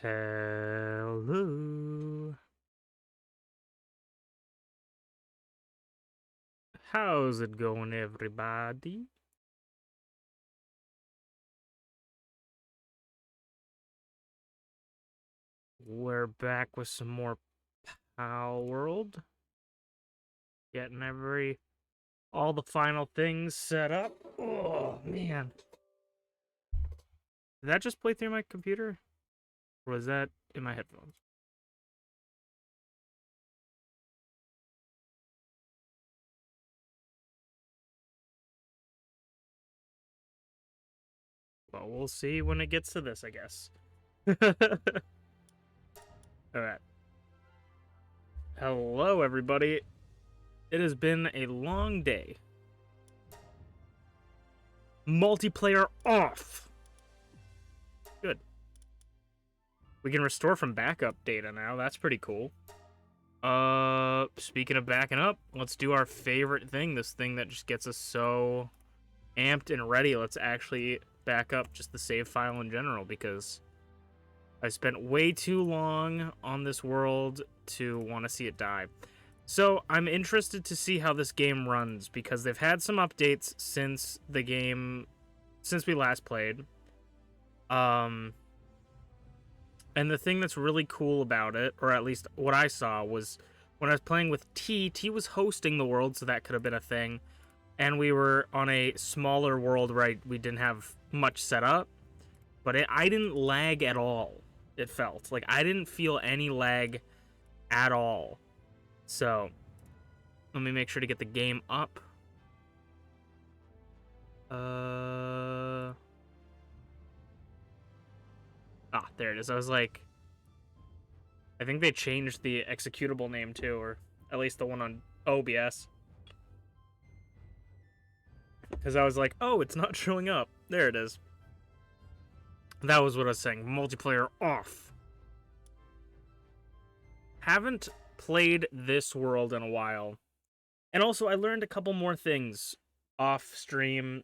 Hello. How's it going, everybody? We're back with some more Palworld. Getting all the final things set up. Oh, man. Did that just play through my computer? Or was that in my headphones? Well, we'll see when it gets to this, I guess. Alright. Hello, everybody. It has been a long day. Multiplayer off. Good. We can restore from backup data now. That's pretty cool. Speaking of backing up, let's do our favorite thing. This thing that just gets us so amped and ready. Let's actually back up just the save file in general, because I spent way too long on this world to want to see it die. So I'm interested to see how this game runs, because they've had some updates since we last played. And the thing that's really cool about it, or at least what I saw, was when I was playing with T was hosting the world, so that could have been a thing. And we were on a smaller world where we didn't have much set up. But I didn't lag at all, it felt. Like, I didn't feel any lag at all. So, let me make sure to get the game up. Ah, there it is. I was like, I think they changed the executable name too, or at least the one on OBS. Because I was like, oh, it's not showing up. There it is. That was what I was saying. Multiplayer off. Haven't played this world in a while. And also, I learned a couple more things off stream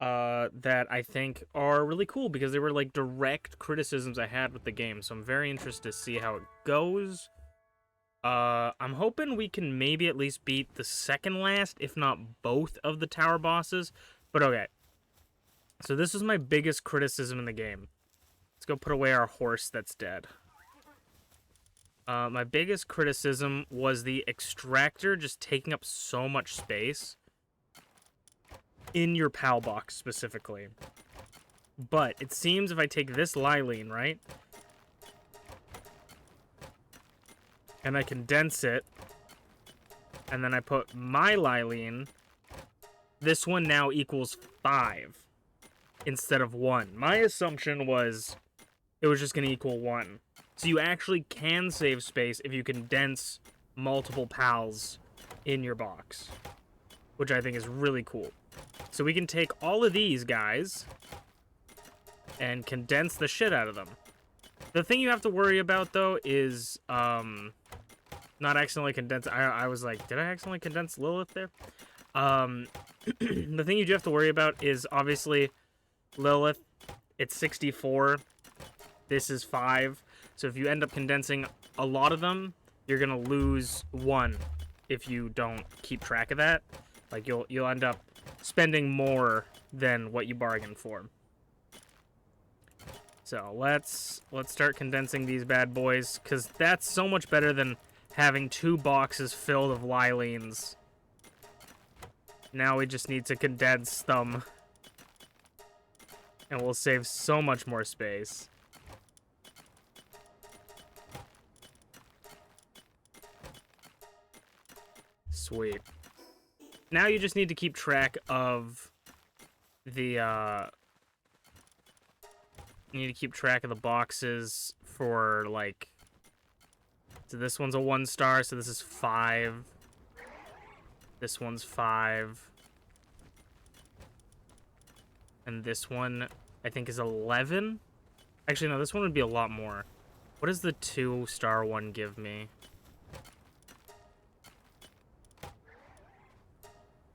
that I think are really cool, because they were like direct criticisms I had with the game. So I'm very interested to see how it goes. I'm hoping we can maybe at least beat the second last, if not both of the tower bosses. But okay. So this was my biggest criticism in the game. Let's go put away our horse that's dead. My biggest criticism was the extractor just taking up so much space. In your PAL box, specifically. But it seems if I take this Lylene, right? And I condense it. And then I put my Lylene. This one now equals 5. Instead of 1. My assumption was it was just going to equal 1. So you actually can save space if you condense multiple PALs in your box. Which I think is really cool. So we can take all of these guys and condense the shit out of them. The thing you have to worry about, though, is not accidentally condense. I was like, did I accidentally condense Lilith there? The thing you do have to worry about is, obviously, Lilith, it's 64. This is 5. So if you end up condensing a lot of them, you're going to lose 1 if you don't keep track of that. Like, you'll end up spending more than what you bargained for. So let's start condensing these bad boys, because that's so much better than having 2 boxes filled of Lylenes. Now we just need to condense them, and we'll save so much more space. Sweet. Now you just need to keep track of the, you need to keep track of the boxes for, like, so this one's a 1 star, so this is 5. This one's 5. And this one, I think, is 11? Actually, no, this one would be a lot more. What does the 2-star one give me?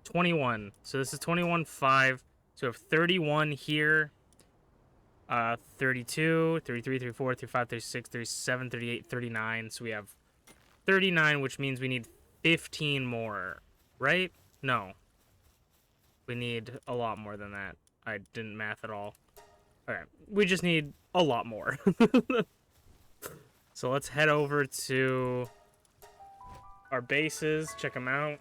21. So this is 21, 5. So we have 31 here. 32, 33, 34, 35, 36, 37, 38, 39. So we have 39, which means we need 15 more, right? No. We need a lot more than that. I didn't math at all. Okay, we just need a lot more. So let's head over to our bases, check them out.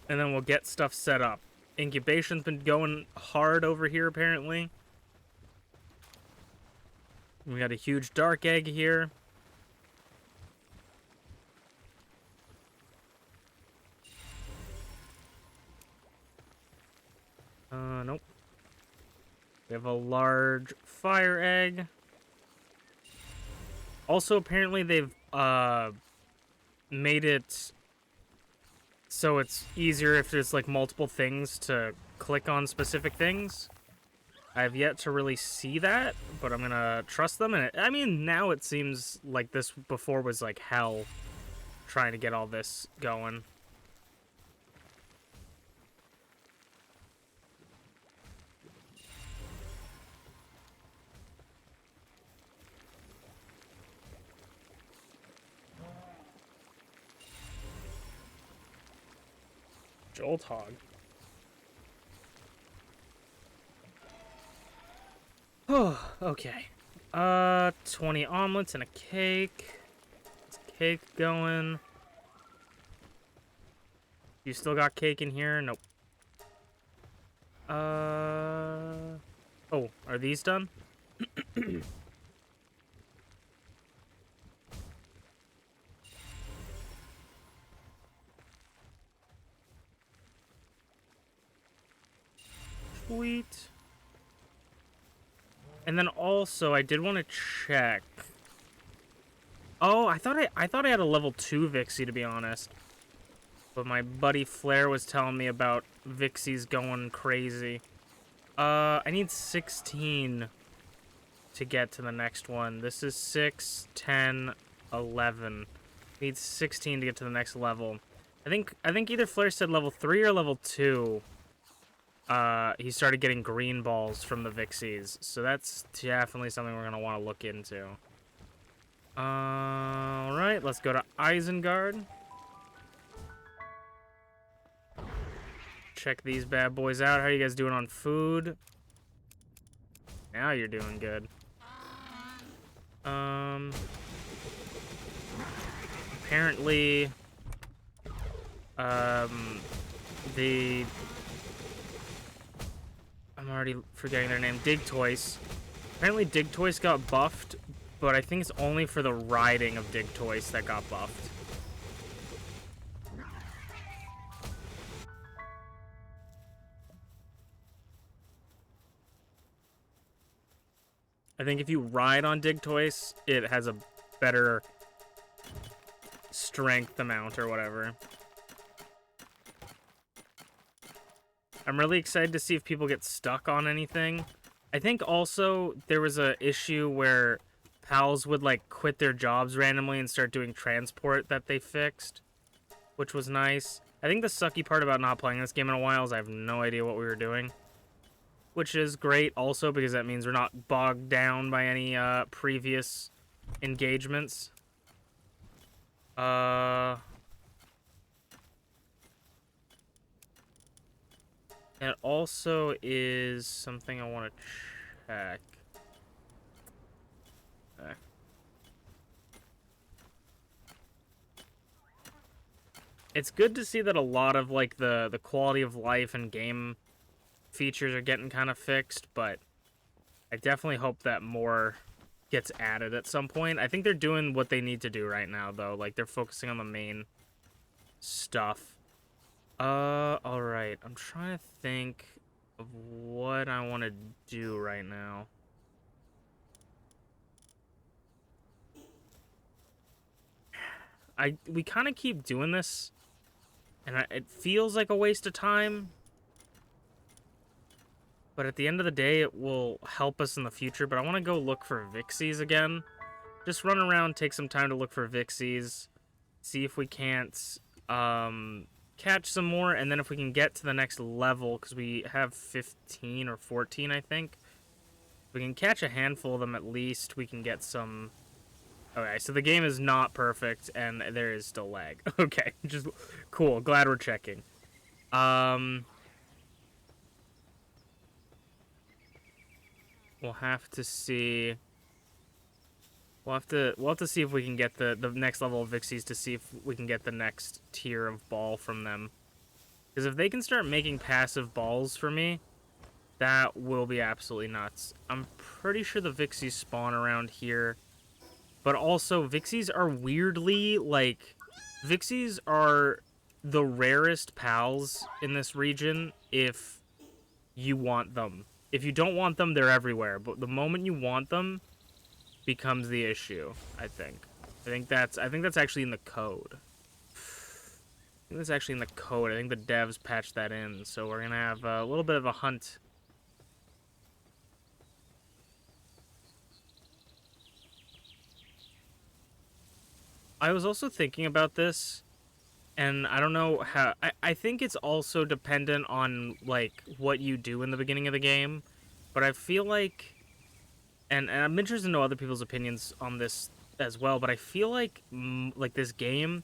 And then we'll get stuff set up. Incubation's been going hard over here, apparently. We got a huge dark egg here. Nope. We have a large fire egg. Also, apparently they've, made it so it's easier if there's, like, multiple things to click on specific things. I have yet to really see that, but I'm gonna trust them. And I mean, now it seems like this before was, like, hell trying to get all this going. Jolt hog. Oh, okay. 20 omelets and a cake. Let's cake going. You still got cake in here? Nope. Oh, are these done? Sweet. And then also, I did want to check. Oh, I thought I had a level 2 Vixie, to be honest. But my buddy Flair was telling me about Vixies going crazy. I need 16 to get to the next one. This is 6, 10, 11. Need 16 to get to the next level. I think either Flair said level 3 or level 2. He started getting green balls from the Vixies. So that's definitely something we're going to want to look into. Alright, let's go to Isengard. Check these bad boys out. How are you guys doing on food? Now you're doing good. Apparently, I'm already forgetting their name. Digtoise. Apparently Digtoise got buffed, but I think it's only for the riding of Digtoise that got buffed. I think if you ride on Digtoise, it has a better strength amount or whatever. I'm really excited to see if people get stuck on anything. I think also there was a issue where pals would like quit their jobs randomly and start doing transport that they fixed, which was nice. I think the sucky part about not playing this game in a while is I have no idea what we were doing, which is great also because that means we're not bogged down by any previous engagements. It also is something I want to check. Okay. It's good to see that a lot of like the quality of life and game features are getting kind of fixed, but I definitely hope that more gets added at some point. I think they're doing what they need to do right now, though. Like, they're focusing on the main stuff. Alright. I'm trying to think of what I want to do right now. We kind of keep doing this, and it feels like a waste of time. But at the end of the day, it will help us in the future. But I want to go look for Vixies again. Just run around, take some time to look for Vixies. See if we can't, catch some more, and then if we can get to the next level, because we have 15 or 14, I think. If we can catch a handful of them at least, we can get some... Okay, so the game is not perfect, and there is still lag. Okay, just cool. Glad we're checking. We'll have to see... We'll have to see if we can get the next level of Vixies to see if we can get the next tier of ball from them. Because if they can start making passive balls for me, that will be absolutely nuts. I'm pretty sure the Vixies spawn around here. But also, Vixies are weirdly, like... Vixies are the rarest pals in this region if you want them. If you don't want them, they're everywhere. But the moment you want them... becomes the issue, I think. I think that's actually in the code. I think that's actually in the code. I think the devs patched that in, so we're gonna have a little bit of a hunt. I was also thinking about this, and I don't know how... I think it's also dependent on, like, what you do in the beginning of the game, but I feel like... And I'm interested to know other people's opinions on this as well, but I feel like this game,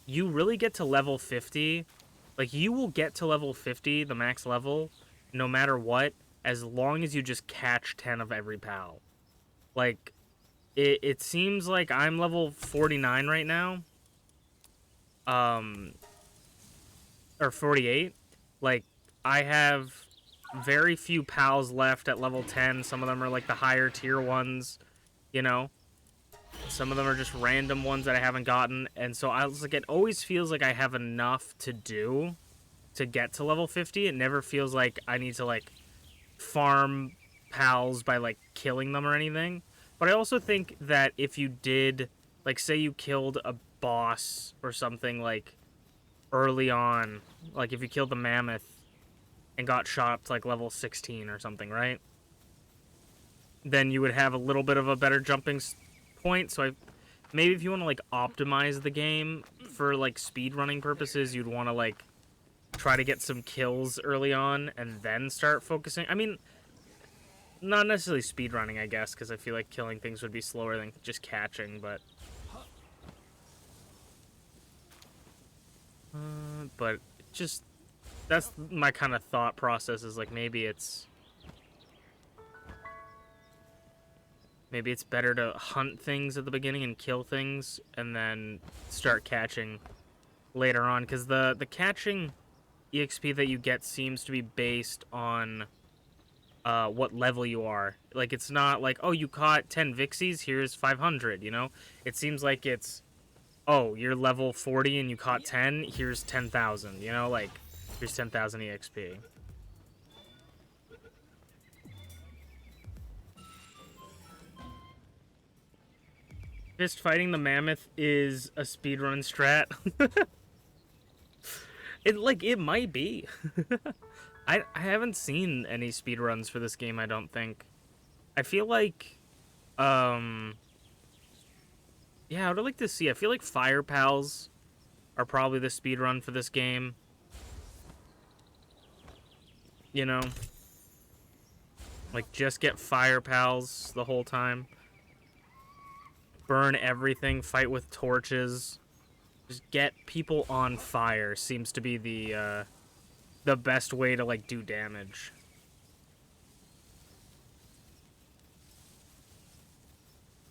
you really get to level 50. Like, you will get to level 50, the max level, no matter what, as long as you just catch 10 of every pal. Like, it seems like I'm level 49 right now. Or 48. Like, I have... very few pals left at level 10. Some of them are like the higher tier ones, you know. Some of them are just random ones that I haven't gotten. And so I was like, it always feels like I have enough to do to get to level 50. It never feels like I need to like farm pals by like killing them or anything. But I also think that if you did, like, say you killed a boss or something like early on, like if you killed the mammoth and got shot up to like level 16 or something, right? Then you would have a little bit of a better jumping point. So maybe if you want to like optimize the game for like speedrunning purposes, you'd want to like try to get some kills early on and then start focusing. I mean, not necessarily speedrunning, I guess, because I feel like killing things would be slower than just catching, but... but just... That's my kind of thought process, is like maybe it's better to hunt things at the beginning and kill things and then start catching later on, because the catching EXP that you get seems to be based on what level you are. Like, it's not like, oh, you caught 10 Vixies, here's 500, you know? It seems like it's, oh, you're level 40 and you caught 10, here's 10,000, you know? Like, here's 10,000 EXP. Fist fighting the mammoth is a speedrun strat. It might be. I haven't seen any speedruns for this game, I don't think. I feel like, yeah, I would like to see. I feel like Fire Pals are probably the speedrun for this game. You know? Like, just get Fire Pals the whole time. Burn everything, fight with torches. Just get people on fire seems to be the best way to, like, do damage.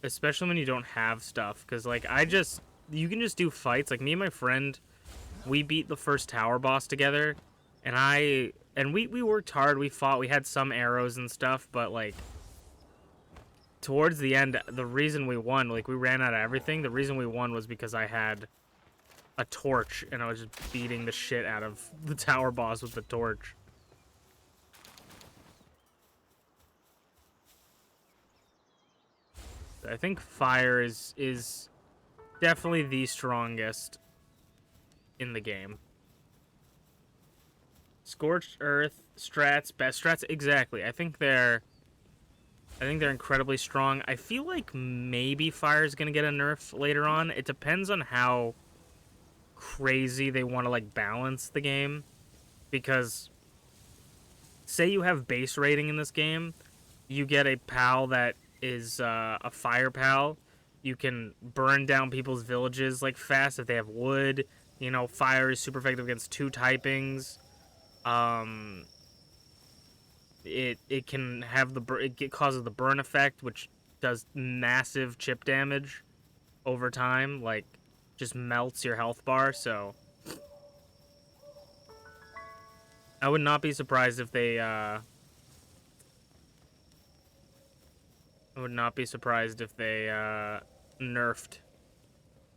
Especially when you don't have stuff, because, like, you can just do fights. Like, me and my friend, we beat the first tower boss together, and we worked hard, we fought, we had some arrows and stuff, but, like, towards the end, the reason we won, like, we ran out of everything, the reason we won was because I had a torch, and I was just beating the shit out of the tower boss with the torch. I think fire is definitely the strongest in the game. Scorched Earth, strats, best strats, exactly. I think they're incredibly strong. I feel like maybe fire is gonna get a nerf later on. It depends on how crazy they want to like balance the game, because say you have base rating in this game, you get a pal that is a fire pal. You can burn down people's villages like fast if they have wood. You know, fire is super effective against 2 typings. It can have it causes the burn effect, which does massive chip damage over time, like just melts your health bar. So I would not be surprised if they nerfed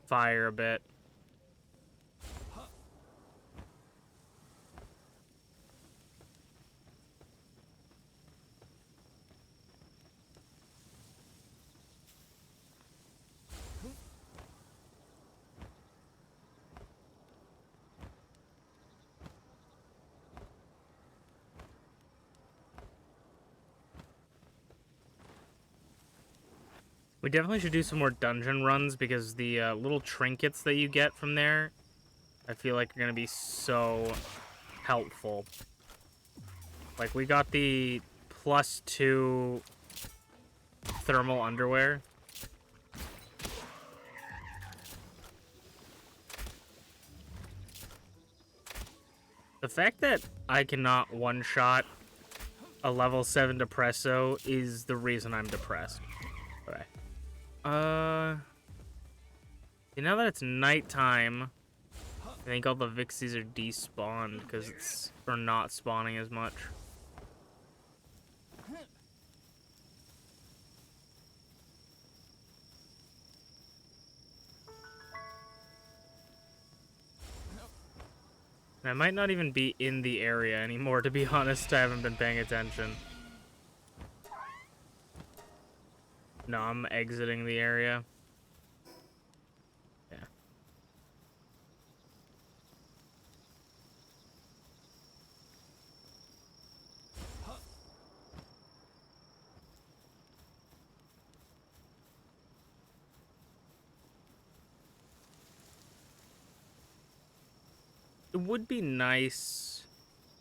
fire a bit. We definitely should do some more dungeon runs, because the little trinkets that you get from there, I feel like are going to be so helpful. Like, we got the +2 thermal underwear. The fact that I cannot one-shot a level 7 Depresso is the reason I'm depressed. Okay. Now that it's nighttime, I think all the Vixies are despawned because it's or not spawning as much. And I might not even be in the area anymore, to be honest. I haven't been paying attention. No, I'm exiting the area. Yeah. It would be nice,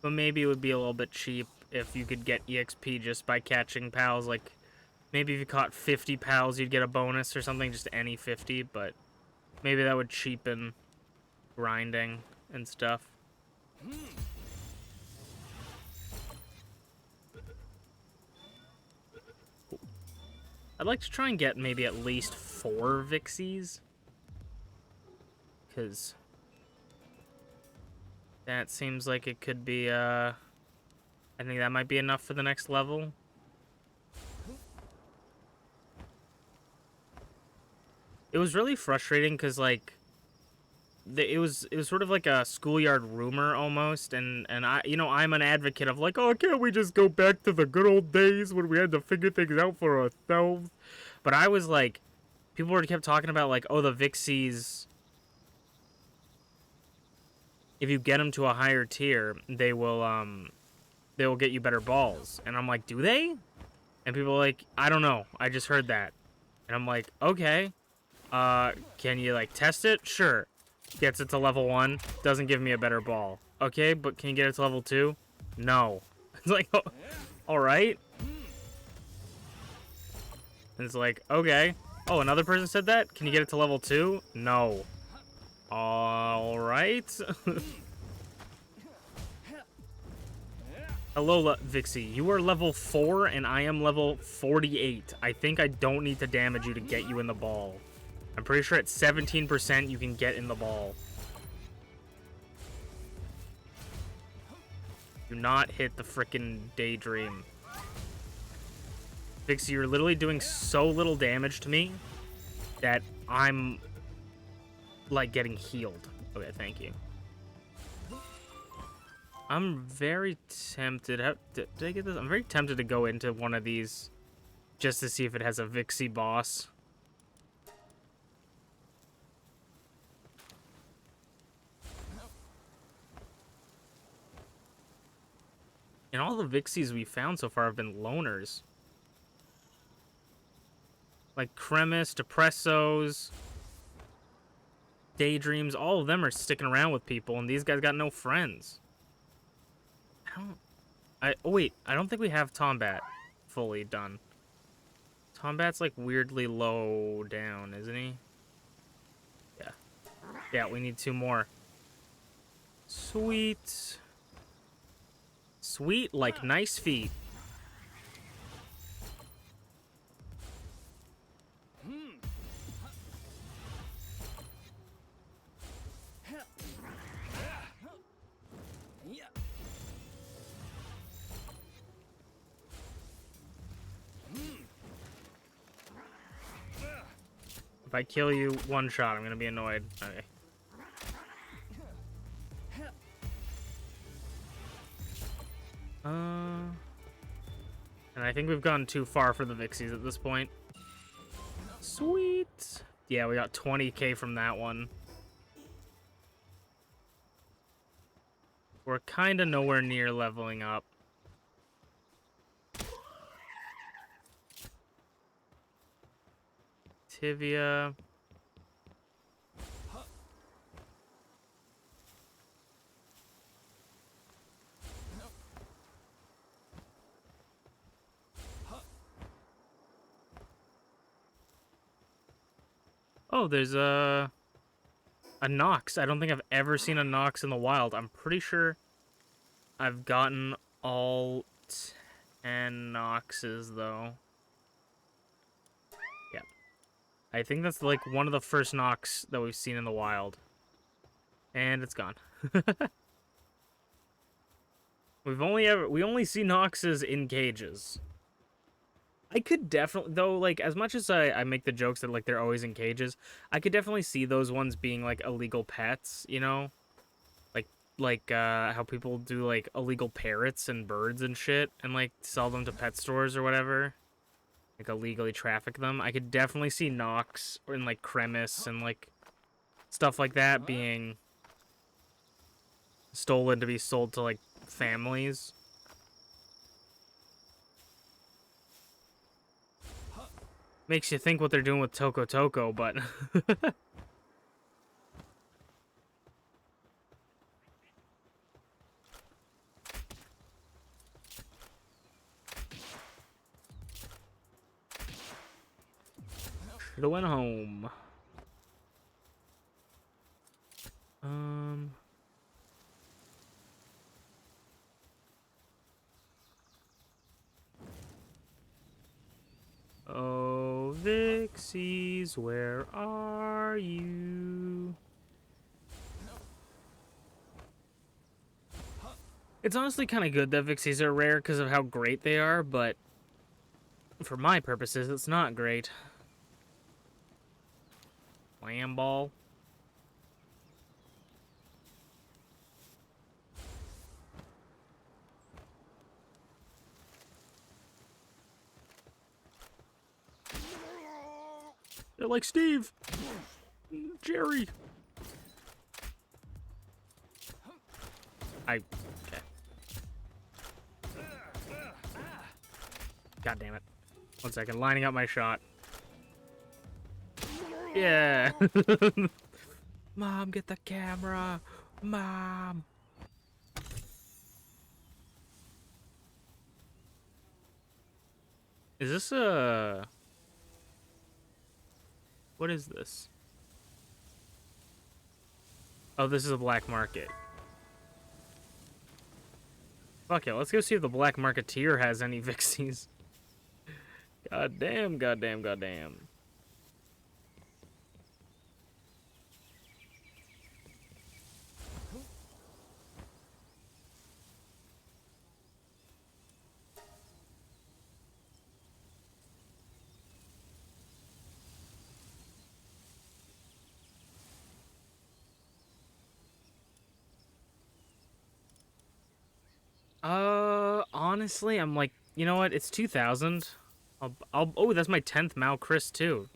but maybe it would be a little bit cheap if you could get EXP just by catching pals. Like, maybe if you caught 50 pals, you'd get a bonus or something, just any 50, but maybe that would cheapen grinding and stuff. I'd like to try and get maybe at least 4 Vixies, because that seems like it could be, I think that might be enough for the next level. It was really frustrating because, like, it was sort of like a schoolyard rumor almost, and I, you know, I'm an advocate of like, oh, can't we just go back to the good old days when we had to figure things out for ourselves? But I was like, people were kept talking about like, oh, the Vixies, if you get them to a higher tier, they will get you better balls. And I'm like, do they? And people are like, I don't know, I just heard that. And I'm like, okay, can you like test it? Sure. Gets it to level 1, doesn't give me a better ball. Okay, but can you get it to level 2? No. It's like, oh, all right. And it's like, okay. Oh, another person said that? Can you get it to level 2? No. All right. Hello, Vixie. You are level 4 and I am level 48. I think I don't need to damage you to get you in the ball. I'm pretty sure at 17% you can get in the ball. Do not hit the frickin' daydream. Vixie, you're literally doing so little damage to me that I'm, like, getting healed. Okay, thank you. I'm very tempted. Did I get this? I'm very tempted to go into one of these just to see if it has a Vixie boss. And all the Vixies we found so far have been loners. Like Cremis, Depressos. Daydreams, all of them are sticking around with people, and these guys got no friends. Oh wait, I don't think we have Tombat fully done. Tombat's like weirdly low down, isn't he? Yeah. Yeah, we need 2 more. Sweet. Sweet like nice feet. If I kill you one shot, I'm gonna be annoyed. Okay. And I think we've gone too far for the Vixies at this point. Sweet. Yeah, we got 20k from that one. We're kind of nowhere near leveling up. Tibia. Oh, there's a Nox. I don't think I've ever seen a Nox in the wild. I'm pretty sure I've gotten all 10 Noxes, though. Yeah. I think that's like one of the first Nox that we've seen in the wild. And it's gone. We only see Noxes in cages. I could definitely, though, like, as much as I make the jokes that, like, they're always in cages, I could definitely see those ones being, like, illegal pets, you know? Like, how people do, like, illegal parrots and birds and shit, and, like, sell them to pet stores or whatever. Like, illegally traffic them. I could definitely see Nox and, like, Cremis and, like, stuff like that being stolen to be sold to, like, families. Makes you think what they're doing with Toko Toko, but... Should've went home. Oh, Vixies, where are you? It's honestly kind of good that Vixies are rare because of how great they are, but for my purposes, it's not great. Lamb ball. They're like Steve, Jerry. Okay. God damn it. 1 second, lining up my shot. Yeah. Mom, get the camera. Mom. Is this a... What is this? Oh, this is a black market. Fuck it, let's go see if the black marketeer has any Vixies. God damn, god damn, god damn. Honestly, I'm like, you know what? It's 2,000. Oh, that's my 10th Mal Chris too.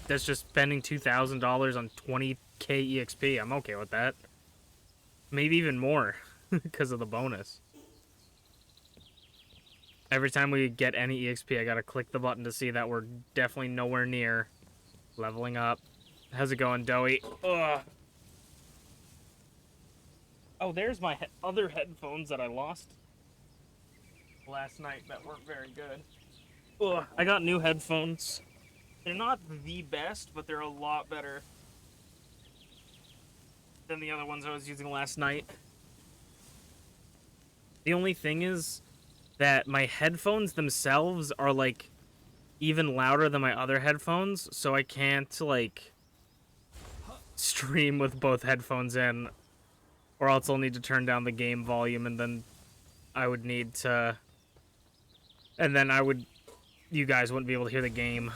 That's just spending $2,000 on 20k EXP. I'm okay with that. Maybe even more because of the bonus. Every time we get any EXP, I gotta click the button to see that we're definitely nowhere near leveling up. How's it going, Doey? Ugh. Oh, there's my other headphones that I lost last night that weren't very good. Ugh, I got new headphones. They're not the best, but they're a lot better than the other ones I was using last night. The only thing is that my headphones themselves are like even louder than my other headphones, so I can't like stream with both headphones in, or else I'll need to turn down the game volume, and then I would need to, and then you guys wouldn't be able to hear the game.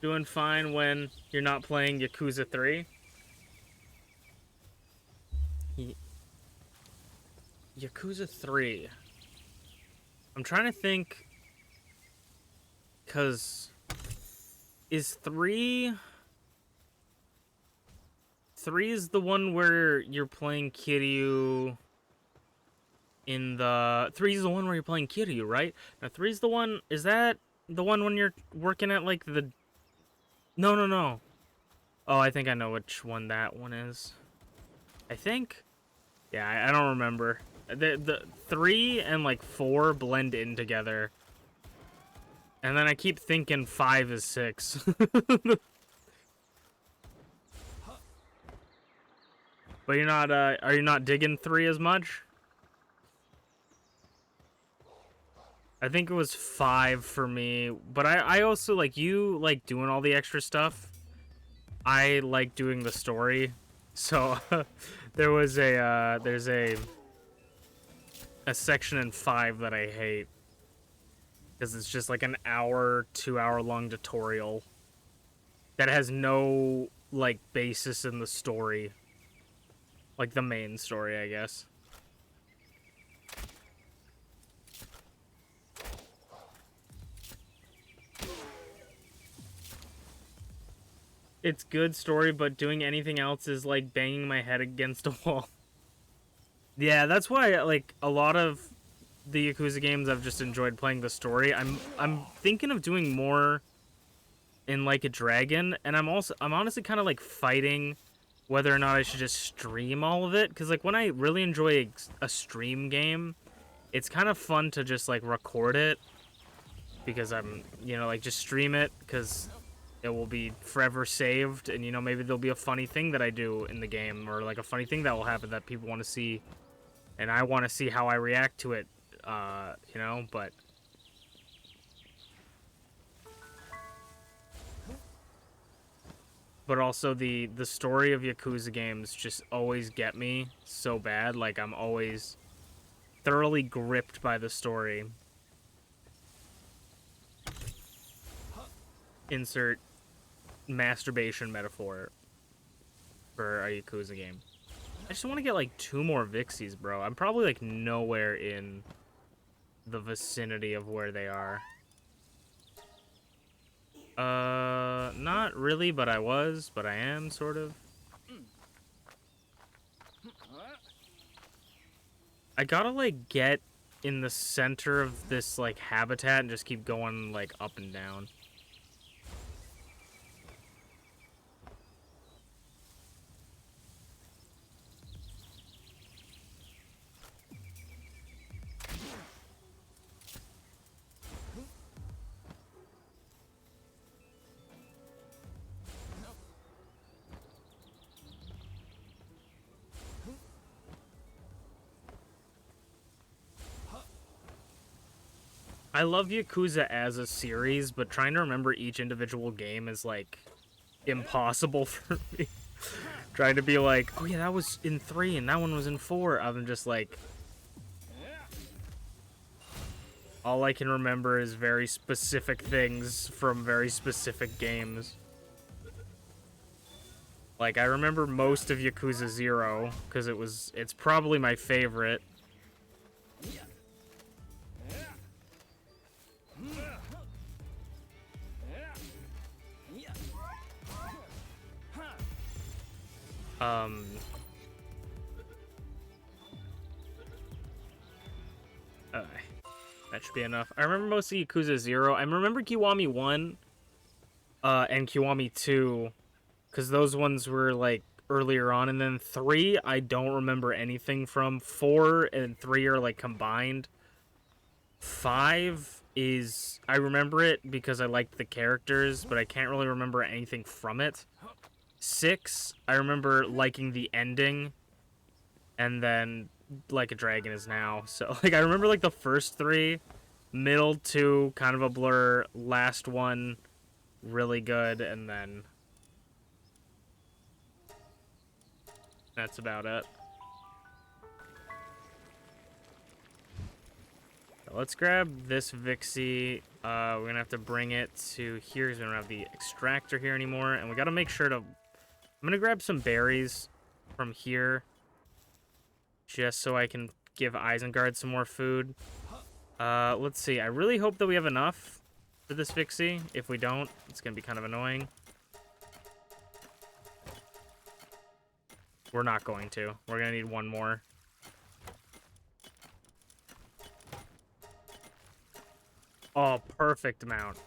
Doing fine when you're not playing Yakuza 3. Yakuza 3. I'm trying to think, because is 3... 3 is the one where you're playing Kiryu in the... 3 is the one where you're playing Kiryu, right? Now 3 is the one... Is that the one when you're working at, like, the... No, no, no. Oh, I think I know which one that one is. I think? Yeah, I don't remember. The 3 and, like, 4 blend in together. And then I keep thinking 5 is 6. But you're not, are you not digging 3 as much? I think it was 5 for me. But I also, like, you like doing all the extra stuff. I like doing the story. So, there's a section in 5 that I hate. Because it's just like an hour, 2-hour long tutorial. That has no, like, basis in the story. Like, the main story, I guess. It's good story, but doing anything else is like banging my head against a wall. Yeah, that's why, like, a lot of the Yakuza games I've just enjoyed playing the story. I'm thinking of doing more in Like a Dragon, and I'm honestly kind of like fighting whether or not I should just stream all of it, because like when I really enjoy a stream game, it's kind of fun to just like record it, because I'm, you know, like just stream it because it will be forever saved, and you know, maybe there'll be a funny thing that I do in the game, or like a funny thing that will happen that people want to see, and I want to see how I react to it, you know, but also the story of Yakuza games just always get me so bad. Like, I'm always thoroughly gripped by the story. Insert masturbation metaphor for a Yakuza game. I just want to get like 2 more Vixies, bro. I'm probably like nowhere in the vicinity of where they are. Not really, but I am, sort of. I gotta, like, get in the center of this, like, habitat and just keep going, like, up and down. I love Yakuza as a series, but trying to remember each individual game is, like, impossible for me. Trying to be like, oh yeah, that was in 3 and that one was in 4. I'm just like, all I can remember is very specific things from very specific games. Like, I remember most of Yakuza 0, because it's probably my favorite. That should be enough. I remember most of Yakuza 0. I remember Kiwami 1, and Kiwami 2, because those ones were, like, earlier on, and then 3 I don't remember anything from. 4 and 3 are like combined. 5 is, I remember it because I liked the characters, but I can't really remember anything from it. 6, I remember liking the ending, and then Like a Dragon is now. So like I remember like the first 3, middle 2 kind of a blur, last one really good, and then that's about it. So let's grab this Vixie. We're gonna have to bring it to here because we don't have the extractor here anymore, and we gotta make sure to. I'm gonna grab some berries from here, just so I can give Isengard some more food. Let's see. I really hope that we have enough for this Vixie. If we don't, it's gonna be kind of annoying. We're not going to. We're gonna need one more. Oh, perfect amount.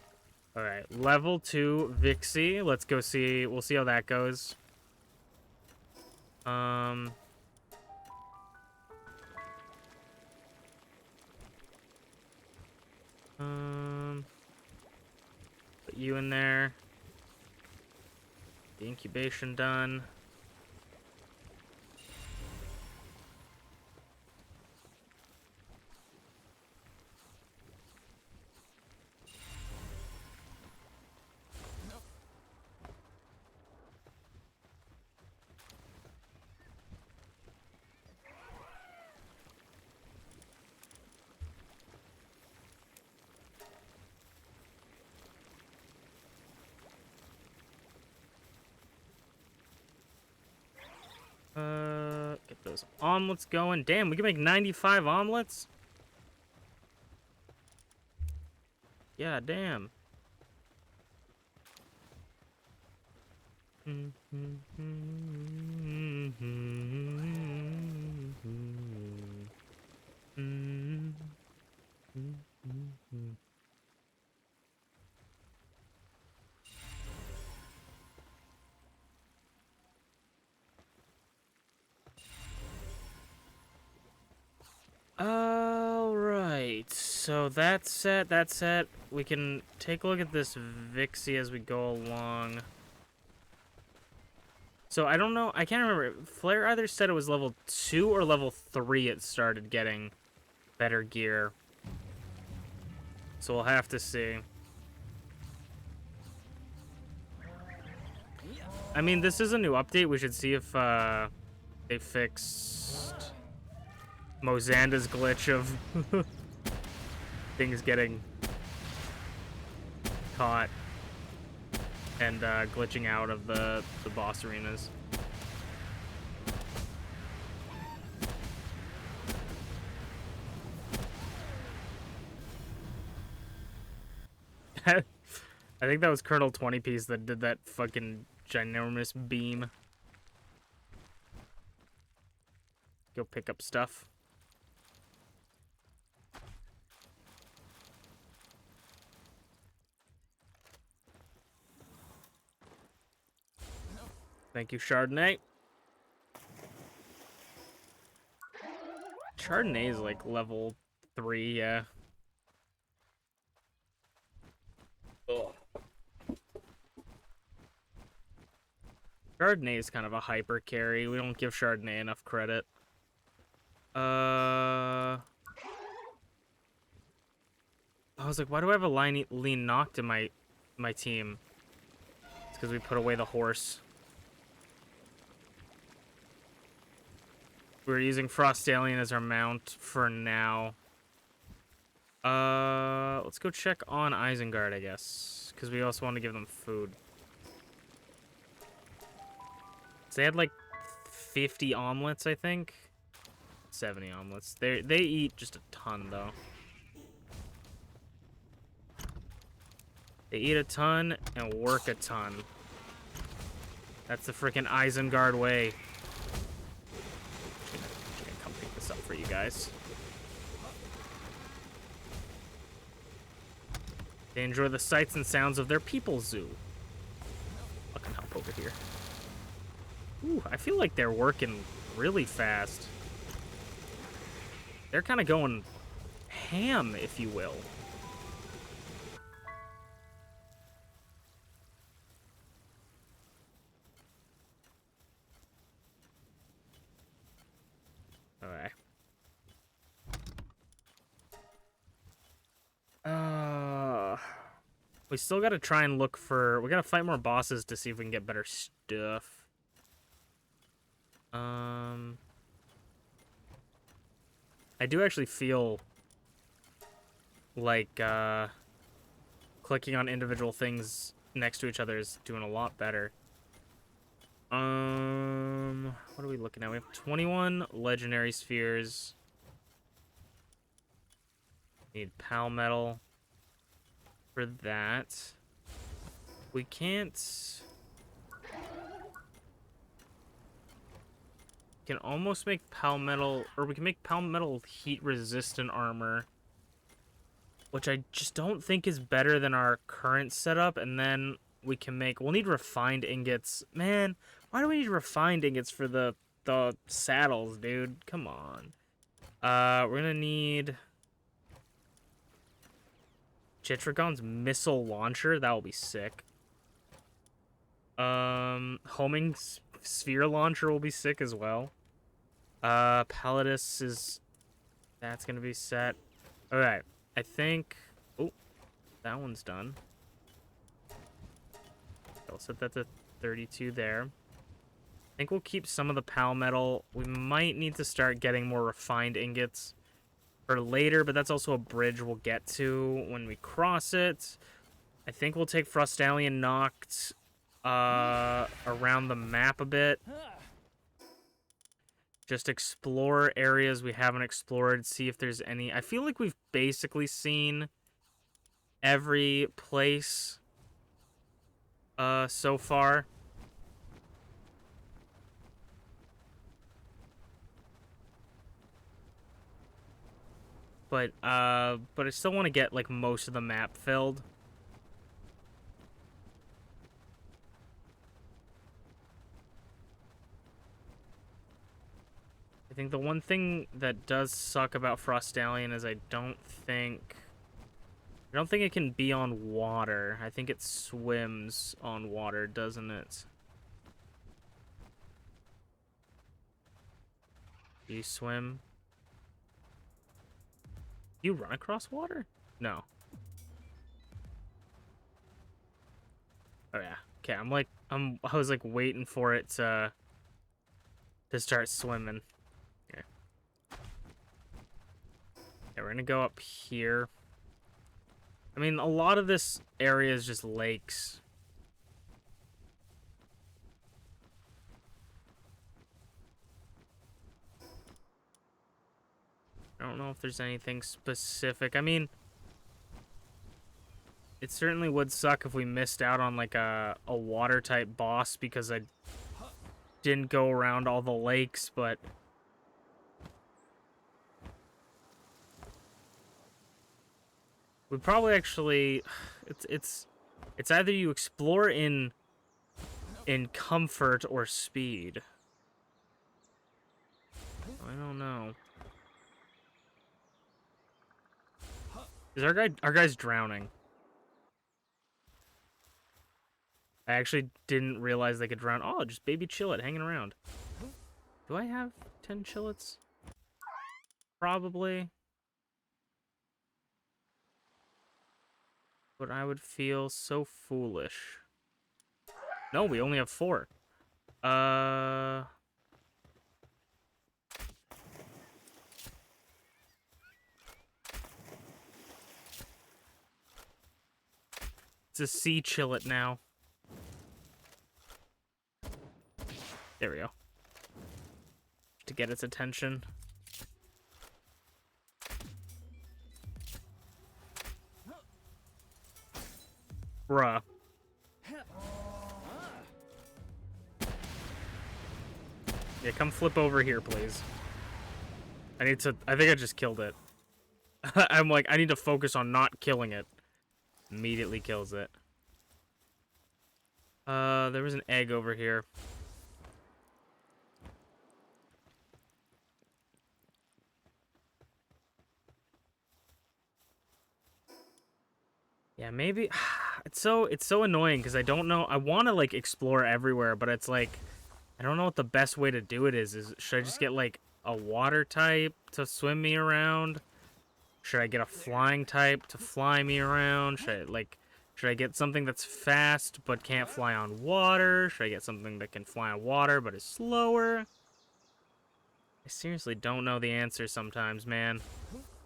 All right, level 2 Vixie. Let's go see. We'll see how that goes. Put you in there. The incubation done. Get those omelets going. Damn, we can make 95 omelets? Yeah, damn. Alright, so that's set. We can take a look at this Vixie as we go along. So I don't know, I can't remember. Flare either said it was level 2 or level 3 it started getting better gear. So we'll have to see. I mean, this is a new update. We should see if they fixed Mozanda's glitch of things getting caught and glitching out of the boss arenas. I think that was Colonel 20 Piece that did that fucking ginormous beam. Go pick up stuff. Thank you, Chardonnay. Chardonnay is like level 3, yeah. Ugh. Chardonnay is kind of a hyper carry. We don't give Chardonnay enough credit. I was like, why do I have a lean Noct in my team? It's because we put away the horse. We're using Frostallion as our mount for now. Let's go check on Isengard, I guess, because we also want to give them food. So they had like 50 omelets, I think. 70 omelets. They eat just a ton, though. They eat a ton and work a ton. That's the freaking Isengard way. I'm gonna come pick this up for you guys. They enjoy the sights and sounds of their people zoo. Fucking hop over here. Ooh, I feel like they're working really fast. They're kind of going ham, if you will. Alright. We still gotta try and look for... We gotta fight more bosses to see if we can get better stuff. I do actually feel like clicking on individual things next to each other is doing a lot better. What are we looking at? We have 21 legendary spheres. Need Palmetal for that. We can't... Can almost make Palmetal, or we can make Palmetal heat-resistant armor, which I just don't think is better than our current setup. And then we can make... We'll need refined ingots. Man, why do we need refined ingots for the saddles, dude? Come on. We're gonna need Chitragon's missile launcher. That will be sick. Homing sphere launcher will be sick as well. Palladus is... That's gonna be set. Alright, I think... Oh, that one's done. I'll set that to 32 there. I think we'll keep some of the Palmetal. We might need to start getting more refined ingots for later, but that's also a bridge we'll get to when we cross it. I think we'll take Frostallion knocked around the map a bit. Just explore areas we haven't explored, see if there's any... I feel like we've basically seen every place so far. But I still want to get, like, most of the map filled. I think the one thing that does suck about Frostallion is I don't think it can be on water. I think it swims on water, doesn't it? Do you swim? Do you run across water? No. Oh yeah. Okay, I was like waiting for it to start swimming. Okay. Yeah, we're gonna go up here. I mean, a lot of this area is just lakes. I don't know if there's anything specific. I mean, it certainly would suck if we missed out on like a water type boss because I didn't go around all the lakes, but we probably actually it's either you explore in comfort or speed. I don't know. Is our guy's drowning? I actually didn't realize they could drown. Oh, just baby Chillet hanging around. Do I have 10 Chillets? Probably. But I would feel so foolish. No, we only have 4. It's a sea Chillet now. There we go. To get its attention. Bruh. Yeah, come flip over here, please. I think I just killed it. I'm like, I need to focus on not killing it. Immediately kills it. There was an egg over here. Yeah, maybe it's so annoying because I don't know. I want to like explore everywhere, but it's like I don't know what the best way to do it is. Should I just get like a water type to swim me around? Should I get a flying type to fly me around? Should I get something that's fast but can't fly on water? Should I get something that can fly on water but is slower? I seriously don't know the answer sometimes, man.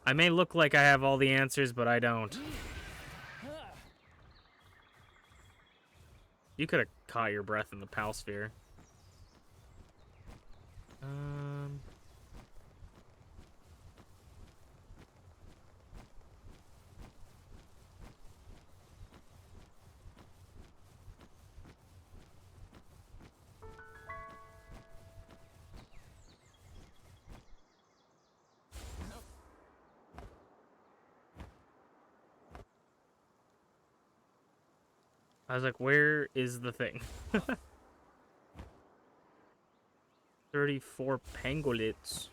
I may look like I have all the answers, but I don't. You could have caught your breath in the Palsphere. I was like, where is the thing? 34 pangolins.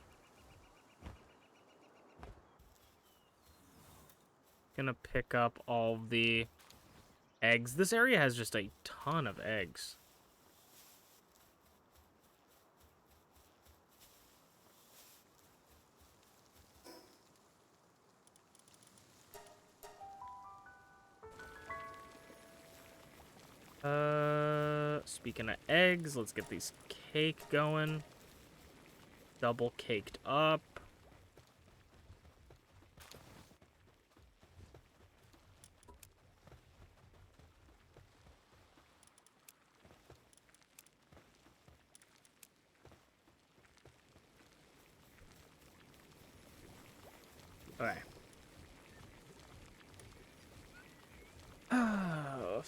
Gonna pick up all the eggs. This area has just a ton of eggs. Speaking of eggs, let's get these cake going. Double caked up. Okay. Oh.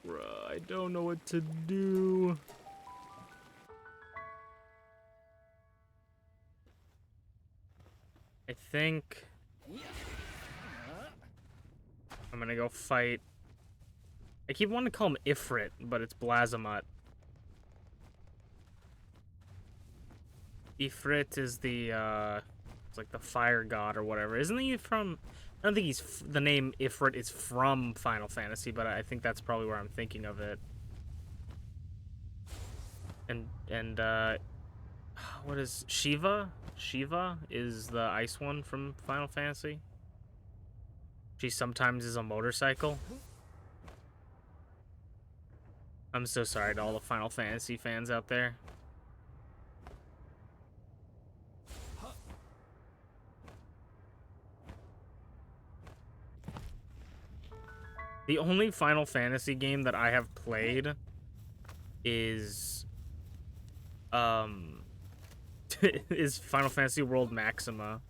Bruh, I don't know what to do. I think I'm gonna go fight. I keep wanting to call him Ifrit, but it's Blazamut. Ifrit is the, it's like the fire god or whatever. Isn't he from... I don't think he's... The name Ifrit is from Final Fantasy, but I think that's probably where I'm thinking of it. And, what is... Shiva? Shiva is the ice one from Final Fantasy. She sometimes is a motorcycle. I'm so sorry to all the Final Fantasy fans out there. The only Final Fantasy game that I have played is is Final Fantasy World Maxima.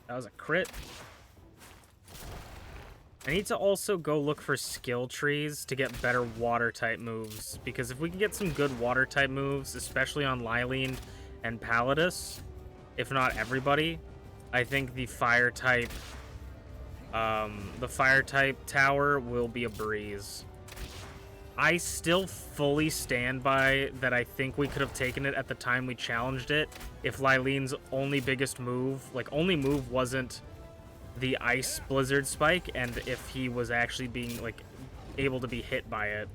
That was a crit. I need to also go look for skill trees to get better water type moves, because if we can get some good water type moves, especially on Lylene and Palladus, if not everybody, I think the fire type tower will be a breeze. I still fully stand by that. I think we could have taken it at the time we challenged it if Lylene's only move wasn't the ice blizzard spike, and if he was actually being like able to be hit by it.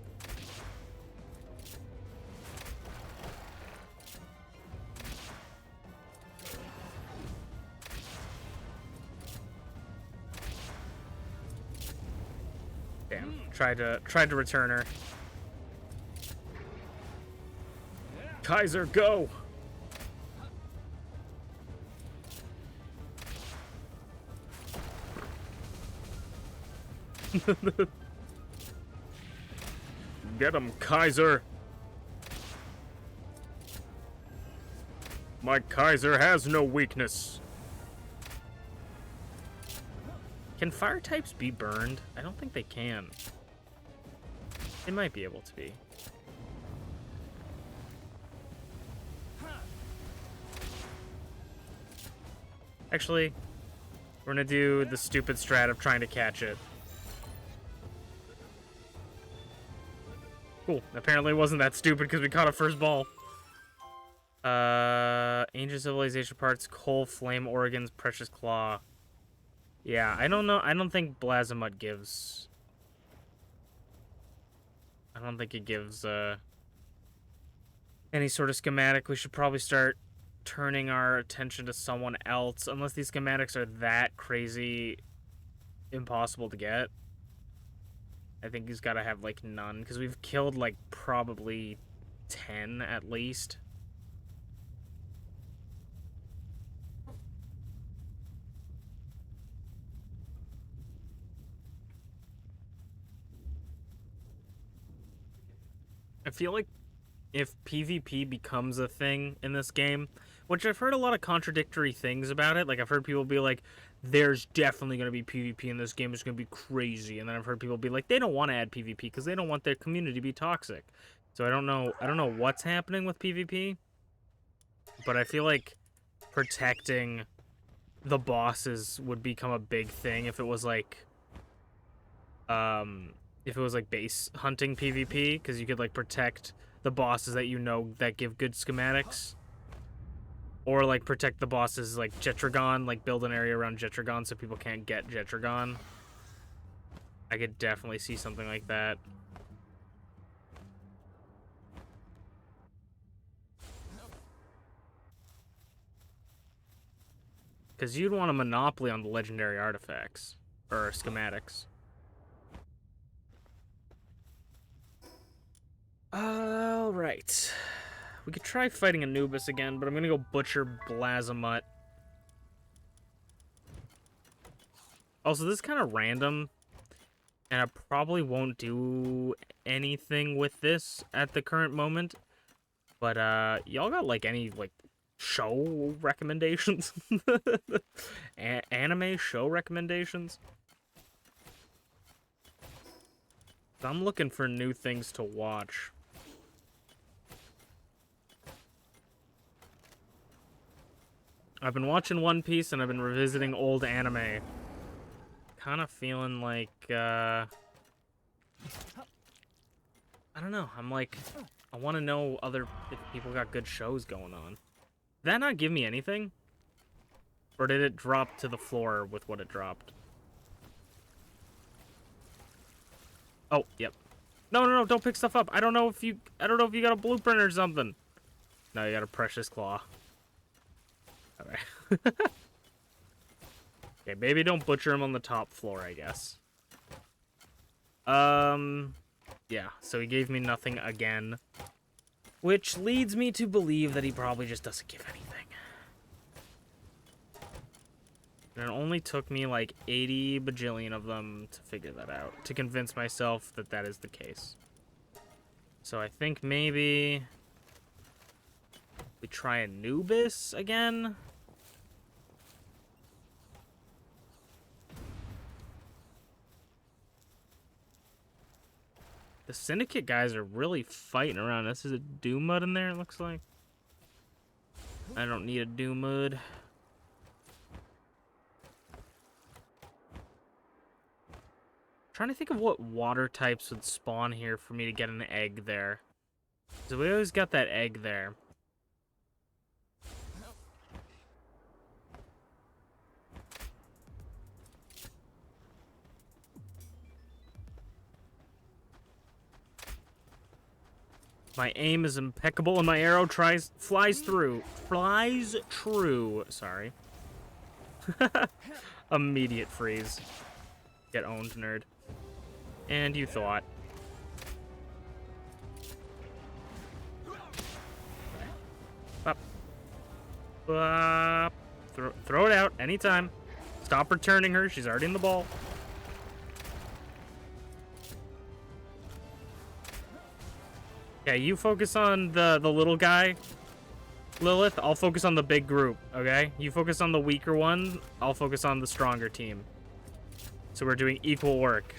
Damn, tried to return her. Kaiser, go! Get him, Kaiser! My Kaiser has no weakness. Can fire types be burned? I don't think they can. They might be able to be. Actually, we're gonna do the stupid strat of trying to catch it. Cool. Apparently it wasn't that stupid because we caught a first ball. Ancient civilization parts, coal, flame organs, precious claw. Yeah, I don't know. I don't think Blazamut gives... I don't think it gives, any sort of schematic. We should probably start turning our attention to someone else, unless these schematics are that crazy impossible to get. I think he's got to have, like, none, because we've killed, like, probably 10 at least. I feel like if PvP becomes a thing in this game, which I've heard a lot of contradictory things about it. Like, I've heard people be like, there's definitely going to be PvP in this game. It's going to be crazy. And then I've heard people be like, they don't want to add PvP because they don't want their community to be toxic. So I don't know what's happening with PvP. But I feel like protecting the bosses would become a big thing if it was like... if it was like base hunting PvP, because you could like protect the bosses that you know that give good schematics, or like protect the bosses like Jetragon, like build an area around Jetragon so people can't get Jetragon. I could definitely see something like that. Because you'd want a monopoly on the legendary artifacts or schematics. Alright. We could try fighting Anubis again, but I'm gonna go butcher Blazamut. Also, this is kind of random, and I probably won't do anything with this at the current moment. But, y'all got, like, any, like, show recommendations? Anime show recommendations? I'm looking for new things to watch. I've been watching One Piece and I've been revisiting old anime. Kind of feeling like, I don't know. I'm like, I want to know if people got good shows going on. Did that not give me anything? Or did it drop to the floor with what it dropped? Oh, yep. No, don't pick stuff up. I don't know if you got a blueprint or something. No, you got a precious claw. Alright. Okay, maybe don't butcher him on the top floor, I guess. Yeah, so he gave me nothing again. Which leads me to believe that he probably just doesn't give anything. And it only took me like 80 bajillion of them to figure that out, to convince myself that that is the case. So I think maybe we try Anubis again. The Syndicate guys are really fighting around us. Is a Doom Mud in there, it looks like? I don't need a Doom Mud. Trying to think of what water types would spawn here for me to get an egg there. So we always got that egg there. My aim is impeccable and my arrow flies true. Sorry. Immediate freeze. Get owned, nerd. And you thought. Up. Up. Throw it out anytime. Stop returning her. She's already in the ball. Yeah, you focus on the little guy, Lilith. I'll focus on the big group, okay? You focus on the weaker one, I'll focus on the stronger team. So we're doing equal work.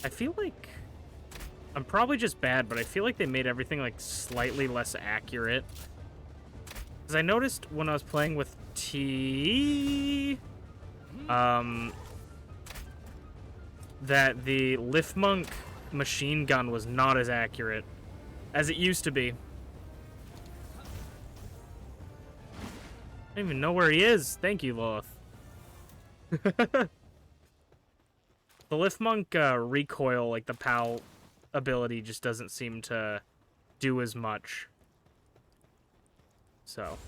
I feel like I'm probably just bad, but I feel like they made everything like slightly less accurate. Because I noticed when I was playing with T, that the Liftmonk machine gun was not as accurate as it used to be. I don't even know where he is. Thank you, Lilith. The Liftmonk recoil, like the PAL ability, just doesn't seem to do as much. So.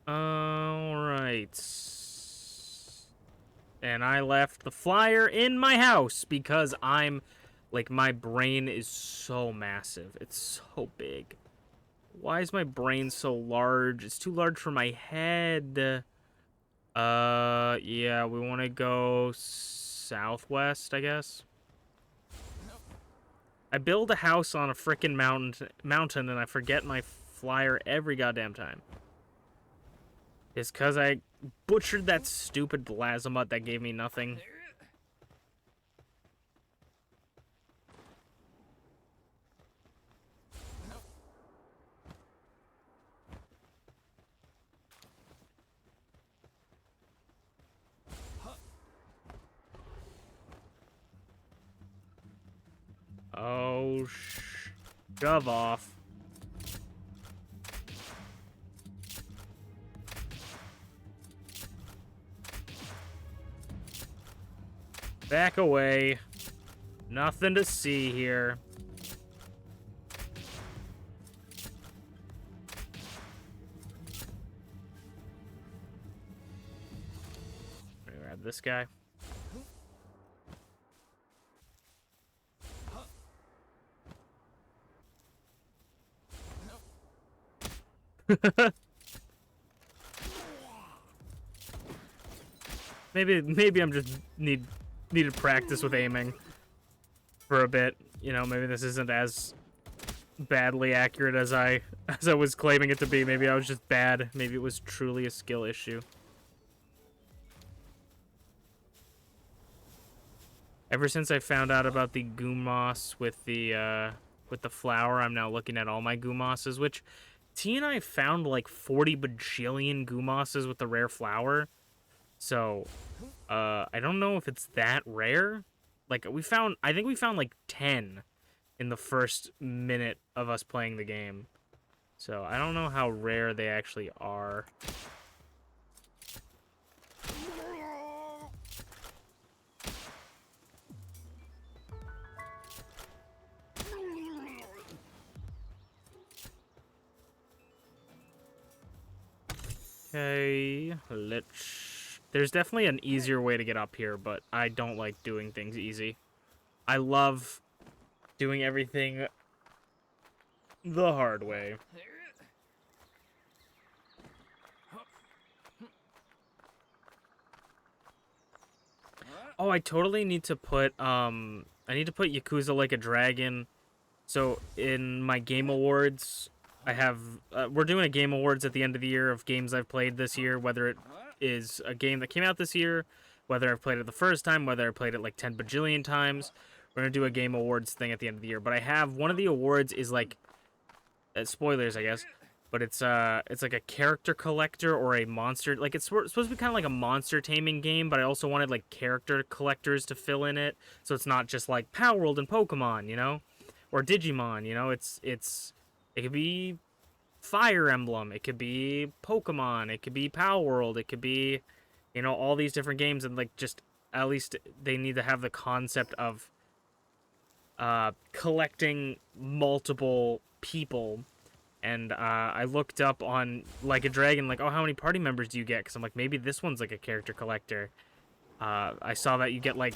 Alright. And I left the flyer in my house because I'm, like, my brain is so massive. It's so big. Why is my brain so large? It's too large for my head. Yeah, we want to go southwest, I guess. I build a house on a frickin' mountain and I forget my flyer every goddamn time. It's because I butchered that stupid Lazamut that gave me nothing. Oh, shove off. Back away. Nothing to see here. Grab this guy. maybe I'm just needed practice with aiming for a bit. You know, maybe this isn't as badly accurate as I was claiming it to be. Maybe I was just bad. Maybe it was truly a skill issue. Ever since I found out about the Gumoss with the flower, I'm now looking at all my Gumosses, which T and I found like 40 bajillion Gumosses with the rare flower. So, I don't know if it's that rare. Like, I think we found like 10 in the first minute of us playing the game. So, I don't know how rare they actually are. Okay, there's definitely an easier way to get up here, but I don't like doing things easy. I love doing everything the hard way. Oh, I totally need to put, Yakuza Like a Dragon. So, in my Game Awards, I have, we're doing a Game Awards at the end of the year of games I've played this year, whether it is a game that came out this year, whether I've played it the first time, whether I played it like 10 bajillion times. We're going to do a Game Awards thing at the end of the year. But I have, one of the awards is like, spoilers, I guess, but it's like a character collector or a monster, like it's supposed to be kind of like a monster taming game, but I also wanted like character collectors to fill in it, so it's not just like Palworld and Pokemon, you know, or Digimon, you know, it could be Fire Emblem, it could be Pokemon, it could be Palworld, it could be, you know, all these different games, and like just at least they need to have the concept of collecting multiple people. And I looked up on Like a Dragon, like, oh, how many party members do you get? Because I'm like, maybe this one's like a character collector. I saw that you get like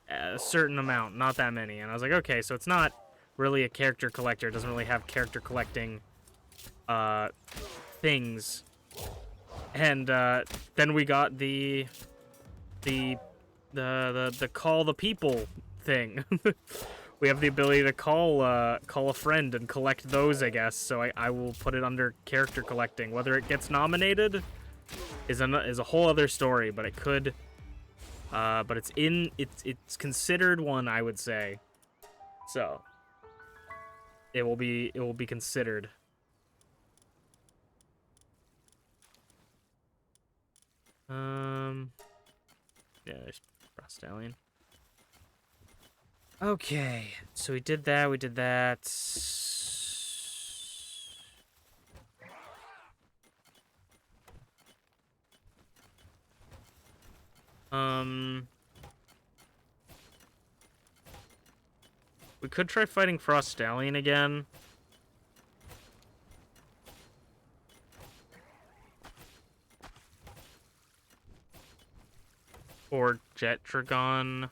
a certain amount, not that many. And I was like, okay, so it's not really a character collector. It doesn't really have character collecting things. And then we got the call the people thing. We have the ability to call a friend and collect those, I guess. So I will put it under character collecting. Whether it gets nominated is a whole other story, but it could. But it's considered one, I would say. So it will be considered. Yeah, there's Frostallion. Okay, so we did that. We could try fighting Frostallion again. Or Jet Dragon.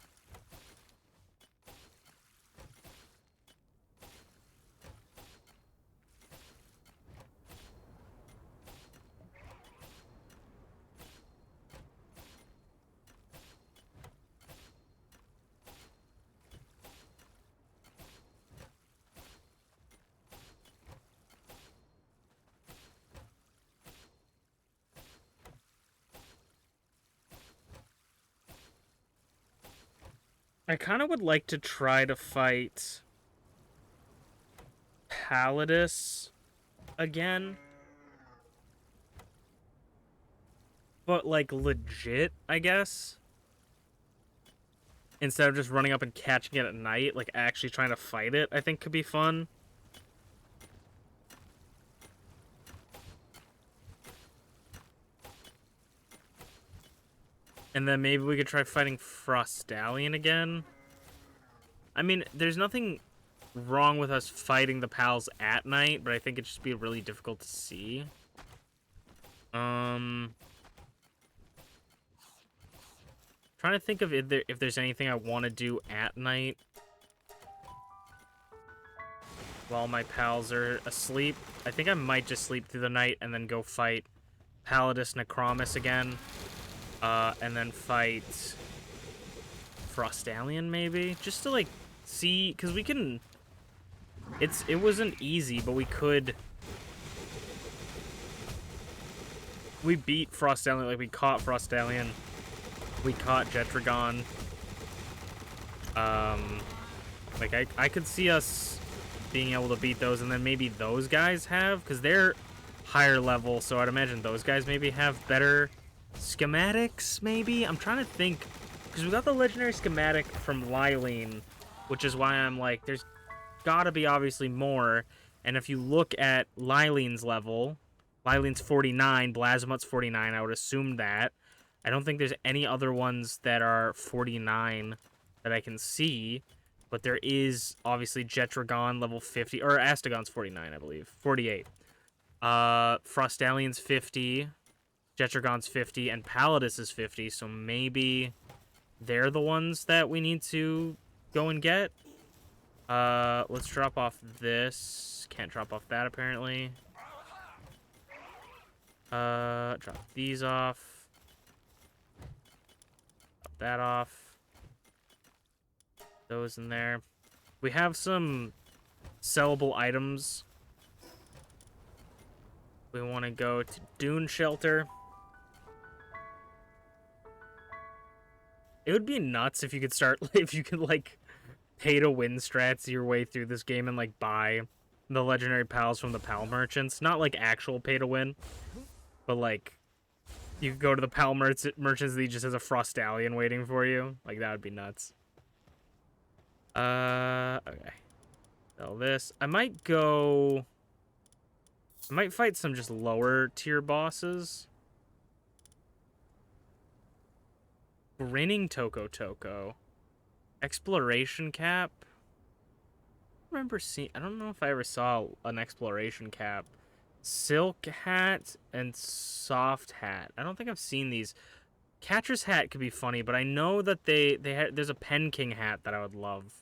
I kind of would like to try to fight Palladis again. But, like, legit, I guess. Instead of just running up and catching it at night, like, actually trying to fight it, I think could be fun. And then maybe we could try fighting Frostallion again. I mean, there's nothing wrong with us fighting the pals at night, but I think it'd just be really difficult to see. Trying to think of if there's anything I want to do at night while my pals are asleep. I think I might just sleep through the night and then go fight Palladis Necromus again. And then fight Frostallion, maybe? Just to, like, see... Because we can... It wasn't easy, but we could... We beat Frostallion. Like, we caught Frostallion. We caught Jetragon. Like, I could see us being able to beat those, and then maybe those guys have... Because they're higher level, so I'd imagine those guys maybe have better... schematics, maybe? I'm trying to think, because we got the legendary schematic from Lylene, which is why I'm like, there's gotta be obviously more. And if you look at Lylene's level, Lylene's 49, Blasmut's 49, I would assume that. I don't think there's any other ones that are 49 that I can see, but there is obviously Jetragon level 50, or Astagon's 49, I believe, 48. Frostallion's 50. Jetragon's 50, and Palladis is 50, so maybe they're the ones that we need to go and get. Let's drop off this. Can't drop off that, apparently. Drop these off. Drop that off. Those in there. We have some sellable items. We want to go to Dune Shelter. It would be nuts if you could start, if you could, like, pay to win strats your way through this game and, like, buy the legendary pals from the pal merchants. Not, like, actual pay to win, but, like, you could go to the pal merchants that he just has a Frostallion waiting for you. Like, that would be nuts. Okay. Sell this. I might fight some just lower tier bosses. Grinning Toko. Exploration cap. I don't know if I ever saw an exploration cap. Silk hat and soft hat. I don't think I've seen these. Catcher's hat could be funny, but I know that there's a Pen King hat that I would love.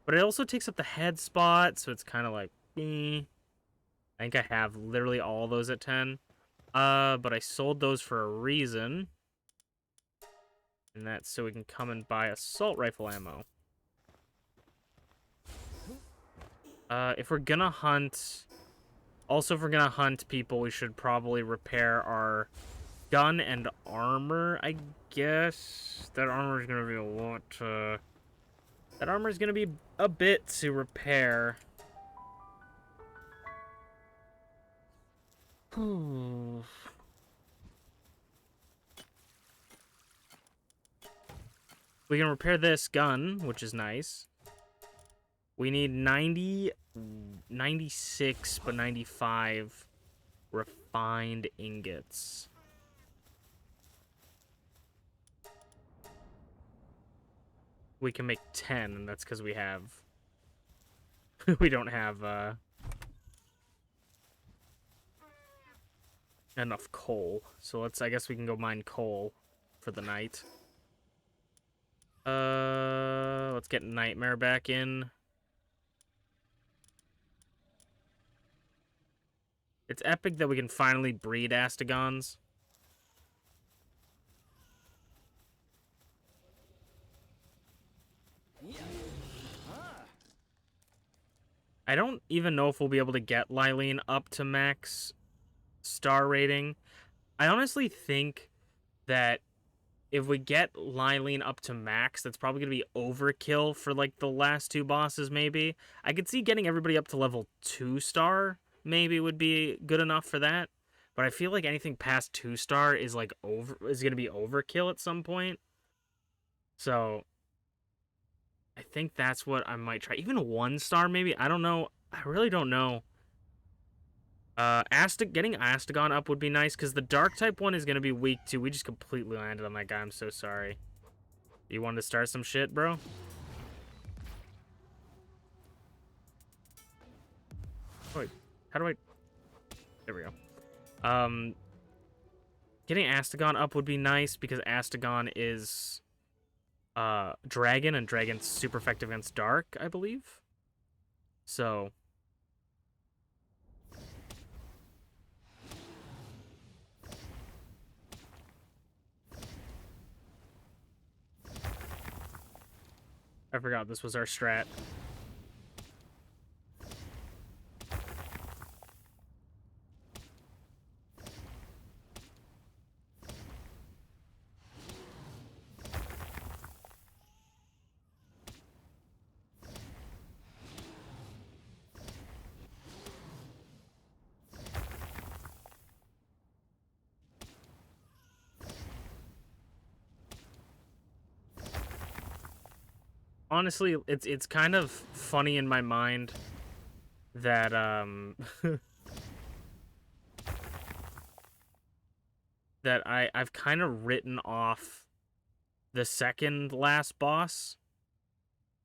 But it also takes up the head spot, so it's kind of like, I think I have literally all those at 10. But I sold those for a reason. And that's so we can come and buy assault rifle ammo. If we're gonna hunt... Also, if we're gonna hunt people, we should probably repair our gun and armor, I guess. That armor is gonna be a lot, That armor is gonna be a bit to repair. We can repair this gun, which is nice. We need 90, 96, but 95 refined ingots. We can make 10, and that's because we have... we don't have, enough coal. So I guess we can go mine coal for the night. Let's get Nightmare back in. It's epic that we can finally breed Astegons. I don't even know if we'll be able to get Lylene up to max star rating. I honestly think that if we get Lylene up to max, that's probably going to be overkill for, like, the last two bosses, maybe. I could see getting everybody up to level 2 star, maybe, would be good enough for that. But I feel like anything past 2 star is, like, is going to be overkill at some point. So, I think that's what I might try. Even 1 star, maybe? I don't know. I really don't know. Getting Astegon up would be nice, because the dark type one is going to be weak, too. We just completely landed on that guy. I'm so sorry. You wanted to start some shit, bro? Wait, how do I... There we go. Getting Astegon up would be nice, because Astegon is, Dragon, and Dragon's super effective against Dark, I believe. So... I forgot this was our strat. Honestly, it's kind of funny in my mind that that I've kind of written off the second last boss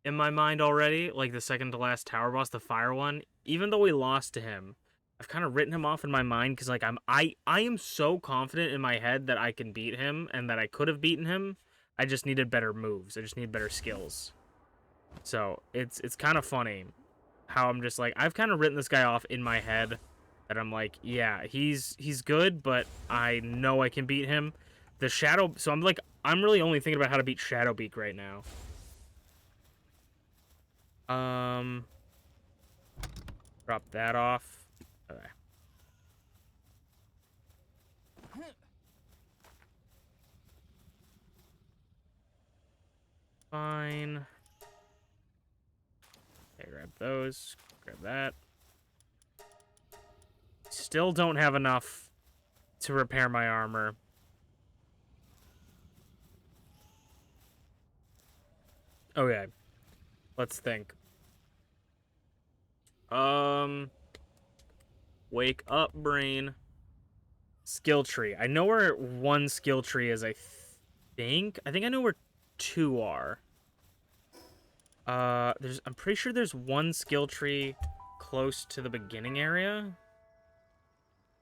in my mind already, like the second to last tower boss, the fire one. Even though we lost to him, I've kind of written him off in my mind because, like, I am so confident in my head that I can beat him and that I could have beaten him. I just needed better moves. I just need better skills. So it's kind of funny how I'm just like, I've kind of written this guy off in my head that I'm like, yeah, he's good, but I know I can beat him. The Shadow, so I'm really only thinking about how to beat Shadowbeak right now. Drop that off. Okay. Fine. Okay, grab those. Grab that. Still don't have enough to repair my armor. Okay. Let's think. Wake up, brain. Skill tree. I know where one skill tree is, I think. I think I know where 2 are. I'm pretty sure there's one skill tree close to the beginning area.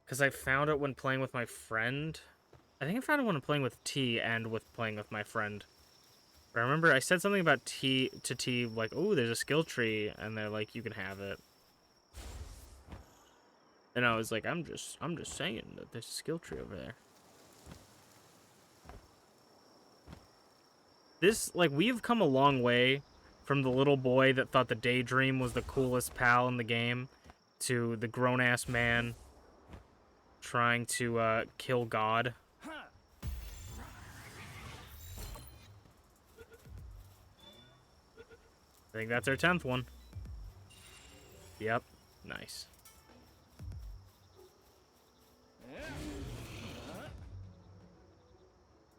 Because I found it when playing with my friend. I think I found it when playing with T and with playing with my friend. I remember I said something about T to T, like, oh, there's a skill tree, and they're like, you can have it. And I was like, I'm just saying that there's a skill tree over there. This, like, we've come a long way from the little boy that thought the Daydream was the coolest pal in the game to the grown-ass man trying to kill God. I think that's our 10th one. Yep. Nice.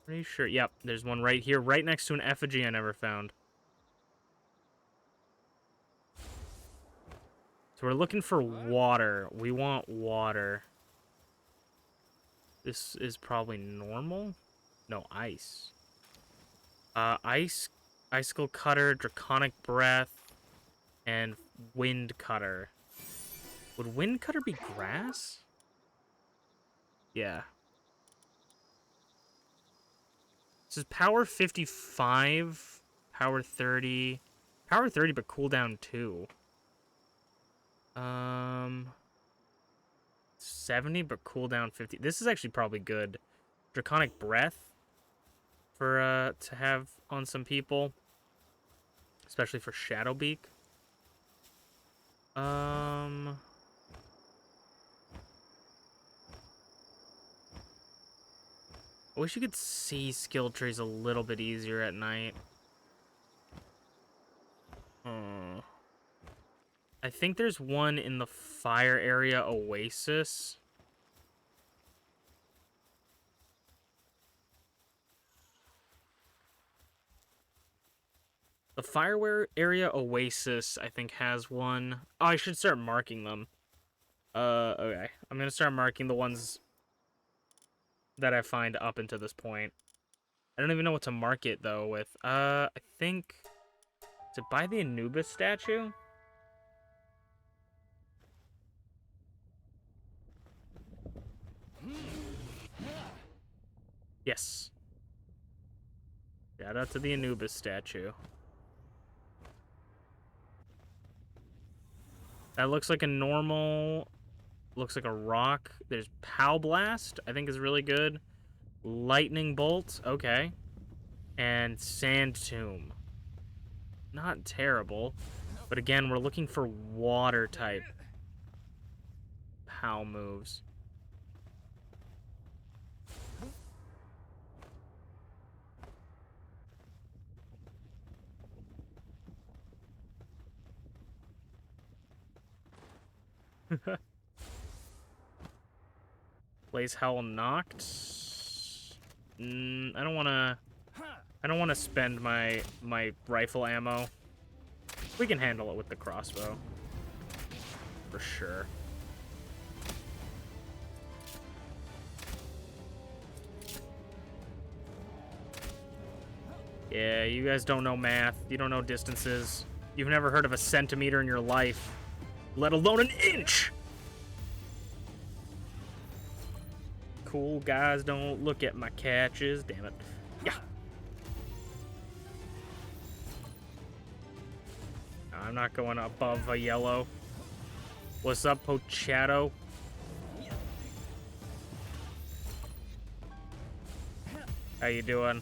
Pretty sure. Yep. There's one right here, right next to an effigy I never found. So we're looking for water. We want water. This is probably normal? No, ice. Icicle Cutter, Draconic Breath, and Wind Cutter. Would Wind Cutter be grass? Yeah. This is power 55, power 30. Power 30, but cooldown 2. 70, but cooldown 50. This is actually probably good. Draconic Breath for to have on some people, especially for Shadowbeak. I wish you could see skill trees a little bit easier at night. I think there's one in the fire area oasis. The Fireware area oasis, I think, has one. Oh, I should start marking them. Okay. I'm gonna start marking the ones that I find up until this point. I don't even know what to mark it, though, with. I think... Is it by the Anubis statue? Yes. Shout out to the Anubis statue. That looks like a normal... Looks like a rock. There's Pow Blast, I think is really good. Lightning Bolt, okay. And Sand Tomb. Not terrible. But again, we're looking for water type Pow moves. Blaze Howl knocked. I don't wanna spend my rifle ammo. We can handle it with the crossbow. For sure. Yeah, you guys don't know math. You don't know distances. You've never heard of a centimeter in your life, let alone an inch! Cool guys don't look at my catches. Damn it. Yeah. I'm not going above a yellow. What's up, Pochato? How you doing?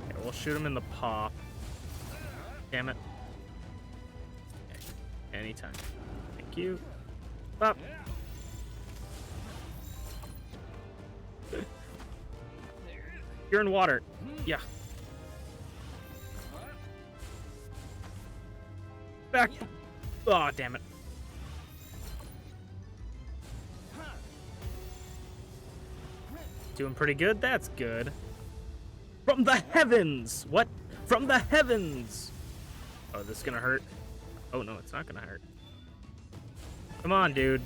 Okay, we'll shoot him in the paw. Damn it. Okay. Anytime. Thank you. Up. You're in water. Yeah. Back. Oh, damn it. Doing pretty good. That's good. From the heavens. What? From the heavens. Oh, this is gonna hurt. Oh, no, it's not gonna hurt. Come on, dude.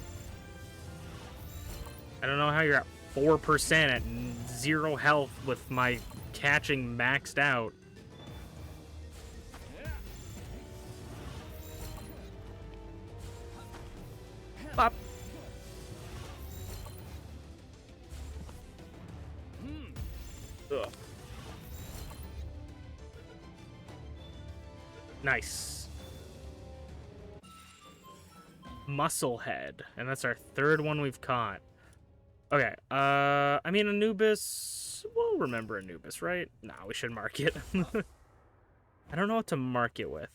I don't know how you're at 4% at 0 health with my catching maxed out. Bop. Ugh. Nice. Musclehead. And that's our third one we've caught. Okay, I mean, Anubis... We'll remember Anubis, right? Nah, we should mark it. I don't know what to mark it with.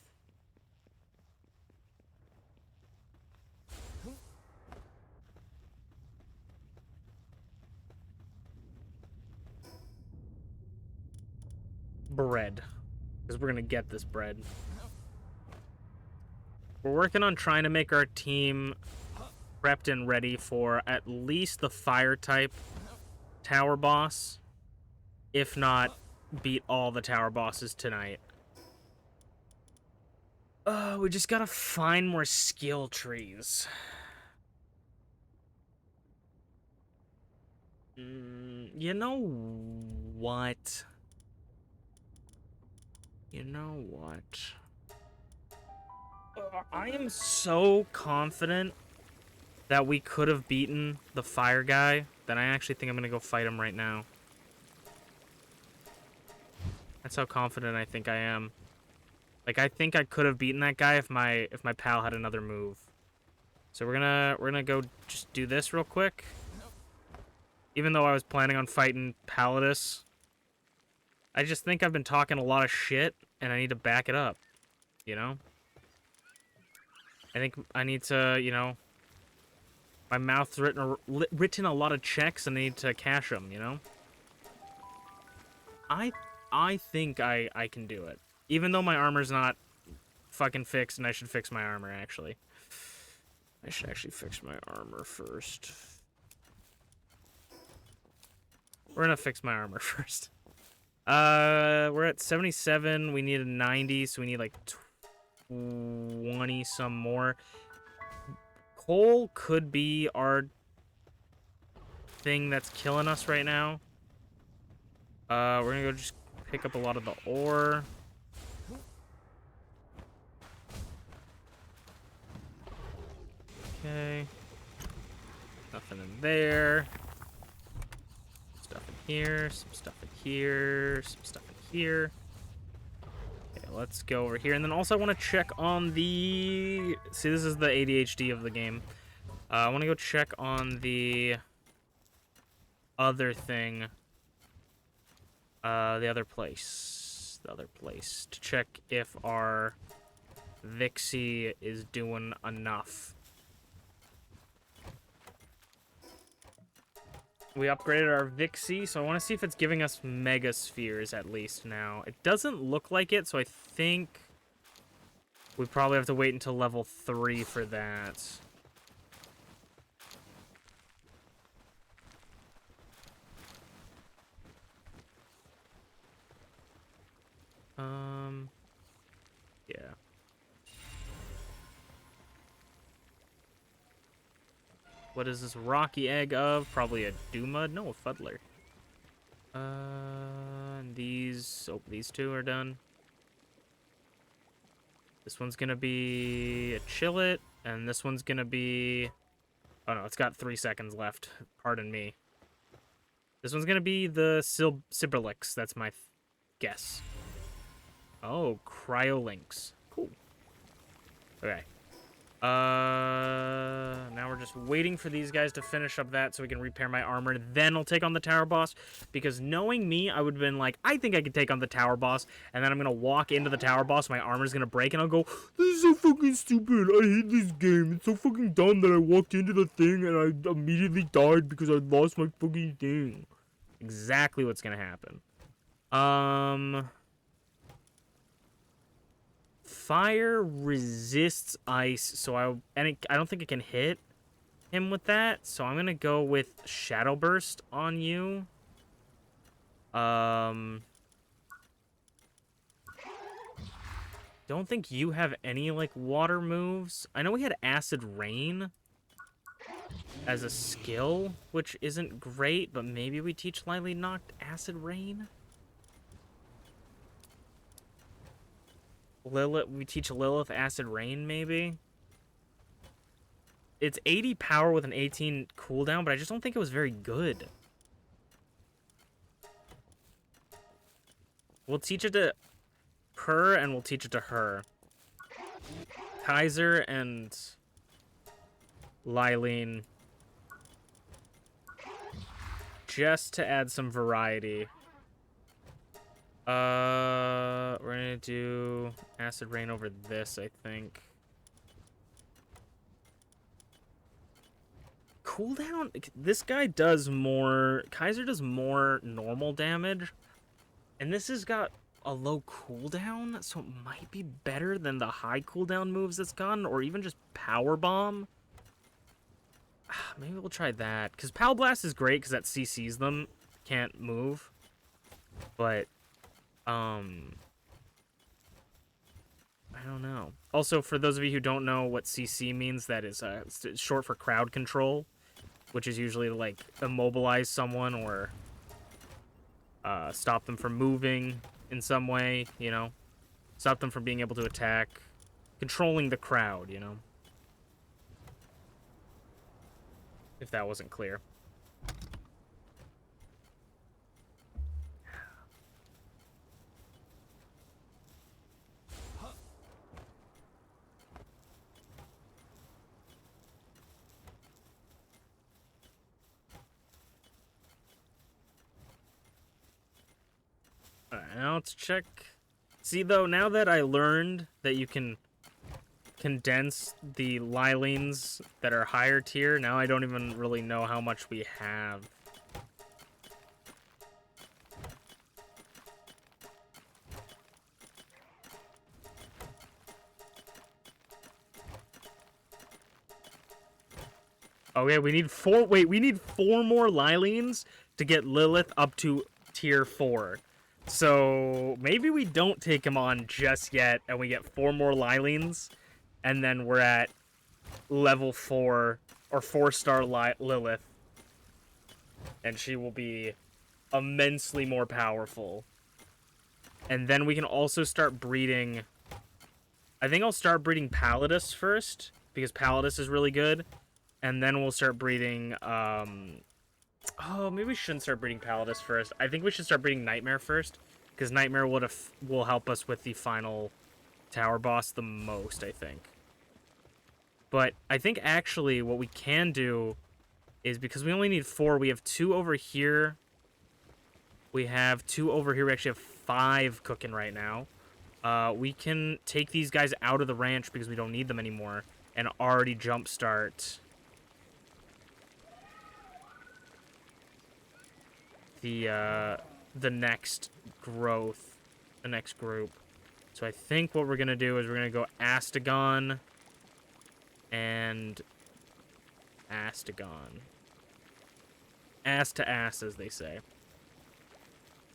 Bread. Because we're going to get this bread. We're working on trying to make our team prepped and ready for at least the fire type tower boss. If not, beat all the tower bosses tonight. We just gotta find more skill trees. You know what? You know what? I am so confident that we could have beaten the fire guy that I actually think I'm gonna go fight him right now. That's how confident I think I am. Like, I think I could have beaten that guy if my pal had another move. So we're gonna go just do this real quick. Even though I was planning on fighting Palladus, I just think I've been talking a lot of shit and I need to back it up, you know? I think I need to, you know, my mouth's written a lot of checks and I need to cash them, you know? I think I can do it. Even though my armor's not fucking fixed, and I should fix my armor, actually. I should actually fix my armor first. We're gonna fix my armor first. We're at 77. We need a 90, so we need like 20 some more. Coal could be our thing that's killing us right now. We're gonna go just pick up a lot of the ore. Okay. Nothing in there. Stuff in here, some stuff in here, some stuff in here. Okay, let's go over here. And then also I want to check on the... See, this is the ADHD of the game. I want to go check on the other thing. The other place. The other place. To check if our Vixie is doing enough. We upgraded our Vixie, so I want to see if it's giving us Mega Spheres at least now. It doesn't look like it, so I think we probably have to wait until level 3 for that. Yeah. What is this rocky egg of? Probably a Duma? No, a Fuddler. These... Oh, these two are done. This one's gonna be a Chillet, and this one's gonna be... Oh no, it's got 3 seconds left. Pardon me. This one's gonna be the Siberlix. That's my guess. Oh, Cryolinks. Cool. Okay. Now we're just waiting for these guys to finish up that so we can repair my armor. Then I'll take on the tower boss. Because knowing me, I would have been like, I think I could take on the tower boss. And then I'm going to walk into the tower boss. My armor's going to break. And I'll go, this is so fucking stupid. I hate this game. It's so fucking dumb that I walked into the thing and I immediately died because I lost my fucking thing. Exactly what's going to happen. Fire resists ice, so I don't think it can hit him with that. So I'm gonna go with Shadow Burst on you. Don't think you have any like water moves. I know we had Acid Rain as a skill, which isn't great, but maybe we teach Lightly Knocked Acid Rain. Lilith, we teach Lilith Acid Rain, maybe? It's 80 power with an 18 cooldown, but I just don't think it was very good. We'll teach it to her, and we'll teach it to her. Kaiser and Lylene. Just to add some variety. We're gonna do Acid Rain over this, I think. Cooldown? This guy does more... Kaiser does more normal damage. And this has got a low cooldown, so it might be better than the high cooldown moves it's gotten, or even just Power Bomb. Maybe we'll try that, because Power Blast is great because that CCs them, can't move. But, I don't know. Also, for those of you who don't know what CC means, that is short for crowd control, which is usually like immobilize someone or stop them from moving in some way, you know? Stop them from being able to attack. Controlling the crowd, you know? If that wasn't clear. Alright, now let's check. See, though, now that I learned that you can condense the Lylines that are higher tier, now I don't even really know how much we have. Oh yeah, we need 4. Wait, we need 4 more Lylines to get Lilith up to tier 4. So maybe we don't take him on just yet, and we get 4 more Lylines, and then we're at level 4 or 4-star Lilith, and she will be immensely more powerful. And then we can also start breeding. I think I'll start breeding Palladus first, because Palladus is really good. And then we'll start breeding, oh, maybe we shouldn't start breeding Palladus first. I think we should start breeding Nightmare first, because Nightmare will help us with the final tower boss the most, I think. But I think actually what we can do is, because we only need 4, we have 2 over here. We have 2 over here. We actually have 5 cooking right now. We can take these guys out of the ranch because we don't need them anymore, and already jumpstart the next growth, the next group. So I think what we're gonna do is we're gonna go Astagon and Astagon. Ass to ass, as they say.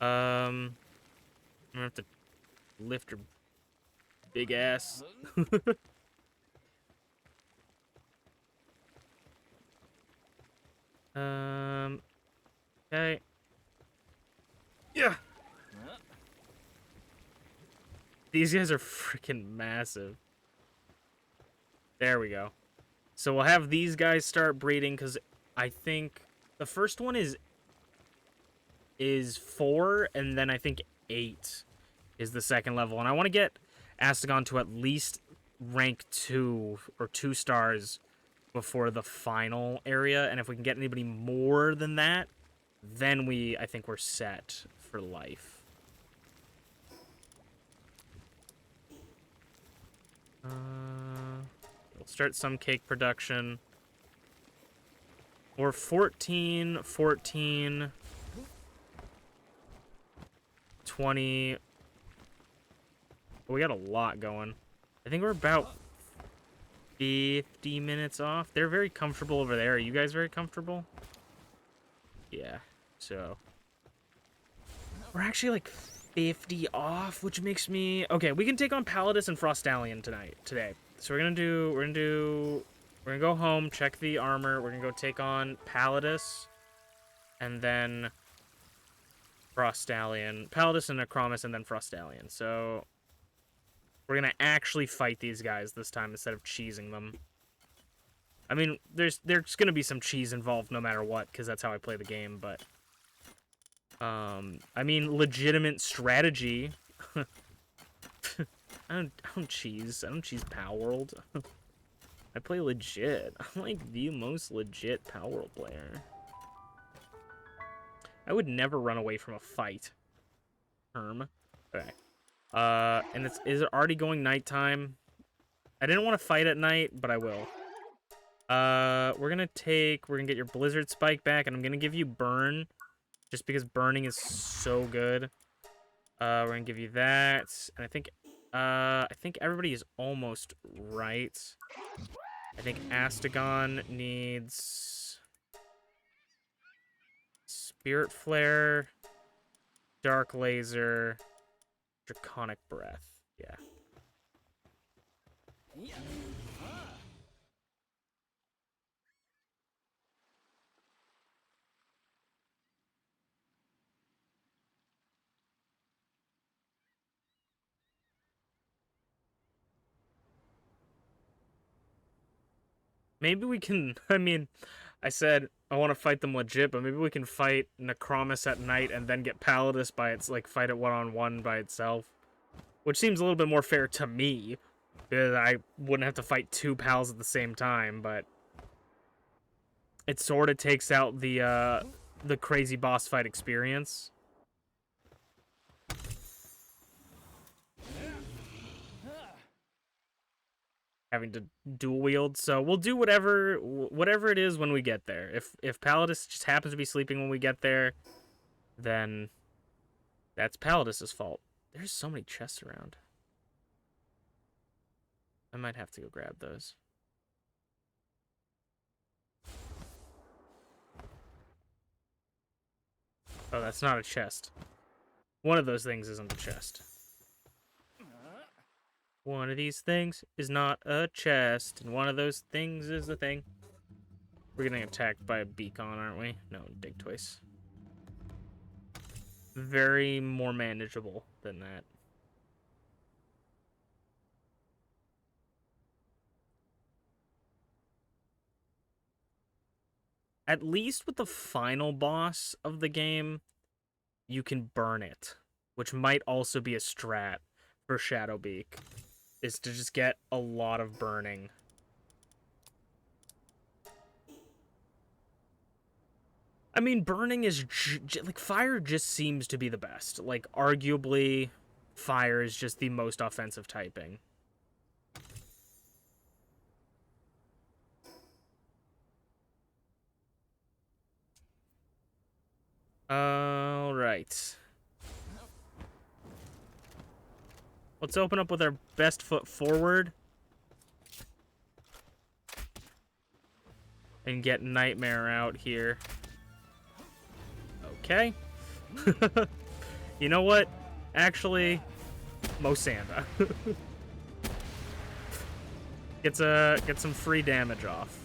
I'm gonna have to lift her big ass. Okay. Yeah. These guys are freaking massive. There we go. So we'll have these guys start breeding, because I think the first one is 4, and then I think 8 is the second level. And I want to get Astagon to at least rank 2 or 2 stars before the final area. And if we can get anybody more than that, then I think we're set for life. We'll start some cake production. We're 14, 14, 20. We got a lot going. I think we're about 50 minutes off. They're very comfortable over there. Are you guys very comfortable? Yeah, so we're actually like 50 off, which makes me okay. We can take on Palladus and Frostallion today. So we're gonna go home, check the armor. We're gonna go take on Palladus, and then Frostallion, Palladus and Necromus, and then Frostallion. So we're gonna actually fight these guys this time instead of cheesing them. I mean, there's gonna be some cheese involved no matter what, because that's how I play the game, but I mean, legitimate strategy. I don't cheese Palworld. I play legit. I'm like the most legit Palworld player. I would never run away from a fight. Okay. And is it already going nighttime? I didn't want to fight at night, but I will. We're gonna get your Blizzard Spike back, and I'm gonna give you Burn, just because burning is so good. We're gonna give you that, and I think everybody is almost right. I think Astagon needs Spirit Flare, Dark Laser, Draconic Breath. Yeah. Maybe we can, I mean, I said I want to fight them legit, but maybe we can fight Necromus at night and then get Palladus by its, like, fight it one-on-one by itself. Which seems a little bit more fair to me, because I wouldn't have to fight two pals at the same time, but it sort of takes out the crazy boss fight experience. Having to dual wield, so we'll do whatever it is when we get there. If Palladus just happens to be sleeping when we get there, then that's Palladus's fault. There's so many chests around. I might have to go grab those. Oh, that's not a chest. One of those things isn't a chest. One of these things is not a chest, and one of those things is the thing. We're getting attacked by a beacon, aren't we? No, dig twice. Very more manageable than that. At least with the final boss of the game, you can burn it, which might also be a strat for Shadowbeak, is to just get a lot of burning. I mean, burning is like, fire just seems to be the best. Like, arguably, fire is just the most offensive typing. All right. Let's open up with our best foot forward. And get Nightmare out here. Okay. You know what? Actually, Mosanda. Get some free damage off.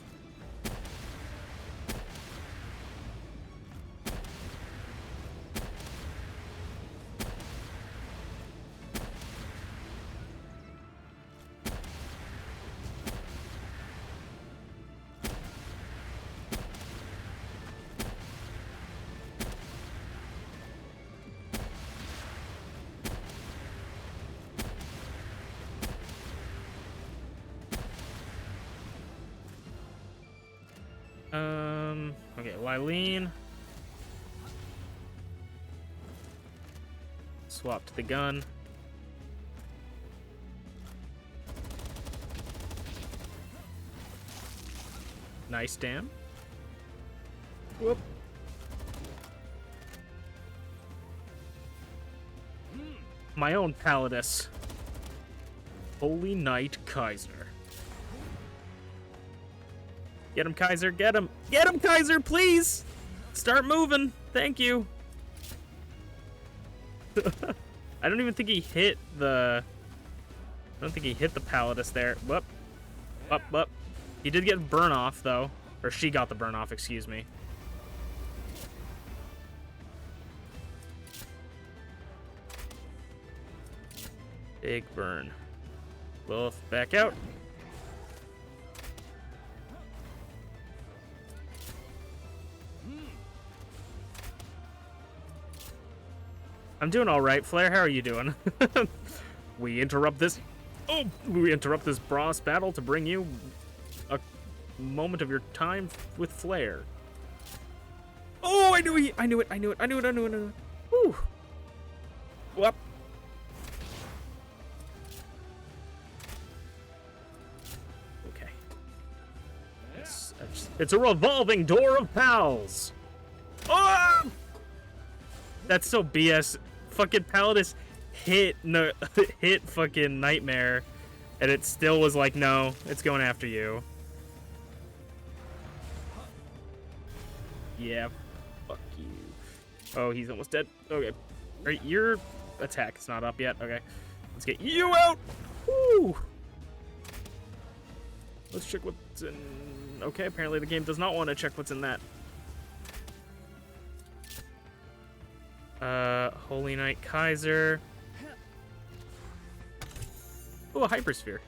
Okay, Lylene. Swap to the gun. Nice damn. Whoop. My own Palladus. Holy Knight Kaiser. Get him, Kaiser, get him! Get him, Kaiser, please! Start moving! Thank you! I don't even think he hit the... I don't think he hit the Palladus there. Whoop. Up, up. He did get burn off, though. Or she got the burn off, excuse me. Big burn. Lilith back out. I'm doing all right. Flare, how are you doing? We interrupt this Bros battle to bring you a moment of your time with Flare. Oh, I knew it. Woo. Whoop. Okay. It's a revolving door of pals. Oh! That's so BS. Fucking Palladus hit fucking Nightmare, and it still was like, no, it's going after you. Yeah, fuck you. Oh, he's almost dead. Okay. Right, your attack is not up yet. Okay. Let's get you out! Woo! Let's check what's in... Okay, apparently the game does not want to check what's in that. Holy Knight Kaiser. Oh, a Hypersphere.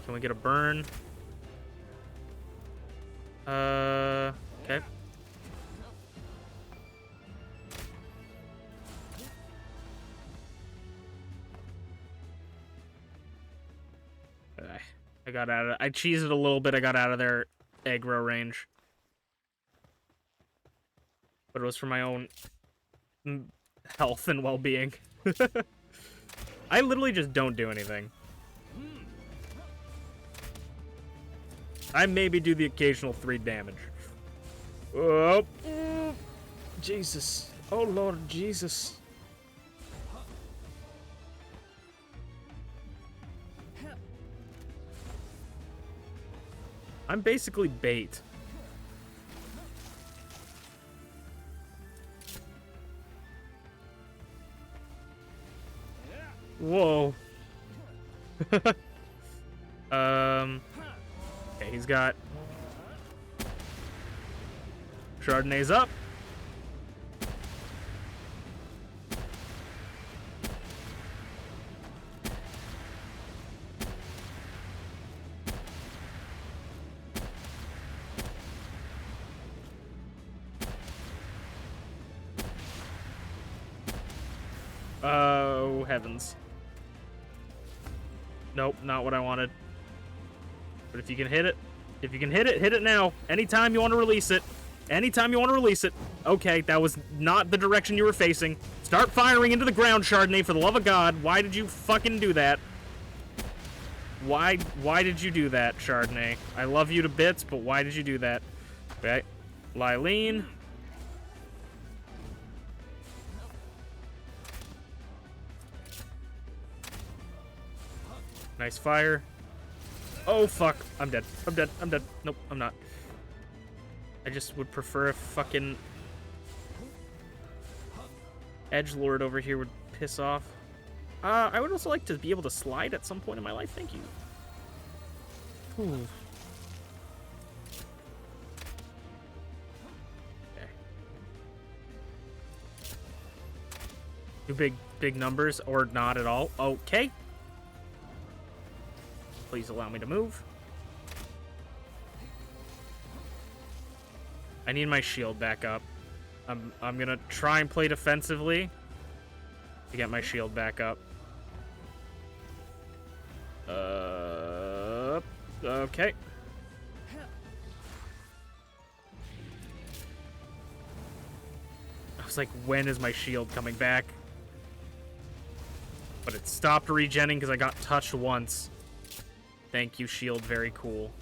Can we get a burn? Okay. I got out of... I cheesed it a little bit. I got out of their aggro range. But it was for my own health and well-being. I literally just don't do anything. I maybe do the occasional 3 damage. Oh, Jesus. Oh, Lord Jesus. I'm basically bait. Whoa. Okay, he's got Chardonnay's up. Oh, heavens. Nope, not what I wanted. But if you can hit it, hit it now. Anytime you want to release it. Okay, that was not the direction you were facing. Start firing into the ground, Chardonnay, for the love of God. Why did you fucking do that? Why did you do that, Chardonnay? I love you to bits, but why did you do that? Okay, Lylene. Nice fire. Oh, fuck. I'm dead. Nope, I'm not. I just would prefer if fucking edgelord over here would piss off. I would also like to be able to slide at some point in my life. Thank you. Ooh. Okay. Do big numbers or not at all. Okay. Please allow me to move. I need my shield back up. I'm gonna try and play defensively to get my shield back up. Okay. I was like, when is my shield coming back? But it stopped regenning because I got touched once. Thank you, shield. Very cool.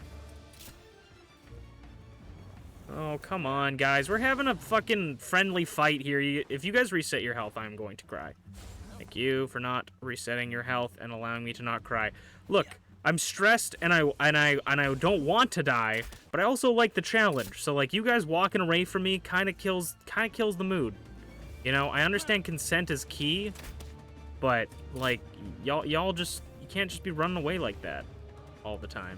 Oh, come on, guys. We're having a fucking friendly fight here. If you guys reset your health, I'm going to cry. Thank you for not resetting your health and allowing me to not cry. Look, I'm stressed and I don't want to die, but I also like the challenge. So like you guys walking away from me kind of kills the mood. You know, I understand consent is key, but like y'all just you can't just be running away like that all the time.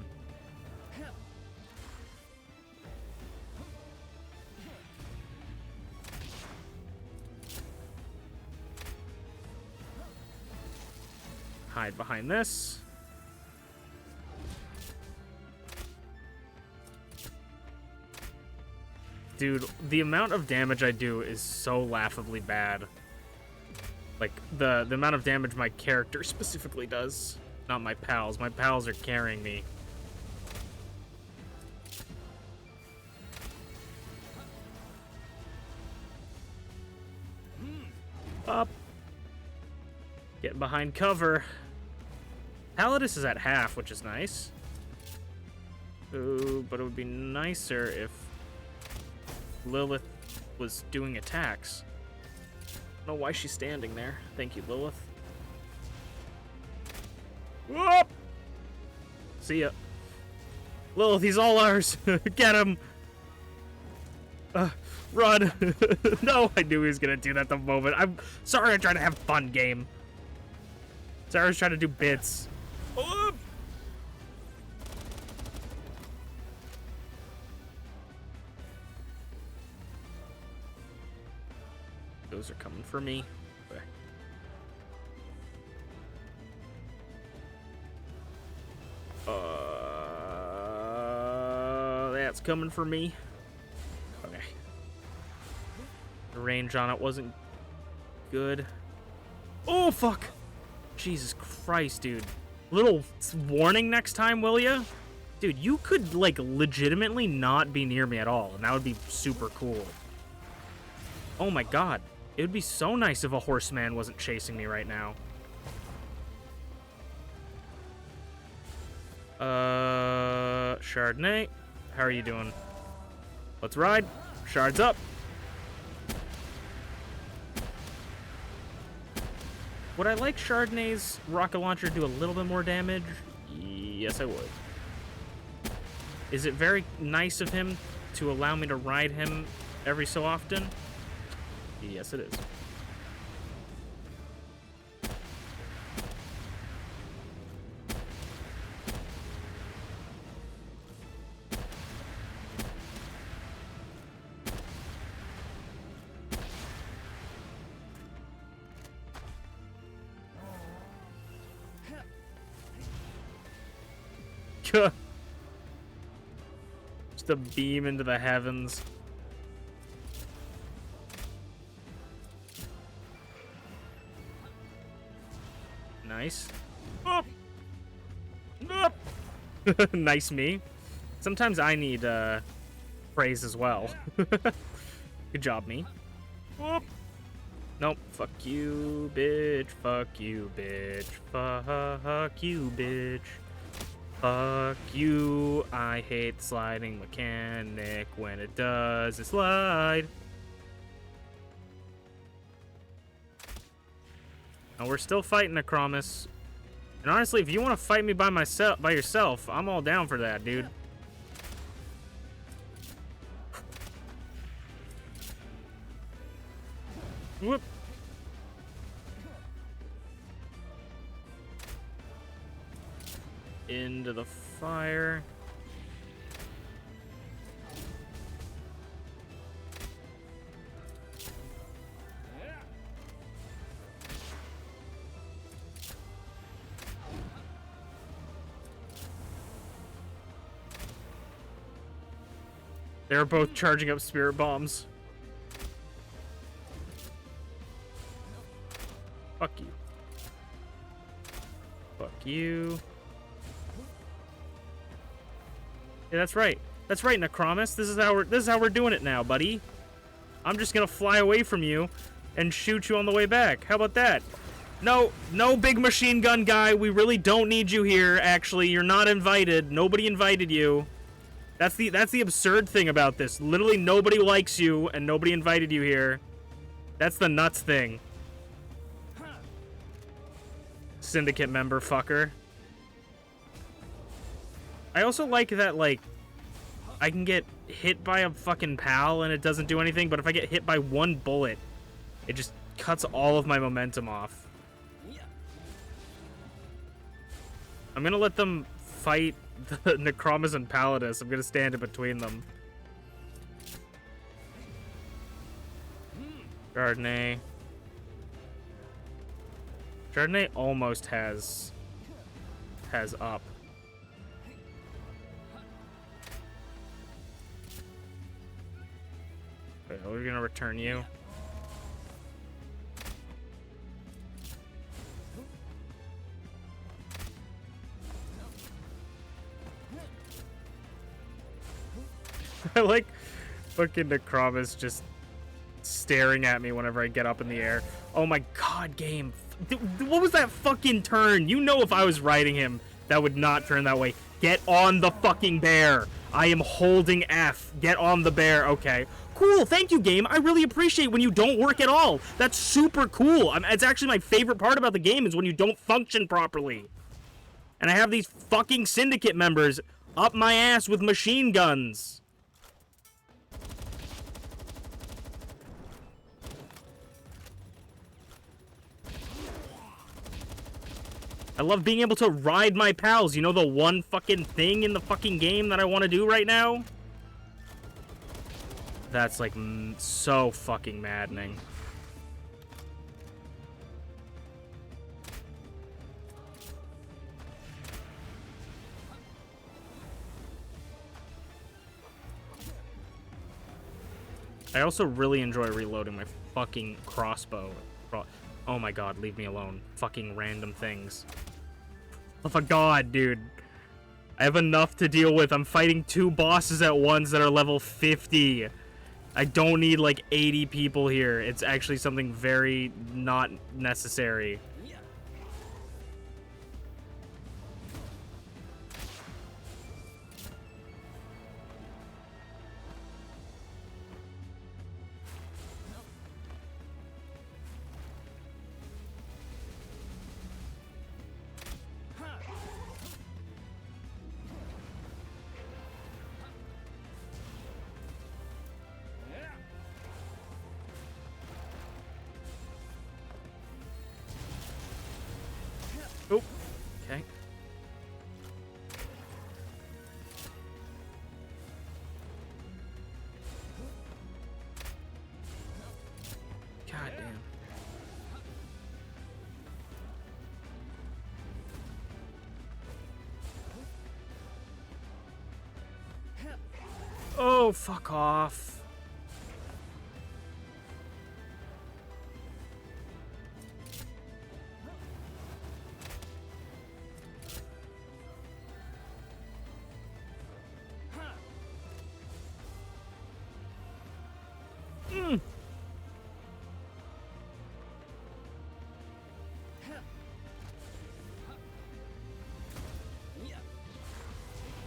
Hide behind this. Dude, the amount of damage I do is so laughably bad. Like, the amount of damage my character specifically does. Not my pals. My pals are carrying me. Up. Getting behind cover. Palladus is at half, which is nice. Ooh, but it would be nicer if Lilith was doing attacks. I don't know why she's standing there. Thank you, Lilith. Whoop! See ya. Lilith, he's all ours. Get him. Run. No, I knew he was gonna do that the moment. I'm sorry, I'm trying to have fun, game. Sorry, I was trying to do bits. Whoop! Those are coming for me. Okay. That's coming for me. Okay. The range on it wasn't good. Oh, fuck! Jesus Christ, dude. Little warning next time, will ya? Dude, you could, like, legitimately not be near me at all, and that would be super cool. Oh my god. It would be so nice if a horseman wasn't chasing me right now. Chardonnay, how are you doing? Let's ride. Shards up. Would I like Chardonnay's rocket launcher to do a little bit more damage? Yes, I would. Is it very nice of him to allow me to ride him every so often? Yes, it is. Just a beam into the heavens. Nice. Oh. Nope. Nice me. Sometimes I need praise as well. Good job, me. Oh. Nope. Fuck you, bitch. Fuck you, bitch. Fuck you, bitch. Fuck you. I hate sliding mechanic when it doesn't slide. And we're still fighting Necromus. And honestly, if you want to fight me by yourself, I'm all down for that, dude. Whoop. Into the fire. They're both charging up spirit bombs. Fuck you. Fuck you. Yeah, that's right. That's right, Necromus. This is how we're doing it now, buddy. I'm just gonna fly away from you and shoot you on the way back. How about that? No big machine gun guy. We really don't need you here, actually. You're not invited. Nobody invited you. That's the absurd thing about this. Literally nobody likes you and nobody invited you here. That's the nuts thing. Syndicate member fucker. I also like that, like, I can get hit by a fucking pal and it doesn't do anything, but if I get hit by one bullet, it just cuts all of my momentum off. I'm gonna let them fight the Necromus and Palladus. I'm gonna stand in between them. Chardonnay. Chardonnay almost has up. we're gonna return you. I like fucking Necromus just staring at me whenever I get up in the air. Oh my god, game. What was that fucking turn? You know if I was riding him, that would not turn that way. Get on the fucking bear. I am holding F. Get on the bear. Okay. Cool. Thank you, game. I really appreciate when you don't work at all. That's super cool. It's actually my favorite part about the game is when you don't function properly. And I have these fucking syndicate members up my ass with machine guns. I love being able to ride my pals. You know the one fucking thing in the fucking game that I want to do right now? That's like so fucking maddening. I also really enjoy reloading my fucking crossbow. Oh my god, leave me alone. Fucking random things. Oh my god, dude. I have enough to deal with. I'm fighting 2 bosses at once that are level 50. I don't need like 80 people here. It's actually something very not necessary. Oh, okay. God damn. Oh, fuck off.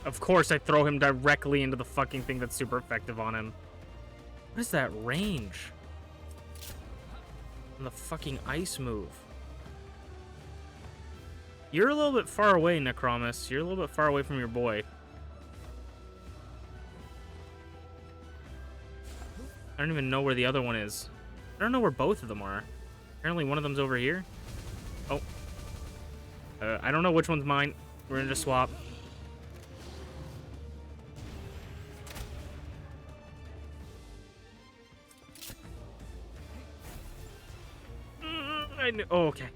Of course I throw him directly into the fucking thing that's super effective on him. What is that range? On the fucking ice move. You're a little bit far away, Necromus. You're a little bit far away from your boy. I don't even know where the other one is. I don't know where both of them are. Apparently one of them's over here. Oh. I don't know which one's mine. We're gonna just swap. Oh, okay.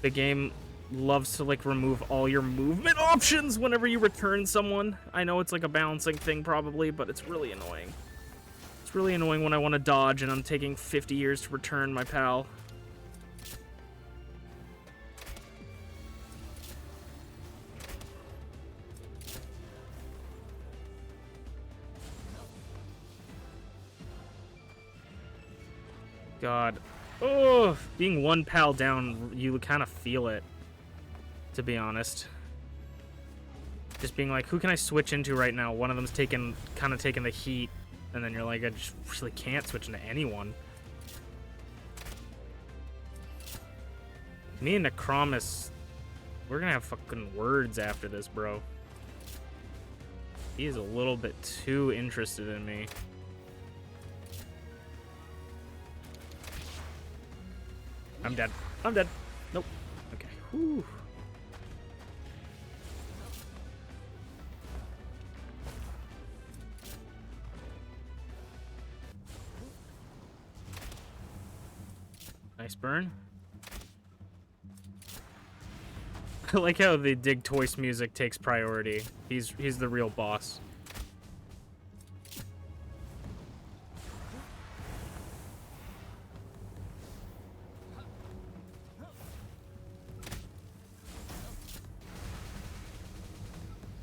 The game loves to like remove all your movement options whenever you return someone. I know it's like a balancing thing probably, but it's really annoying. It's really annoying when I want to dodge and I'm taking 50 years to return my pal. God. Oh, being one pal down, you kind of feel it, to be honest. Just being like, who can I switch into right now? One of them's kind of taking the heat, and then you're like, I just really can't switch into anyone. Me and Necromus, we're gonna have fucking words after this, bro. He is a little bit too interested in me. I'm dead. I'm dead. Nope. Okay. Whew. Nice burn. I like how the Dig Toys music takes priority. He's the real boss.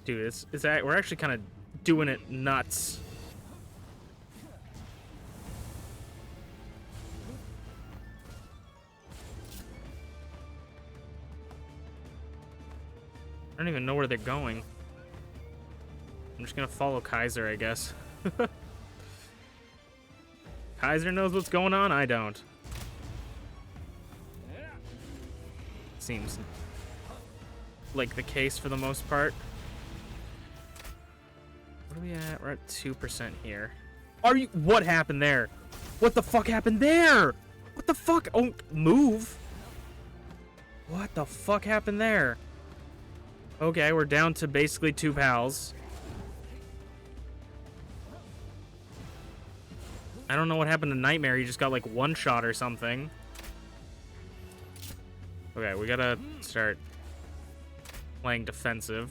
Dude, we're actually kind of doing it nuts. I don't even know where they're going. I'm just gonna follow Kaiser, I guess. Kaiser knows what's going on, I don't. Seems like the case for the most part. What are we at? We're at 2% here. What happened there? What the fuck happened there? What the fuck? Oh, move. What the fuck happened there? Okay, we're down to basically 2 pals. I don't know what happened to Nightmare. He just got like 1 shot or something. Okay, we gotta start playing defensive.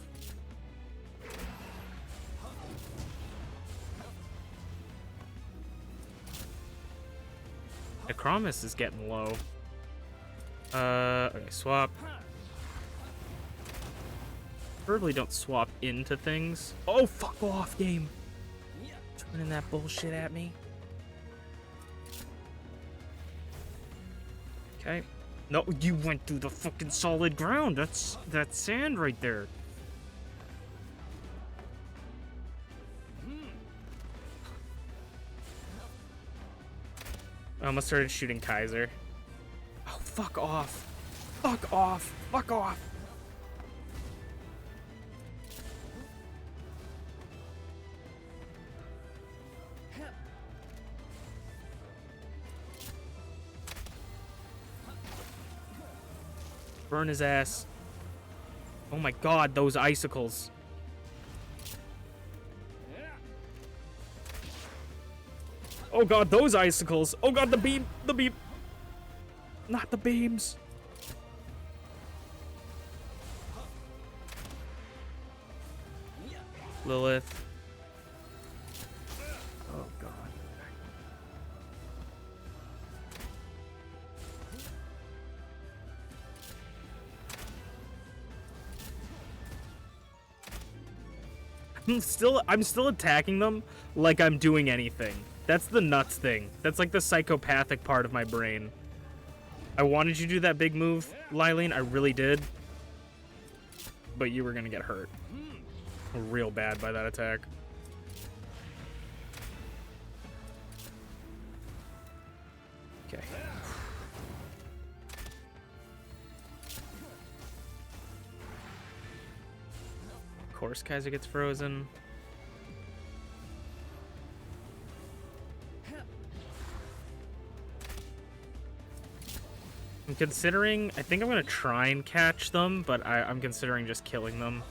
Necromus is getting low. Okay, swap. Preferably don't swap into things. Oh, fuck off, game. Turning that bullshit at me. Okay. No, you went through the fucking solid ground. That's sand right there. I almost started shooting Kaiser. Oh, fuck off. Fuck off. Fuck off. Burn his ass. Oh my god, those icicles. Oh god, those icicles. Oh god, the beam. The beam. Not the beams. Lilith. Oh god. I'm still attacking them like I'm doing anything. That's the nuts thing. That's like the psychopathic part of my brain. I wanted you to do that big move, Lylene. I really did. But you were gonna get hurt real bad by that attack. Okay. Of course Kaiser gets frozen. I'm considering, I think I'm gonna try and catch them, but I'm considering just killing them.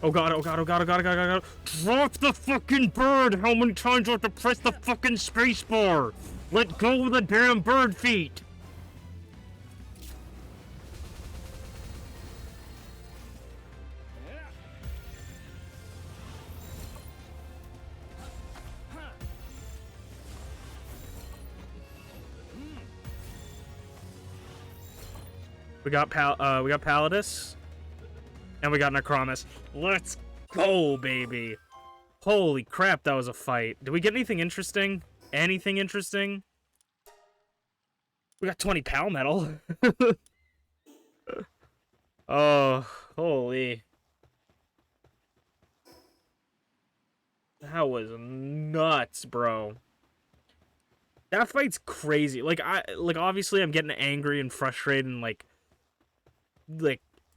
Oh god, oh god, oh god, oh god, oh god, oh god. Drop the fucking bird! How many times do I have to press the fucking space bar? Let go of the damn bird feet! We got Palladis, and we got Necromus. Let's go, baby! Holy crap, that was a fight. Did we get anything interesting? Anything interesting? We got 20 pal metal. Oh, holy. That was nuts, bro. That fight's crazy. Like obviously I'm getting angry and frustrated and like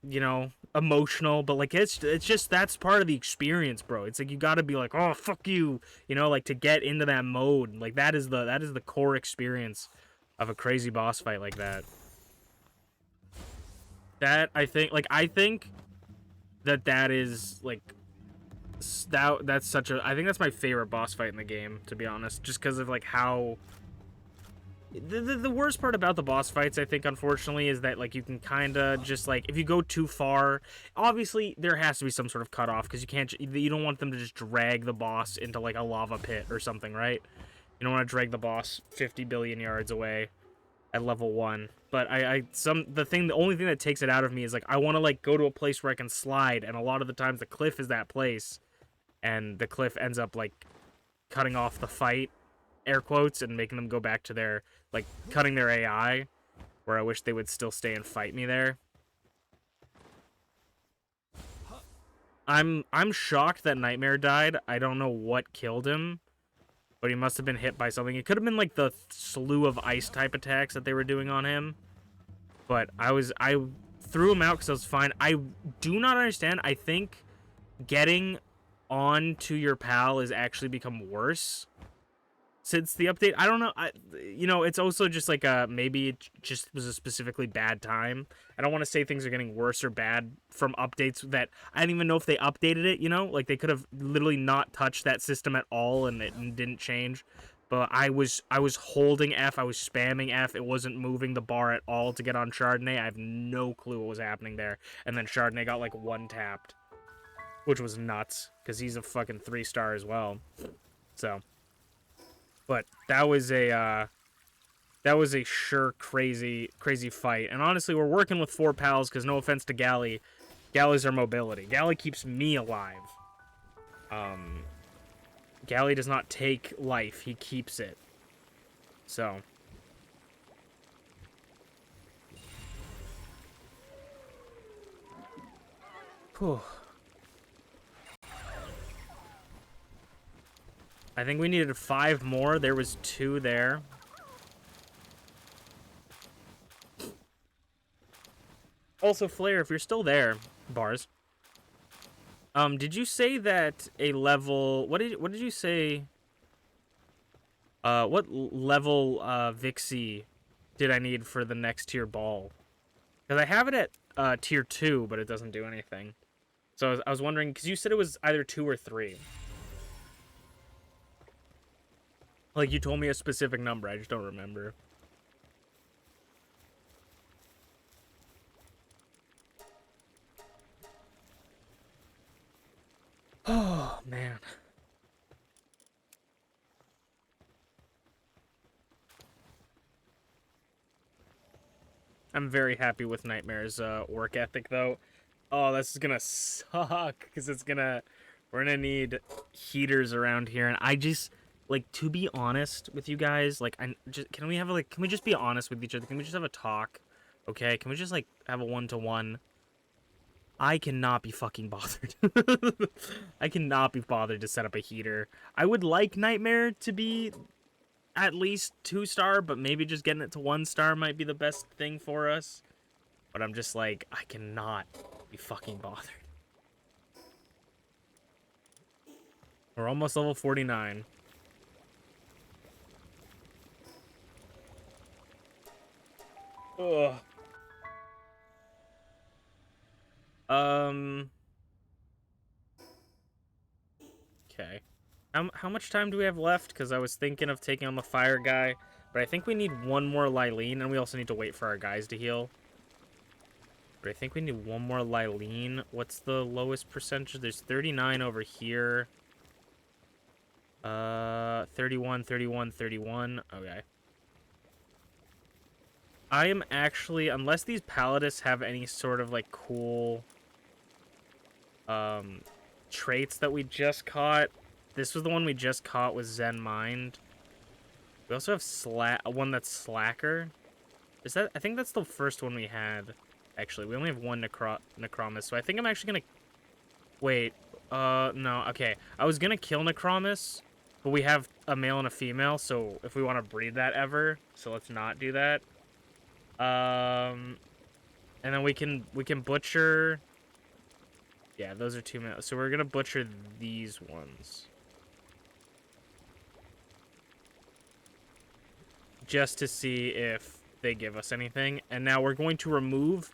you know, emotional, but like it's just that's part of the experience, bro. It's like you got to be like, "Oh, fuck you." You know, like to get into that mode. Like that is the core experience of a crazy boss fight like that. I think that is like that's such a I think that's my favorite boss fight in the game, to be honest, just because of like how the worst part about the boss fights, I think, unfortunately, is that like you can kind of just like if you go too far, obviously there has to be some sort of cutoff because you don't want them to just drag the boss into like a lava pit or something, right? You don't want to drag the boss 50 billion yards away. at level 1. But the only thing that takes it out of me is like I want to like go to a place where I can slide, and a lot of the times the cliff is that place, and the cliff ends up like cutting off the fight, air quotes, and making them go back to their like cutting their AI, where I wish they would still stay and fight me there. I'm shocked that Nightmare died. I don't know what killed him, but he must have been hit by something. It could have been like the slew of ice type attacks that they were doing on him. But I threw him out because I was fine. I do not understand. I think getting on to your pal has actually become worse since the update. I don't know. It's also just like maybe it just was a specifically bad time. I don't want to say things are getting worse or bad from updates that I don't even know if they updated it, like they could have literally not touched that system at all and it didn't change. But I was holding F, I was spamming F, it wasn't moving the bar at all to get on Chardonnay. I have no clue what was happening there. And then Chardonnay got like one tapped, which was nuts because he's a fucking 3-star as well. So but that was a sure crazy fight. And honestly, we're working with 4 pals because no offense to Galley, Galley's our mobility. Galley keeps me alive. Galley does not take life; he keeps it. So. Whew. I think we needed 5 more. There was 2 there. Also, Flare, if you're still there, Bars. Did you say that a level? What did you say? What level Vixie did I need for the next tier ball? Because I have it at tier 2, but it doesn't do anything. So I was wondering because you said it was either 2 or 3. Like, you told me a specific number. I just don't remember. Oh, man. I'm very happy with Nightmare's work ethic, though. Oh, this is gonna suck, because we're gonna need heaters around here, and I just... Like, to be honest with you guys, like, can we just be honest with each other? Can we just have a talk? Okay? Can we just, like, have a one-to-one? I cannot be fucking bothered. I cannot be bothered to set up a heater. I would like Nightmare to be at least 2-star, but maybe just getting it to 1-star might be the best thing for us. But I'm just like, I cannot be fucking bothered. We're almost level 49. Ugh. Okay. How much time do we have left? Because I was thinking of taking on the fire guy, but I think we need 1 more Lylene, and we also need to wait for our guys to heal. But I think we need 1 more Lylene. What's the lowest percentage? There's 39 over here. 31, 31, 31. Okay. I am actually, unless these Paladists have any sort of, like, cool, traits that we just caught. This was the one we just caught with Zen Mind. We also have one that's Slacker. I think that's the first one we had. Actually, we only have 1 Necromus, so I think I'm actually gonna... Wait, no, okay. I was gonna kill Necromus, but we have a male and a female, so if we want to breed that ever, so let's not do that. And then we can butcher... Yeah, those are 2 males. So we're gonna butcher these ones. Just to see if they give us anything. And now we're going to remove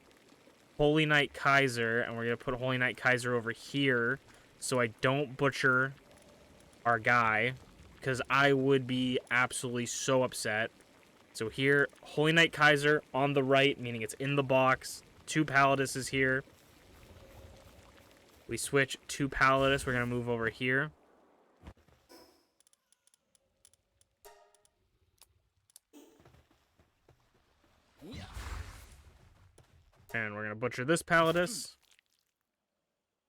Holy Knight Kaiser, and we're going to put Holy Knight Kaiser over here so I don't butcher our guy, because I would be absolutely so upset. So here, Holy Knight Kaiser on the right, meaning it's in the box. 2 Paladists is here. We switch 2 Paladists. We're going to move over here. And we're gonna butcher this Palladus.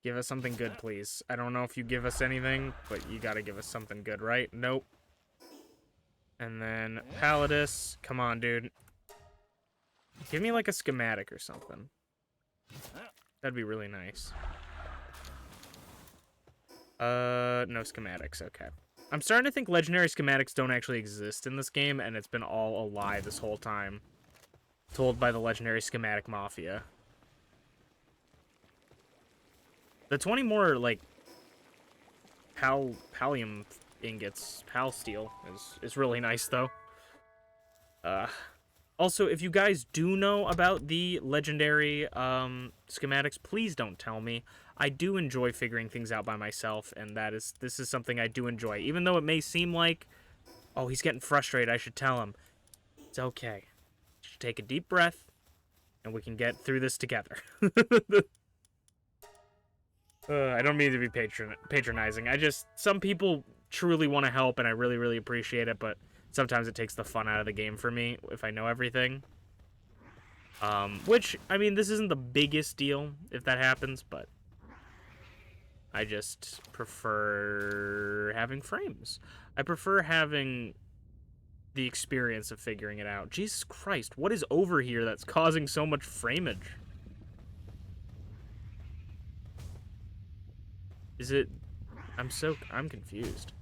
Give us something good, please. I don't know if you give us anything, but you gotta give us something good, right? Nope. And then Palladus. Come on, dude. Give me like a schematic or something. That'd be really nice. No schematics, okay. I'm starting to think legendary schematics don't actually exist in this game, and it's been all a lie this whole time. Told by the legendary schematic mafia. The 20 more, like, pallium ingots, pal steel, is really nice, though. Also, if you guys do know about the legendary schematics, please don't tell me. I do enjoy figuring things out by myself, and this is something I do enjoy. Even though it may seem like, oh, he's getting frustrated, I should tell him. It's okay. Just take a deep breath, and we can get through this together. I don't mean to be patronizing. Some people truly want to help, and I really, really appreciate it, but sometimes it takes the fun out of the game for me if I know everything. Which, I mean, this isn't the biggest deal if that happens, but I just prefer having frames. I prefer having the experience of figuring it out. Jesus Christ, what is over here that's causing so much frameage? Is it... I'm confused.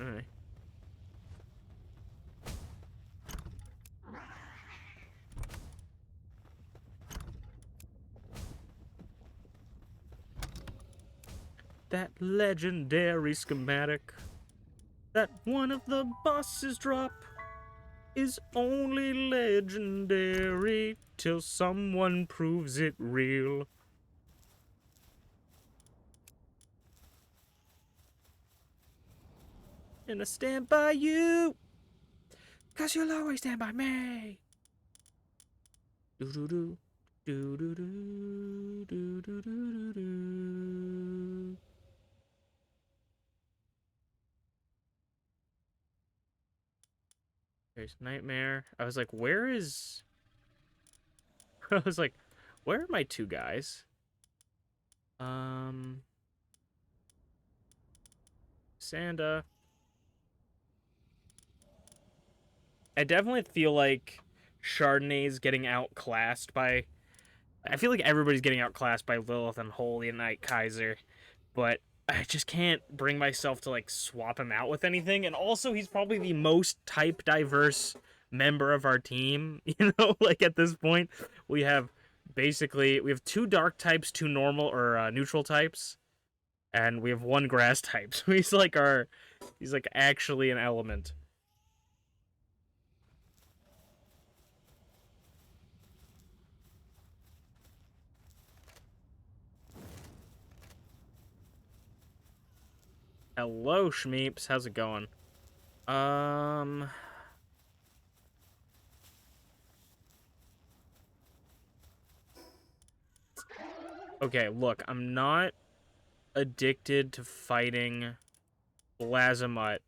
Alright. That legendary schematic that one of the bosses drop is only legendary till someone proves it real. And I stand by you, 'cause you'll always stand by me. Do-do-do, do-do-do, do-do-do-do-do. There's Nightmare. I was like, where is... I was like, where are my two guys? Sanda. I definitely feel like Chardonnay's getting outclassed by... I feel like everybody's getting outclassed by Lilith and Holy Knight Kaiser, but I just can't bring myself to, like, swap him out with anything. And also, he's probably the most type-diverse member of our team, you know? Like, at this point, we have two dark types, two normal or neutral types, and we have one grass type. So he's like actually an element. Hello, Schmeeps. How's it going? Okay, look, I'm not addicted to fighting Blazamut.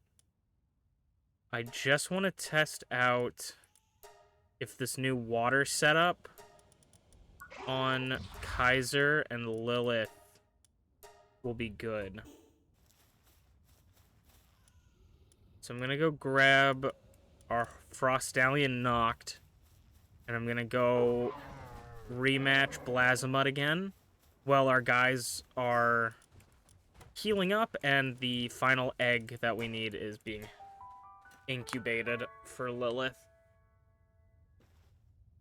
I just want to test out if this new water setup on Kaiser and Lilith will be good. So I'm going to go grab our Frostallion Noct, and I'm going to go rematch Blazamut again while our guys are healing up and the final egg that we need is being incubated for Lilith.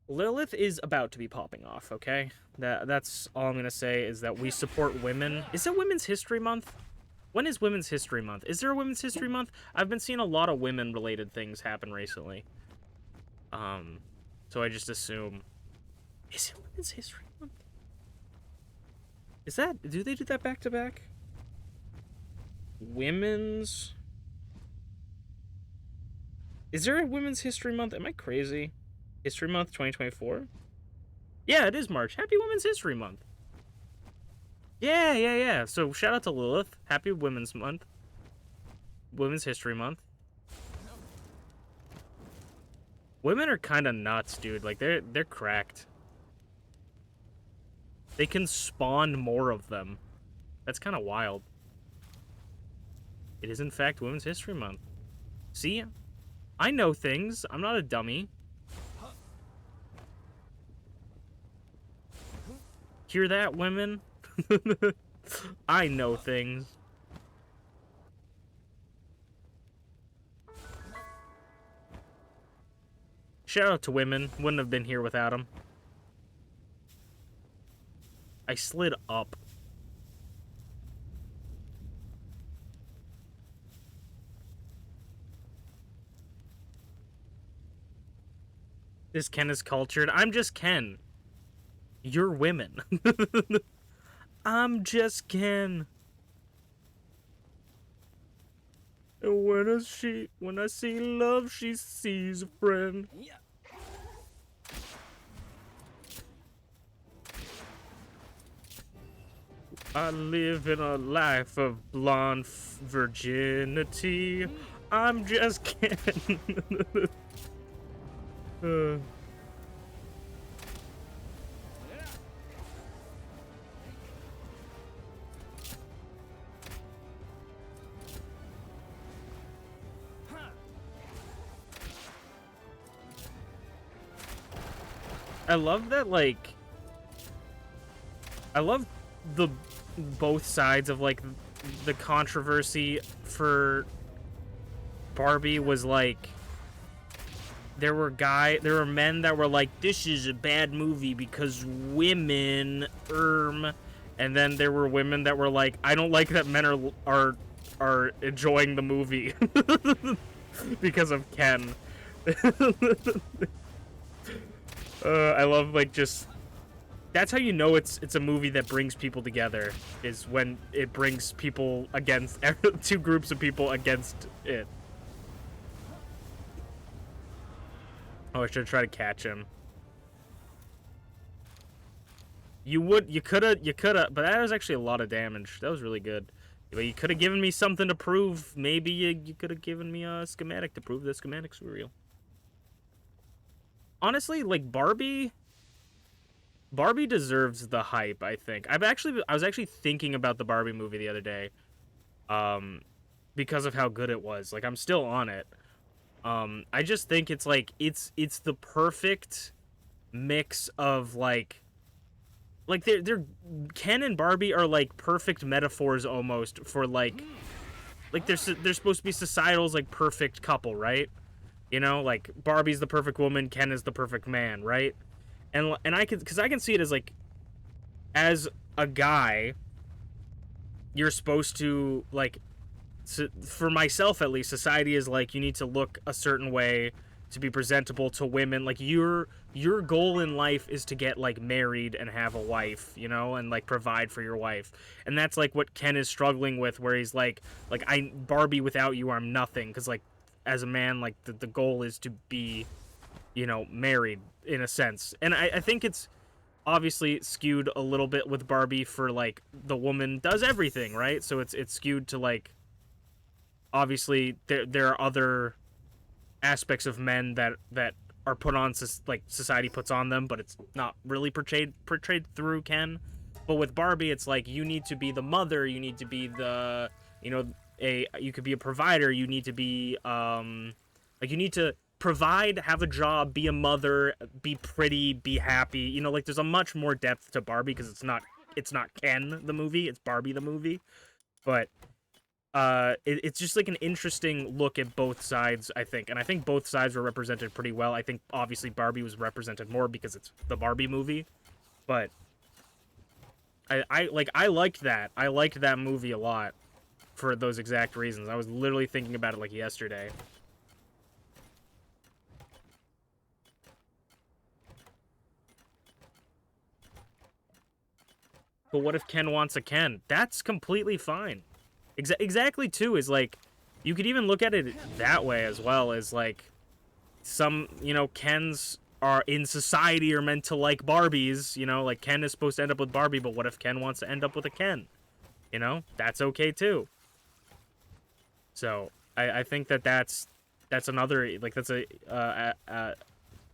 Lilith is about to be popping off, okay? That's all I'm going to say is that we support women. Is it Women's History Month? When is Women's History Month? Is there a Women's History Month? I've been seeing a lot of women-related things happen recently. So I just assume... Is it Women's History Month? Is that... Do they do that back-to-back? Women's... Is there a Women's History Month? Am I crazy? History Month 2024? Yeah, it is March. Happy Women's History Month. Yeah. So shout out to Lilith. Happy Women's Month. Women's History Month. Women are kind of nuts, dude. Like, they're cracked. They can spawn more of them. That's kind of wild. It is, in fact, Women's History Month. See? I know things. I'm not a dummy. Hear that, women? I know things. Shout out to women. Wouldn't have been here without them. I slid up. This Ken is cultured. I'm just Ken. You're women. I'm just Ken. And when I see love, she sees a friend. Yeah. I live in a life of blonde virginity. I'm just Ken. I love that, like, I love the both sides of, like, the controversy for Barbie was, like, there were men that were like, this is a bad movie because women, and then there were women that were like, I don't like that men are enjoying the movie because of Ken. I love, like, just, that's how you know it's a movie that brings people together, is when it brings people against, two groups of people against it. Oh, I should try to catch him. You coulda, but that was actually a lot of damage. That was really good. But you could have given me something to prove. Maybe you could have given me a schematic to prove the schematics were real. Honestly, like, Barbie deserves the hype, I think. I was actually thinking about the Barbie movie the other day, because of how good it was. Like, I'm still on it. I just think it's like, it's the perfect mix of, like they're Ken and Barbie are like perfect metaphors almost for, like they're supposed to be societal's, like, perfect couple, right? You know, like, Barbie's the perfect woman, Ken is the perfect man, right? And I can see it as, like, as a guy, you're supposed to, like, for myself at least, society is like, you need to look a certain way to be presentable to women. Like, your goal in life is to get, like, married and have a wife, you know, and, like, provide for your wife. And that's, like, what Ken is struggling with, where he's like Barbie, without you I'm nothing, because, like, as a man, like, the goal is to be, you know, married in a sense. And I think it's obviously skewed a little bit with Barbie, for, like, the woman does everything, right? So it's skewed to, like, obviously there are other aspects of men that are put on, like, society puts on them, but it's not really portrayed through Ken. But with Barbie, it's like, you need to be the mother, you need to be the, you know, you could be a provider, you need to be like, you need to provide, have a job, be a mother, be pretty, be happy, you know, like, there's a much more depth to Barbie, because it's not Ken the movie, it's Barbie the movie. But it's just, like, an interesting look at both sides, I think. And I think both sides were represented pretty well. I think, obviously, Barbie was represented more because it's the Barbie movie. But I liked that. I liked that movie a lot for those exact reasons. I was literally thinking about it, like, yesterday. But what if Ken wants a Ken? That's completely fine. Exactly, too, is, like, you could even look at it that way as well, as, like, some, you know, Kens are in society are meant to like Barbies, you know, like, Ken is supposed to end up with Barbie, but what if Ken wants to end up with a Ken? You know, that's okay, too. So, I think that's that's another, like, that's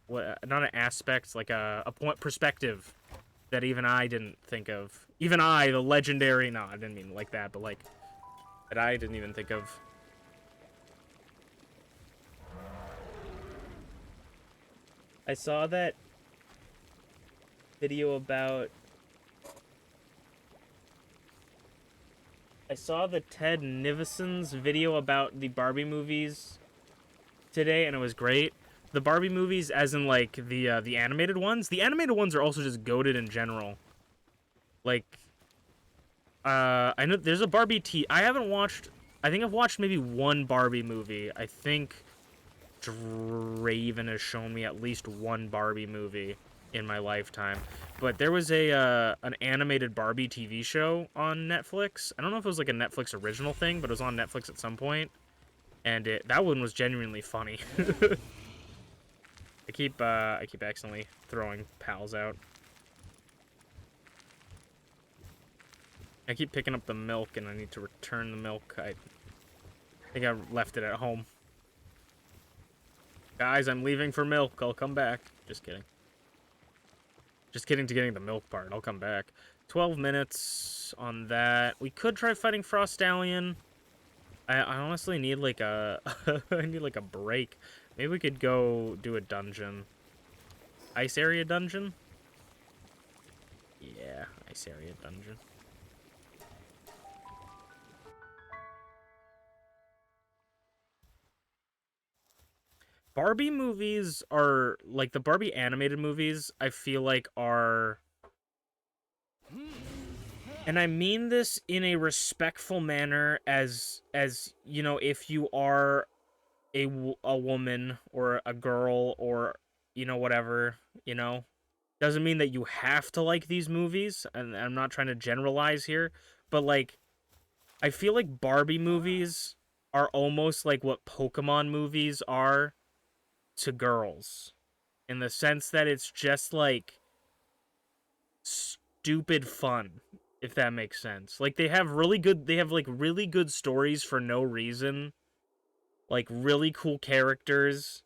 what, not an aspect, like a point perspective that even I didn't think of. Even I, the legendary, no, I didn't mean like that, but like, that I didn't even think of. I saw that video about... I saw the Ted Niveson's video about the Barbie movies today, and it was great. The Barbie movies, as in, like, the animated ones. The animated ones are also just goated in general. Like, I know there's a Barbie I haven't watched... I think I've watched maybe one Barbie movie. I think Draven has shown me at least one Barbie movie in my lifetime. But there was an animated Barbie TV show on Netflix. I don't know if it was like a Netflix original thing, but it was on Netflix at some point. And that one was genuinely funny. I keep accidentally throwing pals out. I keep picking up the milk, and I need to return the milk. I think I left it at home. Guys, I'm leaving for milk. I'll come back. Just kidding. Just kidding to getting the milk part. I'll come back. 12 minutes on that. We could try fighting Frost Stallion. I honestly need like a... I need like a break. Maybe we could go do a dungeon. Ice area dungeon? Yeah, ice area dungeon. Barbie movies are, like, the Barbie animated movies, I feel like are... And I mean this in a respectful manner as you know, if you are a woman or a girl or, you know, whatever, you know. Doesn't mean that you have to like these movies, and I'm not trying to generalize here, but, like, I feel like Barbie movies are almost like what Pokemon movies are to girls, in the sense that it's just, like, stupid fun, if that makes sense. Like, they have really good stories for no reason, like, really cool characters,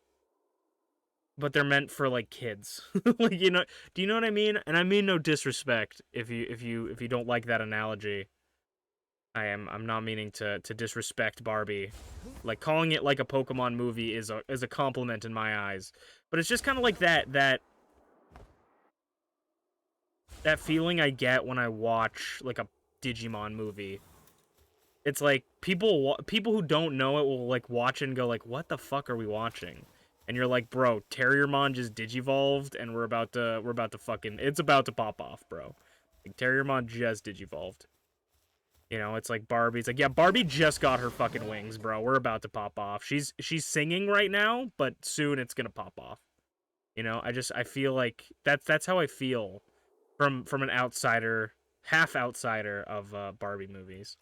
but they're meant for, like, kids. Like, you know, do you know what I mean? And I mean no disrespect if you don't like that analogy. I'm not meaning to disrespect Barbie. Like, calling it like a Pokemon movie is a compliment in my eyes. But it's just kind of like that feeling I get when I watch like a Digimon movie. It's like people who don't know it will like watch it and go like, "What the fuck are we watching?" And you're like, "Bro, Terriermon just digivolved and we're about to fucking it's about to pop off, bro." Like, Terriermon just digivolved. You know, it's like Barbie's like, "Yeah, Barbie just got her fucking wings, bro. We're about to pop off. She's singing right now, but soon it's going to pop off." You know, I feel like that's how I feel from an outsider, half outsider of Barbie movies.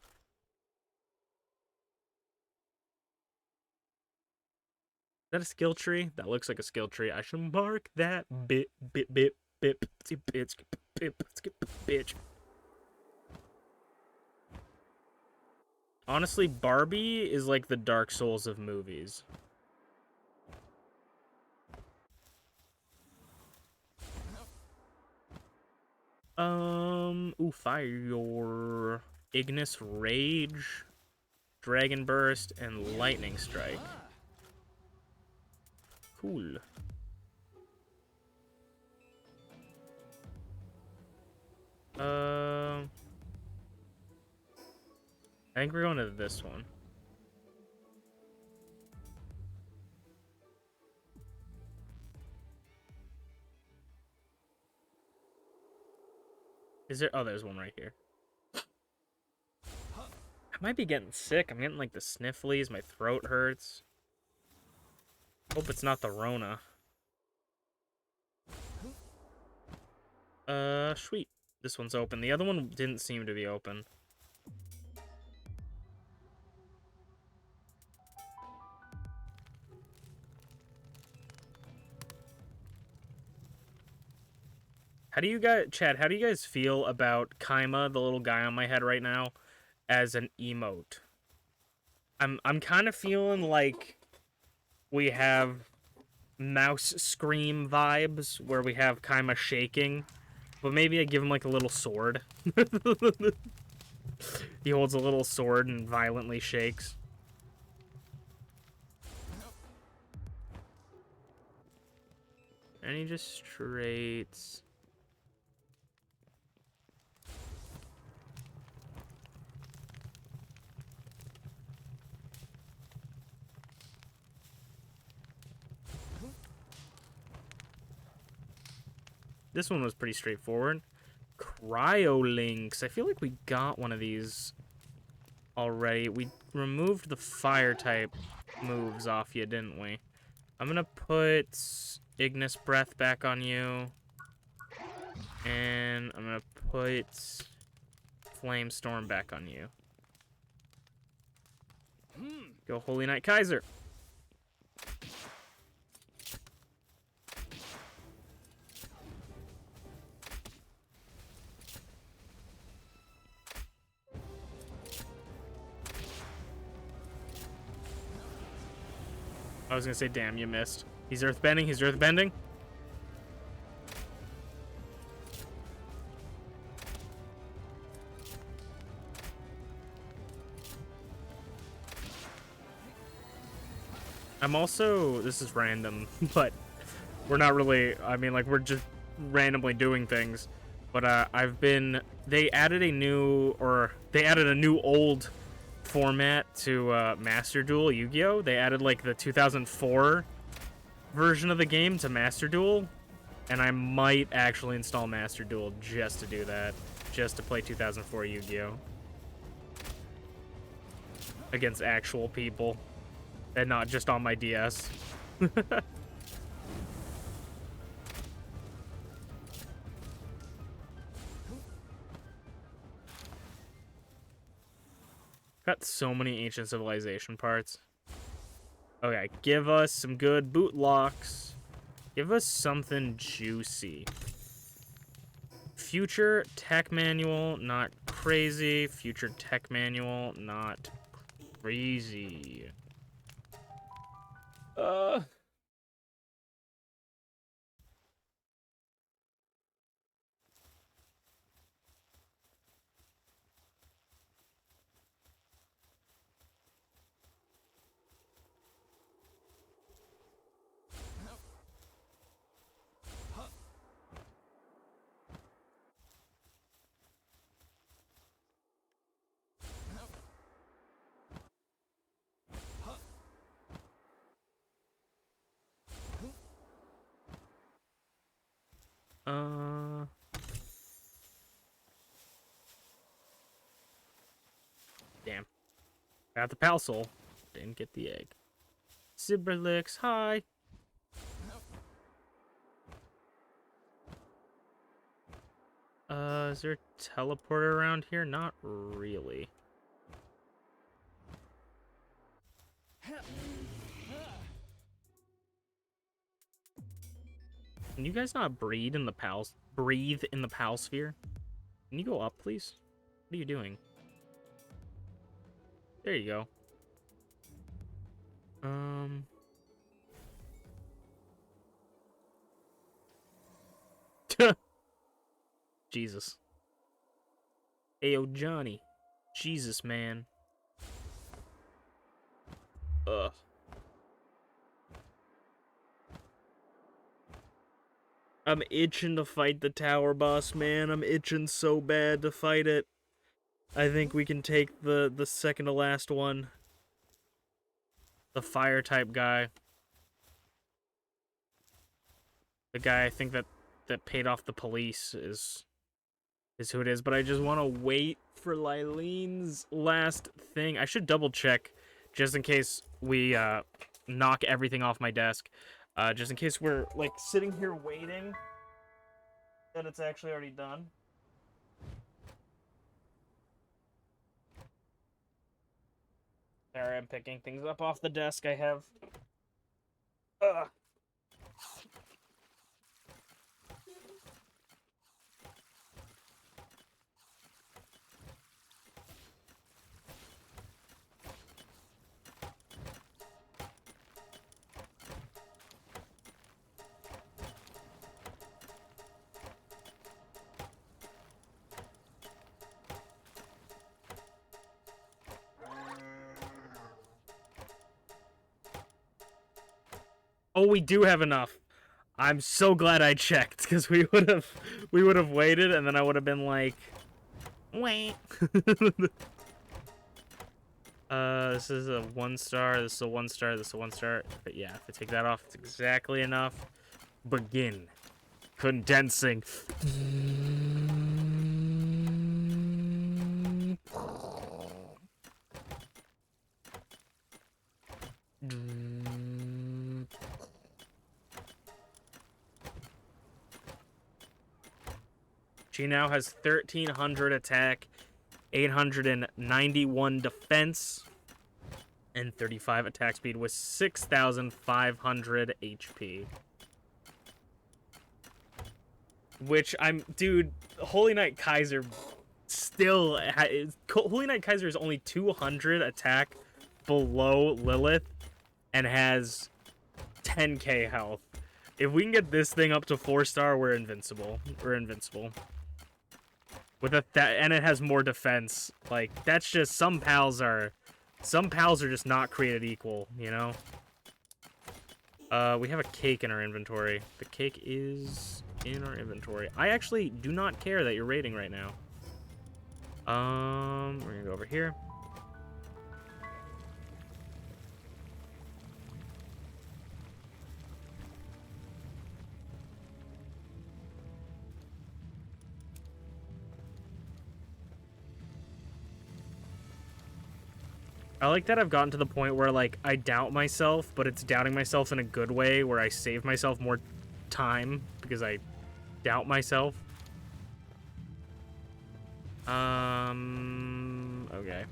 Is that a skill tree? That looks like a skill tree. I should mark that bit bitch. Honestly, Barbie is like the Dark Souls of movies. Fire, Ignis Rage, Dragon Burst, and Lightning Strike. Cool. I think we're going to this one. Is there? Oh, there's one right here. I might be getting sick. I'm getting like the snifflies. My throat hurts. Hope it's not the Rona. Sweet. This one's open. The other one didn't seem to be open. How do you guys, Chad, how do you guys feel about Kaima, the little guy on my head right now, as an emote? I'm kind of feeling like we have mouse scream vibes where we have Kaima shaking, but maybe I give him like a little sword. He holds a little sword and violently shakes. Any just traits? This one was pretty straightforward. Cryolinks. I feel like we got one of these already. We removed the fire type moves off you, didn't we? I'm gonna put Ignis Breath back on you. And I'm gonna put Flame Storm back on you. Go Holy Knight Kaiser. I was gonna say, damn, you missed. He's earthbending, he's earthbending. I'm also, this is random, but we're not really, I mean, like, we're just randomly doing things. But they added a new old format to Master Duel Yu-Gi-Oh! They added, like, the 2004 version of the game to Master Duel. And I might actually install Master Duel just to do that. Just to play 2004 Yu-Gi-Oh! Against actual people. And not just on my DS. Got so many Ancient Civilization parts. Okay, give us some good boot locks. Give us something juicy. Future Tech Manual, not crazy. Future Tech Manual, not crazy. Damn. Got the Pal Soul. Didn't get the egg. Cyberlix, hi. Is there a teleporter around here? Not really. Can you guys not breathe in the Pal sphere? Can you go up, please? What are you doing? There you go. Jesus. Ayo, Johnny. Jesus, man. Ugh. I'm itching to fight the tower boss, man. I'm itching so bad to fight it. I think we can take the second to last one. The fire type guy. The guy I think that paid off the police is who it is, but I just want to wait for Lyleen's last thing. I should double check just in case we knock everything off my desk. Just in case we're like sitting here waiting that it's actually already done. There, I'm picking things up off the desk I have. Ugh. Oh, we do have enough. I'm so glad I checked, because we would have waited, and then I would have been like, wait. This is a 1-star. This is a 1-star. This is a 1-star. But yeah, if I take that off, it's exactly enough. Begin condensing. She now has 1,300 attack, 891 defense, and 35 attack speed with 6,500 HP. Which dude, Holy Knight Kaiser still Holy Knight Kaiser is only 200 attack below Lilith and has 10k health. If we can get this thing up to 4-star, we're invincible. We're invincible. With and it has more defense. Like, that's just, some pals are just not created equal, you know? We have a cake in our inventory. The cake is in our inventory. I actually do not care that you're raiding right now. We're gonna go over here. I like that I've gotten to the point where, like, I doubt myself, but it's doubting myself in a good way, where I save myself more time because I doubt myself. Okay.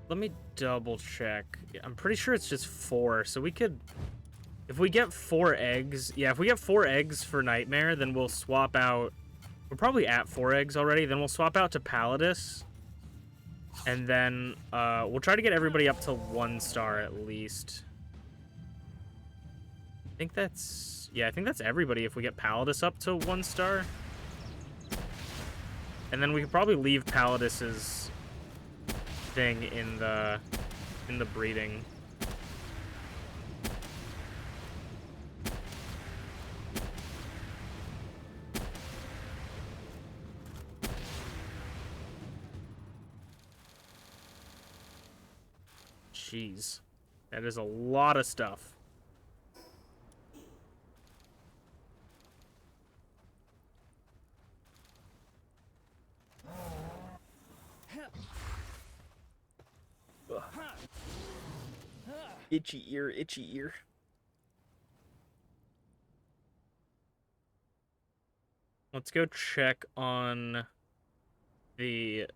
Let me double check. I'm pretty sure it's just 4, so we could... If we get 4 eggs... Yeah, if we get 4 eggs for Nightmare, then we'll swap out... We're probably at 4 eggs already. Then we'll swap out to Palladis. And then we'll try to get everybody up to 1-star at least. I think that's... Yeah, I think that's everybody if we get Palladis up to 1-star. And then we could probably leave Palladis's thing in the breeding. Jeez. That is a lot of stuff. Ugh. Itchy ear, itchy ear. Let's go check on the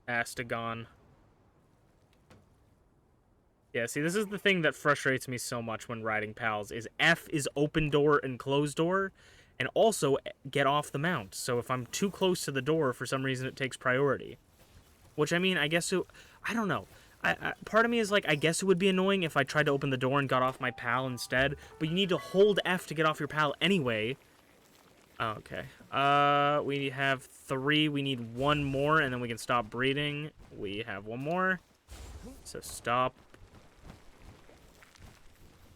Astagon. Yeah, see, this is the thing that frustrates me so much when riding pals, is F is open door and closed door, and also get off the mount. So if I'm too close to the door, for some reason it takes priority. Which, I mean, I guess I don't know. Part of me is like, I guess it would be annoying if I tried to open the door and got off my pal instead, but you need to hold F to get off your pal anyway. Okay. We have 3. We need 1 more, and then we can stop breeding. We have 1 more. So stop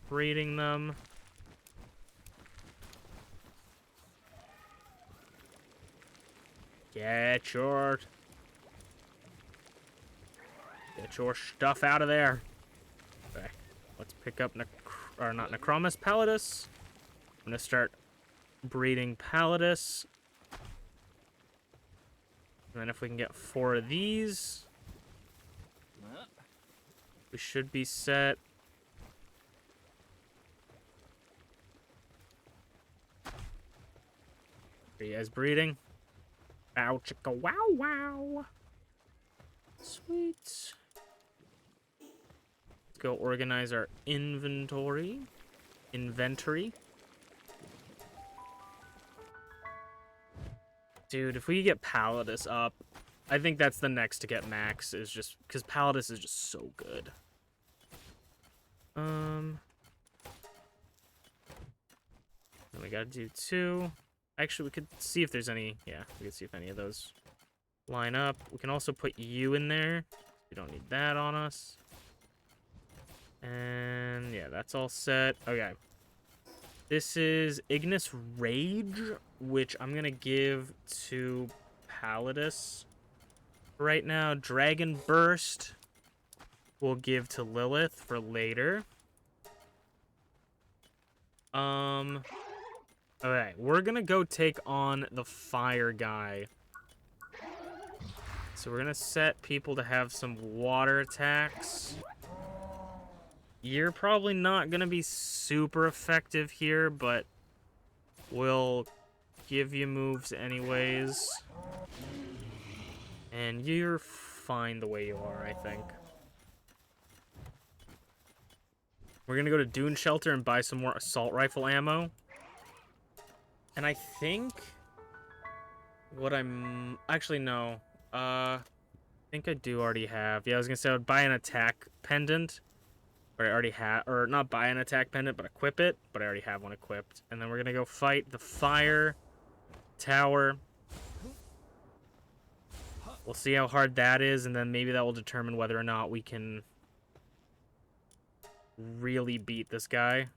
breeding them. Get your stuff out of there. Okay. Let's pick up not Necromus, Palladis. I'm gonna start breeding Palladis. And then if we can get 4 of these, we should be set. Are you guys breeding? Ow, chicka, wow, wow. Sweet. Let's go organize our inventory. Dude, if we get Palladis up, I think that's the next to get max, is just because Palladis is just so good. Then we gotta do 2. Actually, we could see if there's any... Yeah, we could see if any of those line up. We can also put you in there. We don't need that on us. And yeah, that's all set. Okay. This is Ignis Rage, which I'm going to give to Palladus right now. Dragon Burst we'll give to Lilith for later. Okay, we're going to go take on the fire guy. So we're going to set people to have some water attacks. You're probably not going to be super effective here, but we'll give you moves anyways. And you're fine the way you are, I think. We're going to go to Dune Shelter and buy some more assault rifle ammo. And I think what I'm... Actually, no. I think I do already have... Yeah, I was going to say I would buy an attack pendant. But I already have, or not buy an attack pendant, but equip it. But I already have one equipped. And then we're going to go fight the fire tower. We'll see how hard that is, and then maybe that will determine whether or not we can really beat this guy.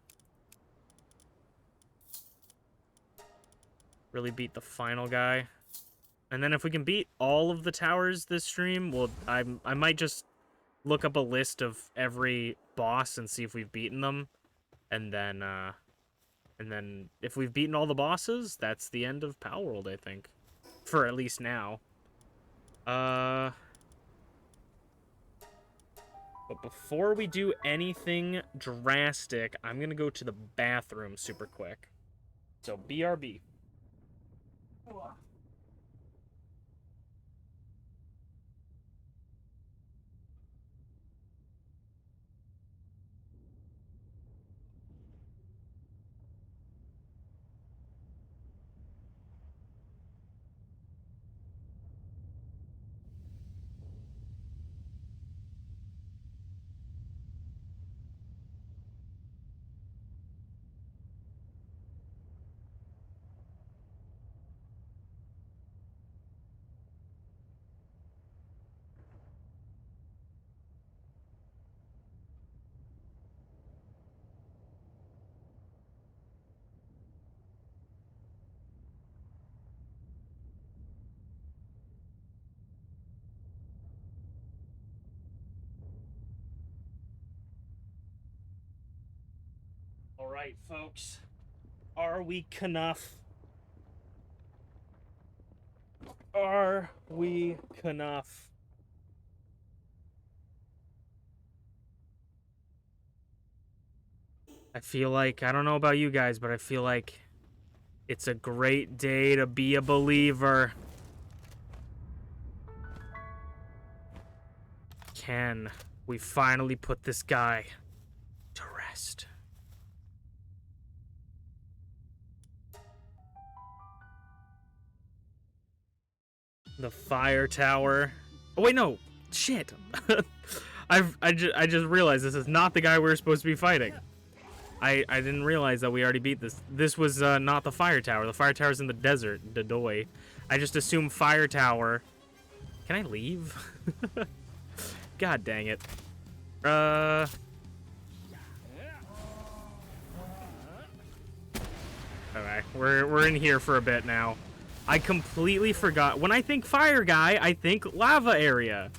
Really beat the final guy. And then if we can beat all of the towers this stream, well, I might just look up a list of every boss and see if we've beaten them. And then if we've beaten all the bosses, that's the end of Palworld, I think. For at least now. But before we do anything drastic, I'm gonna go to the bathroom super quick. So, BRB. Alright, folks. Are we enough? Are we enough? I feel like, I don't know about you guys, but I feel like it's a great day to be a believer. Can we finally put this guy to rest? The fire tower. Oh wait, no. Shit. I just realized this is not the guy we were supposed to be fighting. I didn't realize that we already beat this. This was not the fire tower. The fire tower's in the desert, Dodoy. I just assumed fire tower. Can I leave? God dang it. Okay, we're in here for a bit now. I completely forgot. When I think fire guy, I think lava area.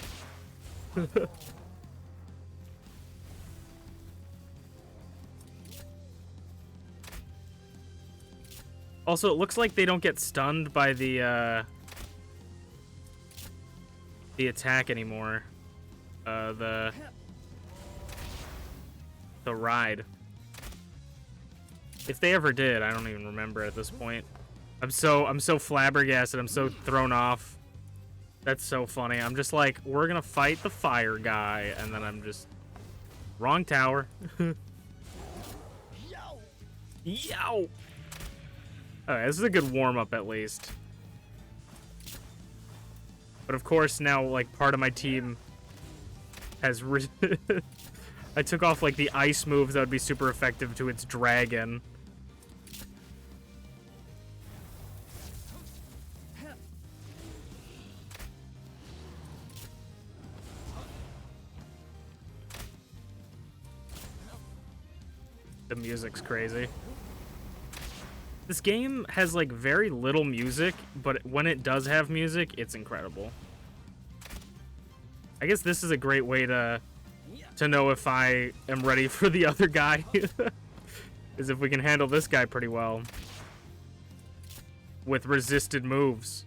Also, it looks like they don't get stunned by the attack anymore. The ride. If they ever did, I don't even remember at this point. I'm so flabbergasted. I'm so thrown off. That's so funny. I'm just like, we're gonna fight the fire guy, and then I'm just wrong tower. Yow! Alright, this is a good warm-up at least. But of course now, like, part of my team has I took off, like, the ice moves that would be super effective to its dragon. The music's crazy. This game has like very little music, but when it does have music, it's incredible. I guess this is a great way to know if I am ready for the other guy. Is if we can handle this guy pretty well with resisted moves.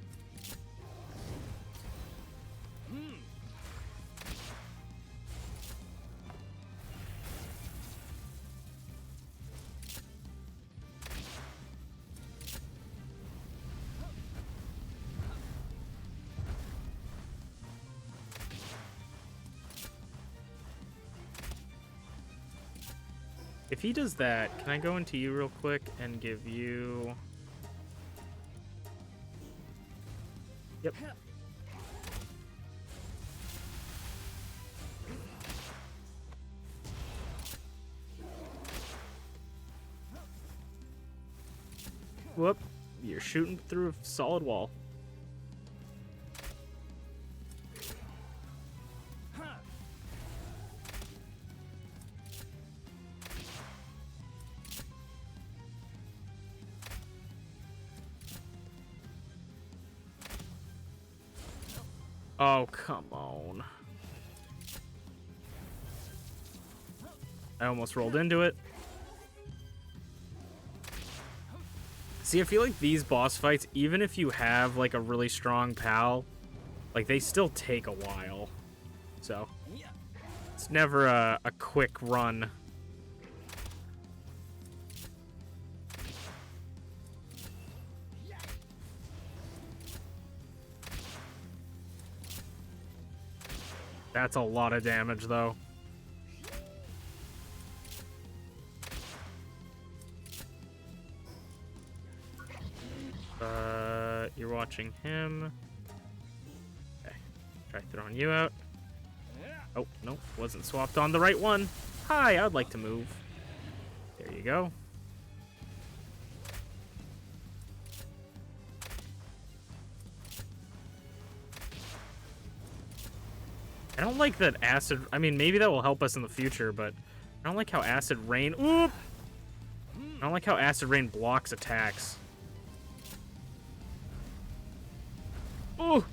If he does that, can I go into you real quick and give you... Yep. Whoop. You're shooting through a solid wall. Oh, come on. I almost rolled into it. See, I feel like these boss fights, even if you have, like, a really strong pal, like, they still take a while. So, it's never a quick run. That's a lot of damage, though. You're watching him. Okay. Try throwing you out. Oh, nope. Wasn't swapped on the right one. Hi, I'd like to move. There you go. I don't like that acid... I mean, maybe that will help us in the future, but I don't like how acid rain... Oop! I don't like how acid rain blocks attacks. Oh!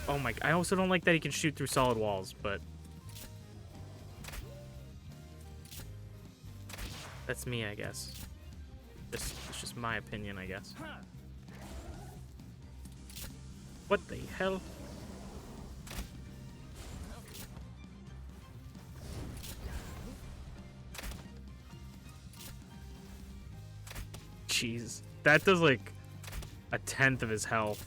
Oh my... I also don't like that he can shoot through solid walls, but... That's me, I guess. It's just my opinion, I guess. What the hell? Jeez. That does like a tenth of his health.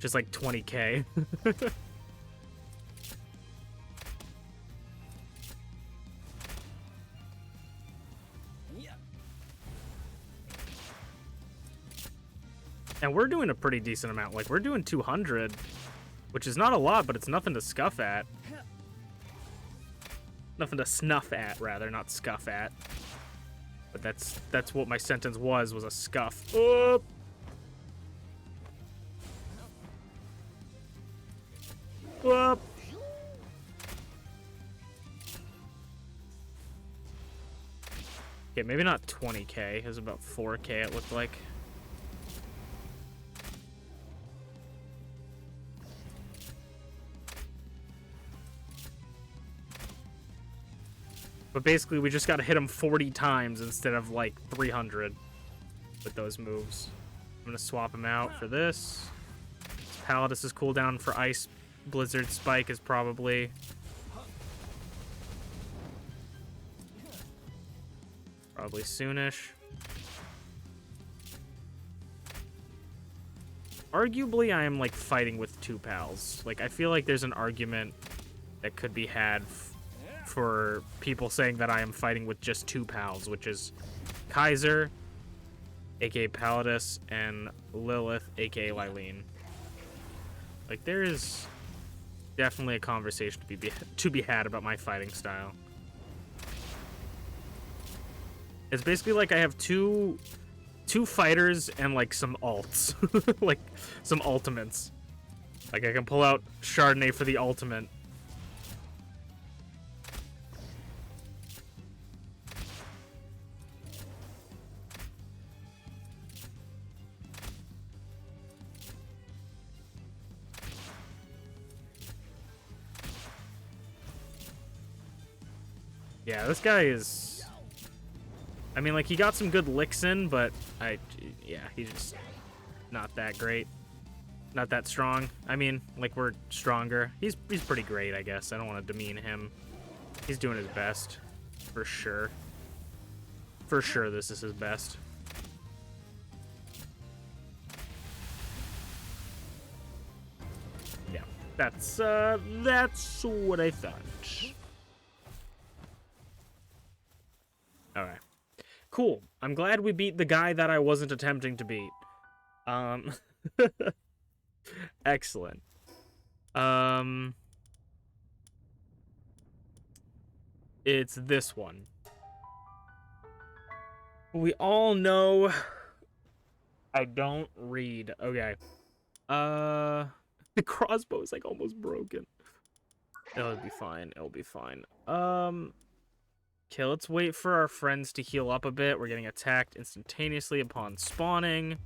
Just like 20k. And we're doing a pretty decent amount. Like, we're doing 200, which is not a lot, but it's nothing to scuff at. Nothing to snuff at, rather, not scuff at. But that's what my sentence was a scuff. Oh! Whoop! Okay, maybe not 20k. It was about 4k, it looked like. But basically, we just gotta hit him 40 times instead of, like, 300 with those moves. I'm gonna swap him out for this. Palladis's cooldown for Ice Blizzard Spike is probably... soonish. Arguably, I am, like, fighting with two pals. Like, I feel like there's an argument that could be had for people saying that I am fighting with just two pals, which is Kaiser, aka Palladis, and Lilith, aka Lylene. Like, there is definitely a conversation to be had about my fighting style. It's basically like I have two fighters and like some alts, like some ultimates. Like, I can pull out Chardonnay for the ultimate. Yeah, this guy is... I mean, like, he got some good licks in, but yeah, he's just not that great. Not that strong. I mean, like, we're stronger. He's pretty great, I guess. I don't want to demean him. He's doing his best. For sure. For sure, this is his best. Yeah, that's what I thought. Alright. Cool. I'm glad we beat the guy that I wasn't attempting to beat. Excellent. It's this one. We all know I don't read. Okay. The crossbow is like almost broken. It'll be fine. It'll be fine. Okay, let's wait for our friends to heal up a bit. We're getting attacked instantaneously upon spawning.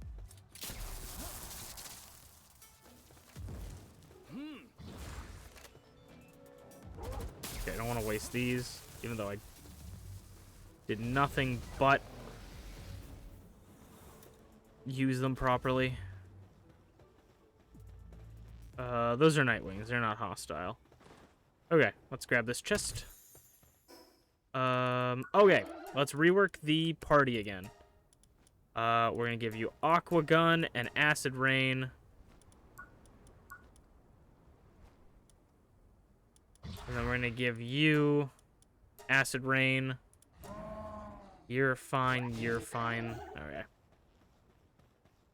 Okay, I don't want to waste these, even though I did nothing but use them properly. Those are Nightwings. They're not hostile. Okay, let's grab this chest. Okay, let's rework the party again. We're gonna give you Aqua Gun and Acid Rain. And then we're gonna give you Acid Rain. You're fine, you're fine. Okay.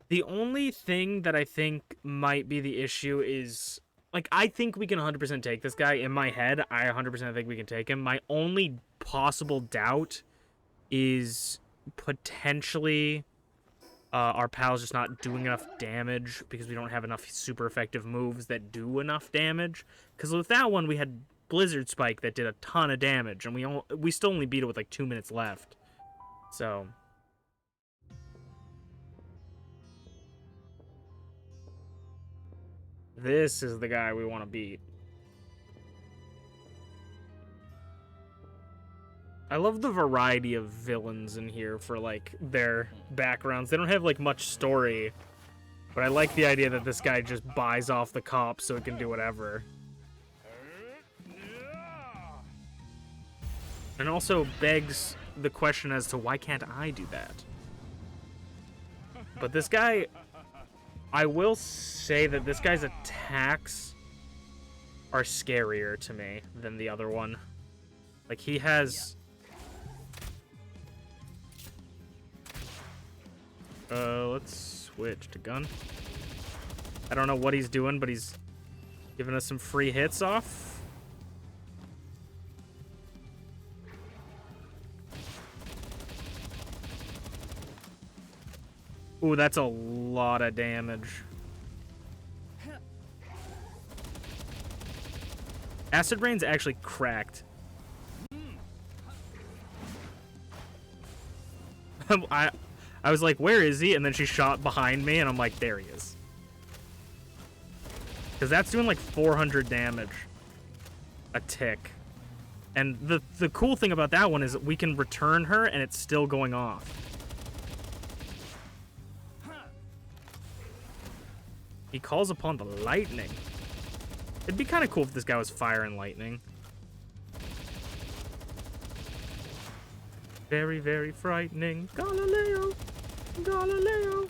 The only thing that I think might be the issue is... Like, I think we can 100% take this guy. In my head, I 100% think we can take him. My only possible doubt is potentially our pal's just not doing enough damage because we don't have enough super effective moves that do enough damage. Because with that one, we had Blizzard Spike that did a ton of damage, and we still only beat it with like 2 minutes left. So... this is the guy we want to beat. I love the variety of villains in here for, like, their backgrounds. They don't have, like, much story. But I like the idea that this guy just buys off the cops so he can do whatever. And also begs the question as to why can't I do that? But this guy... I will say that this guy's attacks are scarier to me than the other one. Like, he has... let's switch to gun. I don't know what he's doing, but he's giving us some free hits off. Ooh, that's a lot of damage. Acid Rain's actually cracked. I was like, where is he? And then she shot behind me, and I'm like, there he is. Because that's doing like 400 damage a tick. And the cool thing about that one is we can return her, and it's still going off. He calls upon the lightning. It'd be kind of cool if this guy was fire and lightning. Very, very frightening. Galileo! Galileo!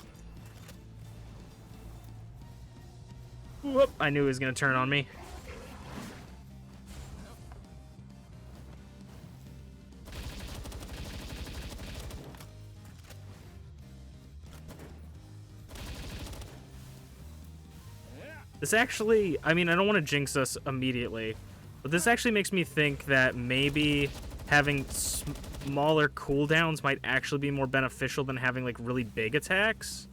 Whoop! I knew he was going to turn on me. This actually, I mean, I don't want to jinx us immediately, but this actually makes me think that maybe having smaller cooldowns might actually be more beneficial than having, like, really big attacks.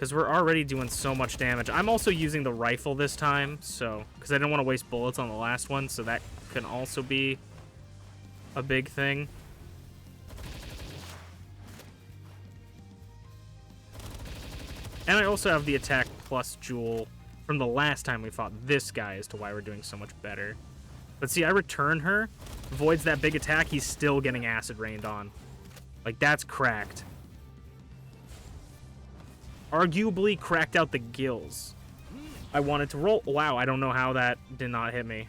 Because we're already doing so much damage. I'm also using the rifle this time, so... Because I didn't want to waste bullets on the last one, so that can also be a big thing. And I also have the attack plus jewel from the last time we fought this guy as to why we're doing so much better. But see, I return her, voids that big attack, he's still getting acid rained on. Like, that's cracked. Arguably cracked out the gills. I wanted to roll. Wow, I don't know how that did not hit me.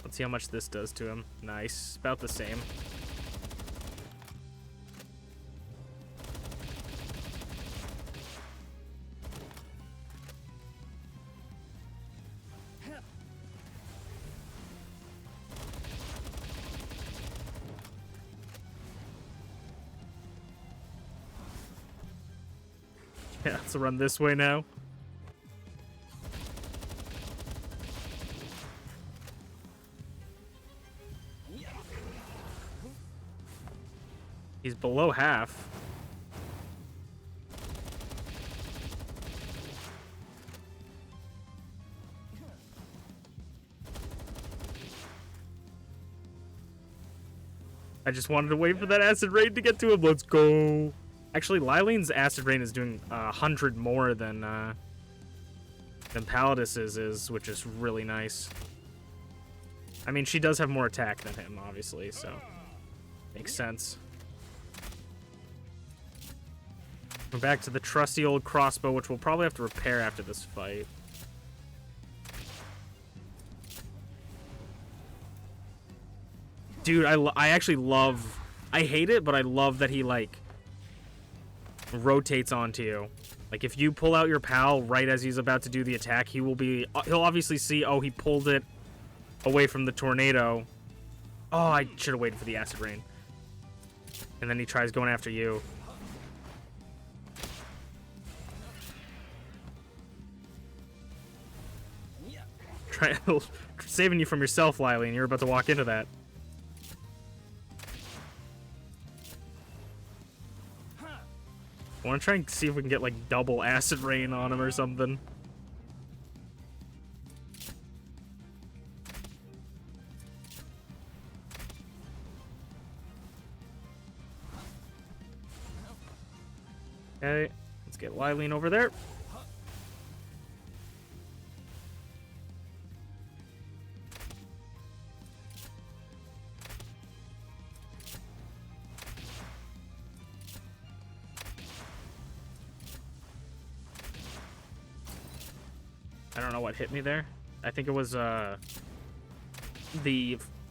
Let's see how much this does to him. Nice. About the same. Yeah, let's run this way now. He's below half. I just wanted to wait for that acid rain to get to him. Let's go. Actually, Lileen's acid rain is doing 100 more than Palladis's is, which is really nice. I mean, she does have more attack than him, obviously, so makes sense. We're back to the trusty old crossbow, which we'll probably have to repair after this fight. Dude, I actually love... I hate it, but I love that he, like, rotates onto you. Like, if you pull out your pal right as he's about to do the attack, he'll obviously see, oh, he pulled it away from the tornado. Oh, I should have waited for the acid rain. And then he tries going after you. Saving you from yourself, Lily, and you're about to walk into that. I want to try and see if we can get, like, double acid rain on him or something. Okay, let's get Lilene over there. I don't know what hit me there. I think it was the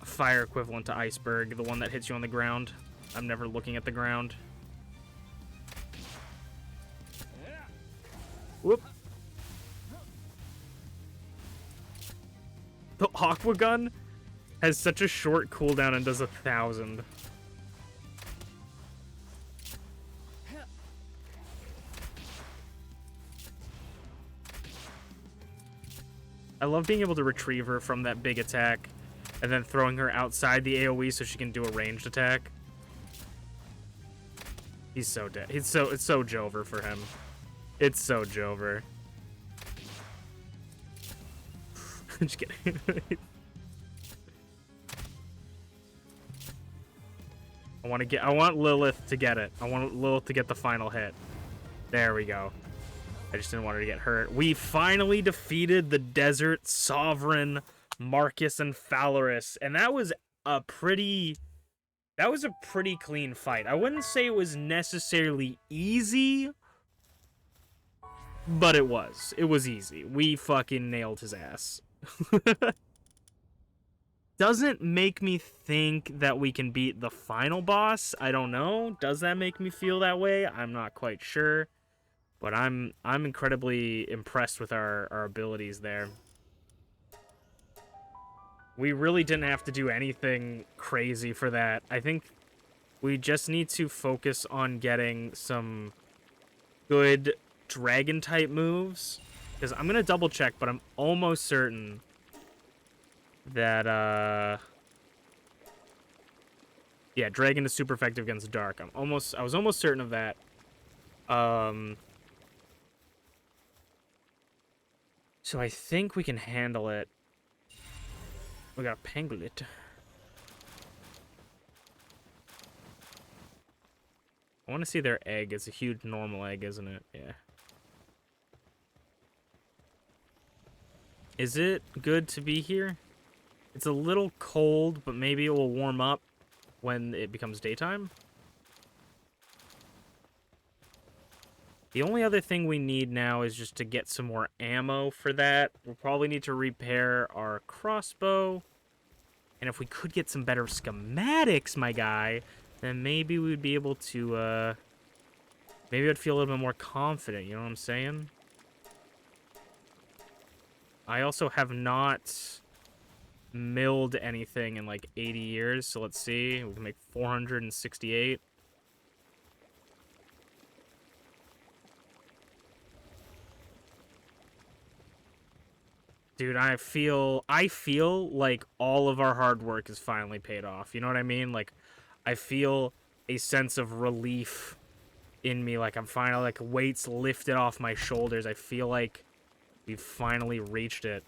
fire equivalent to iceberg, the one that hits you on the ground. I'm never looking at the ground. Whoop. The aqua gun has such a short cooldown and does 1,000. I love being able to retrieve her from that big attack and then throwing her outside the AoE so she can do a ranged attack. He's so dead. It's so Jover for him. It's so Jover. Just kidding. I want Lilith to get it. I want Lilith to get the final hit. There we go. I just didn't want her to get hurt. We finally defeated the Desert Sovereign, Marcus and Phalaris, and that was a pretty clean fight. I wouldn't say it was necessarily easy, but it was. It was easy. We fucking nailed his ass. Doesn't make me think that we can beat the final boss. I don't know. Does that make me feel that way? I'm not quite sure. But I'm incredibly impressed with our abilities there. We really didn't have to do anything crazy for that. I think we just need to focus on getting some good dragon type moves, because I'm gonna double check, but I'm almost certain that yeah, dragon is super effective against dark. I was almost certain of that. So I think we can handle it. We got a pangolin. I want to see their egg. It's a huge normal egg, isn't it? Yeah. Is it good to be here? It's a little cold, but maybe it will warm up when it becomes daytime. The only other thing we need now is just to get some more ammo for that. We'll probably need to repair our crossbow. And if we could get some better schematics, my guy, then maybe we'd be able to, maybe I'd feel a little bit more confident, you know what I'm saying? I also have not milled anything in like 80 years, so let's see. We can make 468. Dude, I feel like all of our hard work is finally paid off. You know what I mean? Like, I feel a sense of relief in me. Like, I'm finally, like, weights lifted off my shoulders. I feel like we've finally reached it.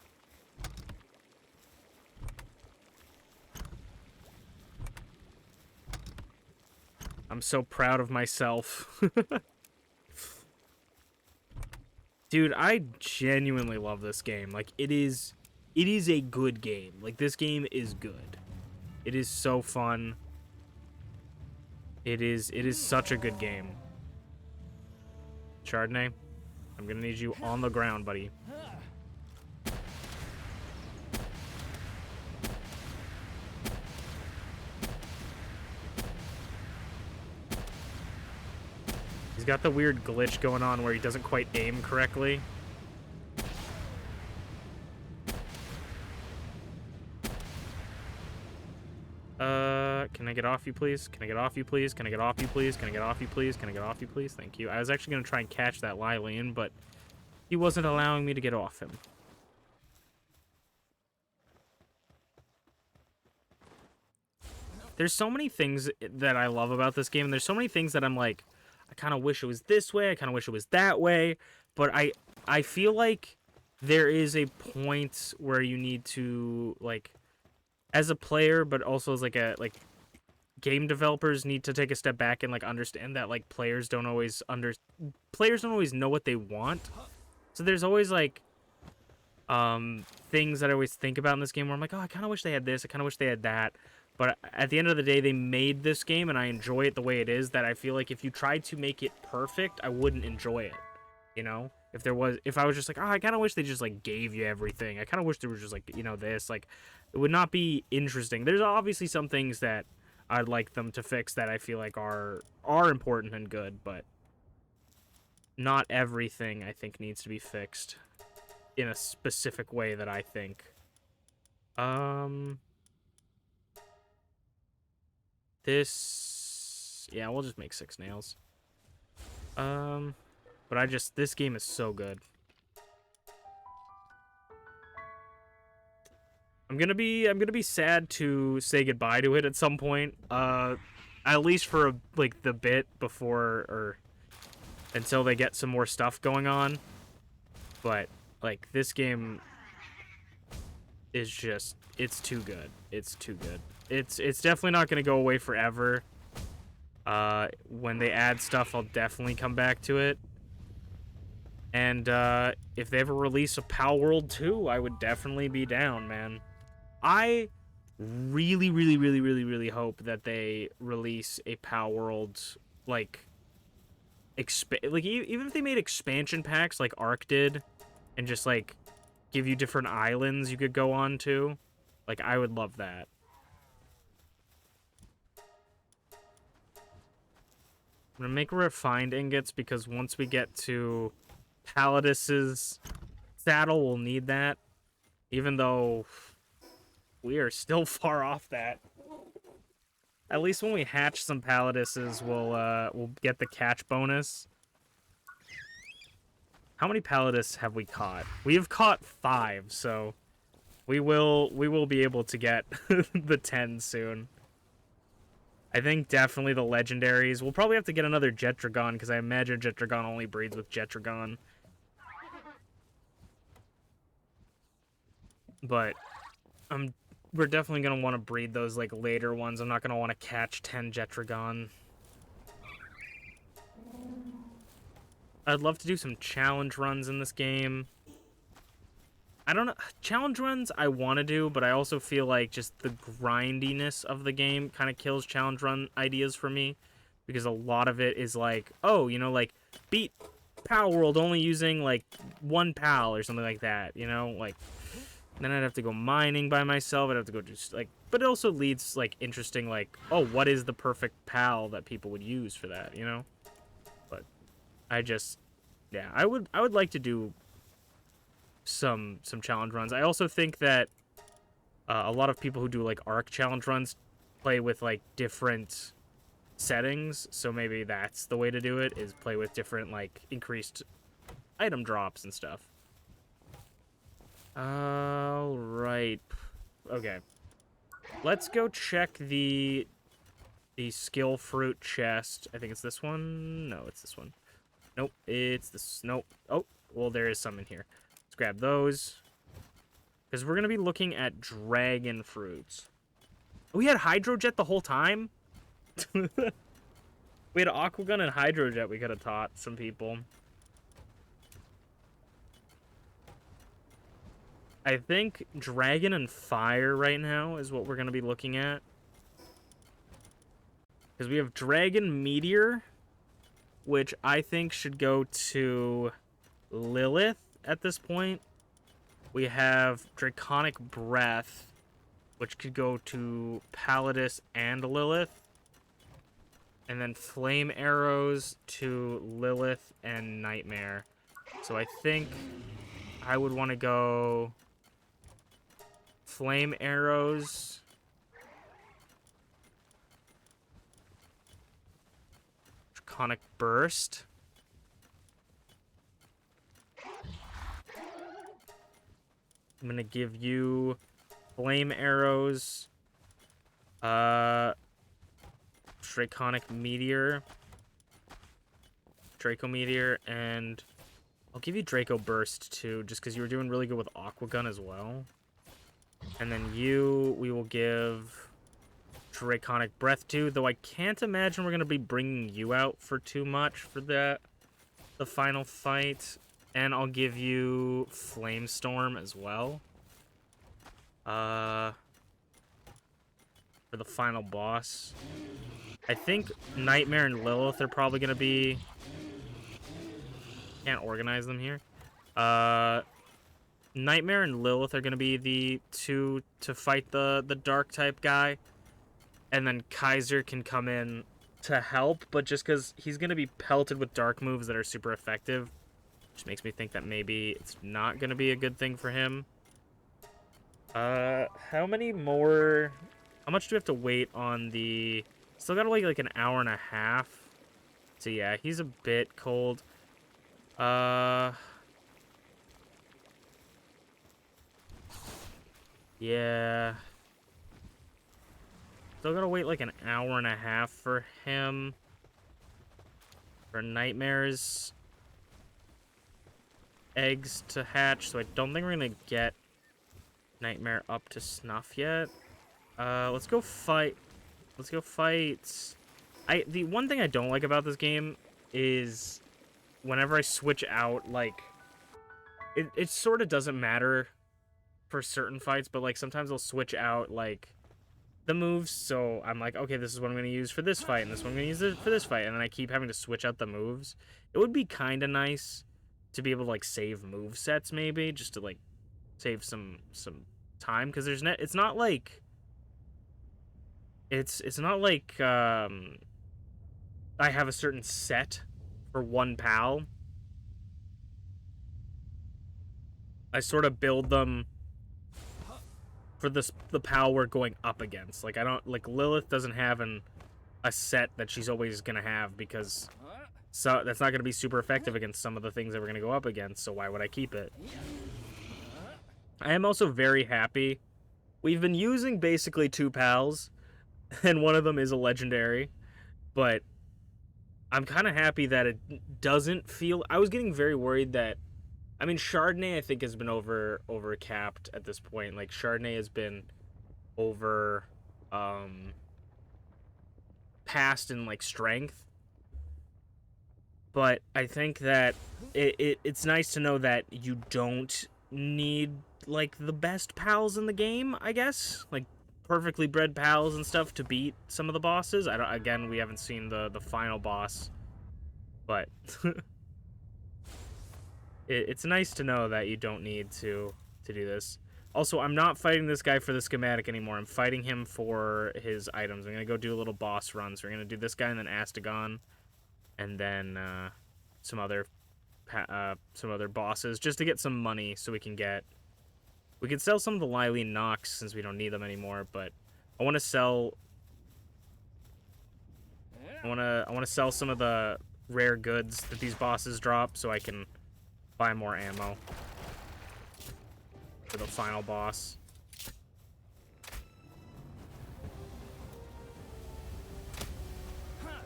I'm so proud of myself. Dude, I genuinely love this game. Like, it is a good game. Like, this game is good. It is so fun. It is such a good game. Chardonnay, I'm gonna need you on the ground, buddy. He's got the weird glitch going on where he doesn't quite aim correctly. Can I get off you, please? Can I get off you, please? Can I get off you, please? Can I get off you, please? Can I get off you, please? Thank you. I was actually going to try and catch that Lilian, but he wasn't allowing me to get off him. There's so many things that I love about this game, and there's so many things that I'm like, I kind of wish it was this way, I kind of wish it was that way, but I feel like there is a point where you need to, like, as a player, but also as, like, game developers need to take a step back and, like, understand that, like, players don't always know what they want. So there's always, like, things that I always think about in this game where I'm like, oh, I kind of wish they had this, I kind of wish they had that. But at the end of the day, they made this game, and I enjoy it the way it is, that I feel like if you tried to make it perfect, I wouldn't enjoy it, you know? If I was just like, oh, I kind of wish they just, like, gave you everything. I kind of wish there was just, like, you know, this. Like, it would not be interesting. There's obviously some things that I'd like them to fix that I feel like are important and good, but not everything, I think, needs to be fixed in a specific way that I think. This... yeah, we'll just make 6 nails. But this game is so good. I'm gonna be sad to say goodbye to it at some point. At least for, like, the bit before, or until they get some more stuff going on. But, like, this game is just, it's too good. It's too good. It's definitely not going to go away forever. When they add stuff, I'll definitely come back to it. And if they ever release a Palworld 2, I would definitely be down, man. I really, really, really, really, really hope that they release a Palworld, like, even if they made expansion packs like Ark did, and just, like, give you different islands you could go on to, like, I would love that. I'm gonna make refined ingots because once we get to Palladis's saddle, we'll need that. Even though we are still far off that. At least when we hatch some Palladises, we'll get the catch bonus. How many Palladis have we caught? We have caught 5, so we will be able to get the 10 soon. I think definitely the legendaries. We'll probably have to get another Jetragon, because I imagine Jetragon only breeds with Jetragon. But we're definitely going to want to breed those like later ones. I'm not going to want to catch 10 Jetragon. I'd love to do some challenge runs in this game. I don't know. Challenge runs I want to do, but I also feel like just the grindiness of the game kind of kills challenge run ideas for me. Because a lot of it is like, oh, you know, like, beat Palworld only using, like, 1 pal or something like that, you know? Like, then I'd have to go mining by myself. I'd have to go just, like, but it also leads, like, interesting, like, oh, what is the perfect pal that people would use for that, you know? But I just, yeah, I would like to do some challenge runs. I also think that a lot of people who do like arc challenge runs play with like different settings, so maybe that's the way to do it, is play with different like increased item drops and stuff. All right, okay, let's go check the skill fruit chest. I think it's this one. No, it's this one. Nope, it's this. Nope. Oh, well, there is some in here. Let's grab those. Because we're going to be looking at dragon fruits. We had Hydrojet the whole time? We had Aquagun and Hydrojet we could have taught some people. I think Dragon and Fire right now is what we're going to be looking at. Because we have Dragon Meteor, which I think should go to Lilith at this point. We have Draconic Breath, which could go to Palladis and Lilith. And then Flame Arrows to Lilith and Nightmare. So I think I would want to go Flame Arrows. Draconic Burst. I'm going to give you Flame Arrows, Draconic Meteor, Draco Meteor, and I'll give you Draco Burst, too, just because you were doing really good with Aquagun as well. And then we will give Draconic Breath, too, though I can't imagine we're going to be bringing you out for too much for the final fight. And I'll give you Flamestorm as well. For the final boss. I think Nightmare and Lilith are probably going to be... Can't organize them here. Nightmare and Lilith are going to be the two to fight the dark type guy. And then Kaiser can come in to help, but just because he's going to be pelted with dark moves that are super effective, which makes me think that maybe it's not going to be a good thing for him. How many more... How much do we have to wait on the... Still gotta wait like an hour and a half. So yeah, he's a bit cold. Yeah. Still gotta wait like an hour and a half for him. For Nightmare's eggs to hatch, so I don't think we're gonna get Nightmare up to snuff yet. Let's go fight. Let's go fight. The one thing I don't like about this game is whenever I switch out, like, it sort of doesn't matter for certain fights, but like sometimes I'll switch out like the moves, so I'm like, okay, this is what I'm going to use for this fight, and this one I'm going to use for this fight, and then I keep having to switch out the moves. It would be kind of nice to be able to like save move sets, maybe, just to like save some time, because it's not like it's not like I have a certain set for one pal. I sort of build them for the pal we're going up against. Like, I don't, like, Lilith doesn't have a set that she's always gonna have, because So that's not going to be super effective against some of the things that we're going to go up against, so why would I keep it? I am also very happy. We've been using basically 2 pals, and one of them is a legendary, but I'm kind of happy that it doesn't feel... I was getting very worried that... I mean, Chardonnay, I think, has been over capped at this point. Like, Chardonnay has been over past in, like, strength. But I think that it's nice to know that you don't need, like, the best pals in the game, I guess. Like, perfectly bred pals and stuff to beat some of the bosses. Again, we haven't seen the final boss. But it's nice to know that you don't need to do this. Also, I'm not fighting this guy for the schematic anymore. I'm fighting him for his items. I'm going to go do a little boss run. So we're going to do this guy and then Astagon. And then some other bosses just to get some money so we can sell some of the Lilene Nox since we don't need them anymore, but I want to sell some of the rare goods that these bosses drop so I can buy more ammo for the final boss.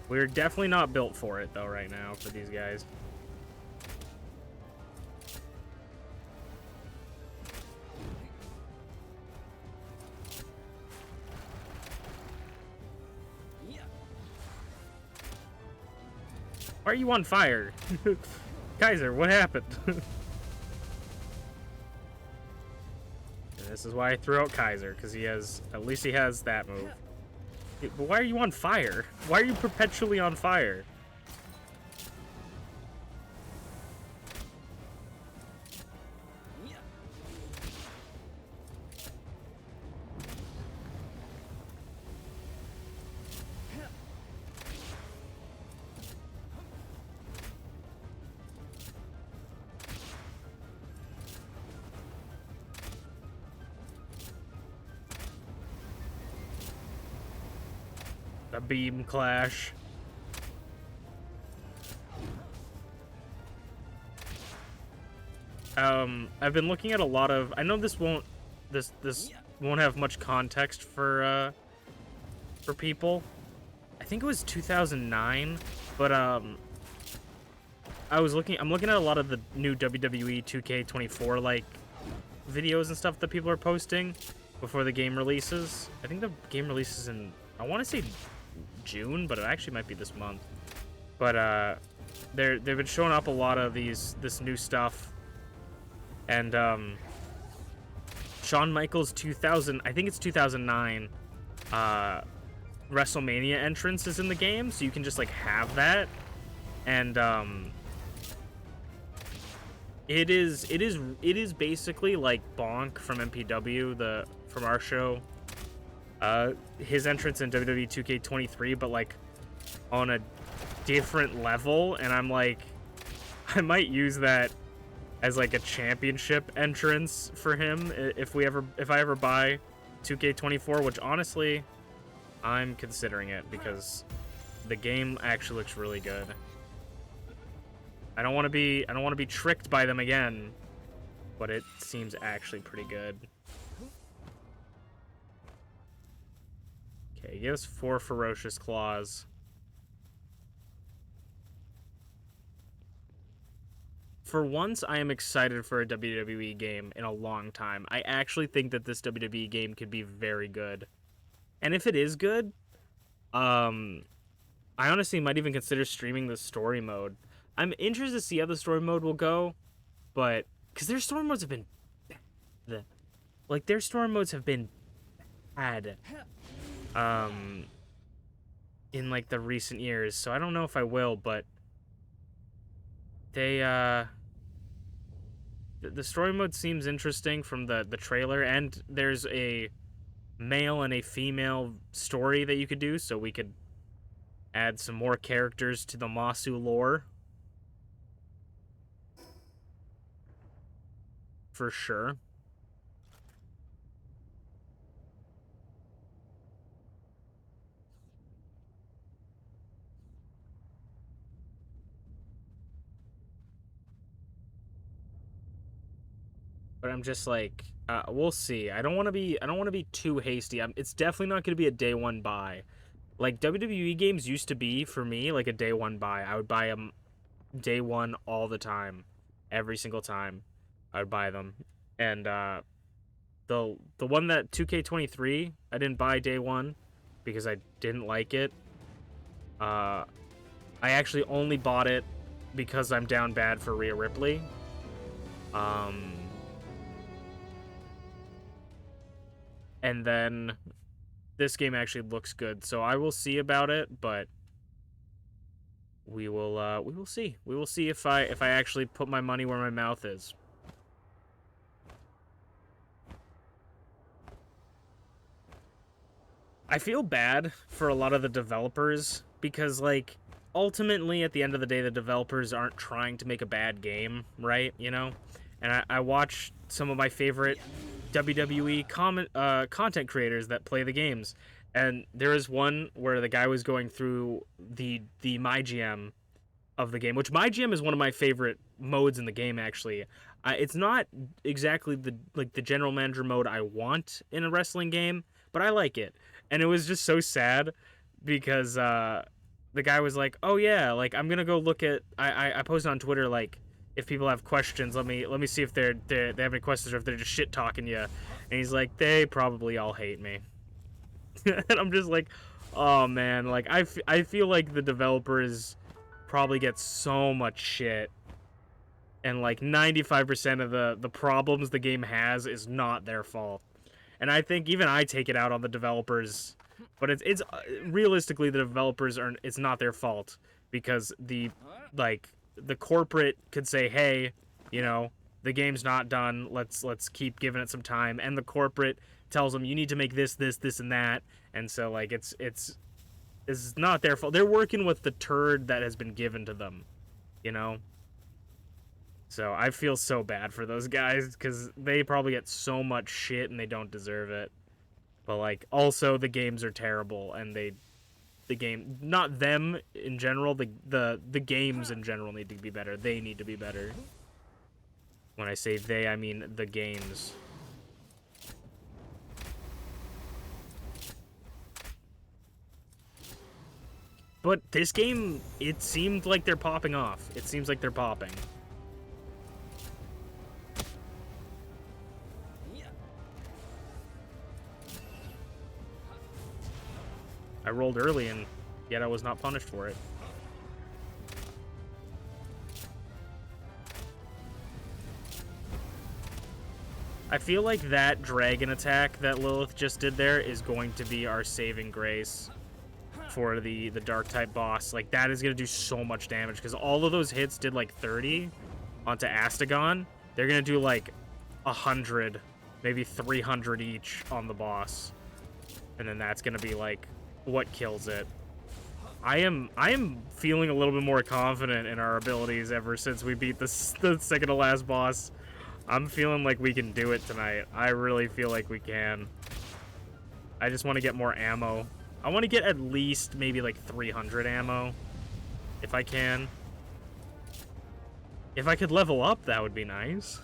We're definitely not built for it though right now for these guys. Why are you on fire? Kaiser, what happened? This is why I threw out Kaiser, because at least he has that move. But why are you on fire? Why are you perpetually on fire? A beam clash. I've been looking at a lot of... I know this won't have much context for people. I think it was 2009, but I'm looking at a lot of the new WWE 2K24 like videos and stuff that people are posting before the game releases. I think the game releases in, I want to say June, but it actually might be this month. But they've been showing up a lot of this new stuff, and Shawn Michaels 2000, I think it's 2009 WrestleMania entrance is in the game, so you can just like have that, and it is basically like Bonk from MPW, from our show. His entrance in WWE 2K23, but like on a different level, and I'm like, I might use that as like a championship entrance for him if I ever buy 2K24, which honestly I'm considering it because the game actually looks really good. I don't want to be tricked by them again, but it seems actually pretty good. Okay, give us 4 ferocious claws. For once, I am excited for a WWE game in a long time. I actually think that this WWE game could be very good. And if it is good, I honestly might even consider streaming the story mode. I'm interested to see how the story mode will go, but because their story modes have been bad. Like, their story modes have been bad in like the recent years, so I don't know if I will, but they the story mode seems interesting from the trailer, and there's a male and a female story that you could do, so we could add some more characters to the Masu lore. For sure. But I'm just like, we'll see. I don't want to be too hasty. It's definitely not going to be a day one buy. Like WWE games used to be for me like a day one buy. I would buy them day one all the time, every single time. I would buy them, and the one that 2K23 I didn't buy day one because I didn't like it. I actually only bought it because I'm down bad for Rhea Ripley. And then this game actually looks good, so I will see about it, but we will see. We will see if I actually put my money where my mouth is. I feel bad for a lot of the developers because, like, ultimately, at the end of the day, the developers aren't trying to make a bad game, right? You know? And I watch some of my favorite WWE content creators that play the games. And there is one where the guy was going through the MyGM of the game, which MyGM is one of my favorite modes in the game, actually. It's not exactly the general manager mode I want in a wrestling game, but I like it. And it was just so sad because the guy was like, "Oh yeah, like I'm gonna go look at." I posted on Twitter like, if people have questions, let me see if they have any questions or if they're just shit talking you. And he's like, they probably all hate me. And I'm just like, oh man, like I feel like the developers probably get so much shit, and like 95% of the problems the game has is not their fault. And I think even I take it out on the developers, but it's realistically the developers are, it's not their fault because the corporate could say, hey, you know, the game's not done, let's keep giving it some time, and the corporate tells them you need to make this and that, and so like it's not their fault. They're working with the turd that has been given to them, you know. So I feel so bad for those guys because they probably get so much shit and they don't deserve it. But like, also the games are terrible, and the game, not them in general, the games in general need to be better. They need to be better. When I say they, I mean the games. But this game, it seemed like they're popping off. It seems like they're popping. I rolled early, and yet I was not punished for it. I feel like that dragon attack that Lilith just did there is going to be our saving grace for the dark type boss. Like, that is going to do so much damage, because all of those hits did like 30 onto Astagon. They're going to do like 100, maybe 300 each on the boss. And then that's going to be like what kills it. I am feeling a little bit more confident in our abilities ever since we beat the second to last boss. I'm feeling like we can do it tonight. I really feel like we can. I just want to get more ammo. I want to get at least maybe like 300 ammo, if I can. If I could level up, that would be nice.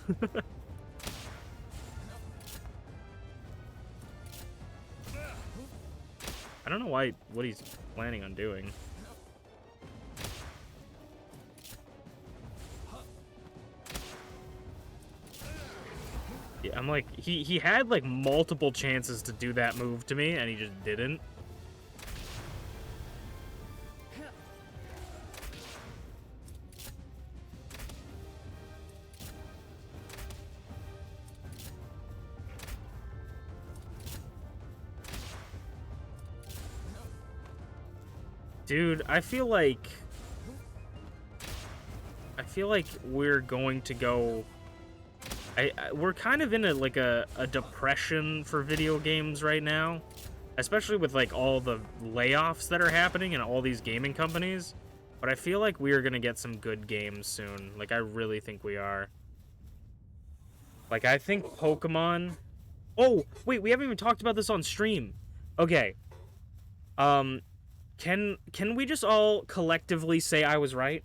I don't know what he's planning on doing. Yeah, I'm like, he had like multiple chances to do that move to me, and he just didn't. Dude, I feel like we're going to go... we're kind of in a depression for video games right now, especially with like all the layoffs that are happening in all these gaming companies. But I feel like we are gonna get some good games soon. Like, I really think we are. Like, I think Pokemon... Oh, wait, we haven't even talked about this on stream. Okay. Can we just all collectively say I was right?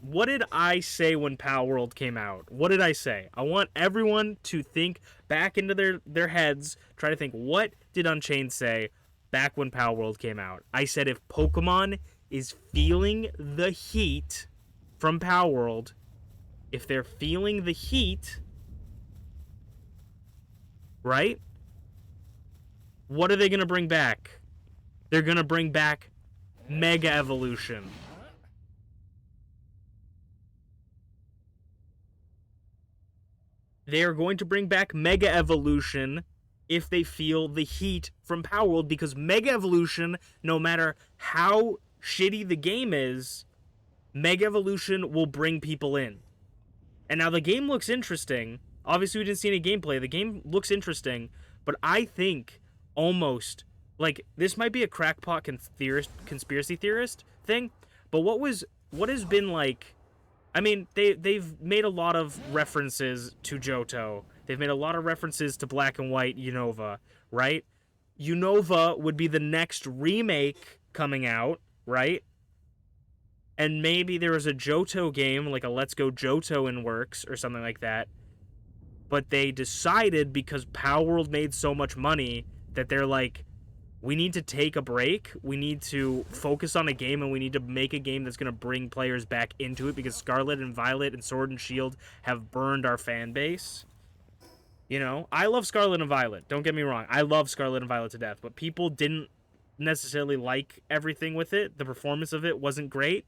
What did I say when Palworld came out? What did I say? I want everyone to think back into their heads, try to think, what did Unchained say back when Palworld came out? I said if Pokemon is feeling the heat from Palworld, if they're feeling the heat, right? What are they going to bring back? They're going to bring back Mega Evolution. They are going to bring back Mega Evolution if they feel the heat from Palworld, because Mega Evolution, no matter how shitty the game is, Mega Evolution will bring people in. And now the game looks interesting. Obviously, we didn't see any gameplay. The game looks interesting, but I think almost, like, this might be a crackpot conspiracy theorist thing, but what has been, like, I mean, they've made a lot of references to Johto. They've made a lot of references to Black and White Unova, right? Unova would be the next remake coming out, right? And maybe there was a Johto game, like a Let's Go Johto in works or something like that. But they decided, because Palworld made so much money, that they're like, we need to take a break, we need to focus on a game, and we need to make a game that's going to bring players back into it, because Scarlet and Violet and Sword and Shield have burned our fan base. You know, I love Scarlet and Violet, don't get me wrong, I love Scarlet and Violet to death, but people didn't necessarily like everything with it. The performance of it wasn't great.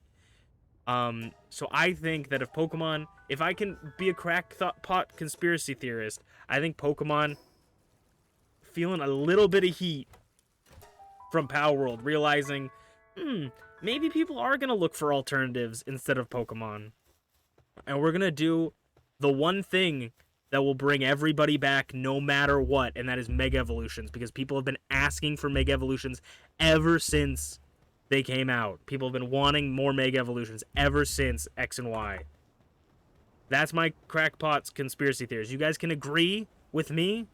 So I think that if I can be a crackpot conspiracy theorist, I think Pokemon feeling a little bit of heat from Palworld, realizing, maybe people are going to look for alternatives instead of Pokemon. And we're going to do the one thing that will bring everybody back no matter what, and that is Mega Evolutions, because people have been asking for Mega Evolutions ever since they came out. People have been wanting more Mega Evolutions ever since X and Y. That's my crackpot's conspiracy theories. You guys can agree with me,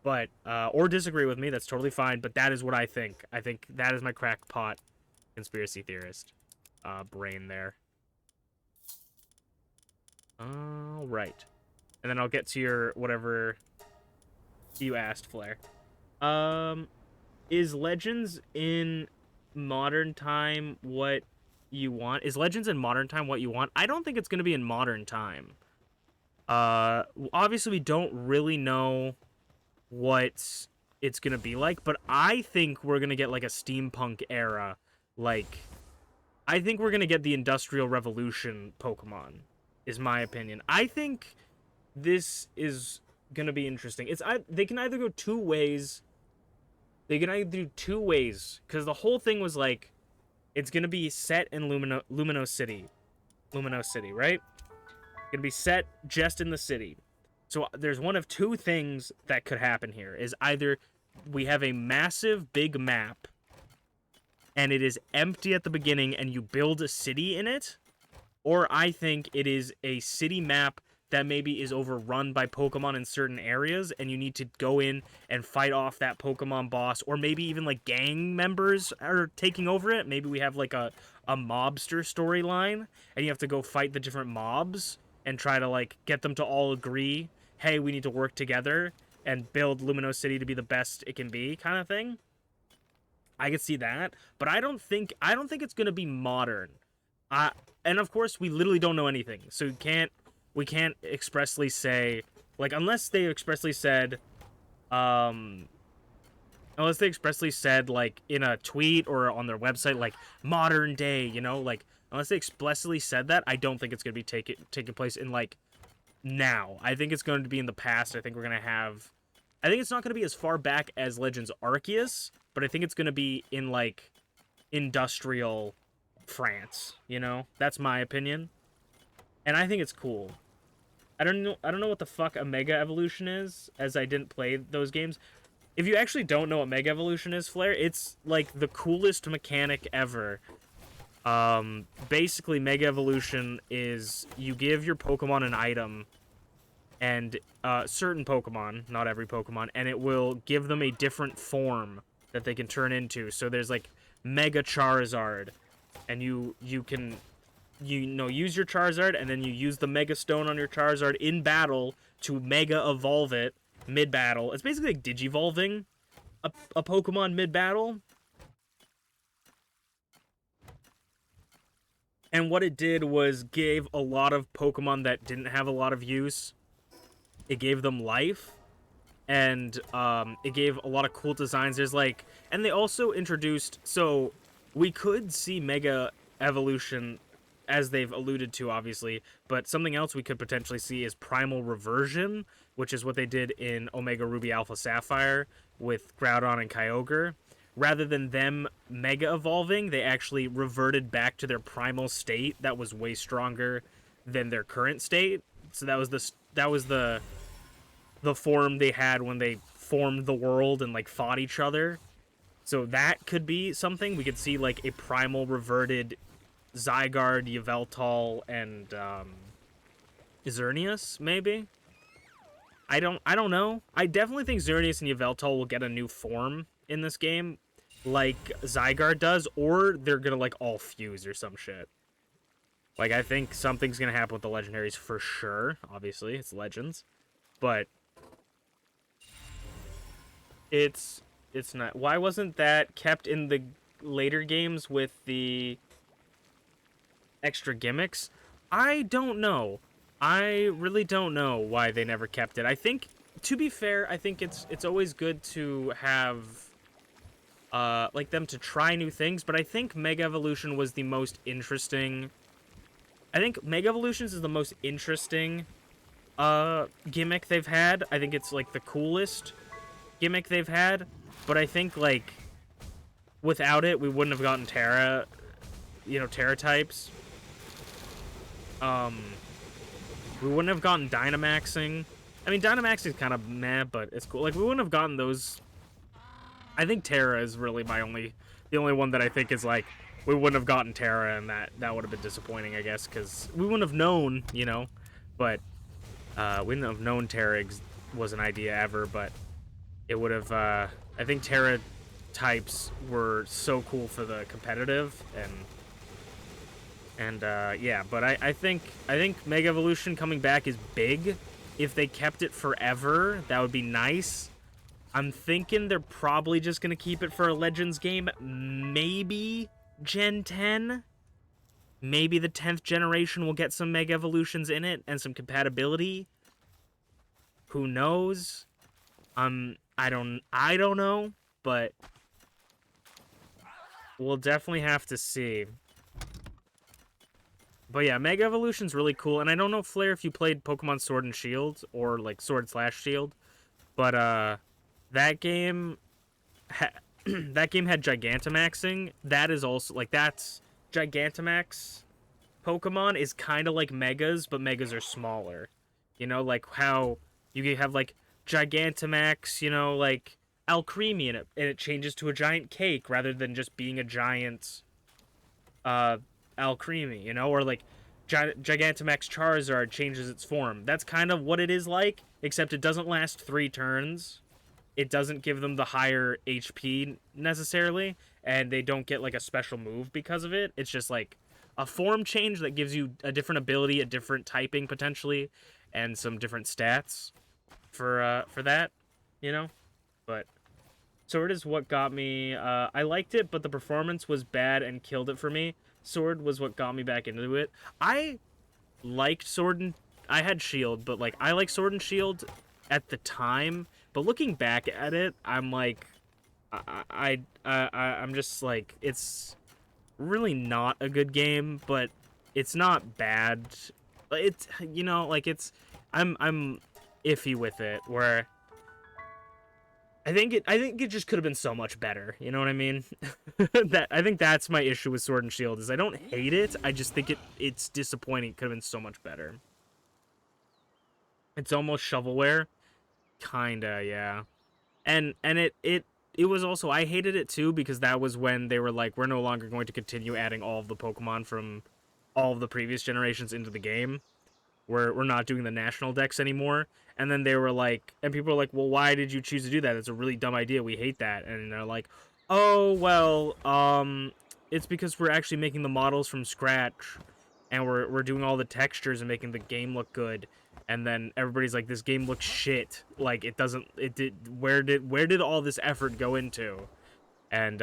but or disagree with me, that's totally fine, but that is what I think. I think that is my crackpot conspiracy theorist brain there. All right. And then I'll get to your whatever you asked, Flair. Is Legends in modern time what you want? Is Legends in modern time what you want? I don't think it's going to be in modern time. Obviously we don't really know what it's gonna be like, but I think we're gonna get like a steampunk era. Like, I think we're gonna get the Industrial Revolution Pokemon, is my opinion. I think this is gonna be interesting. They can either go two ways. They can either do two ways, because the whole thing was like, it's gonna be set in Lumino City, right? It's gonna be set just in the city. So there's one of two things that could happen here. Is either we have a massive big map and it is empty at the beginning and you build a city in it, or I think it is a city map that maybe is overrun by Pokemon in certain areas and you need to go in and fight off that Pokemon boss, or maybe even like gang members are taking over it. Maybe we have like a mobster storyline and you have to go fight the different mobs and try to like get them to all agree, hey, we need to work together and build Lumino City to be the best it can be, kind of thing. I could see that, but I don't think it's gonna be modern. And of course, we literally don't know anything, so we can't expressly say, like, unless they expressly said, like in a tweet or on their website, like modern day, you know, like unless they explicitly said that, I don't think it's gonna be taking place in like now. I think it's going to be in the past. I think it's not going to be as far back as Legends Arceus, but I think it's going to be in like industrial France, you know? That's my opinion. And I think it's cool. I don't know what the fuck a Mega Evolution is, as I didn't play those games. If you actually don't know what Mega Evolution is, Flair, it's like the coolest mechanic ever. Basically, Mega Evolution is you give your Pokemon an item, and certain Pokemon, not every Pokemon, and it will give them a different form that they can turn into. So there's like Mega Charizard, and you can use your Charizard, and then you use the Mega Stone on your Charizard in battle to Mega Evolve it mid-battle. It's basically like Digivolving a Pokemon mid-battle. And what it did was gave a lot of Pokemon that didn't have a lot of use, it gave them life. And it gave a lot of cool designs. There's like, and they also introduced, so we could see Mega Evolution, as they've alluded to, obviously, but something else we could potentially see is Primal Reversion, which is what they did in Omega Ruby Alpha Sapphire with Groudon and Kyogre. Rather than them Mega Evolving, they actually reverted back to their primal state that was way stronger than their current state. So that was the form they had when they formed the world and like fought each other. So that could be something. We could see like a primal reverted Zygarde, Yveltal, and Xerneas, maybe? I don't know. I definitely think Xerneas and Yveltal will get a new form in this game, like Zygarde does, or they're gonna like all fuse or some shit. Like, I think something's gonna happen with the legendaries for sure. Obviously, it's Legends. But it's not. Why wasn't that kept in the later games with the extra gimmicks? I don't know. I really don't know why they never kept it. I think, to be fair, I think it's always good to have like them to try new things, but I think Mega Evolution was the most interesting. I think Mega Evolutions is the most interesting gimmick they've had. I think it's like the coolest gimmick they've had, but I think like without it we wouldn't have gotten Terra, Terra types. We wouldn't have gotten Dynamaxing. I mean, Dynamaxing is kind of meh, but it's cool. Like, we wouldn't have gotten those. I think Terra is really the only one that I think is like, we wouldn't have gotten Terra, and that would have been disappointing, I guess, because we wouldn't have known, but we wouldn't have known Terra was an idea ever, but it would have, I think Terra types were so cool for the competitive, and yeah, but I think Mega Evolution coming back is big. If they kept it forever, that would be nice. I'm thinking they're probably just going to keep it for a Legends game. Maybe Gen 10. Maybe the 10th generation will get some Mega Evolutions in it and some compatibility. Who knows? I don't know, but we'll definitely have to see. But yeah, Mega Evolution's really cool, and I don't know, Flair, if you played Pokemon Sword and Shield, or like Sword/Shield, but that game that game had Gigantamaxing. That is also like, that's Gigantamax Pokemon is kind of like Megas, but Megas are smaller. Like how you can have like Gigantamax, like Alcremie in it, and it changes to a giant cake rather than just being a giant Alcremie, or like Gigantamax Charizard changes its form. That's kind of what it is like, except it doesn't last 3 turns. It doesn't give them the higher HP necessarily, and they don't get like a special move because of it. It's just like a form change that gives you a different ability, a different typing potentially, and some different stats for that, But Sword is what got me. I liked it, but the performance was bad and killed it for me. Sword was what got me back into it. I liked Sword and I had Shield, but like I like Sword and Shield at the time. But looking back at it, I'm like, I'm just like, it's really not a good game, but it's not bad. It's like I'm iffy with it, where I think it just could have been so much better. You know what I mean? I think that's my issue with Sword and Shield, is I don't hate it. I just think it's disappointing. It could have been so much better. It's almost shovelware, kinda, yeah. And it was also, I hated it too, because that was when they were like, we're no longer going to continue adding all of the Pokemon from all of the previous generations into the game. We're not doing the national decks anymore. And then they were like, and people were like, well, why did you choose to do that? That's a really dumb idea. We hate that. And they're like, oh, well, it's because we're actually making the models from scratch. and we're doing all the textures and making the game look good, and then everybody's like, this game looks shit. Like, it doesn't. It did. Where did all this effort go into? And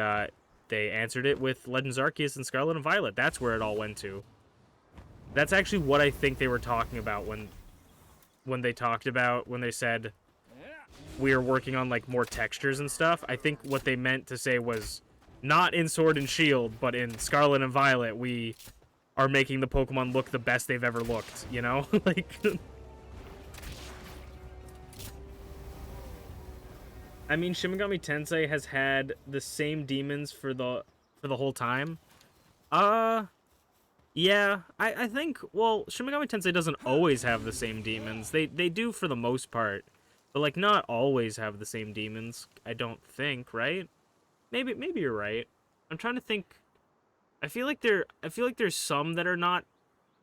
they answered it with Legends Arceus and Scarlet and Violet. That's where it all went to. That's actually what I think they were talking about when they said we are working on like more textures and stuff. I think what they meant to say was not in Sword and Shield, but in Scarlet and Violet, we are making the Pokemon look the best they've ever looked, you know? Like I mean, Shin Megami Tensei has had the same demons for the whole time. Uh yeah, I think, well, Shin Megami Tensei doesn't always have the same demons. They do for the most part. But like not always have the same demons, I don't think, right? Maybe you're right. I'm trying to think. I feel like there's some that are not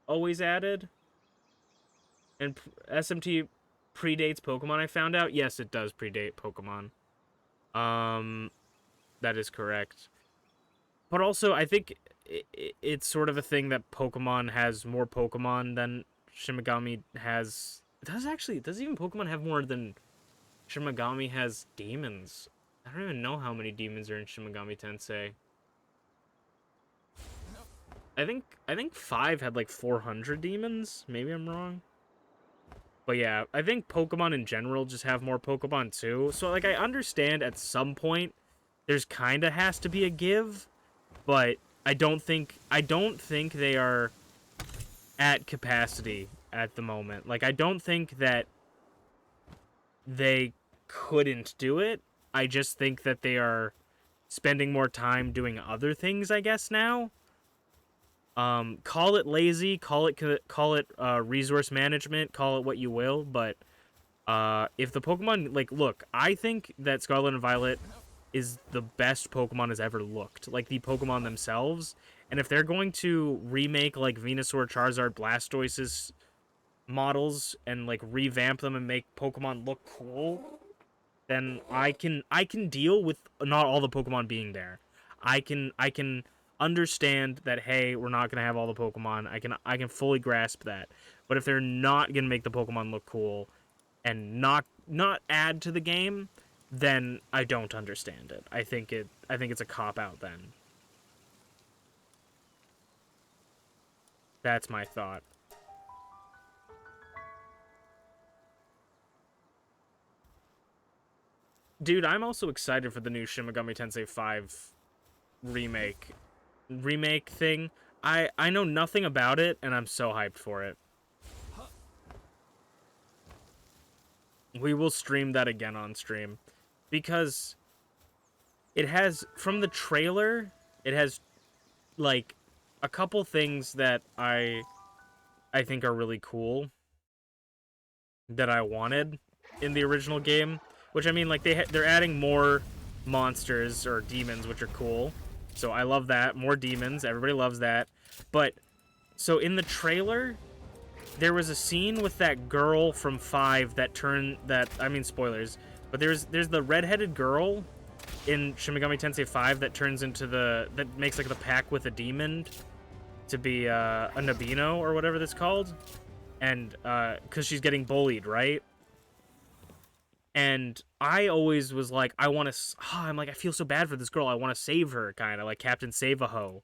always added. And SMT predates Pokemon, I found out. Yes, it does predate Pokemon. Um that is correct. But also, I think it's sort of a thing that Pokemon has more Pokemon than Shin Megami has. Does even Pokemon have more than Shin Megami has demons? I don't even know how many demons are in Shin Megami Tensei. I think 5 had like 400 demons. Maybe I'm wrong. But yeah, I think Pokemon in general just have more Pokemon too. So like I understand at some point there's kind of has to be a give, but I don't think they are at capacity at the moment. Like I don't think that they couldn't do it. I just think that they are spending more time doing other things, I guess now. Call it lazy, call it resource management, call it what you will, but if the Pokemon, like, look, I think that Scarlet and Violet is the best Pokemon has ever looked, like the Pokemon themselves. And if they're going to remake like Venusaur, Charizard, Blastoise's models and like revamp them and make Pokemon look cool, then I can deal with not all the Pokemon being there. I can understand that, hey, we're not gonna have all the Pokemon. I can fully grasp that. But if they're not gonna make the Pokemon look cool and not add to the game, then I don't understand it. I think it's a cop out then. That's my thought. Dude, I'm also excited for the new Shin Megami Tensei 5 remake thing. I know nothing about it and I'm so hyped for it. We will stream that again on stream because it has, from the trailer, it has like a couple things that I think are really cool that I wanted in the original game, which I mean, like they're adding more monsters or demons, which are cool. So I love that. More demons, everybody loves that. But so in the trailer, there was a scene with that girl from 5 that turned that, I mean, spoilers, but there's the redheaded girl in Shin Megami Tensei 5 that turns into that makes like the pack with a demon to be a Nabino or whatever that's called, and because she's getting bullied, right? And I always was like, I'm like, I feel so bad for this girl. I want to save her, kind of like Captain Save-A-Ho.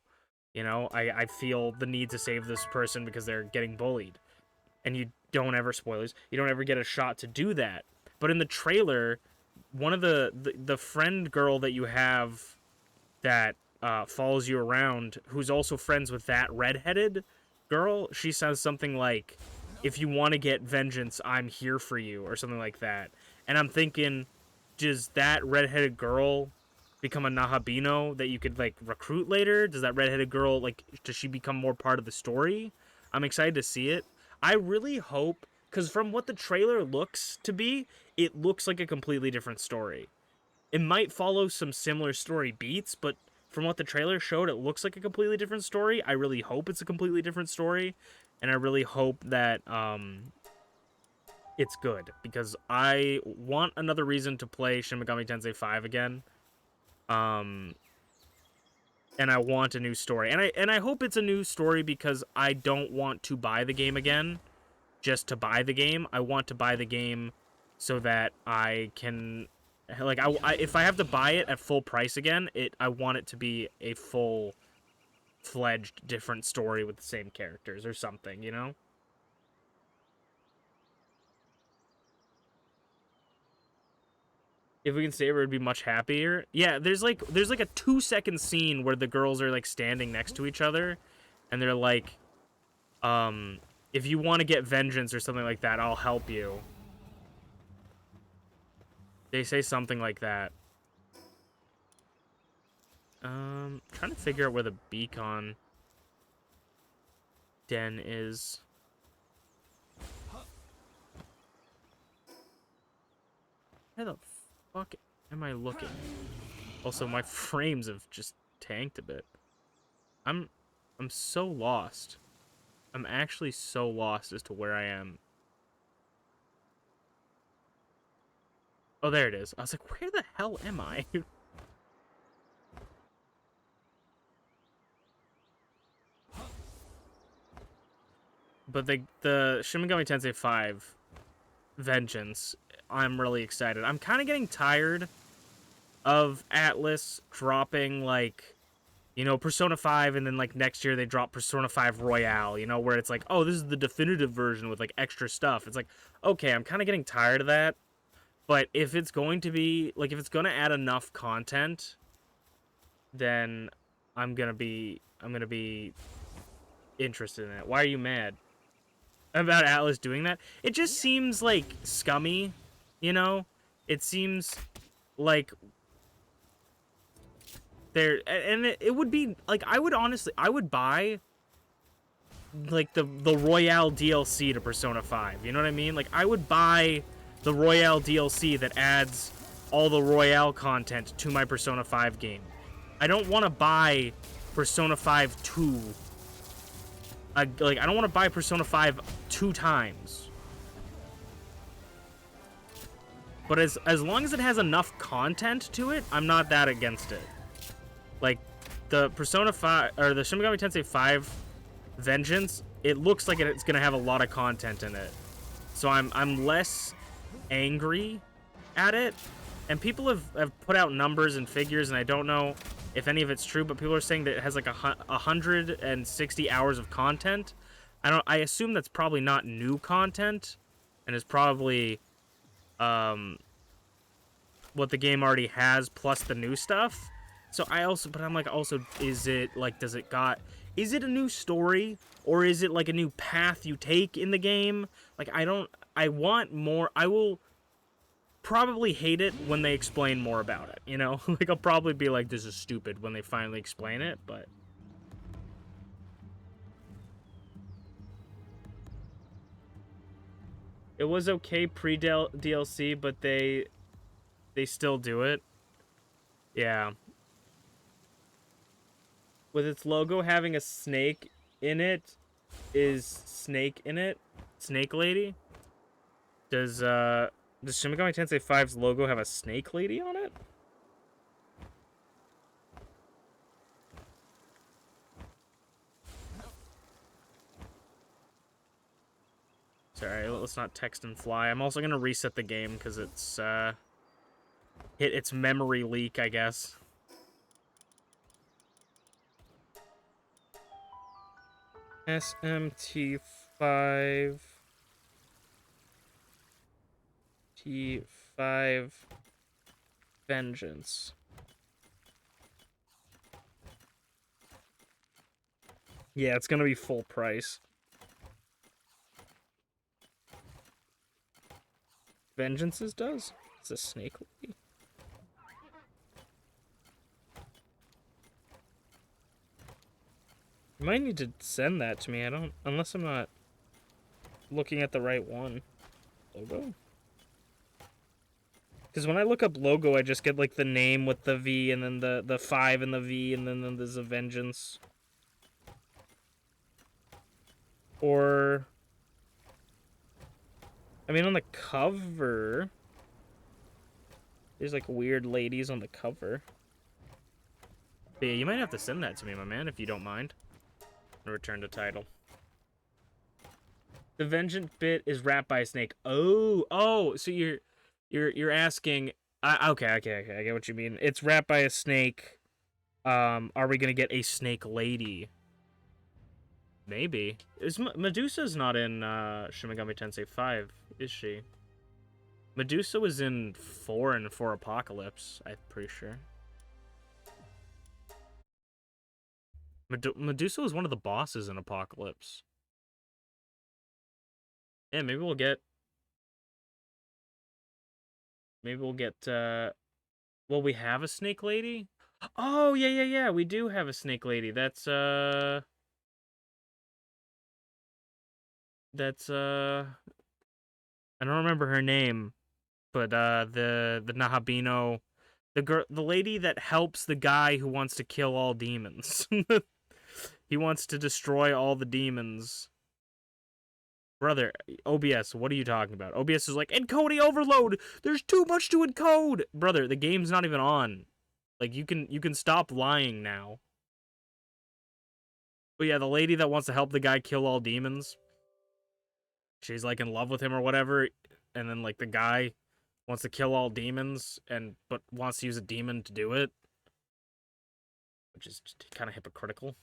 You know, I feel the need to save this person because they're getting bullied. And you don't ever, spoilers, you don't ever get a shot to do that. But in the trailer, one of the friend girl that you have that follows you around, who's also friends with that redheaded girl, she says something like, if you want to get vengeance, I'm here for you, or something like that. And I'm thinking, does that redheaded girl become a Nahabino that you could like recruit later? Does that redheaded girl, like, does she become more part of the story? I'm excited to see it. I really hope, because from what the trailer looks to be, it looks like a completely different story. It might follow some similar story beats, but from what the trailer showed, it looks like a completely different story. I really hope it's a completely different story, and I really hope that it's good, because I want another reason to play Shin Megami Tensei 5 again. Um, and I want a new story. And I hope it's a new story because I don't want to buy the game again just to buy the game. I want to buy the game so that I can, like, if I have to buy it at full price again, I want it to be a full-fledged different story with the same characters or something, you know? If we can save her, it'd be much happier. Yeah, there's like a 2-second scene where the girls are like standing next to each other, and they're like, if you want to get vengeance or something like that, I'll help you. They say something like that. Trying to figure out where the beacon den is. Where the fuck am I looking? Also, my frames have just tanked a bit. I'm so lost. I'm actually so lost as to where I am. Oh, there it is. I was like, where the hell am I? But the Shin Megami Tensei 5 Vengeance, I'm really excited. I'm kind of getting tired of Atlas dropping, like, you know, Persona 5, and then, like, next year they drop Persona 5 Royale, you know, where it's like, oh, this is the definitive version with, like, extra stuff. It's like, okay, I'm kind of getting tired of that. But if it's going to be, like, if it's going to add enough content, then I'm gonna be interested in it. Why are you mad about Atlas doing that? It just seems, like, scummy, you know? It seems like and it would be like, I would buy like the Royale DLC to Persona 5. You know what I mean? Like, I would buy the Royale DLC that adds all the Royale content to my Persona 5 game. I don't want to buy Persona 5 2. Like, I don't want to buy Persona 5 2 times. But as long as it has enough content to it, I'm not that against it. Like, the Persona 5, or the Shin Megami Tensei 5 Vengeance, it looks like it's gonna have a lot of content in it. So I'm less angry at it. And people have put out numbers and figures, and I don't know if any of it's true, but people are saying that it has like 160 hours of content. I assume that's probably not new content, and is probably what the game already has plus the new stuff. So but I'm like, also, is it like, is it a new story, or is it like a new path you take in the game? Like, I want more. I will probably hate it when they explain more about it, you know? Like, I'll probably be like, this is stupid when they finally explain it, but it was okay pre-DLC, but they still do it. Yeah. With its logo having a snake in it, is Snake in it? Snake Lady? Does Shin Megami Tensei 5's logo have a snake lady on it? Sorry, let's not text and fly. I'm also gonna reset the game because it's hit its memory leak, I guess. SMT5 T5 Vengeance. Yeah, it's gonna be full price. Vengeance's does? It's a snake lady. You might need to send that to me. I don't, unless I'm not looking at the right one. Logo? Because when I look up logo, I just get like the name with the V, and then the 5 and the V, and then there's a Vengeance. Or, I mean, on the cover, there's like weird ladies on the cover. But yeah, you might have to send that to me, my man, if you don't mind. Return to title. The vengeance bit is wrapped by a snake. Oh, so you're asking. Okay, I get what you mean. It's wrapped by a snake. Are we gonna get a snake lady? Maybe. Medusa's not in Shin Megami Tensei 5, is she? Medusa was in 4 and 4 Apocalypse, I'm pretty sure. Medusa was one of the bosses in Apocalypse. Yeah, maybe we'll get... Well, we have a snake lady? Oh, yeah, we do have a snake lady. That's, I don't remember her name, but, the Nahabino... The lady that helps the guy who wants to kill all demons. He wants to destroy all the demons. Brother, OBS, what are you talking about? OBS is like, encoding overload! There's too much to encode! Brother, the game's not even on. Like, you can stop lying now. But yeah, the lady that wants to help the guy kill all demons, she's, like, in love with him or whatever, and then, like, the guy wants to kill all demons, but wants to use a demon to do it. Which is kind of hypocritical.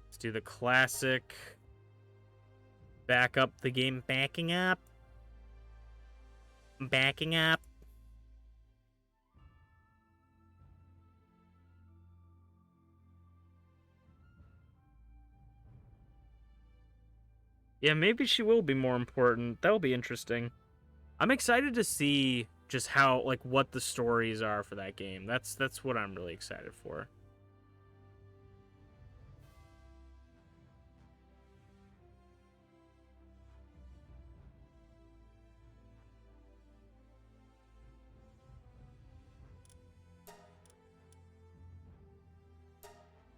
Let's do the classic. Back up the game. Backing up. Backing up. Yeah, maybe she will be more important. That'll be interesting. I'm excited to see just how, like, what the stories are for that game. That's what I'm really excited for.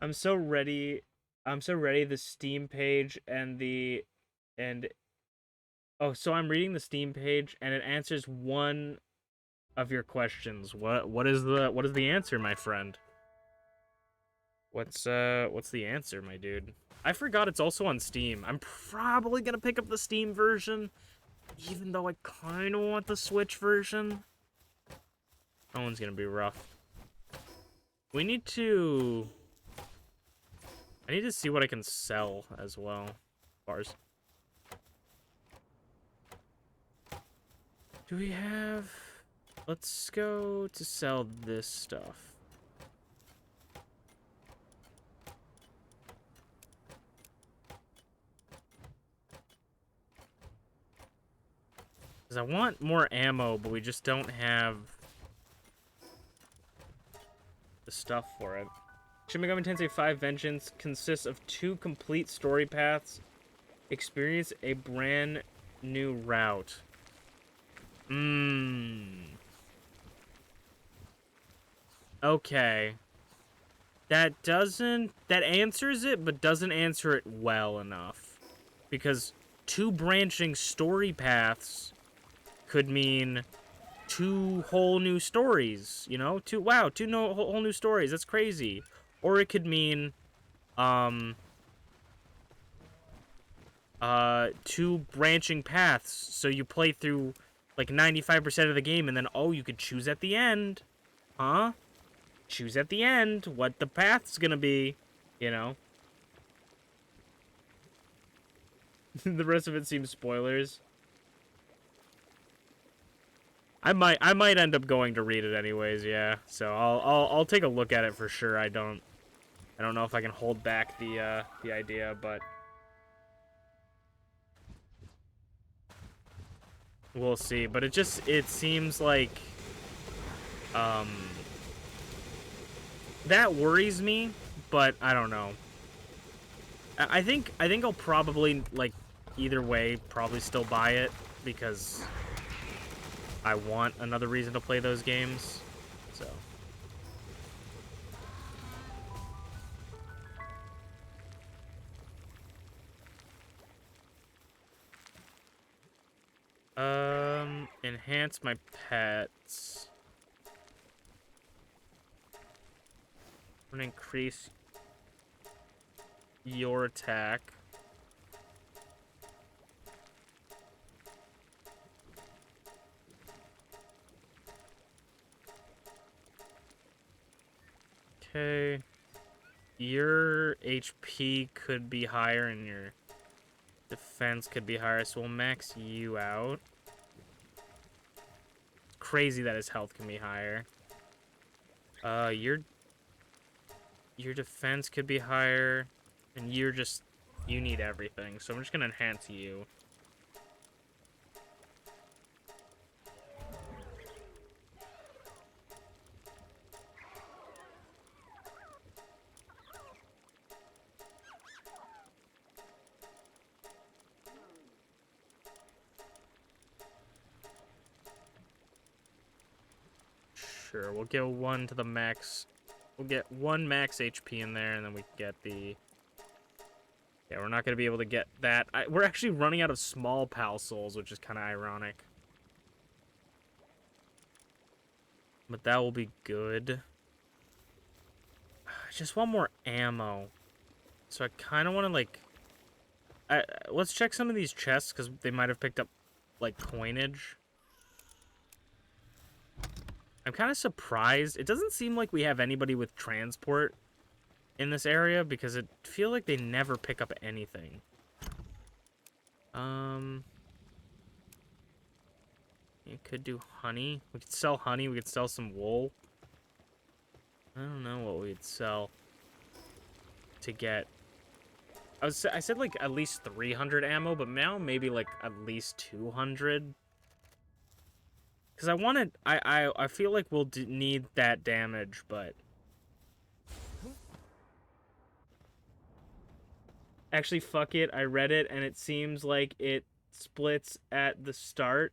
I'm so ready. The Steam page oh, so I'm reading the Steam page and it answers one of your questions. What is the answer, my friend? What's the answer, my dude? I forgot it's also on Steam. I'm probably gonna pick up the Steam version, even though I kind of want the Switch version. That one's gonna be rough. We need to... I need to see what I can sell as well. Bars. Do we have... Let's go to sell this stuff. Because I want more ammo, but we just don't have the stuff for it. Shin Megami Tensei 5 Vengeance consists of 2 complete story paths. Experience a brand new route. Okay. That answers it, but doesn't answer it well enough. Because 2 branching story paths could mean 2 whole new stories, you know? 2 whole new stories. That's crazy. Or it could mean 2 branching paths. So you play through like 95% of the game and then you could choose at the end. Huh? Choose at the end what the path's gonna be, you know? The rest of it seems spoilers. I might end up going to read it anyways, yeah. So I'll take a look at it for sure. I don't know if I can hold back the idea, but we'll see. But it seems like that worries me, but I don't know. I think I'll probably, like, either way probably still buy it because I want another reason to play those games. So enhance my pets. I'm gonna increase your attack. Okay. Your HP could be higher and your defense could be higher, so we'll max you out. It's crazy that his health can be higher. Your defense could be higher, and you need everything, so I'm just gonna enhance you. Sure, we'll get one to the max. We'll get one max HP in there, and then we can get the... Yeah, we're not going to be able to get that. We're actually running out of small pal souls, which is kind of ironic. But that will be good. I just want more ammo. So I kind of want to, like... let's check some of these chests, because they might have picked up, like, coinage. I'm kind of surprised. It doesn't seem like we have anybody with transport in this area, because it feels like they never pick up anything. You could do honey. We could sell honey. We could sell some wool. I don't know what we'd sell to get. I said like at least 300 ammo, but now maybe like at least 200. Because I feel like we'll need that damage, but... Actually, fuck it. I read it, and it seems like it splits at the start.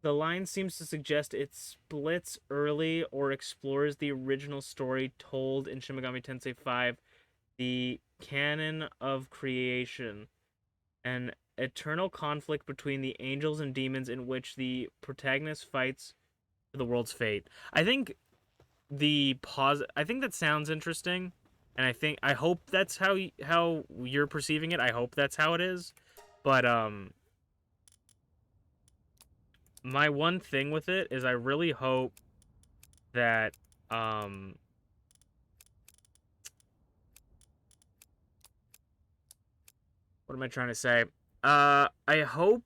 The line seems to suggest it splits early or explores the original story told in Shin Megami Tensei 5, the canon of creation. An eternal conflict between the angels and demons in which the protagonist fights for the world's fate. I think that sounds interesting, and I hope that's how you're perceiving it. I hope that's how it is. But my one thing with it is I really hope that what am I trying to say? I hope,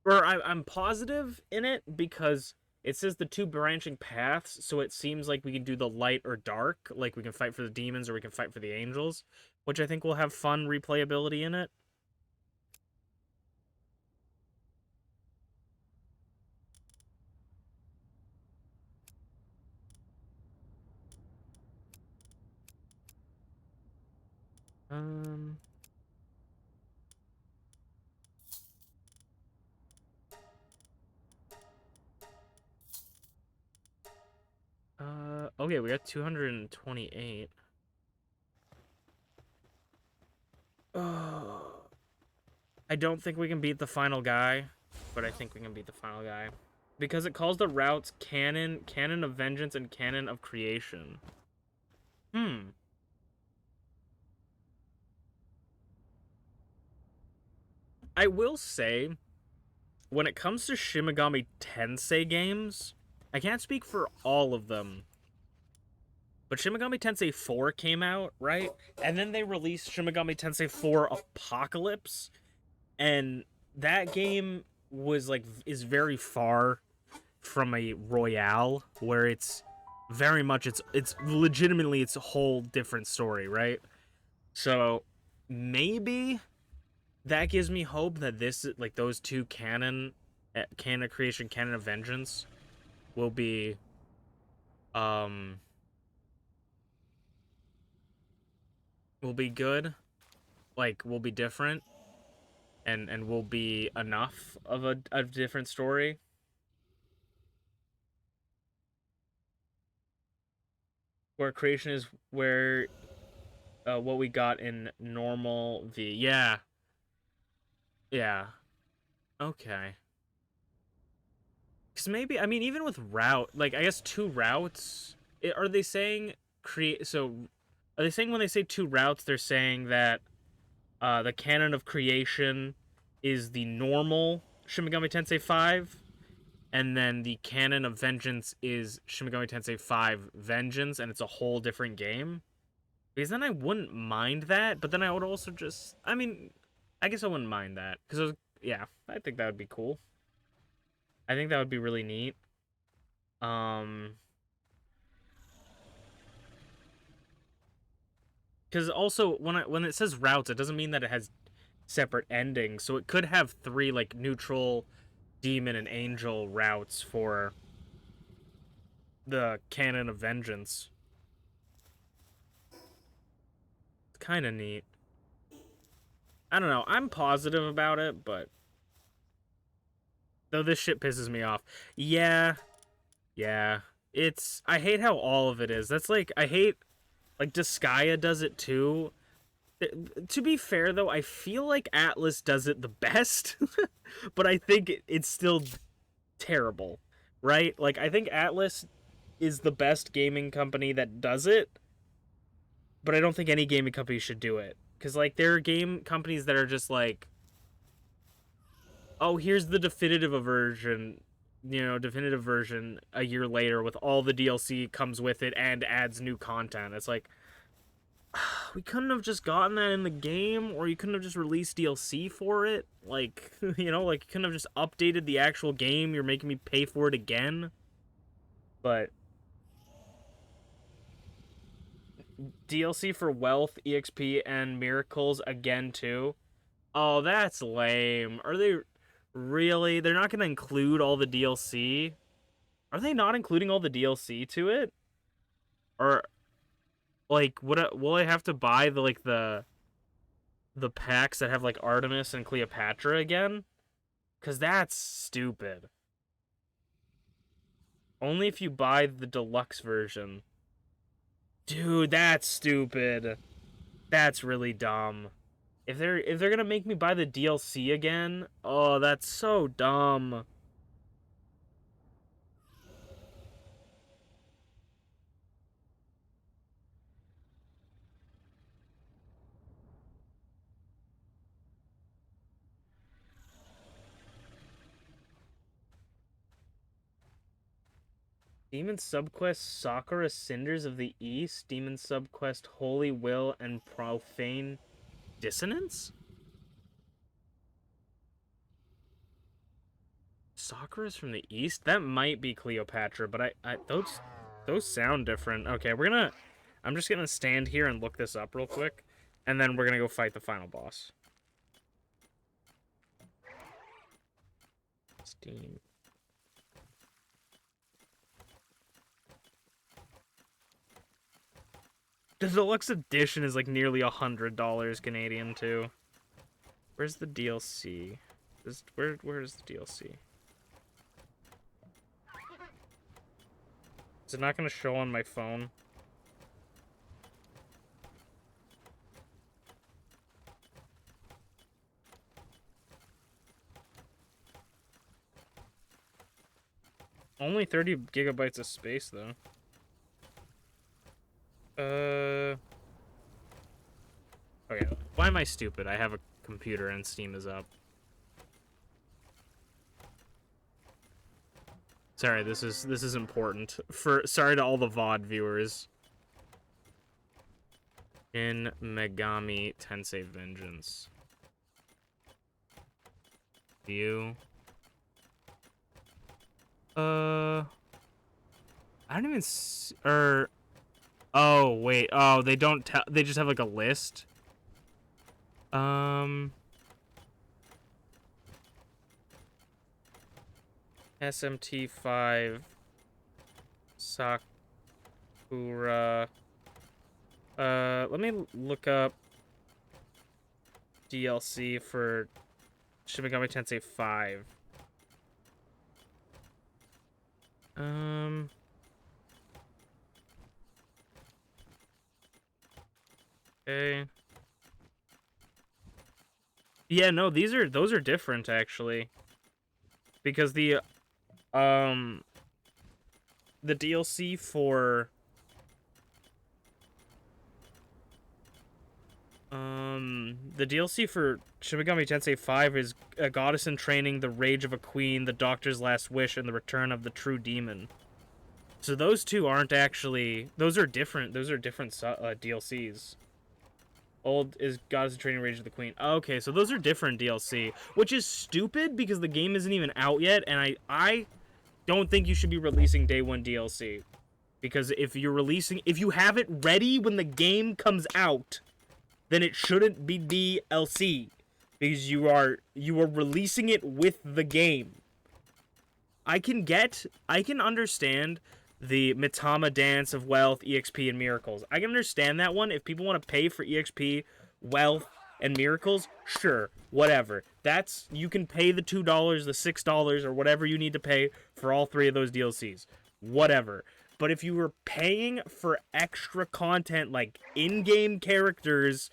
or I'm positive in it, because it says the two branching paths, so it seems like we can do the light or dark, like we can fight for the demons or we can fight for the angels, which I think will have fun replayability in it. Okay, we got 228. I don't think we can beat the final guy, but I think we can beat the final guy. Because it calls the routes Canon, Canon of Vengeance, and Canon of Creation. I will say, when it comes to Shin Megami Tensei games, I can't speak for all of them, but Shin Megami Tensei 4 came out, right? And then they released Shin Megami Tensei 4 Apocalypse, and that game is very far from a Royale, where it's very much it's legitimately it's a whole different story, right? So maybe that gives me hope that like those two canon of creation, canon of vengeance will be good, like will be different, and will be enough of a different story. Where creation is where what we got in normal V. Yeah. Yeah. Okay. Because maybe, I mean, even with route, like, I guess 2 routes, are they saying are they saying when they say 2 routes, they're saying that the canon of creation is the normal Shin Megami Tensei 5, and then the canon of vengeance is Shin Megami Tensei 5 Vengeance, and it's a whole different game? Because then I wouldn't mind that, but then I would also just, I mean, I guess I wouldn't mind that. Because, yeah, I think that would be cool. I think that would be really neat. Because also, when it says routes, it doesn't mean that it has separate endings. So it could have 3, like, neutral, demon, and angel routes for the canon of vengeance. It's kind of neat. I don't know. I'm positive about it, but though this shit pisses me off. Yeah. I hate how all of it is. That's like, I hate, like, Disgaea does it too. To be fair, though, I feel like Atlas does it the best, but I think it's still terrible, right? Like, I think Atlas is the best gaming company that does it, but I don't think any gaming company should do it. Because, like, there are game companies that are just like, oh, here's the definitive version, a year later with all the DLC comes with it and adds new content. It's like, we couldn't have just gotten that in the game, or you couldn't have just released DLC for it. Like, like, you couldn't have just updated the actual game. You're making me pay for it again. But DLC for Wealth, EXP, and Miracles again, too. Oh, that's lame. Are they really? They're not going to include all the DLC? Are they not including all the DLC to it? Or, like, will I have to buy the packs that have, like, Artemis and Cleopatra again? Because that's stupid. Only if you buy the deluxe version. Dude, that's stupid. That's really dumb. If they're gonna make me buy the DLC again, oh, that's so dumb. Demon Subquest Sakura Cinders of the East, Demon Subquest Holy Will and Profane Dissonance? Sakura's from the East? That might be Cleopatra, but those sound different. Okay, I'm just gonna stand here and look this up real quick, and then we're gonna go fight the final boss. Steam. The deluxe edition is like nearly $100 Canadian too. Where's the DLC? Where's the DLC? Is it not gonna show on my phone? Only 30 gigabytes of space though. Okay. Why am I stupid? I have a computer and Steam is up. Sorry, this is important. Sorry to all the VOD viewers. In Megami Tensei Vengeance. View. I don't even oh, wait. Oh, they don't tell. They just have like a list. SMT5 Sakura. Let me look up DLC for Shin Megami Tensei 5. Okay. Yeah, no, those are different actually. Because the The DLC for the DLC for Shin Megami Tensei 5 is a goddess in training, the rage of a queen, the doctor's last wish, and the return of the true demon. So those two aren't actually, those are different DLCs. Old is Goddess in Training, Rage of the Queen. Okay, so those are different DLC, which is stupid because the game isn't even out yet, and I don't think you should be releasing day one DLC. Because if you have it ready when the game comes out, then it shouldn't be DLC. Because you are releasing it with the game. I can understand the Mitama Dance of Wealth, EXP, and Miracles. I can understand that one. If people want to pay for EXP, Wealth, and Miracles, sure, whatever. You can pay the $2, the $6, or whatever you need to pay for all three of those DLCs. Whatever. But if you were paying for extra content like in-game characters,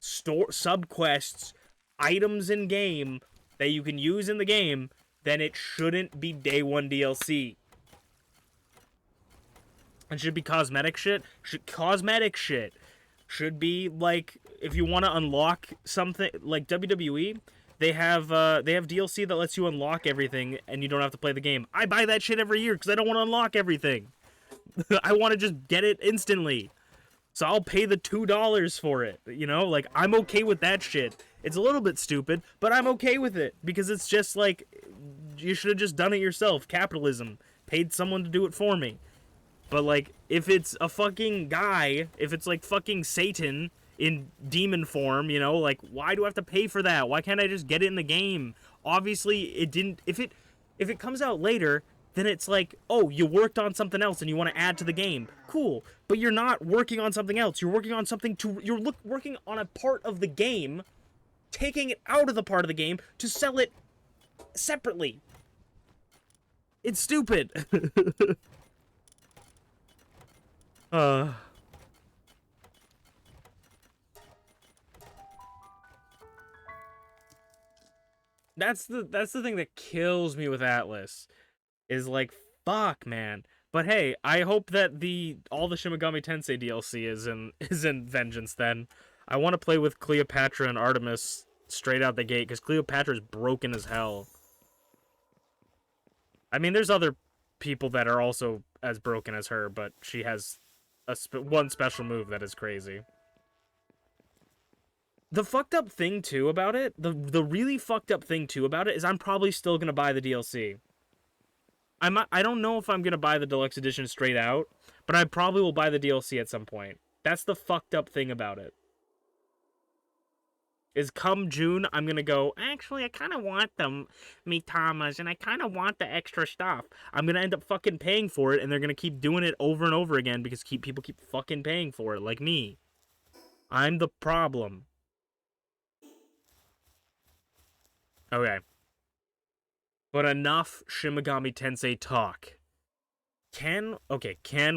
subquests, items in-game that you can use in the game, then it shouldn't be day one DLC. It should be cosmetic shit. Cosmetic shit should be like, if you want to unlock something like WWE, they have DLC that lets you unlock everything and you don't have to play the game. I buy that shit every year because I don't want to unlock everything. I want to just get it instantly. So I'll pay the $2 for it. You know, like, I'm okay with that shit. It's a little bit stupid, but I'm okay with it because it's just like, you should have just done it yourself. Capitalism. Paid someone to do it for me. But, like, if it's a fucking guy, if it's, like, fucking Satan in demon form, you know, like, why do I have to pay for that? Why can't I just get it in the game? Obviously, it didn't... If it comes out later, then it's like, oh, you worked on something else and you want to add to the game. Cool. But you're not working on something else. You're working on something to... You're working on a part of the game, taking it out of the part of the game to sell it separately. It's stupid. That's the thing that kills me with Atlas, is like, fuck, man. But hey, I hope that all the Shin Megami Tensei DLC is in Vengeance then. I want to play with Cleopatra and Artemis straight out the gate, because Cleopatra's broken as hell. I mean, there's other people that are also as broken as her, but she has one special move that is crazy. The fucked up thing, too, about it, the really fucked up thing, too, about it, is I'm probably still gonna buy the DLC. I don't know if I'm gonna buy the Deluxe Edition straight out, but I probably will buy the DLC at some point. That's the fucked up thing about it. Is come June, I'm gonna go, actually, I kind of want them Mitamas, and I kind of want the extra stuff. I'm gonna end up fucking paying for it, and they're gonna keep doing it over and over again, because people keep fucking paying for it, like me. I'm the problem. Okay. But enough Shin Megami Tensei talk. Can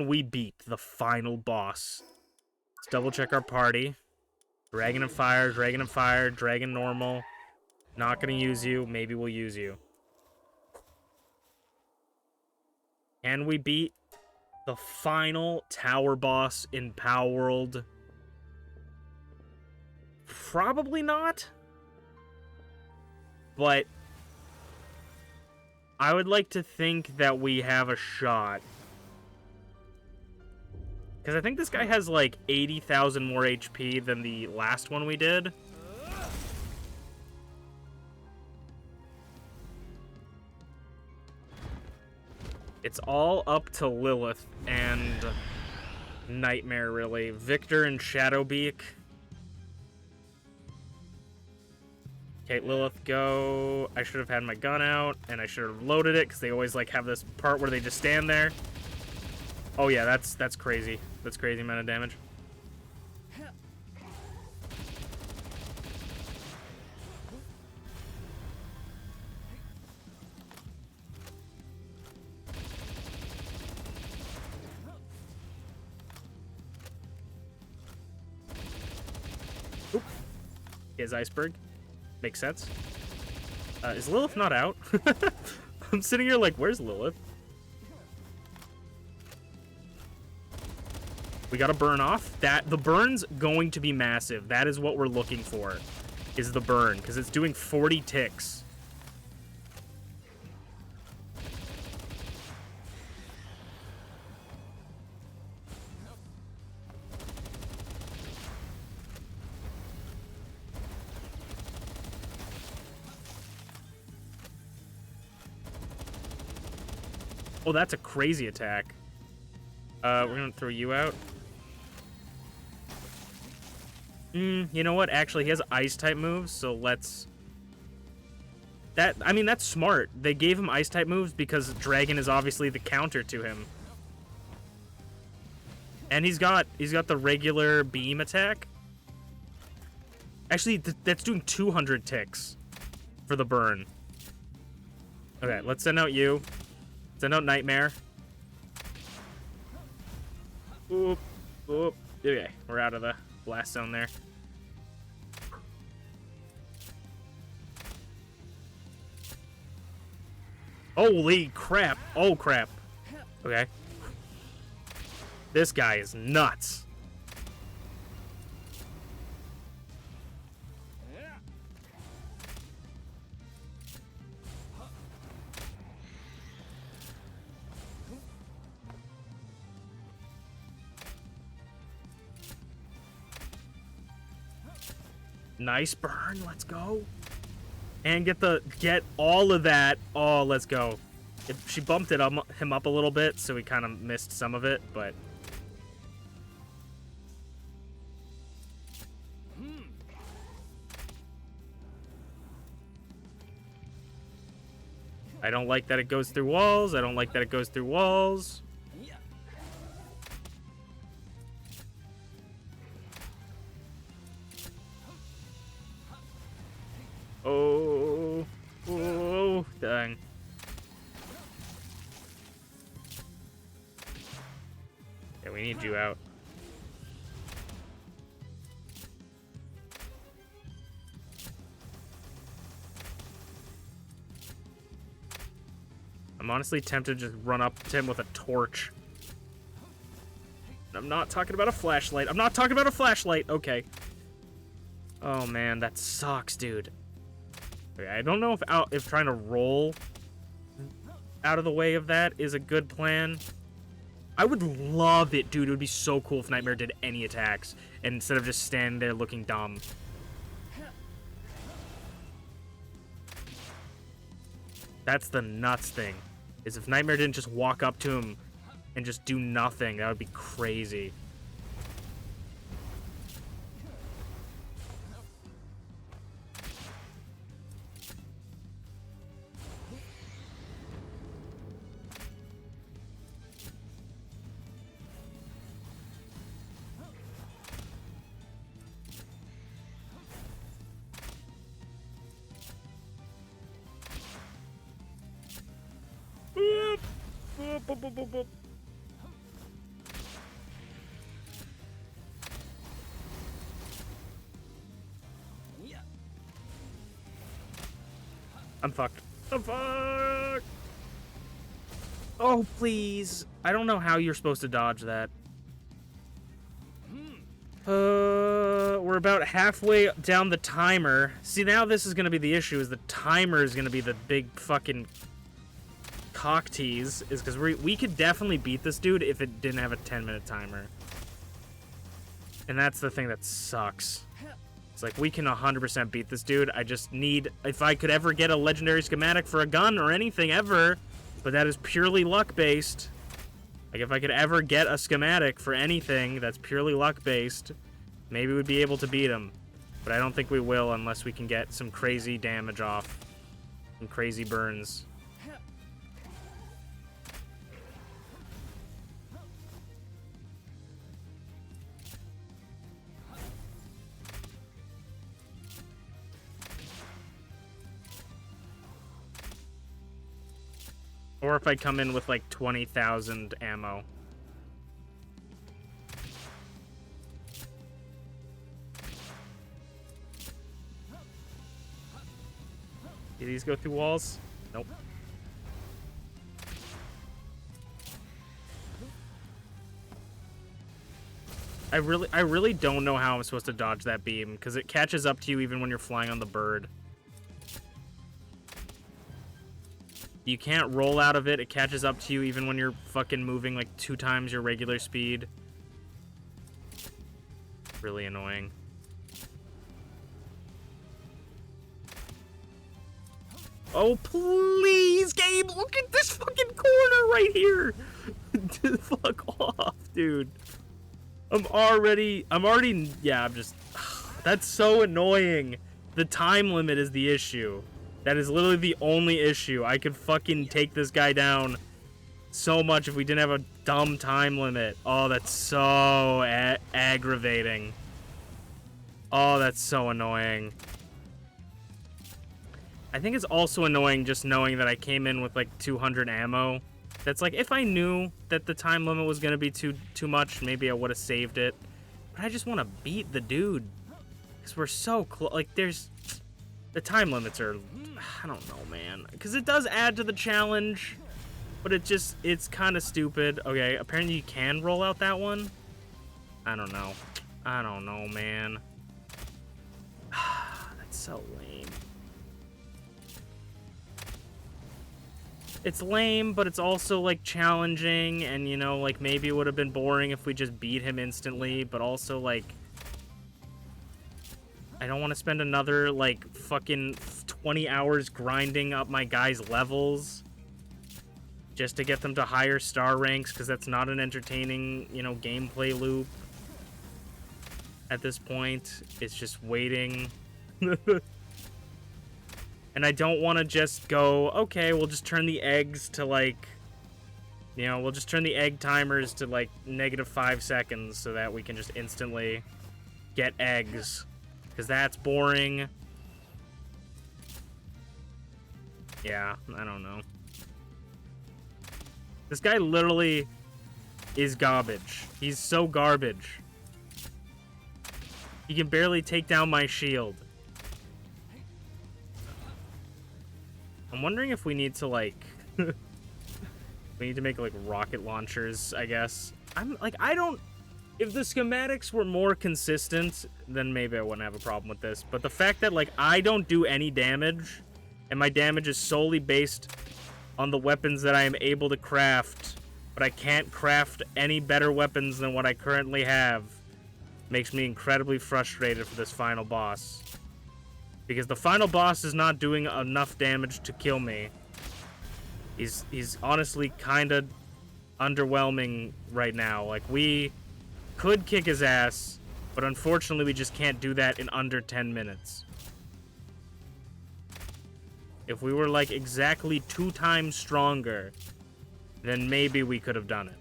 we beat the final boss? Let's double check our party. Dragon and Fire, Dragon and Fire, Dragon Normal. Not gonna use you. Maybe we'll use you. Can we beat the final tower boss in Palworld? Probably not. But I would like to think that we have a shot. Because I think this guy has like 80,000 more HP than the last one we did. It's all up to Lilith and Nightmare, really. Victor and Shadowbeak. Okay, Lilith, go. I should have had my gun out, and I should have loaded it, because they always like have this part where they just stand there. Oh yeah, that's crazy. That's crazy amount of damage. Oop. His iceberg. Makes sense. Is Lilith not out? I'm sitting here like, where's Lilith? We got to burn off. The burn's going to be massive. That is what we're looking for, is the burn, because it's doing 40 ticks. Oh, that's a crazy attack. We're gonna throw you out. You know what? Actually, he has ice-type moves, so let's... I mean, that's smart. They gave him ice-type moves because Dragon is obviously the counter to him. And he's got the regular beam attack. Actually, that's doing 200 ticks for the burn. Okay, let's send out you. Send out Nightmare. Oop, oop. Okay, we're out of the blast zone there. Holy crap. Oh, crap. Okay. This guy is nuts. Nice burn, let's go. And get all of that. Oh, let's go. She bumped him up a little bit, so we kind of missed some of it, but... I don't like that it goes through walls. I don't like that it goes through walls. Oh, oh, dang. Yeah, we need you out. I'm honestly tempted to just run up to him with a torch. I'm not talking about a flashlight. I'm not talking about a flashlight. Okay. Oh, man, that sucks, dude. Okay, I don't know if trying to roll out of the way of that is a good plan. I would love it, dude. It would be so cool if Nightmare did any attacks instead of just standing there looking dumb. That's the nuts thing, is if Nightmare didn't just walk up to him and just do nothing, that would be crazy. I'm fucked. I'm fucked! Oh, please. I don't know how you're supposed to dodge that. We're about halfway down the timer. See, now this is going to be the issue, is the timer is going to be the big fucking cock tease, is because we could definitely beat this dude if it didn't have a 10-minute timer. And that's the thing that sucks. It's like, we can 100% beat this dude. I just need, if I could ever get a legendary schematic for a gun or anything ever, but that is purely luck-based. Like, if I could ever get a schematic for anything that's purely luck-based, maybe we'd be able to beat him. But I don't think we will unless we can get some crazy damage off. Some crazy burns. Or if I come in with like 20,000 ammo. Do these go through walls? Nope. I really don't know how I'm supposed to dodge that beam, because it catches up to you even when you're flying on the bird. You can't roll out of it. It catches up to you even when you're fucking moving like 2 times your regular speed. Really annoying. Oh, please, game, look at this fucking corner right here. Fuck off, dude. I'm already, yeah, I'm just, that's so annoying. The time limit is the issue. That is literally the only issue. I could fucking take this guy down so much if we didn't have a dumb time limit. Oh, that's so aggravating. Oh, that's so annoying. I think it's also annoying just knowing that I came in with like 200 ammo. That's like, if I knew that the time limit was going to be too much, maybe I would have saved it. But I just want to beat the dude. Because we're so close. Like, there's... The time limits are... I don't know, man. Because it does add to the challenge. But it just... It's kind of stupid. Okay, apparently you can roll out that one. I don't know. I don't know, man. That's so lame. It's lame, but it's also, like, challenging, and, you know, like, maybe it would have been boring if we just beat him instantly, but also, like, I don't want to spend another, like, fucking 20 hours grinding up my guys' levels just to get them to higher star ranks, because that's not an entertaining, you know, gameplay loop at this point. It's just waiting. And I don't want to just go, okay, we'll just turn the eggs to, like, you know, we'll just turn the egg timers to, like, -5 seconds so that we can just instantly get eggs. Because that's boring. Yeah, I don't know. This guy literally is garbage. He's so garbage. He can barely take down my shield. I'm wondering if we need to, like... we need to make, like, rocket launchers, I guess. I don't... If the schematics were more consistent, then maybe I wouldn't have a problem with this. But the fact that, like, I don't do any damage, and my damage is solely based on the weapons that I am able to craft, but I can't craft any better weapons than what I currently have, makes me incredibly frustrated for this final boss. Because the final boss is not doing enough damage to kill me. He's honestly kind of underwhelming right now. Like, we could kick his ass, but unfortunately we just can't do that in under 10 minutes. If we were, like, exactly 2 times stronger, then maybe we could have done it.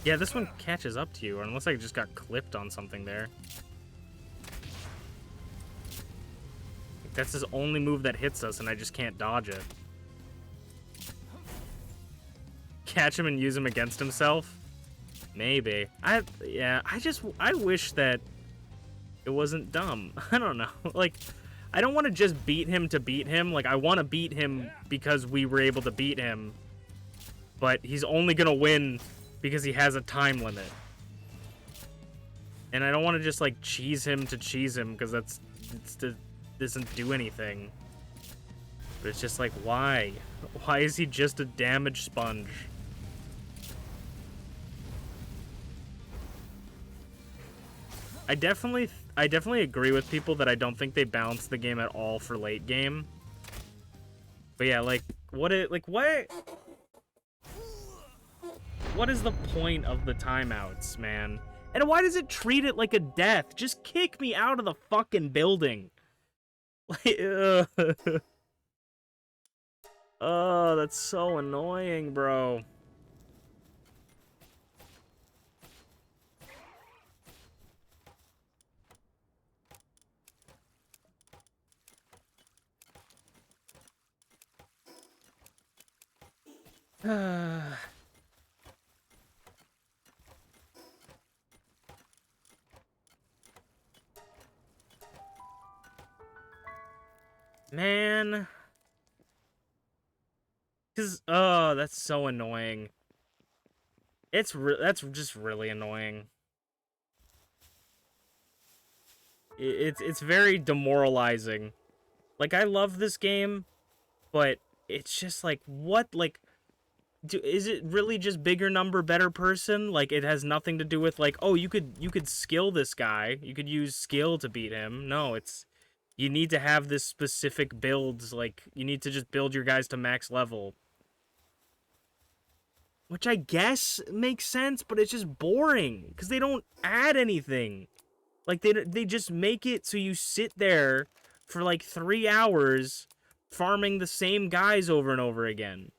Yeah, this one catches up to you, unless I just got clipped on something there. That's his only move that hits us, and I just can't dodge it. Catch him and use him against himself? Maybe. I wish that it wasn't dumb. I don't know. Like, I don't want to just beat him to beat him. Like, I want to beat him because we were able to beat him. But he's only going to win because he has a time limit. And I don't want to just, like, cheese him to cheese him, because that doesn't do anything. But it's just like, why? Why is he just a damage sponge? I definitely agree with people that I don't think they balance the game at all for late game. But yeah, like, what is the point of the timeouts, man? And why does it treat it like a death? Just kick me out of the fucking building. Like, oh, that's so annoying, bro. Man. Cause, oh, that's so annoying. That's just really annoying. It's very demoralizing. Like, I love this game, but it's just like, what? Like, is it really just bigger number, better person? Like, it has nothing to do with, like, oh, you could skill this guy. You could use skill to beat him. No, it's, you need to have this specific builds. Like, you need to just build your guys to max level. Which I guess makes sense, but it's just boring. Because they don't add anything. Like, they just make it so you sit there for, like, 3 hours farming the same guys over and over again.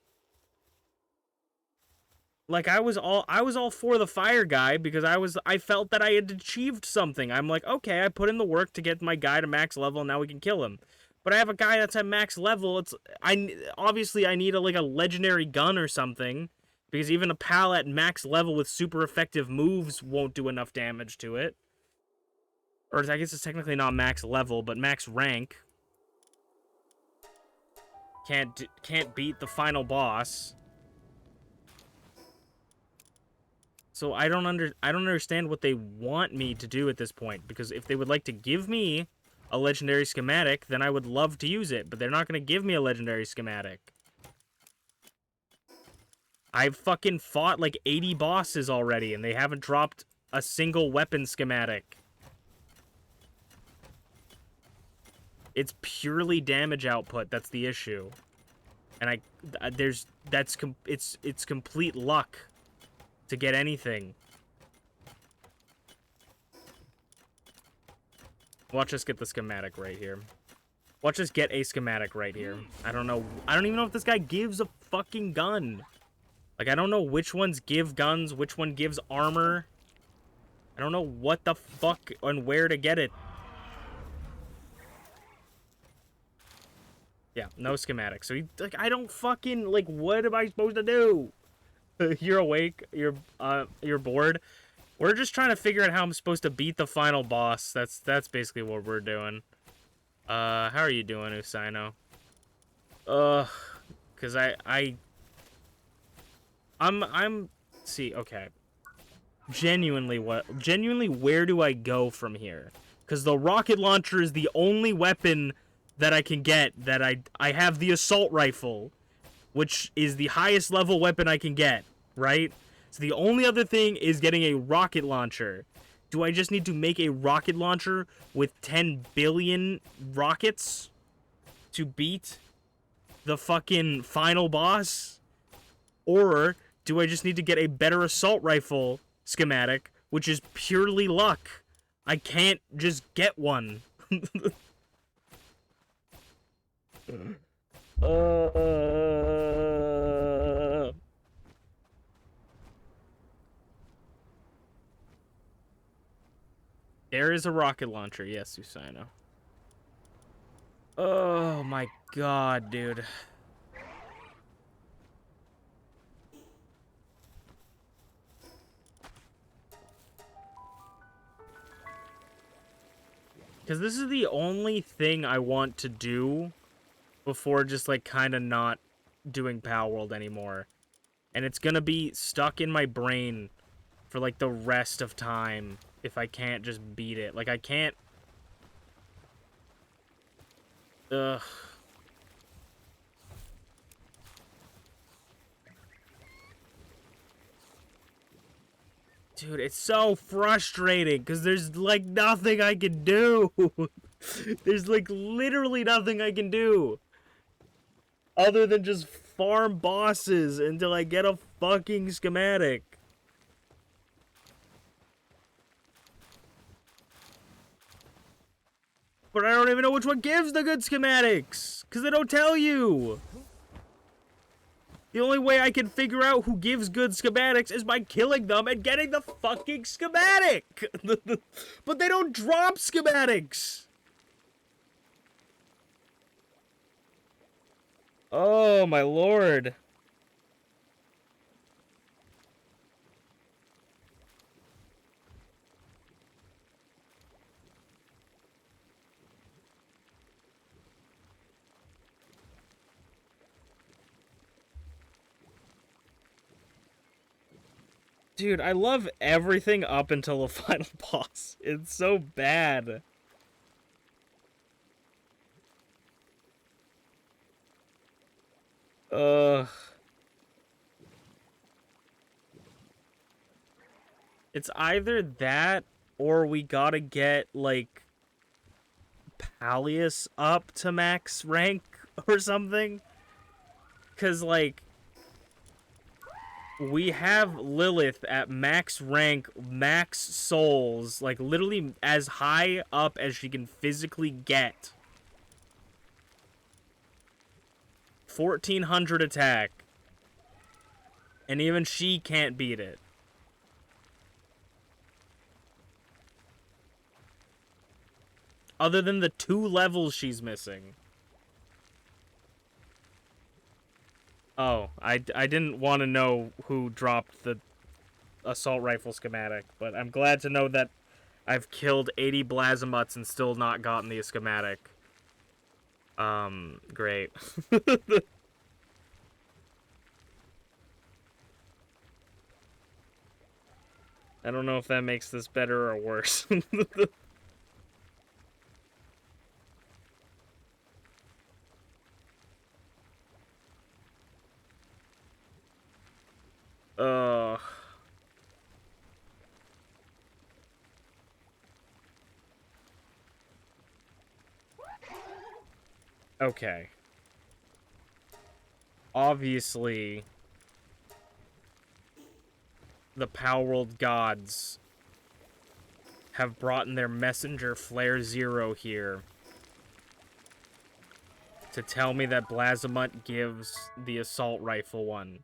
Like, I was all for the fire guy because I felt that I had achieved something. I'm like, okay, I put in the work to get my guy to max level, and now we can kill him. But I have a guy that's at max level. Obviously I need like a legendary gun or something, because even a pal at max level with super effective moves won't do enough damage to it. Or I guess it's technically not max level, but max rank. Can't beat the final boss. So I don't understand what they want me to do at this point, because if they would like to give me a legendary schematic, then I would love to use it, but they're not going to give me a legendary schematic. I've fucking fought like 80 bosses already, and they haven't dropped a single weapon schematic. It's purely damage output that's the issue. And it's complete luck to get anything. Watch us get the schematic right here. Watch us get a schematic right here. I don't know. I don't even know if this guy gives a fucking gun. Like, I don't know which ones give guns, which one gives armor. I don't know what the fuck and where to get it. Yeah, no schematic. So, like, I don't fucking, like, what am I supposed to do? You're awake. You're bored. We're just trying to figure out how I'm supposed to beat the final boss. That's basically what we're doing. How are you doing, Usaino? Cause see, okay. Genuinely, where do I go from here? Cause the rocket launcher is the only weapon that I can get. That I have the assault rifle, which is the highest level weapon I can get, right? So the only other thing is getting a rocket launcher. Do I just need to make a rocket launcher with 10 billion rockets to beat the fucking final boss? Or do I just need to get a better assault rifle schematic, which is purely luck? I can't just get one. There is a rocket launcher, yes, Usaino. Oh my god, dude. Because this is the only thing I want to do before just, like, kind of not doing Palworld anymore. And it's gonna be stuck in my brain for, like, the rest of time if I can't just beat it. Like, I can't... Ugh. Dude, it's so frustrating because there's, like, nothing I can do. There's, like, literally nothing I can do other than just farm bosses until I get a fucking schematic. But I don't even know which one gives the good schematics because they don't tell you. The only way I can figure out who gives good schematics is by killing them and getting the fucking schematic. But they don't drop schematics. Oh, my lord. Dude, I love everything up until the final boss. It's so bad. Ugh. It's either that or we gotta get, like, Pallius up to max rank or something. Because, like, we have Lilith at max rank, max souls, like, literally as high up as she can physically get. 1400 attack. And even she can't beat it. Other than the 2 levels she's missing. Oh, I didn't want to know who dropped the assault rifle schematic, but I'm glad to know that I've killed 80 Blazimuts and still not gotten the schematic. Great. I don't know if that makes this better or worse. Uh... Okay. Obviously, the Palworld gods have brought in their messenger Flare Zero here to tell me that Blazamut gives the assault rifle one.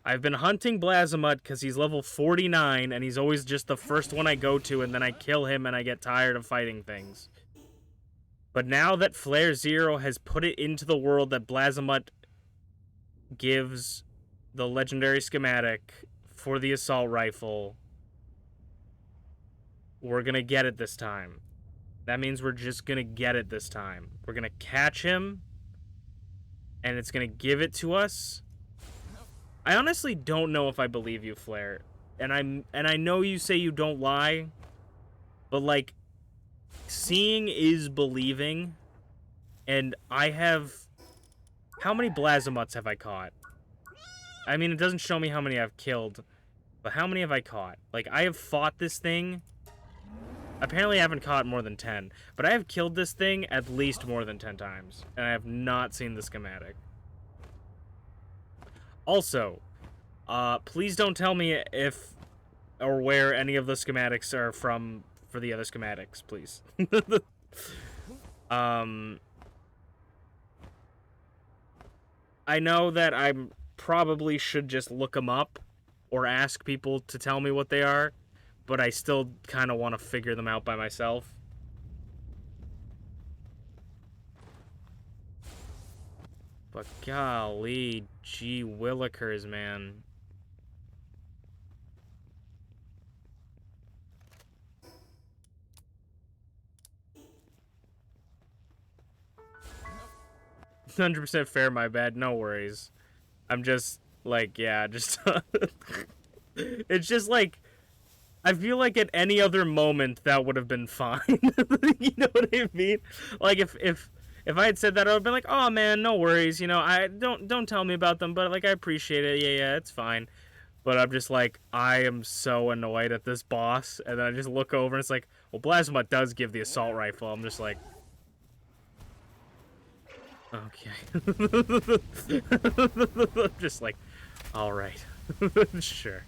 I've been hunting Blazamut because he's level 49 and he's always just the first one I go to, and then I kill him and I get tired of fighting things. But now that Flare Zero has put it into the world that Blazamut gives the legendary schematic for the assault rifle, we're gonna get it this time. That means we're just gonna get it this time. We're gonna catch him, and it's gonna give it to us. I honestly don't know if I believe you, Flare. And I know you say you don't lie, but, like, seeing is believing, and I have... How many Blazimuts have I caught? I mean, it doesn't show me how many I've killed, but how many have I caught? Like, I have fought this thing. Apparently I haven't caught more than 10, but I have killed this thing at least more than 10 times, and I have not seen the schematic. Also, please don't tell me if or where any of the schematics are from for the other schematics, please. I know that I probably should just look them up or ask people to tell me what they are, but I still kind of want to figure them out by myself. But golly, gee willikers, man. "100% fair, my bad, no worries. I'm just, like, yeah, just... It's just, like... I feel like at any other moment that would have been fine. You know what I mean? Like, if I had said that, I would have been like, oh man, no worries, you know, I don't tell me about them, but, like, I appreciate it, yeah, it's fine. But I'm just like, I am so annoyed at this boss, and then I just look over and it's like, well, Blazamut does give the assault rifle. I'm just like, okay. I'm just like, alright. Sure.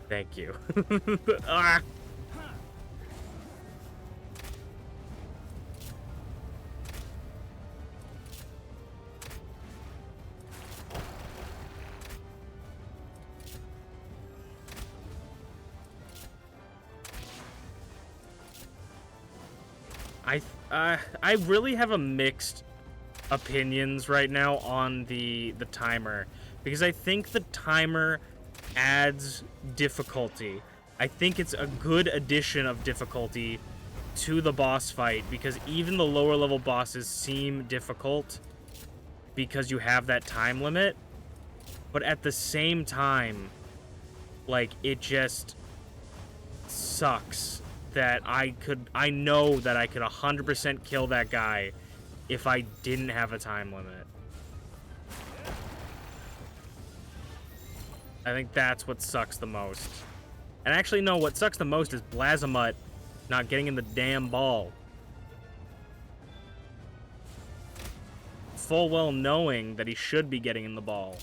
Thank you. Ah! I really have a mixed opinions right now on the timer, because I think the timer adds difficulty. I think it's a good addition of difficulty to the boss fight, because even the lower level bosses seem difficult because you have that time limit. But at the same time, like, it just sucks that I know that I could 100% kill that guy if I didn't have a time limit. I think that's what sucks the most. And actually, no, what sucks the most is Blazamut not getting in the damn ball. Full well knowing that he should be getting in the ball.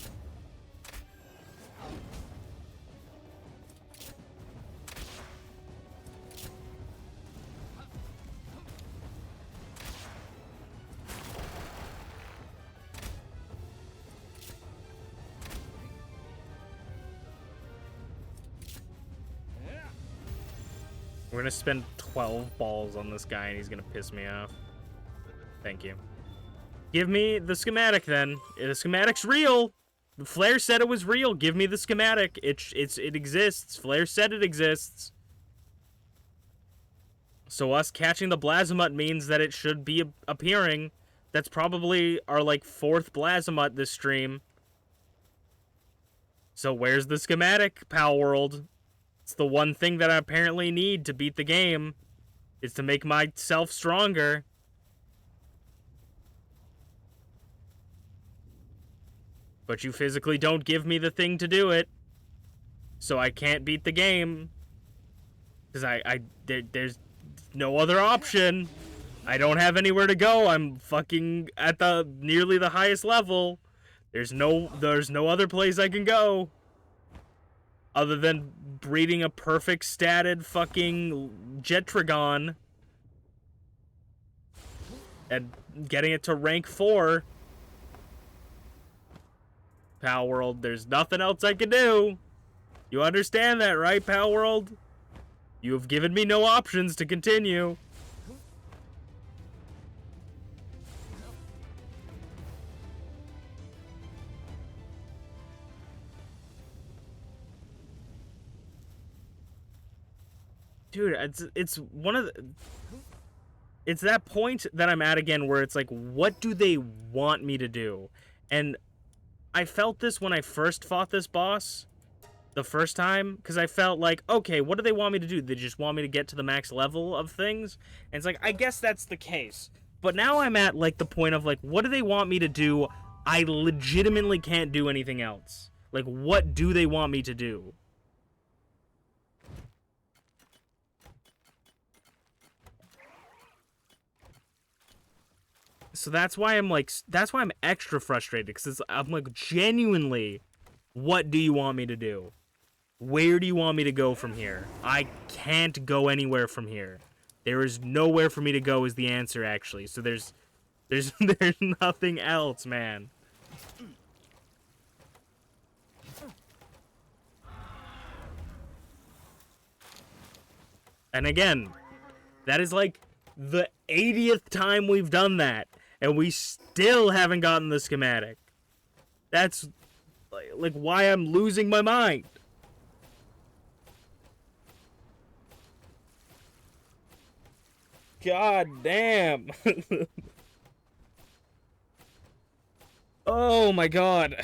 We're gonna spend 12 balls on this guy and he's gonna piss me off. Thank you. Give me the schematic then. The schematic's real. Flare said it was real. Give me the schematic. It exists. Flare said it exists. So us catching the Blazamut means that it should be appearing. That's probably our, like, 4th Blazamut this stream. So where's the schematic, Palworld? It's the one thing that I apparently need to beat the game, is to make myself stronger. But you physically don't give me the thing to do it, so I can't beat the game. Because there's no other option. I don't have anywhere to go. I'm fucking at nearly the highest level. There's no other place I can go. Other than breeding a perfect statted fucking Jetragon and getting it to rank 4. Palworld, there's nothing else I can do. You understand that, right, Palworld? You have given me no options to continue. Dude, it's one of the... It's that point that I'm at again where it's like, what do they want me to do? And I felt this when I first fought this boss the first time, because I felt like, okay, what do they want me to do? They just want me to get to the max level of things? And it's like, I guess that's the case. But now I'm at, like, the point of, like, what do they want me to do? I legitimately can't do anything else. Like, what do they want me to do? So that's why I'm, like, that's why I'm extra frustrated, because I'm, like, genuinely, what do you want me to do? Where do you want me to go from here? I can't go anywhere from here. There is nowhere for me to go is the answer, actually. So there's nothing else, man. And again, that is like the 80th time we've done that, and we still haven't gotten the schematic. That's like why I'm losing my mind. God damn. Oh my god.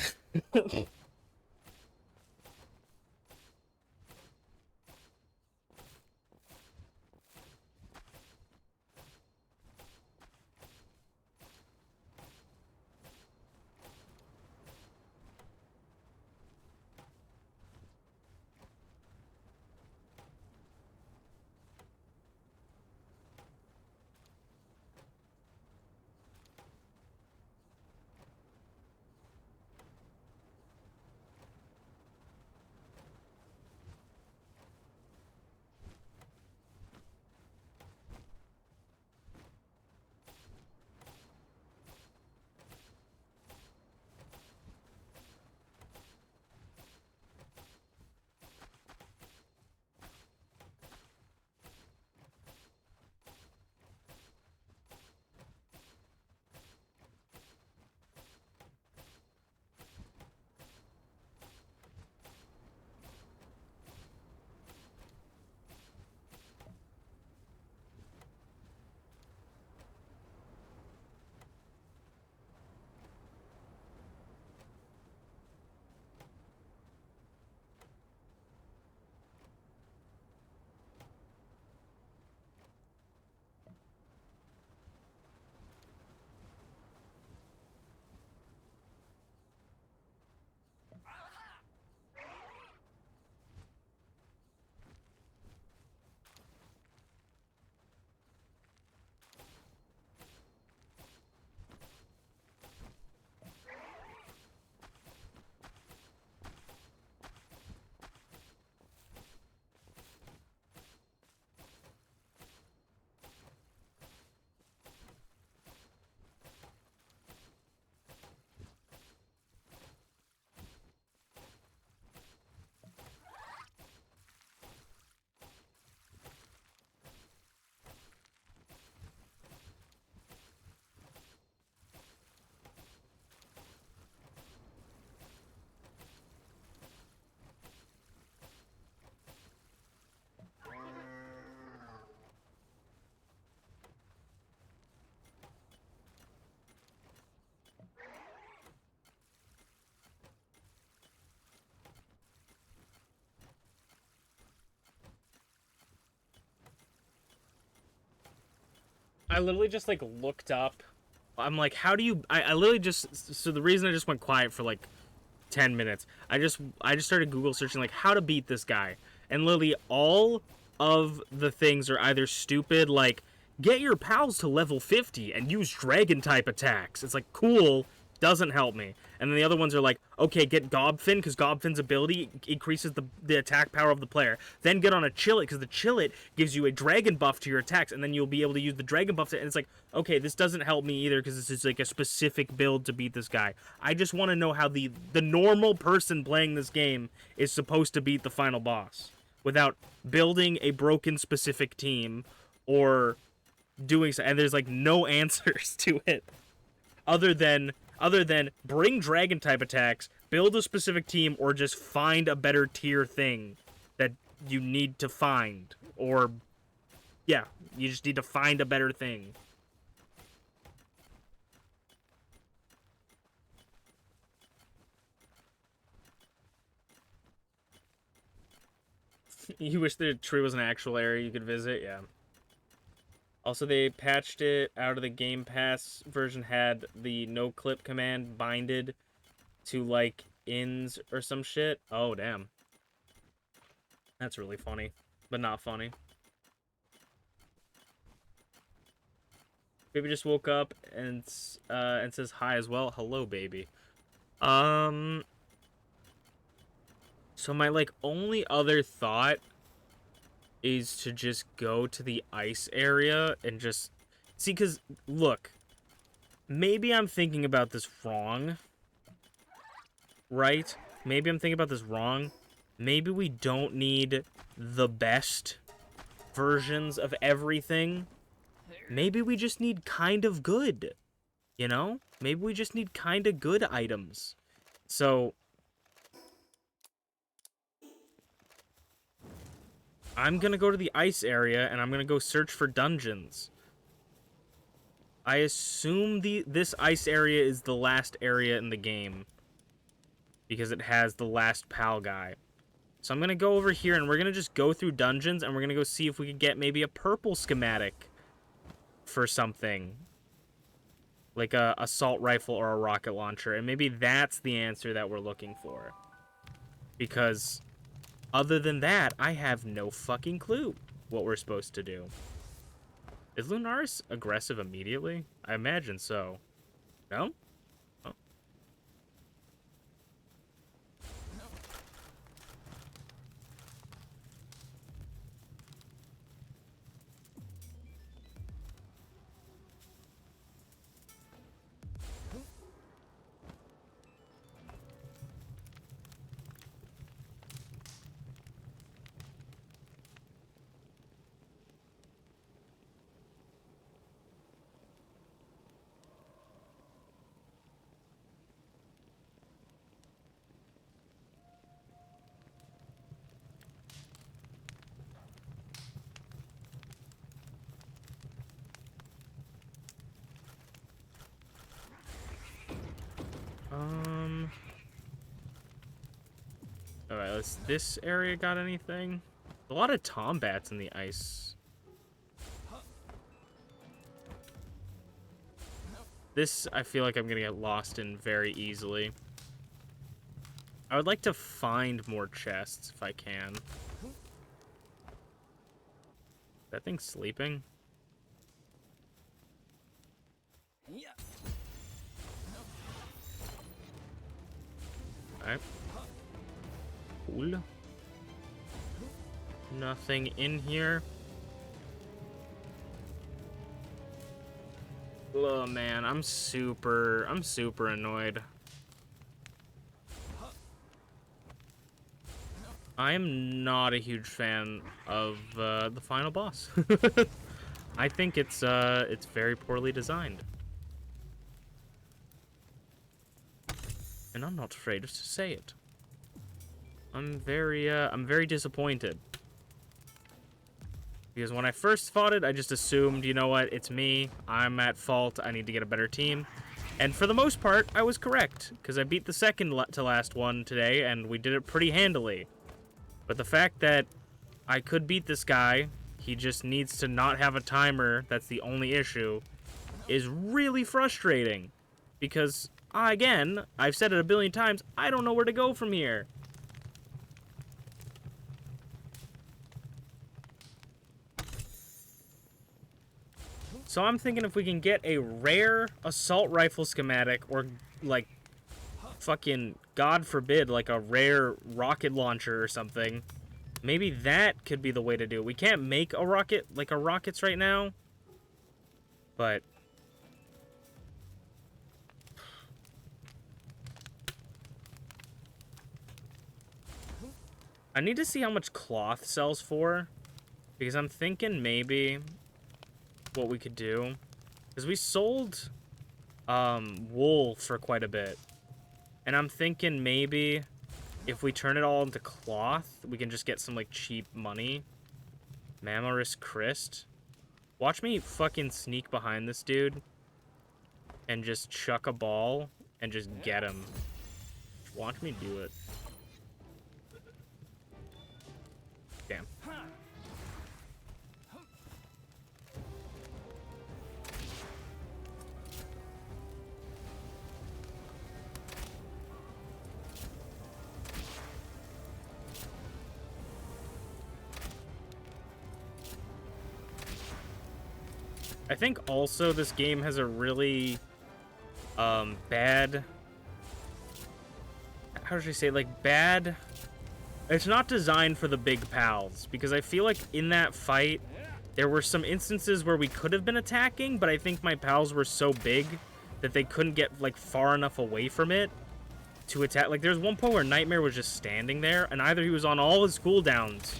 I literally just, like, looked up. I'm like, how do you... I literally just... So the reason I just went quiet for, like, 10 minutes, I just started Google searching, like, how to beat this guy. And literally all of the things are either stupid, like, get your pals to level 50 and use dragon-type attacks. It's like, cool, doesn't help me. And then the other ones are like, okay, get Gobfin, because Gobfin's ability increases the attack power of the player. Then get on a Chillet, because the Chillet gives you a dragon buff to your attacks, and then you'll be able to use the dragon buff to... And it's like, okay, this doesn't help me either, because this is like a specific build to beat this guy. I just want to know how the normal person playing this game is supposed to beat the final boss without building a broken specific team or doing so. And there's like no answers to it other than bring dragon type attacks, build a specific team, or just find a better tier thing that you need to find. Or yeah, you just need to find a better thing. You wish the tree was an actual area you could visit? Yeah. Also, they patched it out of the Game Pass version, had the no-clip command binded to, like, ins or some shit. Oh, damn. That's really funny, but not funny. Baby just woke up and says hi as well. Hello, baby. So my, like, only other thought is to just go to the ice area and just... See, because, look, maybe I'm thinking about this wrong, right? Maybe I'm thinking about this wrong. Maybe we don't need the best versions of everything. Maybe we just need kind of good, you know? Maybe we just need kind of good items. So... I'm gonna go to the ice area, and I'm gonna go search for dungeons. I assume this ice area is the last area in the game, because it has the last pal guy. So I'm gonna go over here, and we're gonna just go through dungeons, and we're gonna go see if we can get maybe a purple schematic for something. Like a assault rifle or a rocket launcher, and maybe that's the answer that we're looking for. Because... other than that, I have no fucking clue what we're supposed to do. Is Lunaris aggressive immediately? I imagine so. No? Oh. Alright, this area got anything? A lot of tombats in the ice. This, I feel like I'm gonna get lost in very easily. I would like to find more chests if I can. That thing's sleeping? Alright. Cool. Nothing in here. Oh man, I'm super annoyed. I am not a huge fan of the final boss. I think it's very poorly designed. And I'm not afraid to say it. I'm very disappointed. Because when I first fought it, I just assumed, you know what, it's me, I'm at fault, I need to get a better team. And for the most part, I was correct, because I beat the second to last one today, and we did it pretty handily. But the fact that I could beat this guy He just needs to not have a timer. That's the only issue. Is really frustrating. Because, again, I've said it a billion times, I don't know where to go from here. So I'm thinking if we can get a rare assault rifle schematic, or, like, fucking, God forbid, like a rare rocket launcher or something, maybe that could be the way to do it. We can't make a rocket, like a rockets right now, but... I need to see how much cloth sells for, because I'm thinking maybe what we could do, because we sold wool for quite a bit, and I'm thinking maybe if we turn it all into cloth, we can just get some, like, cheap money. Mammarus Christ. Watch me fucking sneak behind this dude and just chuck a ball and just get him. Watch me do it. Damn. I think also this game has a really bad, how should I say, like, bad, it's not designed for the big pals, because I feel like in that fight there were some instances where we could have been attacking, but I think my pals were so big that they couldn't get, like, far enough away from it to attack. Like, there's one point where Nightmare was just standing there, and either he was on all his cooldowns,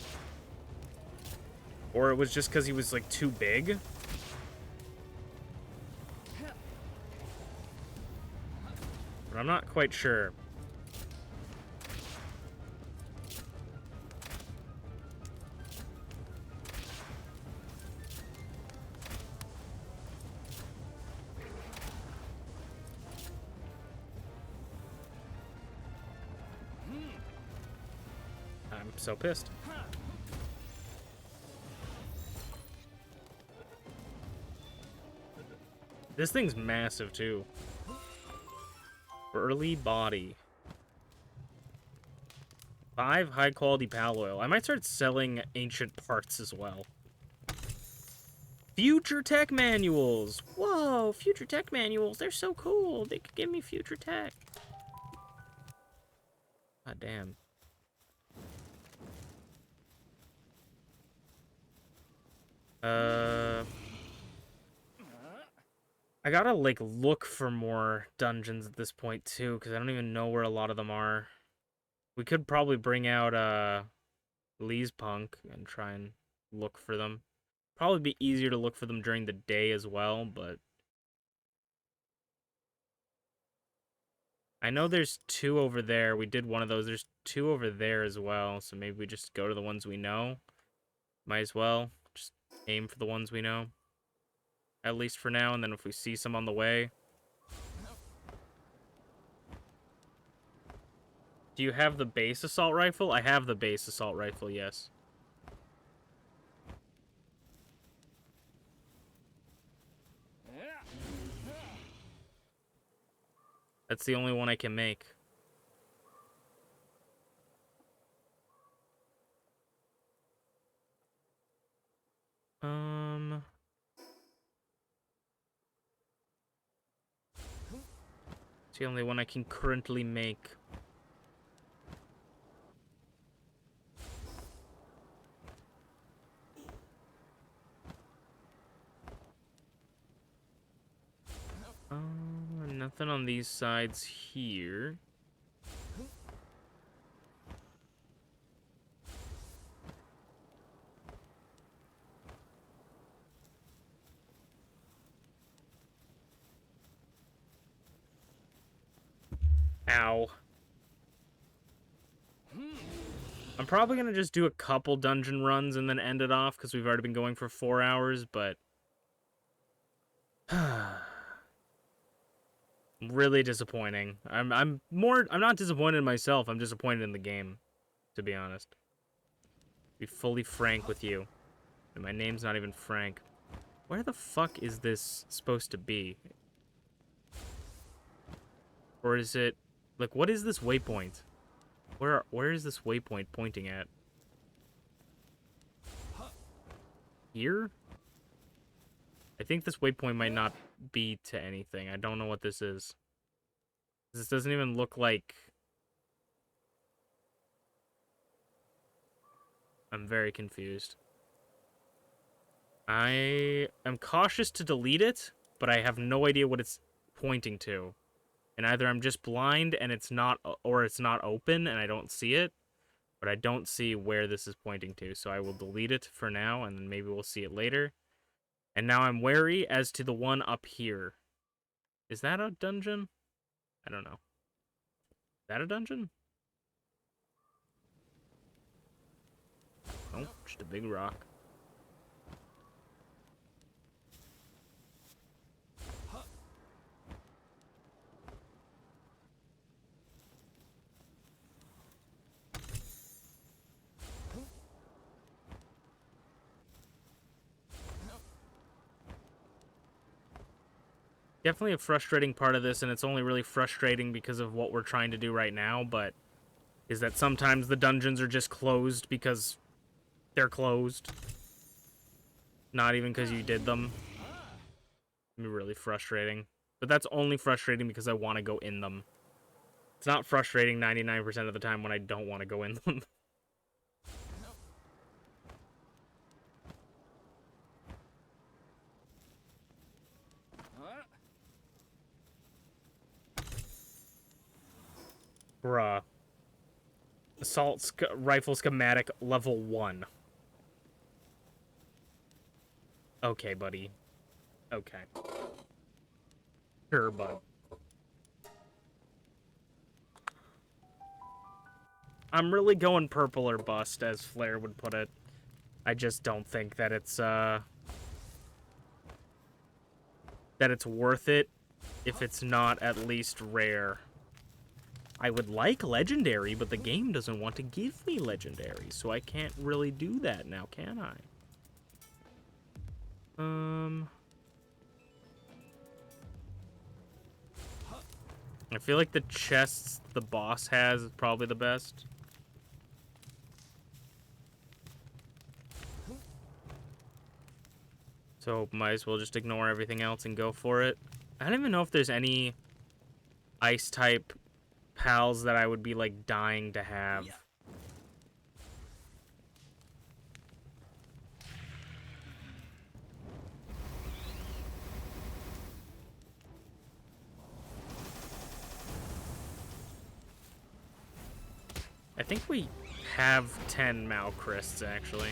or it was just because he was, like, too big. But I'm not quite sure. I'm so pissed. This thing's massive, too. Burly body. 5 high-quality pal oil. I might start selling ancient parts as well. Future tech manuals! Whoa, future tech manuals. They're so cool. They could give me future tech. God damn. I gotta, like, look for more dungeons at this point, too, because I don't even know where a lot of them are. We could probably bring out, Lee's Punk and try and look for them. Probably be easier to look for them during the day as well, but... I know there's 2 over there. We did one of those. There's 2 over there as well, so maybe we just go to the ones we know. Might as well. Just aim for the ones we know. At least for now, and then if we see some on the way... Do you have the base assault rifle? I have the base assault rifle, yes. That's the only one I can make. It's the only one I can currently make. Nothing on these sides here. Ow. I'm probably gonna just do a couple dungeon runs and then end it off, because we've already been going for 4 hours, but... really disappointing. I'm not disappointed in myself, I'm disappointed in the game, to be honest. Be fully frank with you. And my name's not even Frank. Where the fuck is this supposed to be? Or is it... Like, what is this waypoint? Where is this waypoint pointing at? Here? I think this waypoint might not be to anything. I don't know what this is. This doesn't even look like... I'm very confused. I am cautious to delete it, but I have no idea what it's pointing to. And either I'm just blind and it's not, or it's not open and I don't see it, but I don't see where this is pointing to. So I will delete it for now, and then maybe we'll see it later. And now I'm wary as to the one up here. Is that a dungeon? I don't know. Is that a dungeon? Oh, just a big rock. Definitely a frustrating part of this, and it's only really frustrating because of what we're trying to do right now, but is that sometimes the dungeons are just closed because they're closed. Not even because you did them. It'd be really frustrating. But that's only frustrating because I want to go in them. It's not frustrating 99% of the time when I don't want to go in them. Bruh. Assault rifle schematic level 1. Okay, buddy. Okay. Sure, bud. I'm really going purple or bust, as Flair would put it. I just don't think that it's, that it's worth it if it's not at least rare. I would like legendary, but the game doesn't want to give me legendary, so I can't really do that now, can I? I feel like the chests the boss has is probably the best. So might as well just ignore everything else and go for it. I don't even know if there's any ice type pals that I would be like dying to have. Yeah. I think we have 10 Malcrysts, actually.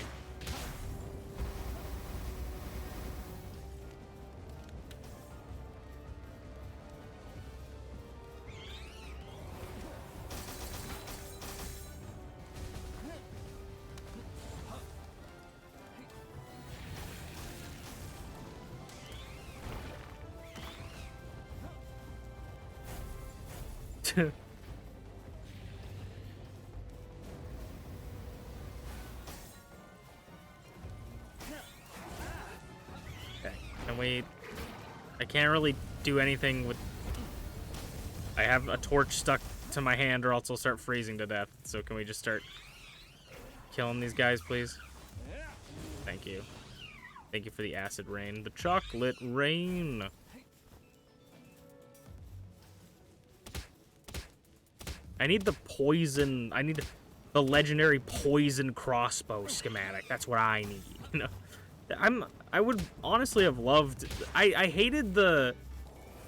I can't really do anything with... I have a torch stuck to my hand or else I'll start freezing to death. So can we just start killing these guys, please? Thank you. Thank you for the acid rain. The chocolate rain. I need the poison... I need the legendary poison crossbow schematic. That's what I need, you know? I would honestly have loved... I hated the...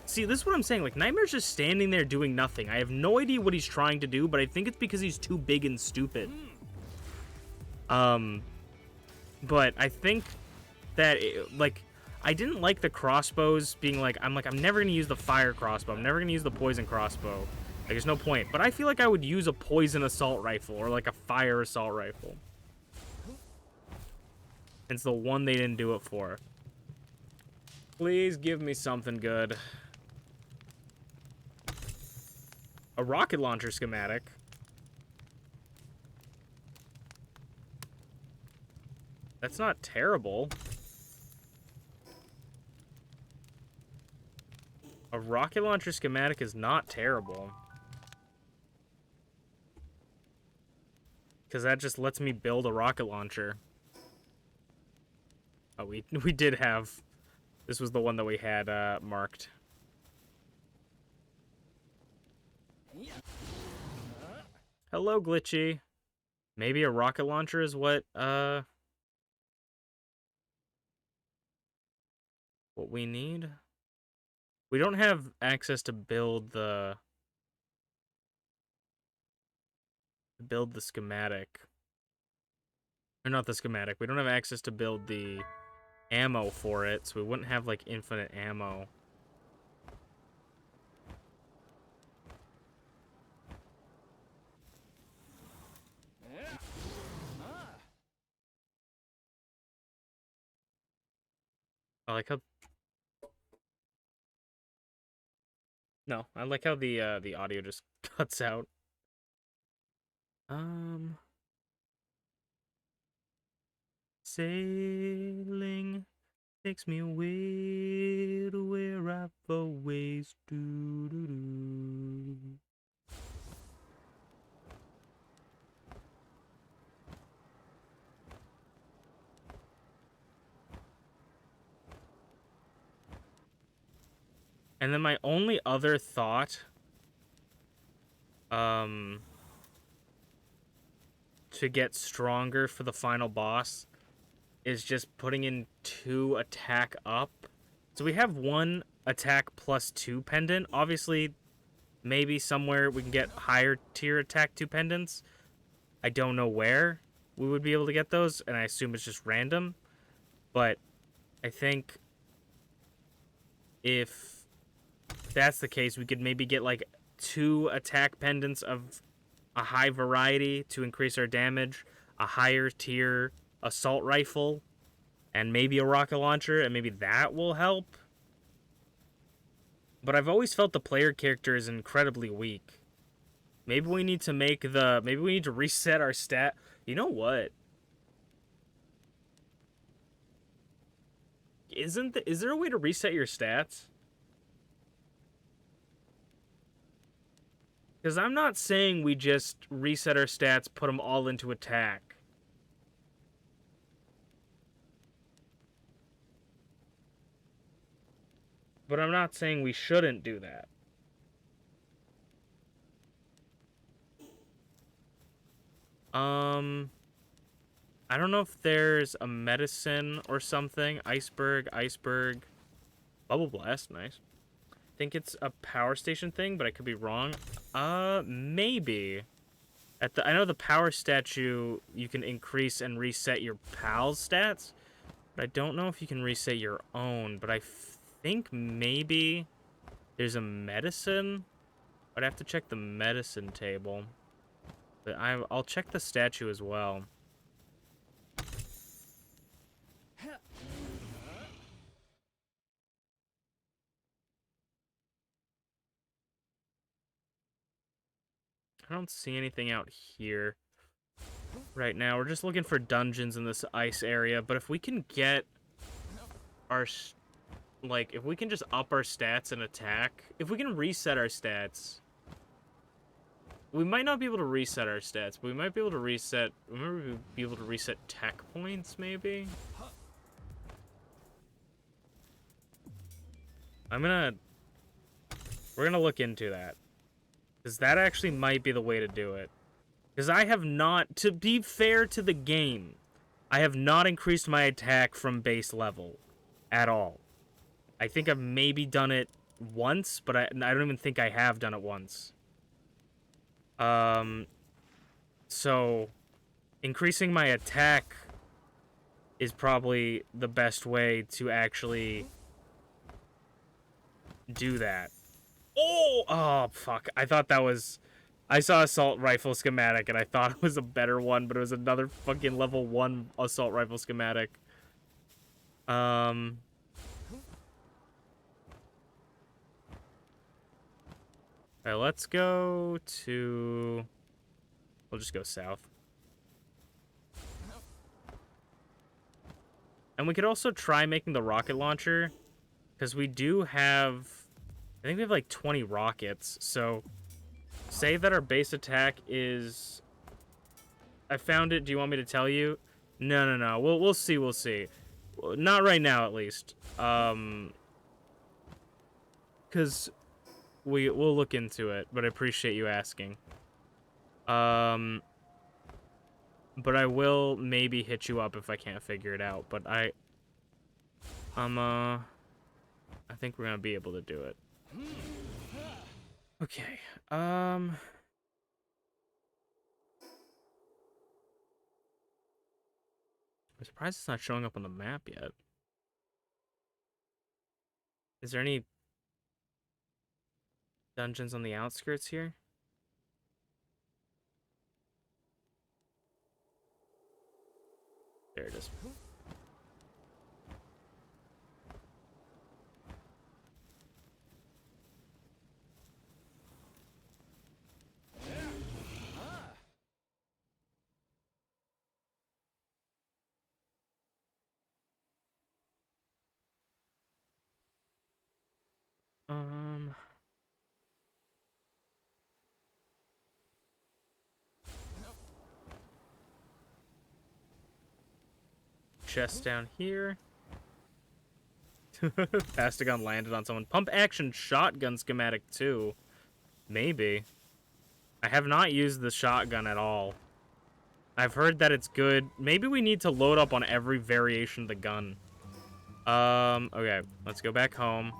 See, this is what I'm saying. Like, Nightmare's just standing there doing nothing. I have no idea what he's trying to do, but I think it's because he's too big and stupid. But I think that, like, I didn't like the crossbows being like... I'm never going to use the fire crossbow. I'm never going to use the poison crossbow. Like, there's no point. But I feel like I would use a poison assault rifle or, like, a fire assault rifle. It's the one they didn't do it for. Please give me something good. A rocket launcher schematic. That's not terrible. A rocket launcher schematic is not terrible. Because that just lets me build a rocket launcher. Oh, we did have... This was the one that we had marked. Hello, Glitchy. Maybe a rocket launcher is what we need? We don't have access to build the schematic. Or not the schematic. We don't have access to build the ammo for it, so we wouldn't have, like, infinite ammo. I like how... No, I like how the audio just cuts out. Sailing takes me away to where I've always do. And then my only other thought, to get stronger for the final boss, is just putting in 2 attack up. So we have 1 attack plus 2 pendant. Obviously, maybe somewhere we can get higher tier attack 2 pendants. I don't know where we would be able to get those, and I assume it's just random. But I think if that's the case, we could maybe get like 2 attack pendants of a high variety to increase our damage, a higher tier assault rifle, and maybe a rocket launcher, and maybe that will help. But I've always felt the player character is incredibly weak. Maybe we need to maybe we need to reset our stat. You know what? Is there a way to reset your stats? Because I'm not saying we just reset our stats, put them all into attack. But I'm not saying we shouldn't do that. I don't know if there's a medicine or something. Iceberg. Bubble Blast, nice. I think it's a power station thing, but I could be wrong. Maybe. I know the power statue, you can increase and reset your pal's stats, but I don't know if you can reset your own, but I think maybe there's a medicine. I'd have to check the medicine table, but I'll check the statue as well. I don't see anything out here right now. We're just looking for dungeons in this ice area, but if we can get our, like, if we can just up our stats and attack, if we can reset our stats, we might not be able to reset our stats, but we might be able to reset, tech points, maybe? We're gonna look into that. Because that actually might be the way to do it. Because I have not, to be fair to the game, I have not increased my attack from base level at all. I think I've maybe done it once, but I don't even think I have done it once. So increasing my attack is probably the best way to actually do that. Oh, fuck. I thought that was... I saw assault rifle schematic, and I thought it was a better one, but it was another fucking level 1 assault rifle schematic. Alright, let's go to... We'll just go south. And we could also try making the rocket launcher, because we do have, I think we have like 20 rockets. So say that our base attack is, I found it. Do you want me to tell you? No. We'll see. We'll see. Not right now, at least. Because we'll look into it. But I appreciate you asking. But I will maybe hit you up if I can't figure it out. But I think we're gonna be able to do it. Okay. I'm surprised it's not showing up on the map yet. Is there any dungeons on the outskirts here? There it is. Chest down here. Fastagon landed on someone. Pump action shotgun schematic too. Maybe. I have not used the shotgun at all. I've heard that it's good. Maybe we need to load up on every variation of the gun. Okay. Let's go back home.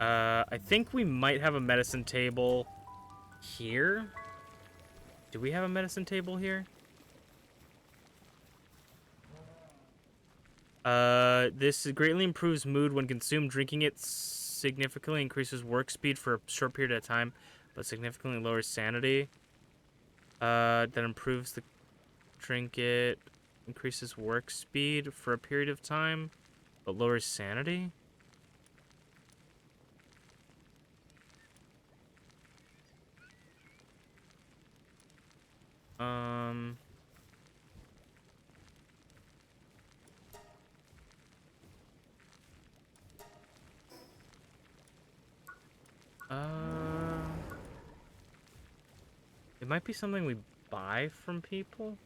I think we might have a medicine table here. Do we have a medicine table here? This greatly improves mood when consumed. Drinking it significantly increases work speed for a short period of time, but significantly lowers sanity. That improves the trinket, increases work speed for a period of time, but lowers sanity. It might be something we buy from people.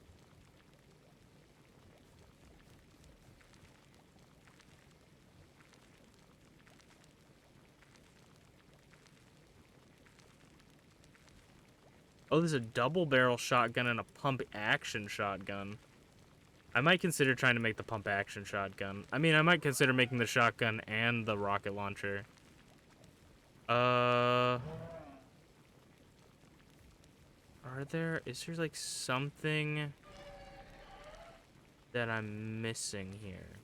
Oh, there's a double barrel shotgun and a pump action shotgun. I might consider trying to make the pump action shotgun. I mean, I might consider making the shotgun and the rocket launcher. Is there like something that I'm missing here?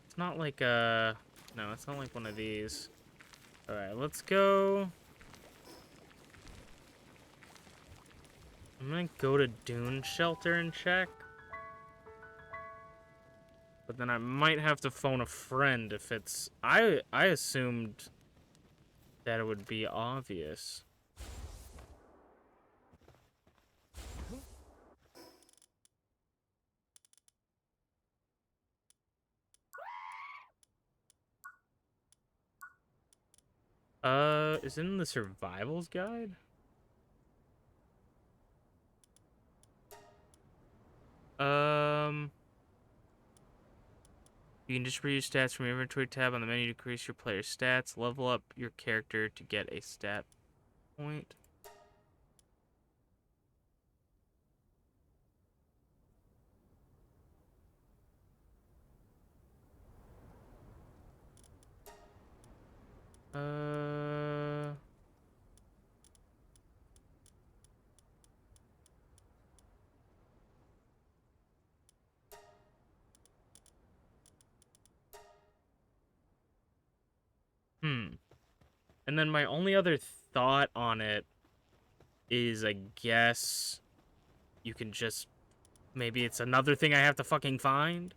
It's not like no, it's not like one of these. All right, let's go. I'm gonna go to Dune Shelter and check. But then I might have to phone a friend if it's... I assumed that it would be obvious. Is it in the survivals guide? You can distribute your stats from your inventory tab on the menu to increase your player's stats. Level up your character to get a stat point. And then my only other thought on it is, I guess you can just... Maybe it's another thing I have to fucking find.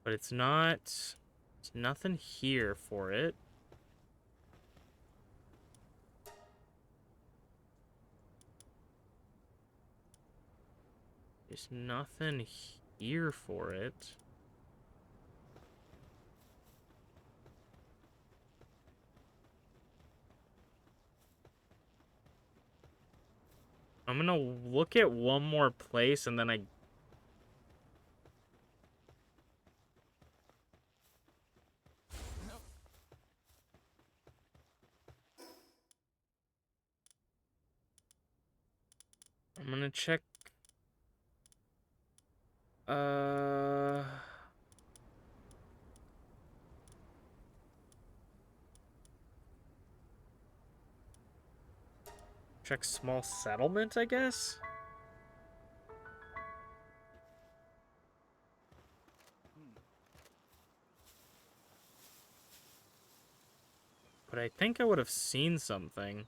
But it's not... There's nothing here for it. There's nothing here for it. I'm gonna look at one more place and then I'm gonna check. Check small settlement, I guess? But I think I would have seen something.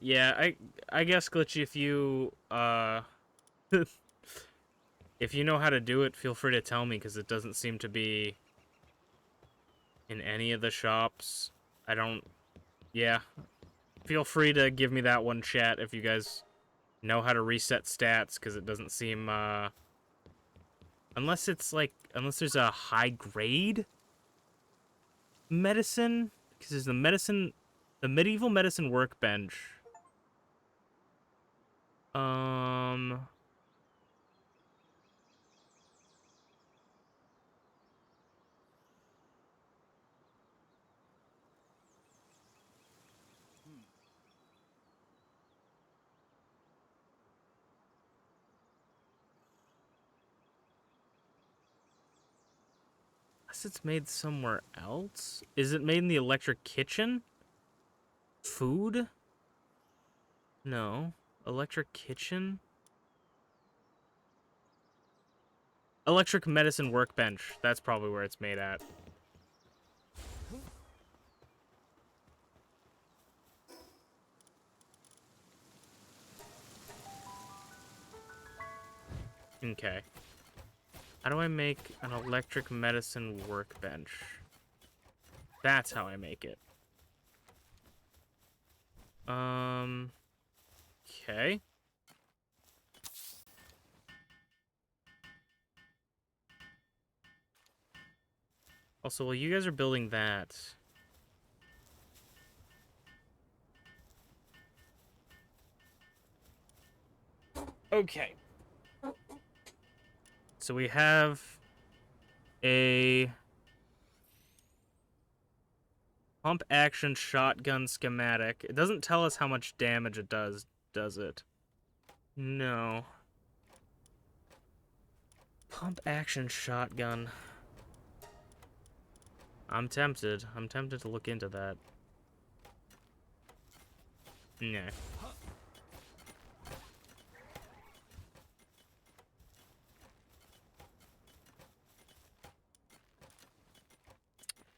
Yeah, I guess, Glitchy, if you, if you know how to do it, feel free to tell me, because it doesn't seem to be in any of the shops. I don't, yeah. Feel free to give me that one, chat, if you guys know how to reset stats, because it doesn't seem, unless it's, like, unless there's a high-grade medicine, because there's the medieval medicine workbench. Unless it's made somewhere else? Is it made in the electric kitchen? Food? No. Electric kitchen? Electric medicine workbench. That's probably where it's made at. Okay. How do I make an electric medicine workbench? That's how I make it. Okay. Also, while you guys are building that... Okay. So we have a pump action shotgun schematic. It doesn't tell us how much damage it does it? No. Pump action shotgun. I'm tempted. I'm tempted to look into that. Nah.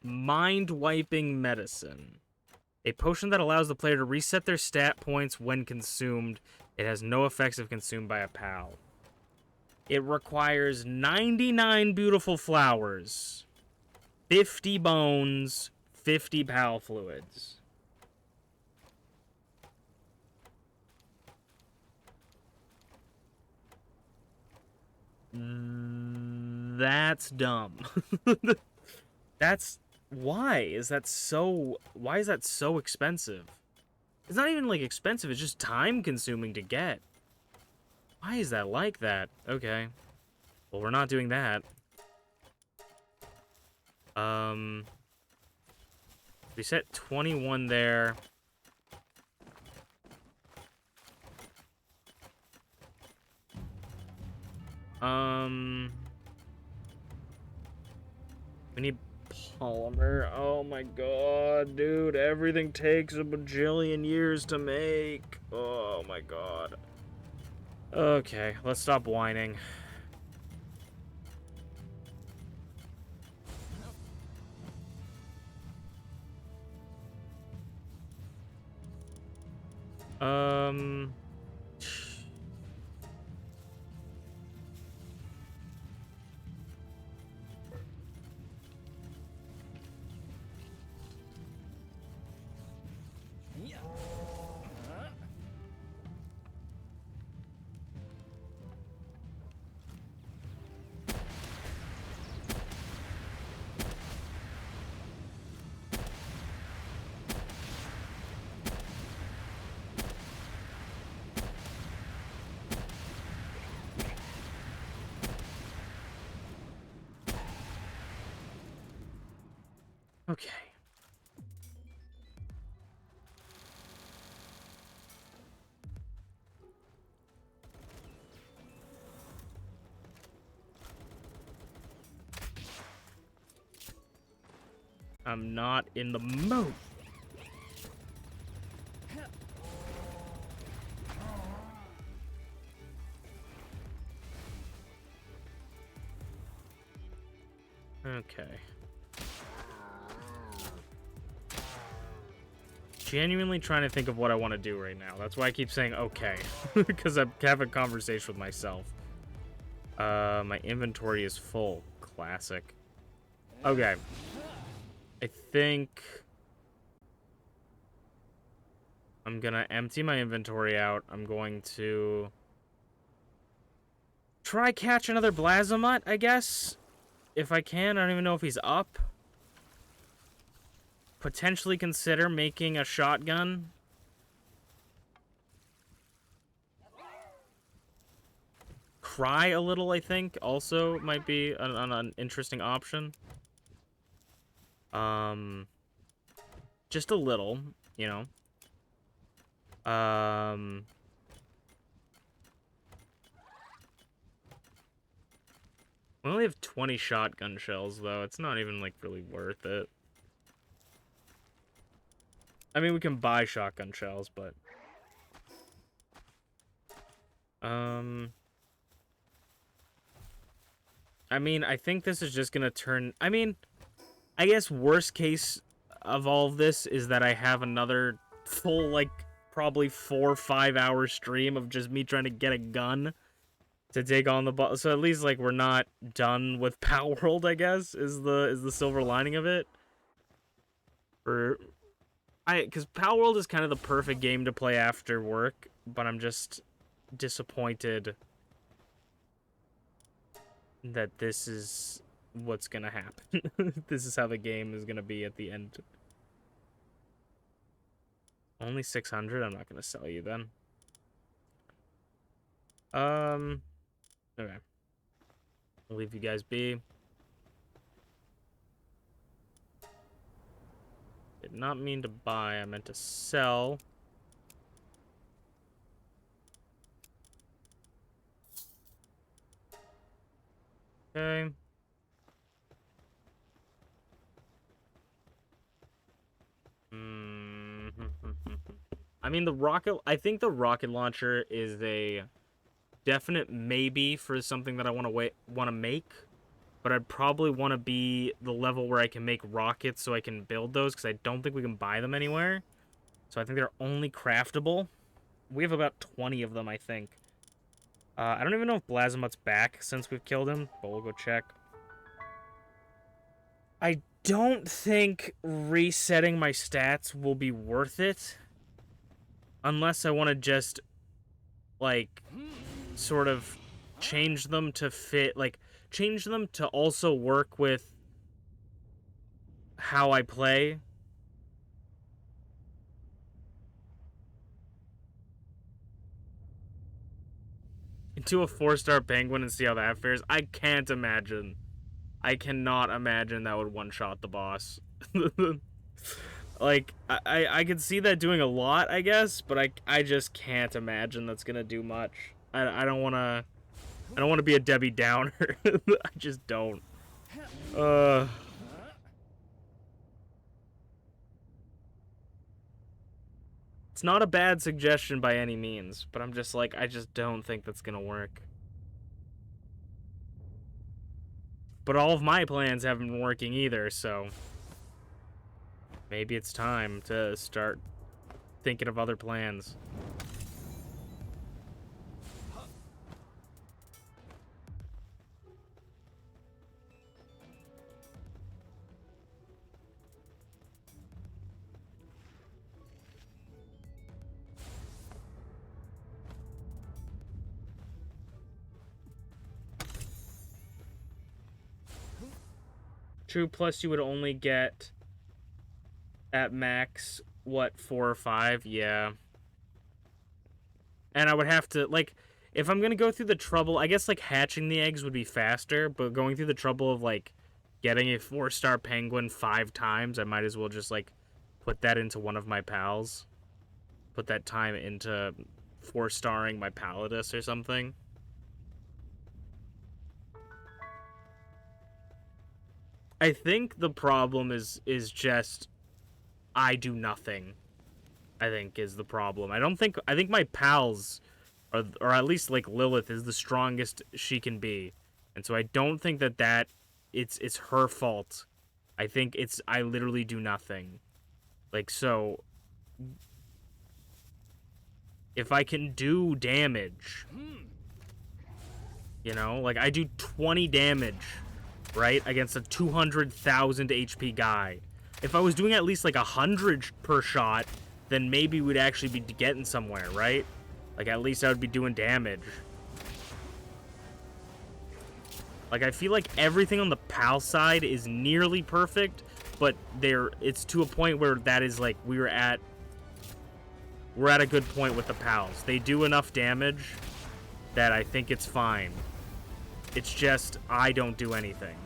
Mind-wiping medicine. A potion that allows the player to reset their stat points when consumed. It has no effects if consumed by a pal. It requires 99 beautiful flowers, 50 bones, 50 pal fluids. That's dumb. That's... Why is that so... Why is that so expensive? It's not even, like, expensive. It's just time-consuming to get. Why is that like that? Okay. Well, we're not doing that. We set 21 there. We need polymer. Oh my god, dude. Everything takes a bajillion years to make. Oh my god. Okay, let's stop whining. Okay. I'm not in the mood. Okay. Genuinely trying to think of what I want to do right now. That's why I keep saying okay. Because I'm having a conversation with myself. My inventory is full. Classic. Okay. I think I'm gonna empty my inventory out. I'm going to try catch another Blazamut, I guess. If I can. I don't even know if he's up. Potentially consider making a shotgun. Cry a little, I think, also might be an interesting option. Just a little, you know. We only have 20 shotgun shells, though. It's not even, like, really worth it. I mean, we can buy shotgun shells, but... I mean, I think this is just gonna turn... I mean, I guess worst case of all of this is that I have another full, like, probably 4 or 5 hour stream of just me trying to get a gun to take on the boss. So at least, like, we're not done with Palworld, I guess, is the silver lining of it. Because Palworld is kind of the perfect game to play after work, but I'm just disappointed that this is what's gonna happen. This is how the game is gonna be at the end. Only 600? I'm not gonna sell you then. Okay. I'll leave you guys be. Did not mean to buy, I meant to sell. Okay. I mean, I think the rocket launcher is a definite maybe for something that I want to make. But I'd probably want to be the level where I can make rockets so I can build those, because I don't think we can buy them anywhere. So I think they're only craftable. We have about 20 of them, I think. I don't even know if Blazamut's back since we've killed him, but we'll go check. I don't think resetting my stats will be worth it. Unless I want to just, like, sort of change them to fit, like, change them to also work with how I play. Into a 4-star penguin and see how that fares. I can't imagine. I cannot imagine that would one-shot the boss. Like, I could see that doing a lot, I guess, but I just can't imagine that's gonna do much. I don't wanna be a Debbie Downer. I just don't. It's not a bad suggestion by any means, but I'm just like, I just don't think that's gonna work. But all of my plans haven't been working either, so maybe it's time to start thinking of other plans. True, plus you would only get at max, what, 4 or 5? Yeah. And I would have to, like, if I'm gonna go through the trouble, I guess, like, hatching the eggs would be faster, but going through the trouble of, like, getting a 4-star penguin 5 times, I might as well just, like, put that into one of my pals. Put that time into 4-starring my Palladus or something. I think the problem is just I do nothing. I think is the problem. I think my pals or at least like Lilith is the strongest she can be. And so I don't think that it's her fault. I think I literally do nothing. Like, so if I can do damage, you know, like I do 20 damage, right, against a 200,000 HP guy. If I was doing at least like 100 per shot, then maybe we'd actually be getting somewhere, right? Like, at least I would be doing damage. Like, I feel like everything on the PAL side is nearly perfect, but it's to a point where that is like we're at a good point with the PALs. They do enough damage that I think it's fine. It's just I don't do anything.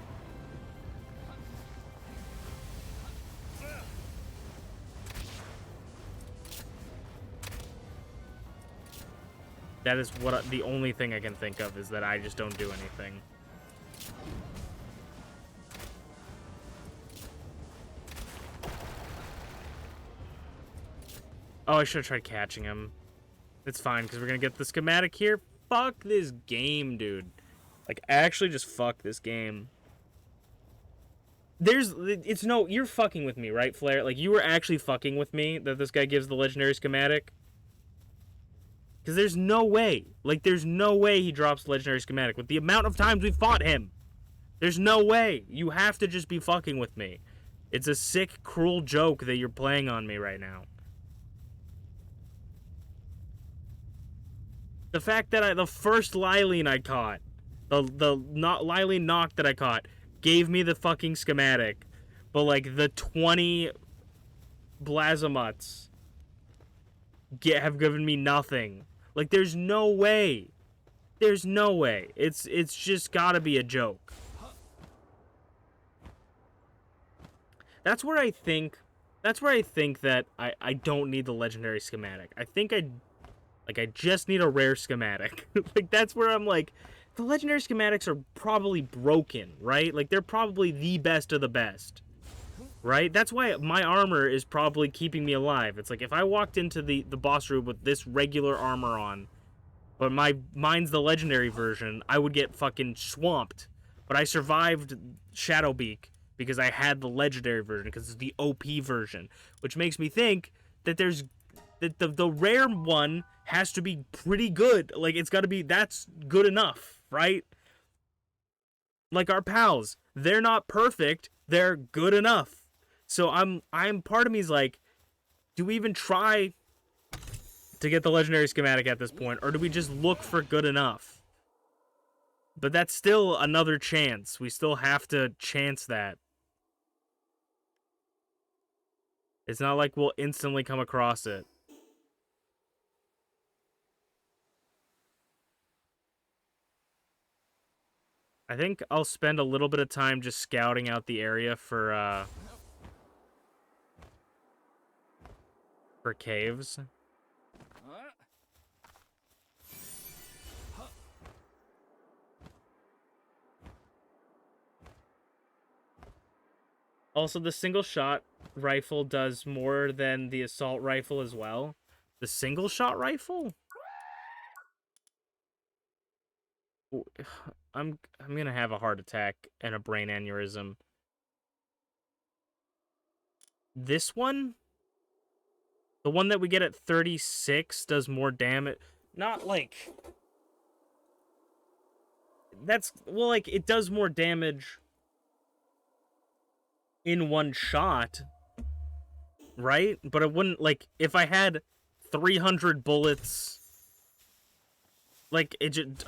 That is what the only thing I can think of is that I just don't do anything. Oh, I should have tried catching him. It's fine, because we're going to get the schematic here. Fuck this game, dude. Like, actually just fuck this game. You're fucking with me, right, Flair? Like, you were actually fucking with me that this guy gives the legendary schematic? Because there's no way. Like, there's no way he drops legendary schematic. With the amount of times we fought him. There's no way. You have to just be fucking with me. It's a sick, cruel joke that you're playing on me right now. The fact that the first Lylene I caught, the not Lylene Noct that I caught, gave me the fucking schematic. But, like, the 20 Blazimuts have given me nothing. Like, there's no way. There's no way. It's just gotta be a joke. That's where I think that I don't need the legendary schematic. I think I just need a rare schematic. Like, that's where I'm like, the legendary schematics are probably broken, right? Like, they're probably the best of the best. Right? That's why my armor is probably keeping me alive. It's like, if I walked into the boss room with this regular armor on, but mine's the legendary version, I would get fucking swamped. But I survived Shadowbeak because I had the legendary version, because it's the OP version. Which makes me think that the rare one has to be pretty good. Like, it's gotta be, that's good enough, right? Like our pals, they're not perfect, they're good enough. So I'm part of me is like, do we even try to get the legendary schematic at this point, or do we just look for good enough? But that's still another chance. We still have to chance that. It's not like we'll instantly come across it. I think I'll spend a little bit of time just scouting out the area for for caves. Also, the single shot rifle does more than the assault rifle as well. The single shot rifle? I'm gonna have a heart attack and a brain aneurysm. This one? The one that we get at 36 does more damage. Not like... That's... Well, like, it does more damage in one shot, right? But it wouldn't, like, if I had 300 bullets... Like, it just...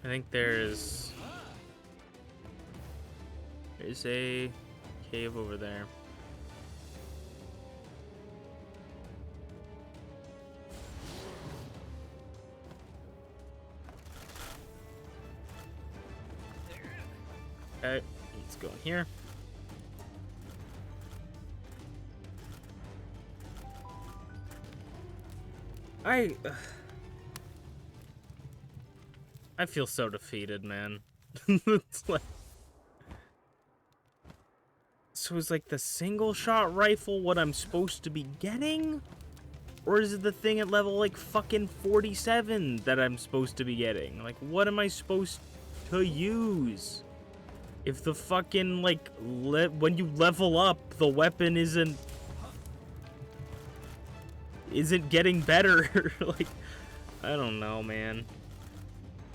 I think there's a cave over there. Okay, let's go in here. I feel so defeated, man. It's like... So is, like, the single shot rifle what I'm supposed to be getting? Or is it the thing at level, like, fucking 47 that I'm supposed to be getting? Like, what am I supposed to use? If the fucking, like, when you level up, the weapon isn't getting better. Like, I don't know, man.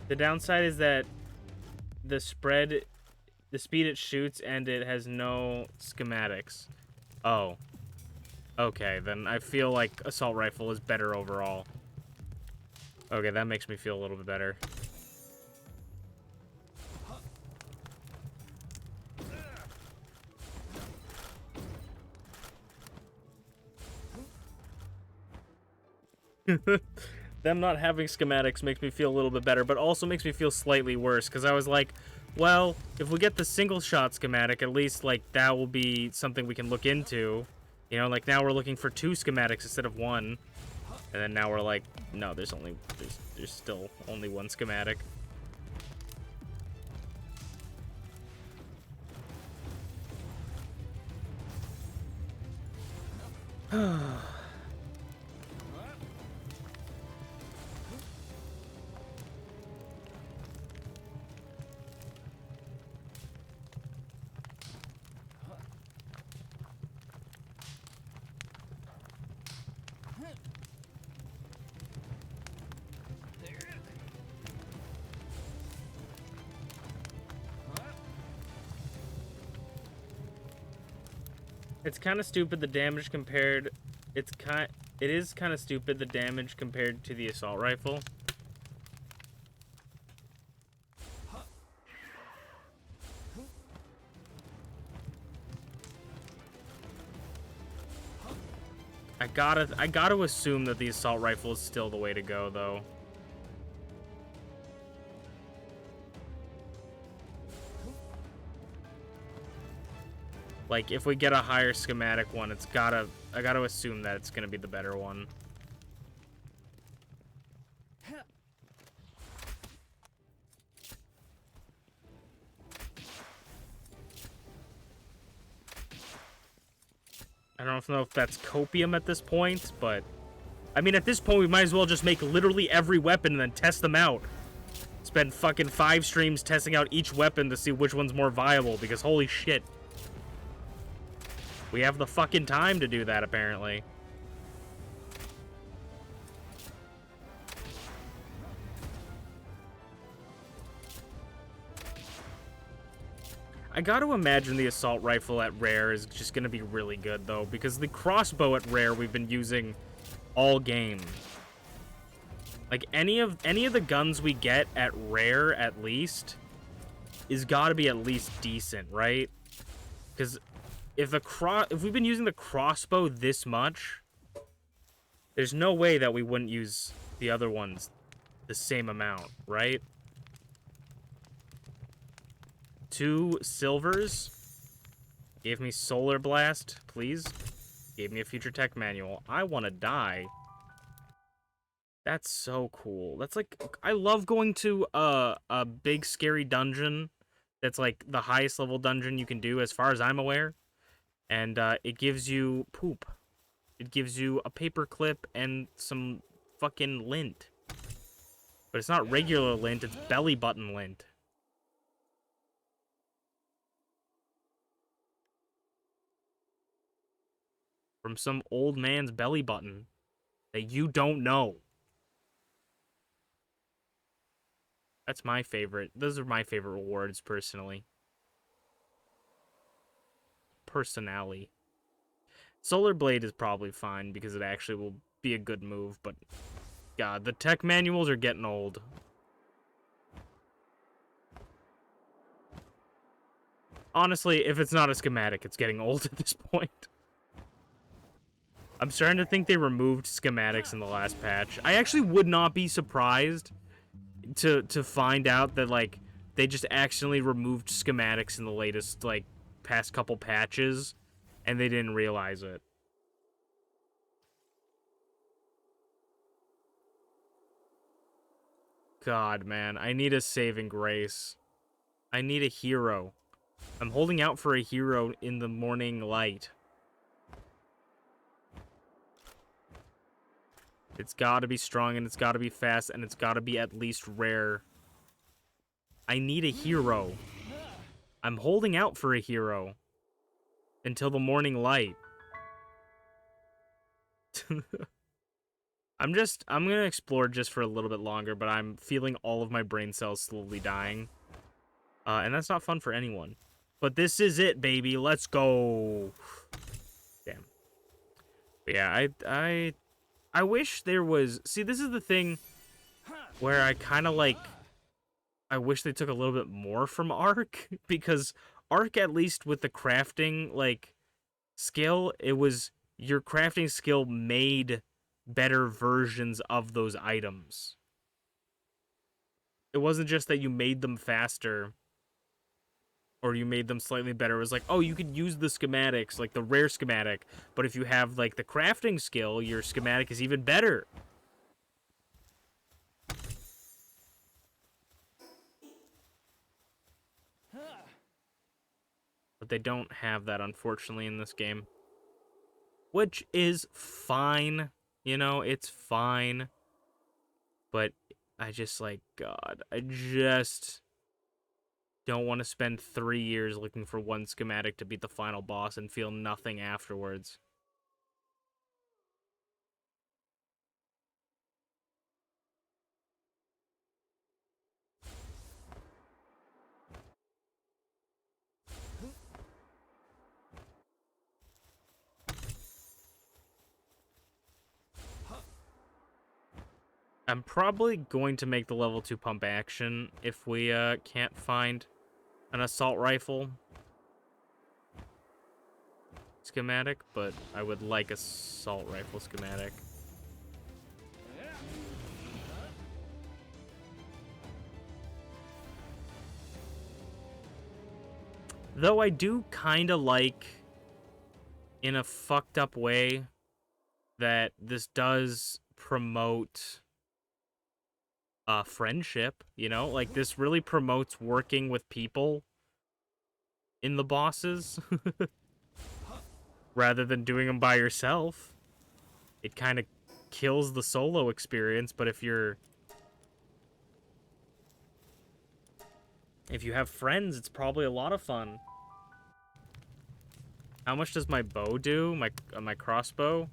The downside is that the speed it shoots, and it has no schematics. Oh. Okay, then I feel like assault rifle is better overall. Okay, that makes me feel a little bit better. Them not having schematics makes me feel a little bit better, but also makes me feel slightly worse, because I was like, well, if we get the single shot schematic, at least, like, that will be something we can look into. You know, like, now we're looking for 2 schematics instead of 1. And then now we're like, no, there's still only 1 schematic. It's kind of stupid the damage compared. It is kind of stupid the damage compared to the assault rifle. I gotta assume that the assault rifle is still the way to go, though. Like, if we get a higher schematic one, I gotta assume that it's gonna be the better one. I don't know if that's copium at this point, but... I mean, at this point, we might as well just make literally every weapon and then test them out. Spend fucking 5 streams testing out each weapon to see which one's more viable, because holy shit. We have the fucking time to do that, apparently. I gotta imagine the assault rifle at rare is just gonna be really good, though, because the crossbow at rare we've been using all game. Like, any of the guns we get at rare, at least, is gotta be at least decent, right? Because if we've been using the crossbow this much, there's no way that we wouldn't use the other ones the same amount, right? 2 silvers. Gave me Solar Blast, please. Gave me a Future Tech Manual. I want to die. That's so cool. That's like, I love going to a big scary dungeon that's like the highest level dungeon you can do as far as I'm aware. And it gives you poop. It gives you a paper clip and some fucking lint. But it's not regular lint, it's belly button lint. From some old man's belly button that you don't know. That's my favorite. Those are my favorite rewards, personally. Personally. Solar Blade is probably fine because it actually will be a good move, but God, the tech manuals are getting old. Honestly, if it's not a schematic, it's getting old at this point. I'm starting to think they removed schematics in the last patch. I actually would not be surprised to find out that, like, they just accidentally removed schematics in the latest, like, past couple patches, and they didn't realize it. God, man, I need a saving grace. I need a hero. I'm holding out for a hero in the morning light. It's gotta be strong, and it's gotta be fast, and it's gotta be at least rare. I need a hero. I'm holding out for a hero. Until the morning light. I'm gonna explore just for a little bit longer, but I'm feeling all of my brain cells slowly dying. And that's not fun for anyone. But this is it, baby. Let's go. Damn. But yeah, I wish there was... See, this is the thing where I kind of like... I wish they took a little bit more from Ark, because Ark, at least with the crafting, like, skill, it was... Your crafting skill made better versions of those items. It wasn't just that you made them faster or you made them slightly better. It was like, oh, you could use the schematics, like the rare schematic, but if you have, like, the crafting skill, your schematic is even better. But they don't have that, unfortunately, in this game. Which is fine. You know, it's fine. But I just, like, God, I just don't want to spend 3 years looking for one schematic to beat the final boss and feel nothing afterwards. I'm probably going to make the level 2 pump action if we can't find an assault rifle schematic, but I would like assault rifle schematic. Though I do kind of like, in a fucked up way, that this does promote friendship, you know? Like, this really promotes working with people in the bosses rather than doing them by yourself. It kind of kills the solo experience, but if you have friends, it's probably a lot of fun. How much does my bow do? My crossbow?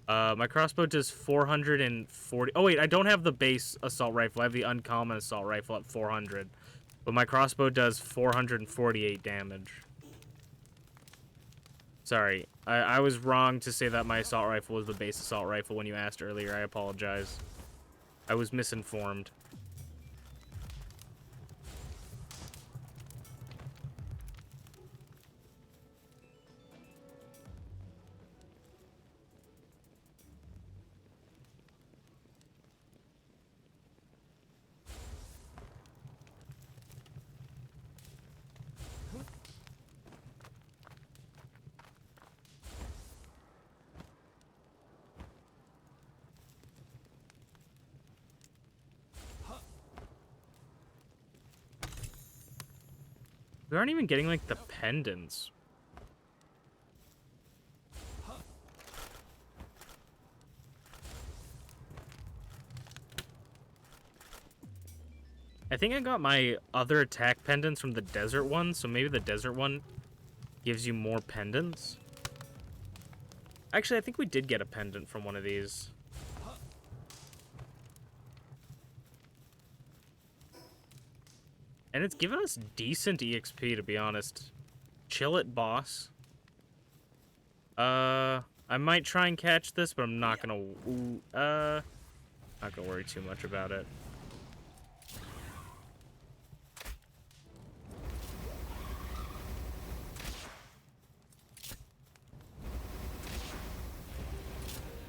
My crossbow does 440. Oh, wait, I don't have the base assault rifle. I have the uncommon assault rifle at 400. But my crossbow does 448 damage. Sorry, I was wrong to say that my assault rifle was the base assault rifle when you asked earlier. I apologize. I was misinformed. We aren't even getting, like, the pendants. I think I got my other attack pendants from the desert one, so maybe the desert one gives you more pendants. Actually, I think we did get a pendant from one of these. And it's given us decent EXP, to be honest. Chill it, boss. I might try and catch this, but I'm not gonna, not gonna worry too much about it.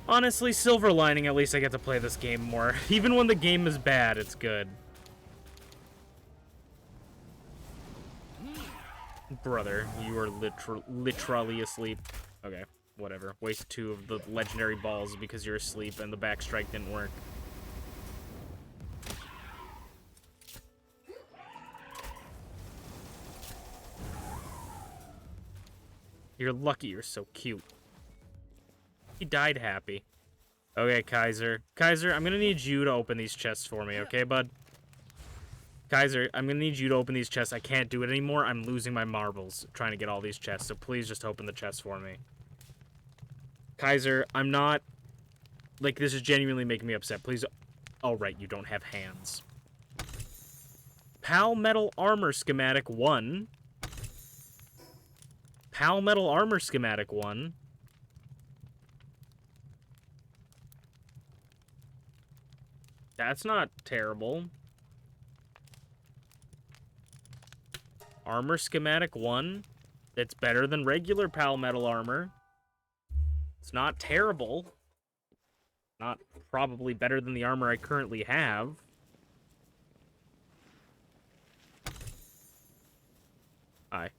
Honestly, silver lining, at least I get to play this game more. Even when the game is bad, it's good. Brother, you are literally asleep. Okay, whatever. Waste 2 of the legendary balls because you're asleep and the backstrike didn't work. You're lucky you're so cute. He died happy. Okay, Kaiser. Kaiser, I'm gonna need you to open these chests for me, okay, bud? Kaiser, I'm gonna need you to open these chests. I can't do it anymore. I'm losing my marbles trying to get all these chests, so please just open the chests for me. Kaiser, I'm not... Like, this is genuinely making me upset. Please... Oh, right, you don't have hands. Pal Metal Armor Schematic 1. Pal Metal Armor Schematic 1. That's not terrible. Armor Schematic 1. That's better than regular Pal Metal Armor. It's not terrible. Not probably better than the armor I currently have. Hi.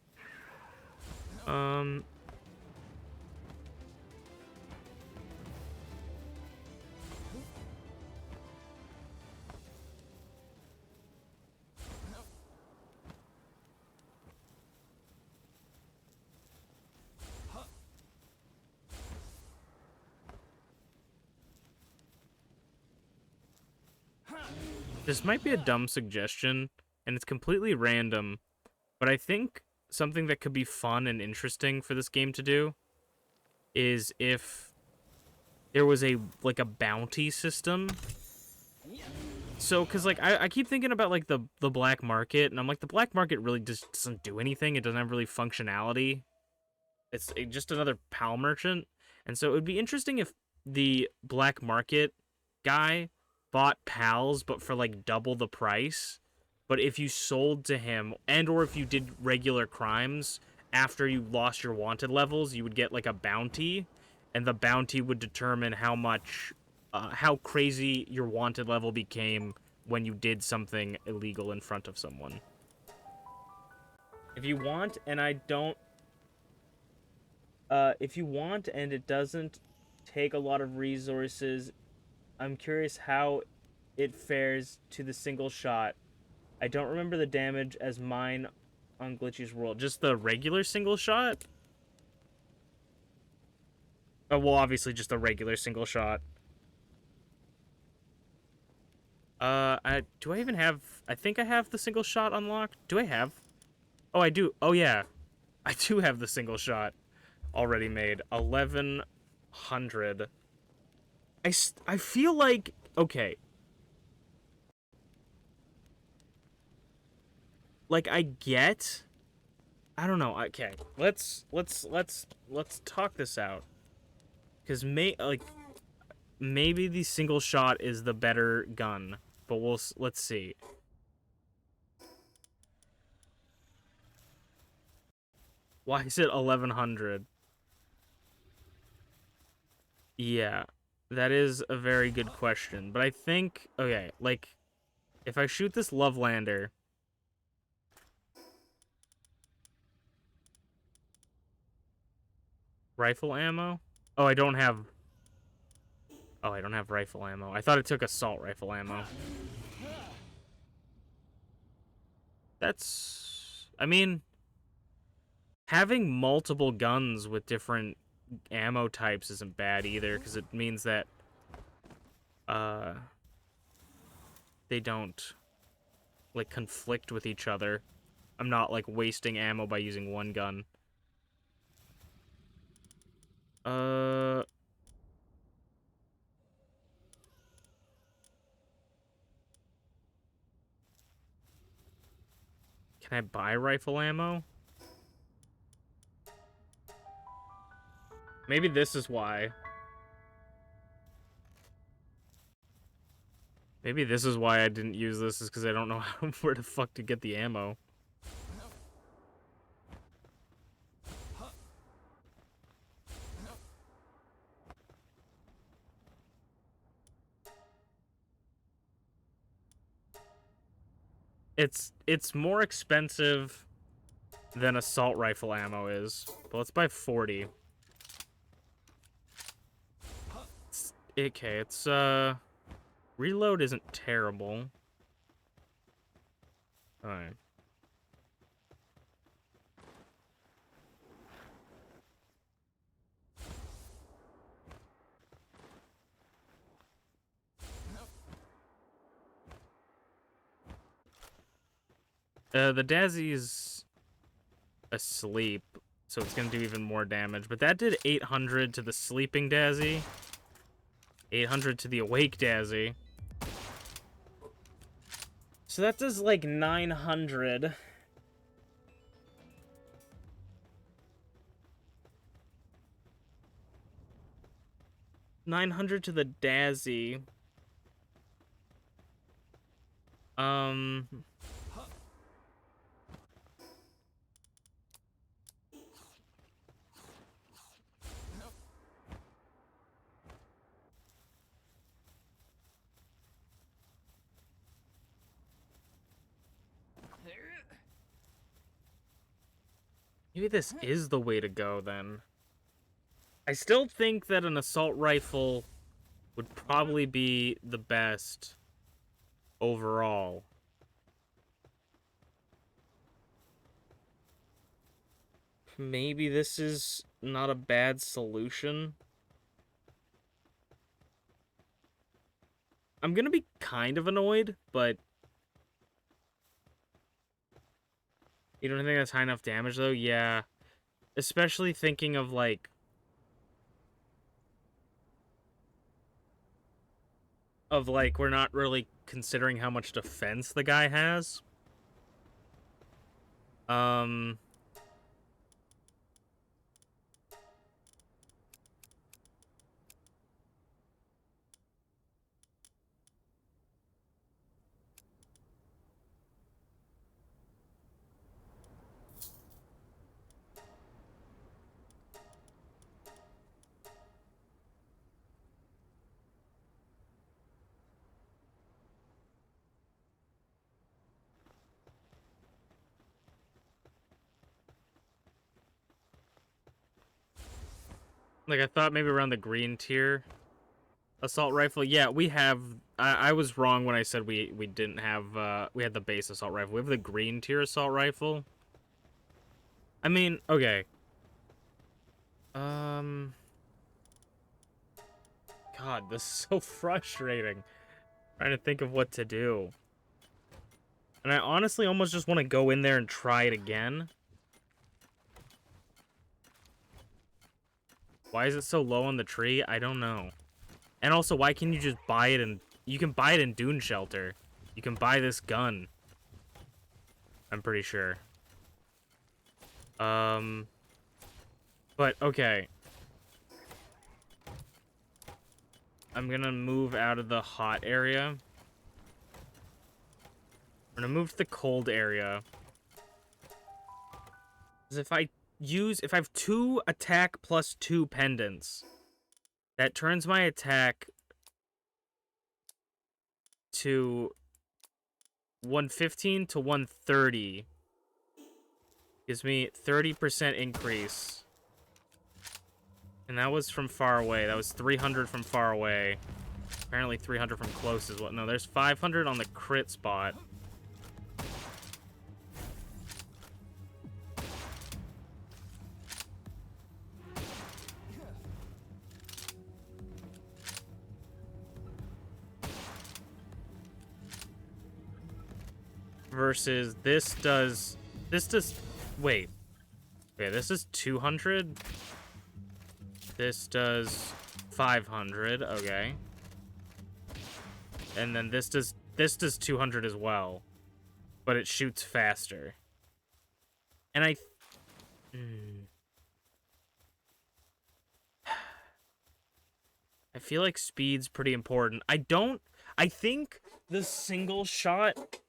This might be a dumb suggestion, and it's completely random, but I think something that could be fun and interesting for this game to do is if there was a bounty system. So, because, like, I keep thinking about, like, the black market, and I'm like, the black market really just doesn't do anything. It doesn't have really functionality. It's just another PAL merchant. And so it would be interesting if the black market guy bought PALs, but for, like, double the price. But if you sold to him, and or if you did regular crimes, after you lost your wanted levels, you would get, like, a bounty, and the bounty would determine how much, how crazy your wanted level became when you did something illegal in front of someone. If you want, and I don't... if you want, and it doesn't take a lot of resources, I'm curious how it fares to the single shot. I don't remember the damage as mine on Glitchy's World. Just the regular single shot? Oh, well, obviously just the regular single shot. Do I even have... I think I have the single shot unlocked. Do I have? Oh, I do. Oh, yeah. I do have the single shot already made. 1100. I feel like... Okay. Like, I get... I don't know. Okay. Let's talk this out. Because maybe the single shot is the better gun, but let's see. Why is it 1100? Yeah, that is a very good question, but I think, okay, like, if I shoot this Lovelander, rifle ammo? Oh, I don't have rifle ammo. I thought it took assault rifle ammo. That's... I mean, Having multiple guns with different ammo types isn't bad either, because it means that they don't like conflict with each other. I'm not like wasting ammo by using one gun. Can I buy rifle ammo? Maybe this is why. Maybe this is why I didn't use this, is because I don't know where the fuck to get the ammo. It's more expensive than assault rifle ammo is, but let's buy 40. Okay, reload isn't terrible. Alright. The Dazzy's asleep, so it's gonna do even more damage. But that did 800 to the sleeping Dazzy. 800 to the awake Dazzy. So that does like 900. $900 to the Dazzy. Maybe this is the way to go, then. I still think that an assault rifle would probably be the best overall. Maybe this is not a bad solution. I'm gonna be kind of annoyed, but... You don't think that's high enough damage, though? Yeah. Especially thinking of, like... we're not really considering how much defense the guy has. Like, I thought maybe around the green tier assault rifle. Yeah, we have... I was wrong when I said we didn't have... we had the base assault rifle. We have the green tier assault rifle. I mean, okay. God, this is so frustrating. Trying to think of what to do. And I honestly almost just want to go in there and try it again. Why is it so low on the tree? I don't know. And also, why can't you just buy it and... You can buy it in Dune Shelter. You can buy this gun. I'm pretty sure. But, okay. I'm gonna move out of the hot area. I'm gonna move to the cold area. Because if I have 2 attack plus 2 pendants, that turns my attack to 115 to 130. Gives me 30% increase. And that was from far away. That was 300 from far away. Apparently 300 from close as well. No, there's 500 on the crit spot. versus this does wait. Okay, this is 200. This does 500. Okay. And then this does 200 as well, but it shoots faster. And I feel like speed's pretty important. I think the single shot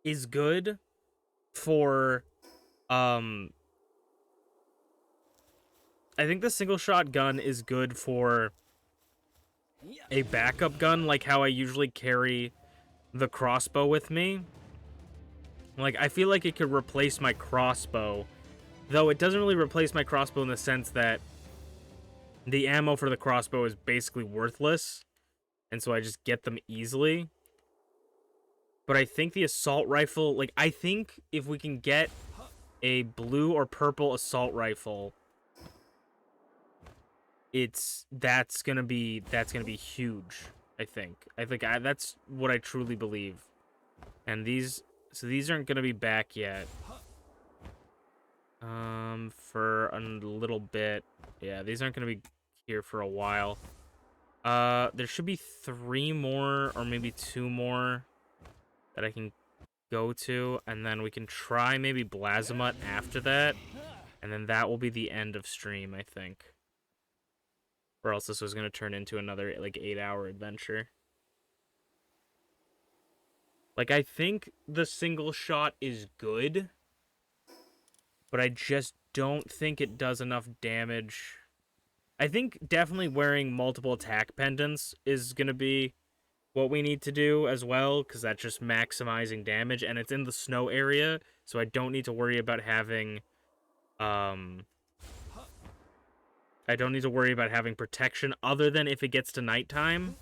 is good for I think the single shot gun is good for a backup gun, like how I usually carry the crossbow with me. Like, I feel like it could replace my crossbow, though it doesn't really replace my crossbow in the sense that the ammo for the crossbow is basically worthless, and so I just get them easily. But I think the assault rifle, like, I think if we can get a blue or purple assault rifle, that's gonna be huge. I think that's what I truly believe. And these aren't gonna be back yet. For a little bit. Yeah, these aren't gonna be here for a while. There should be 3 more or maybe 2 more that I can go to, and then we can try maybe Blazamut after that, and then that will be the end of stream, I think. Or else this was gonna turn into another like 8-hour adventure. Like, I think the single shot is good, but I just don't think it does enough damage. I think definitely wearing multiple attack pendants is going to be what we need to do as well, because that's just maximizing damage, and it's in the snow area, so I don't need to worry about having, protection, other than if it gets to nighttime,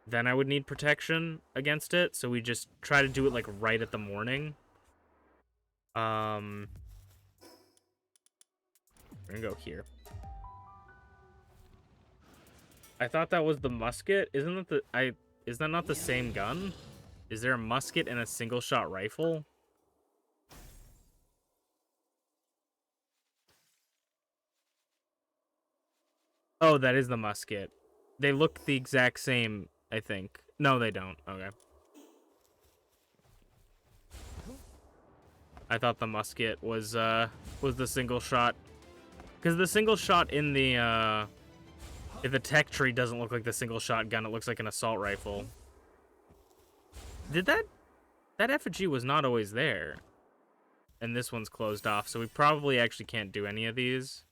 then I would need protection against it, so we just try to do it, like, right at the morning. We're gonna go here. I thought that was the musket. Is that not the same gun? Is there a musket and a single shot rifle? Oh, that is the musket. They look the exact same, I think. No, they don't. Okay. I thought the musket was the single shot. Because the single shot in the tech tree doesn't look like the single shot gun. It looks like an assault rifle. Did that effigy was not always there. And this one's closed off, so we probably actually can't do any of these.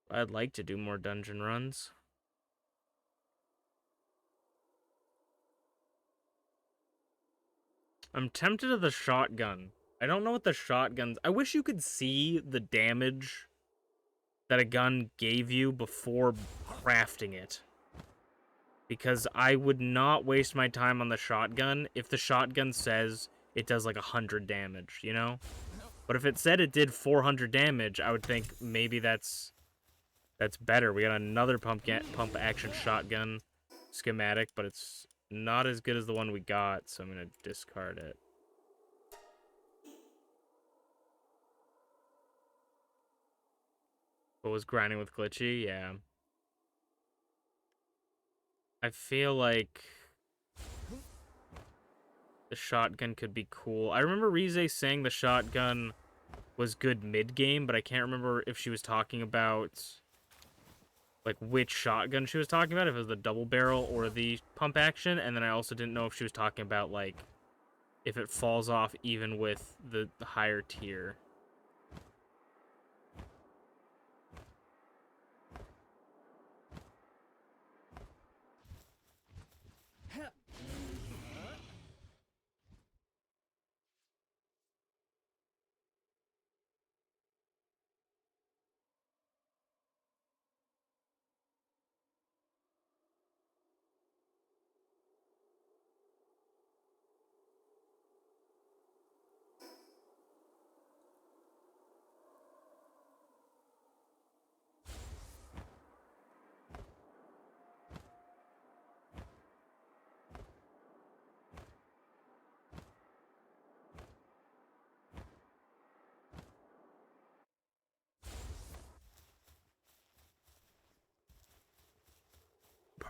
I'd like to do more dungeon runs. I'm tempted of the shotgun. I don't know what the shotguns... I wish you could see the damage that a gun gave you before crafting it. Because I would not waste my time on the shotgun if the shotgun says it does like 100 damage, you know? But if it said it did 400 damage, I would think maybe that's better. We got another pump action shotgun schematic, but it's not as good as the one we got, so I'm gonna discard it. What was grinding with glitchy? Yeah. I feel like the shotgun could be cool. I remember Rize saying the shotgun was good mid-game, but I can't remember if she was talking about like which shotgun she was talking about, if it was the double barrel or the pump action, and then I also didn't know if she was talking about like if it falls off even with the higher tier.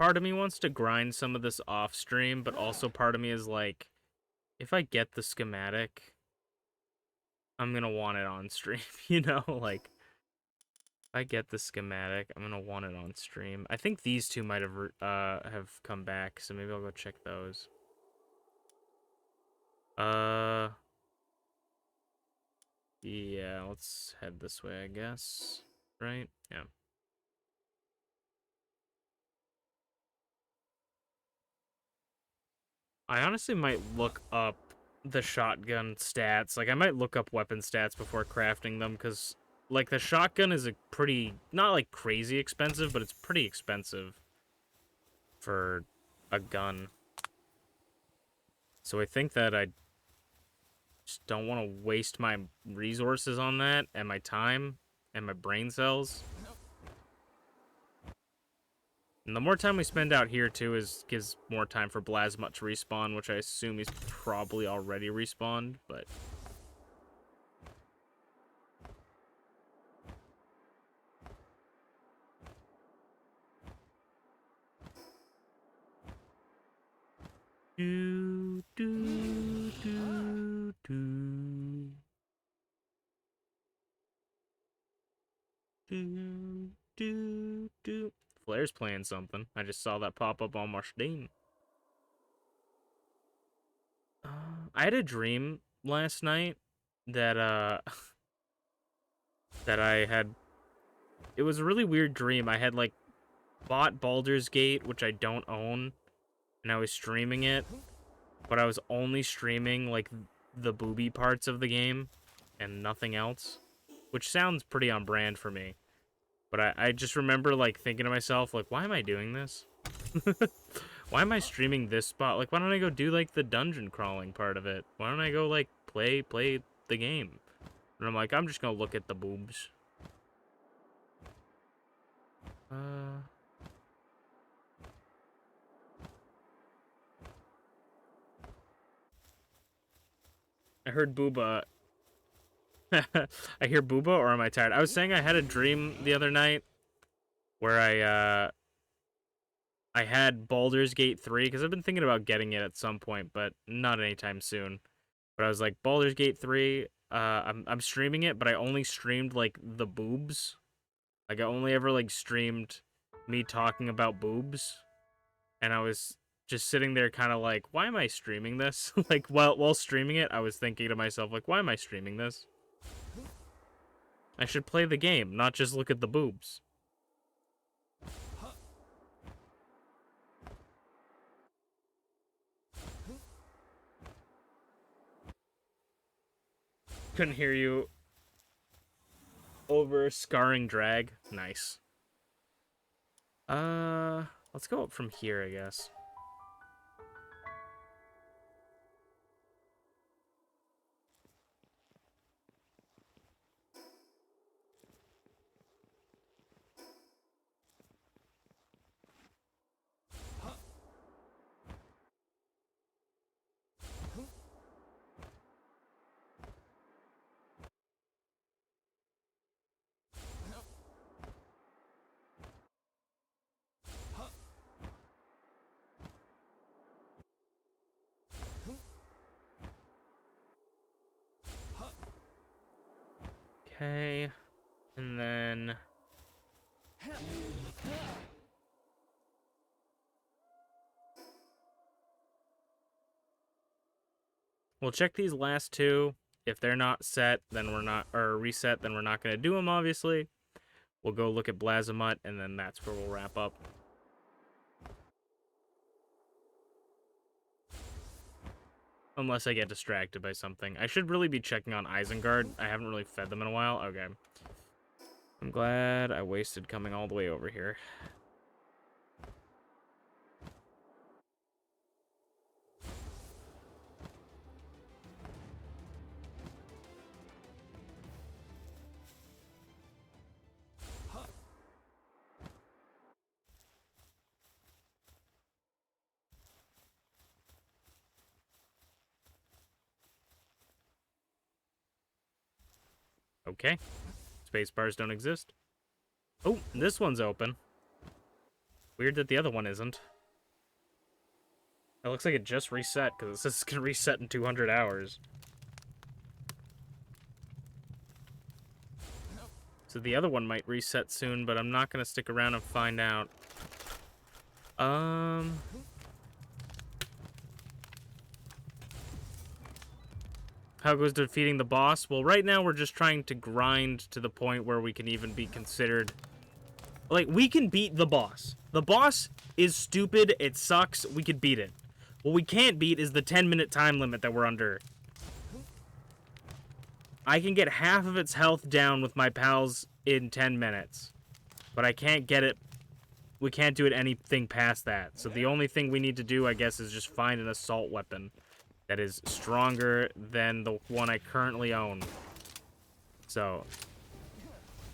part of me wants to grind some of this off stream, but also part of me is like, if I get the schematic, I'm gonna want it on stream, you know? Like, if I get the schematic, I'm gonna want it on stream. I think these two might have come back, so maybe I'll go check those. Yeah, let's head this way, I guess. Right? Yeah. I honestly might look up the shotgun stats. Like, I might look up weapon stats before crafting them, because, like, the shotgun is a pretty, not, like, crazy expensive, but it's pretty expensive for a gun. So I think that I just don't want to waste my resources on that, and my time, and my brain cells. And the more time we spend out here, too, gives more time for Blasmut to respawn, which I assume he's probably already respawned, but... Do, do, do, do. Do, do, do. Flair's playing something. I just saw that pop up on my Steam. I had a dream last night that that I had. It was a really weird dream. I had like bought Baldur's Gate, which I don't own, and I was streaming it, but I was only streaming like the booby parts of the game and nothing else, which sounds pretty on brand for me. But I just remember like thinking to myself, like, why am I doing this? Why am I streaming this spot? Like, why don't I go do like the dungeon crawling part of it? Why don't I go like play the game? And I'm like, I'm just gonna look at the boobs. I heard Booba. I hear Booba, or am I tired? I was saying I had a dream the other night where I had Baldur's Gate 3, because I've been thinking about getting it at some point, but not anytime soon. But I was like, Baldur's Gate 3, I'm streaming it, but I only streamed, like, the boobs. Like, I only ever, like, streamed me talking about boobs. And I was just sitting there kind of like, why am I streaming this? Like, while streaming it, I was thinking to myself, like, why am I streaming this? I should play the game, not just look at the boobs. Couldn't hear you over scarring drag. Nice. Let's go up from here, I guess. Okay, and then we'll check these last two. If they're not set, then we're not, or reset, then we're not going to do them, obviously. We'll go look at Blasmut, and then that's where we'll wrap up. Unless I get distracted by something. I should really be checking on Isengard. I haven't really fed them in a while. Okay. I'm glad I wasted coming all the way over here. Okay. Space bars don't exist. Oh, this one's open. Weird that the other one isn't. It looks like it just reset, because it says it's going to reset in 200 hours. So the other one might reset soon, but I'm not going to stick around and find out. How goes defeating the boss? Well, right now we're just trying to grind to the point where we can even be considered... Like, we can beat the boss. The boss is stupid, it sucks, we could beat it. What we can't beat is the 10-minute time limit that we're under. I can get half of its health down with my pals in 10 minutes. But I can't get it... We can't do it anything past that. So the only thing we need to do, I guess, is just find an assault weapon that is stronger than the one I currently own. So...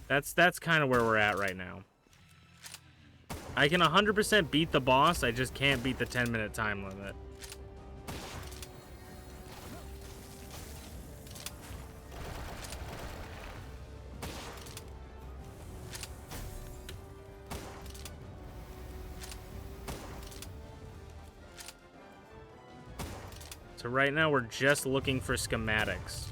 That's kind of where we're at right now. I can 100% beat the boss, I just can't beat the 10-minute time limit. So right now we're just looking for schematics.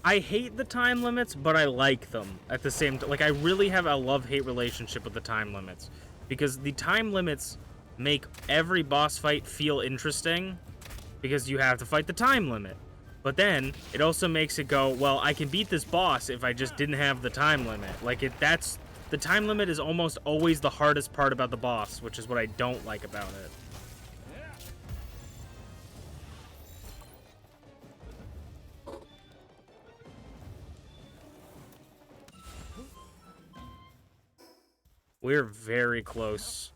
I hate the time limits, but I like them at the same time. Like, I really have a love-hate relationship with the time limits. Because the time limits make every boss fight feel interesting, because you have to fight the time limit. But then, it also makes it go, well, I can beat this boss if I just didn't have the time limit. Like, the time limit is almost always the hardest part about the boss, which is what I don't like about it. We're very close.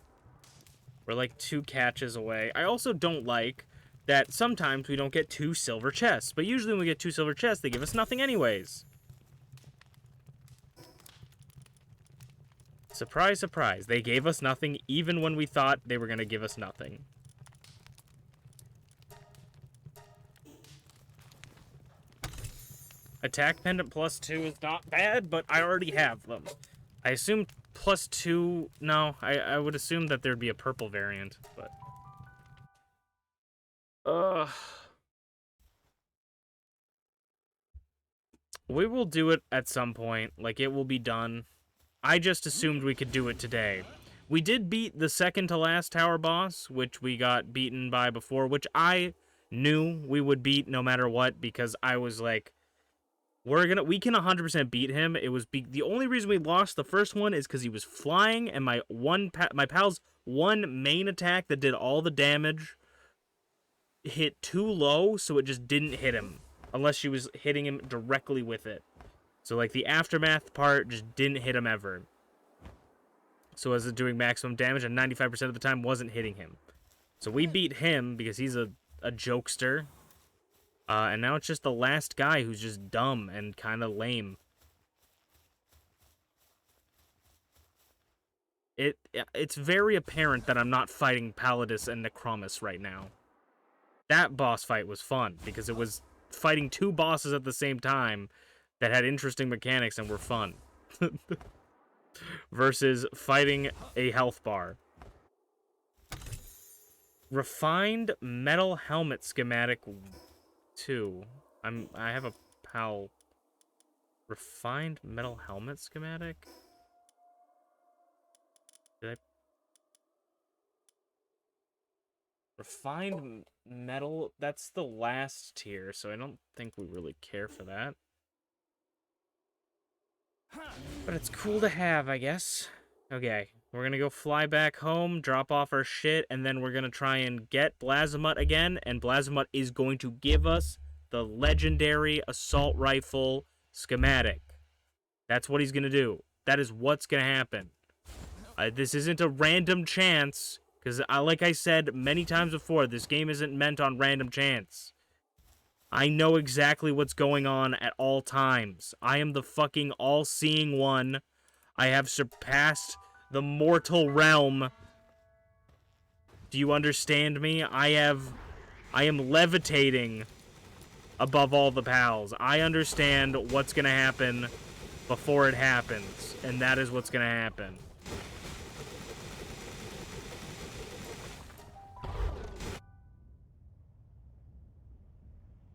We're like 2 catches away. I also don't like that sometimes we don't get 2 silver chests. But usually when we get 2 silver chests, they give us nothing anyways. Surprise, surprise. They gave us nothing even when we thought they were going to give us nothing. Attack pendant +2 is not bad, but I already have them. I assume +2... No, I would assume that there'd be a purple variant, but... We will do it at some point. Like, it will be done. I just assumed we could do it today. We did beat the second to last tower boss, which we got beaten by before, which I knew we would beat no matter what, because I was like... We can 100% beat him. It was the only reason we lost the first one is because he was flying, and my pal's one main attack that did all the damage hit too low, so it just didn't hit him unless she was hitting him directly with it. So like the aftermath part just didn't hit him ever. So as it doing maximum damage, and 95% of the time wasn't hitting him. So we beat him because he's a jokester. And now it's just the last guy who's just dumb and kind of lame. It's very apparent that I'm not fighting Palladus and Necromus right now. That boss fight was fun, because it was fighting 2 bosses at the same time that had interesting mechanics and were fun. Versus fighting a health bar. Refined metal helmet schematic... 2. I have a PAL. Refined metal helmet schematic? Did I... Refined metal? That's the last tier, so I don't think we really care for that. But it's cool to have, I guess. Okay, we're gonna go fly back home, drop off our shit, and then we're gonna try and get Blazamut again, and Blazamut is going to give us the legendary assault rifle schematic. That's what he's gonna do. That is what's gonna happen. This isn't a random chance, because like I said many times before, this game isn't meant on random chance. I know exactly what's going on at all times. I am the fucking all-seeing one. I have surpassed the mortal realm. Do you understand me? I am levitating above all the pals. I understand what's gonna happen before it happens, and that is what's gonna happen.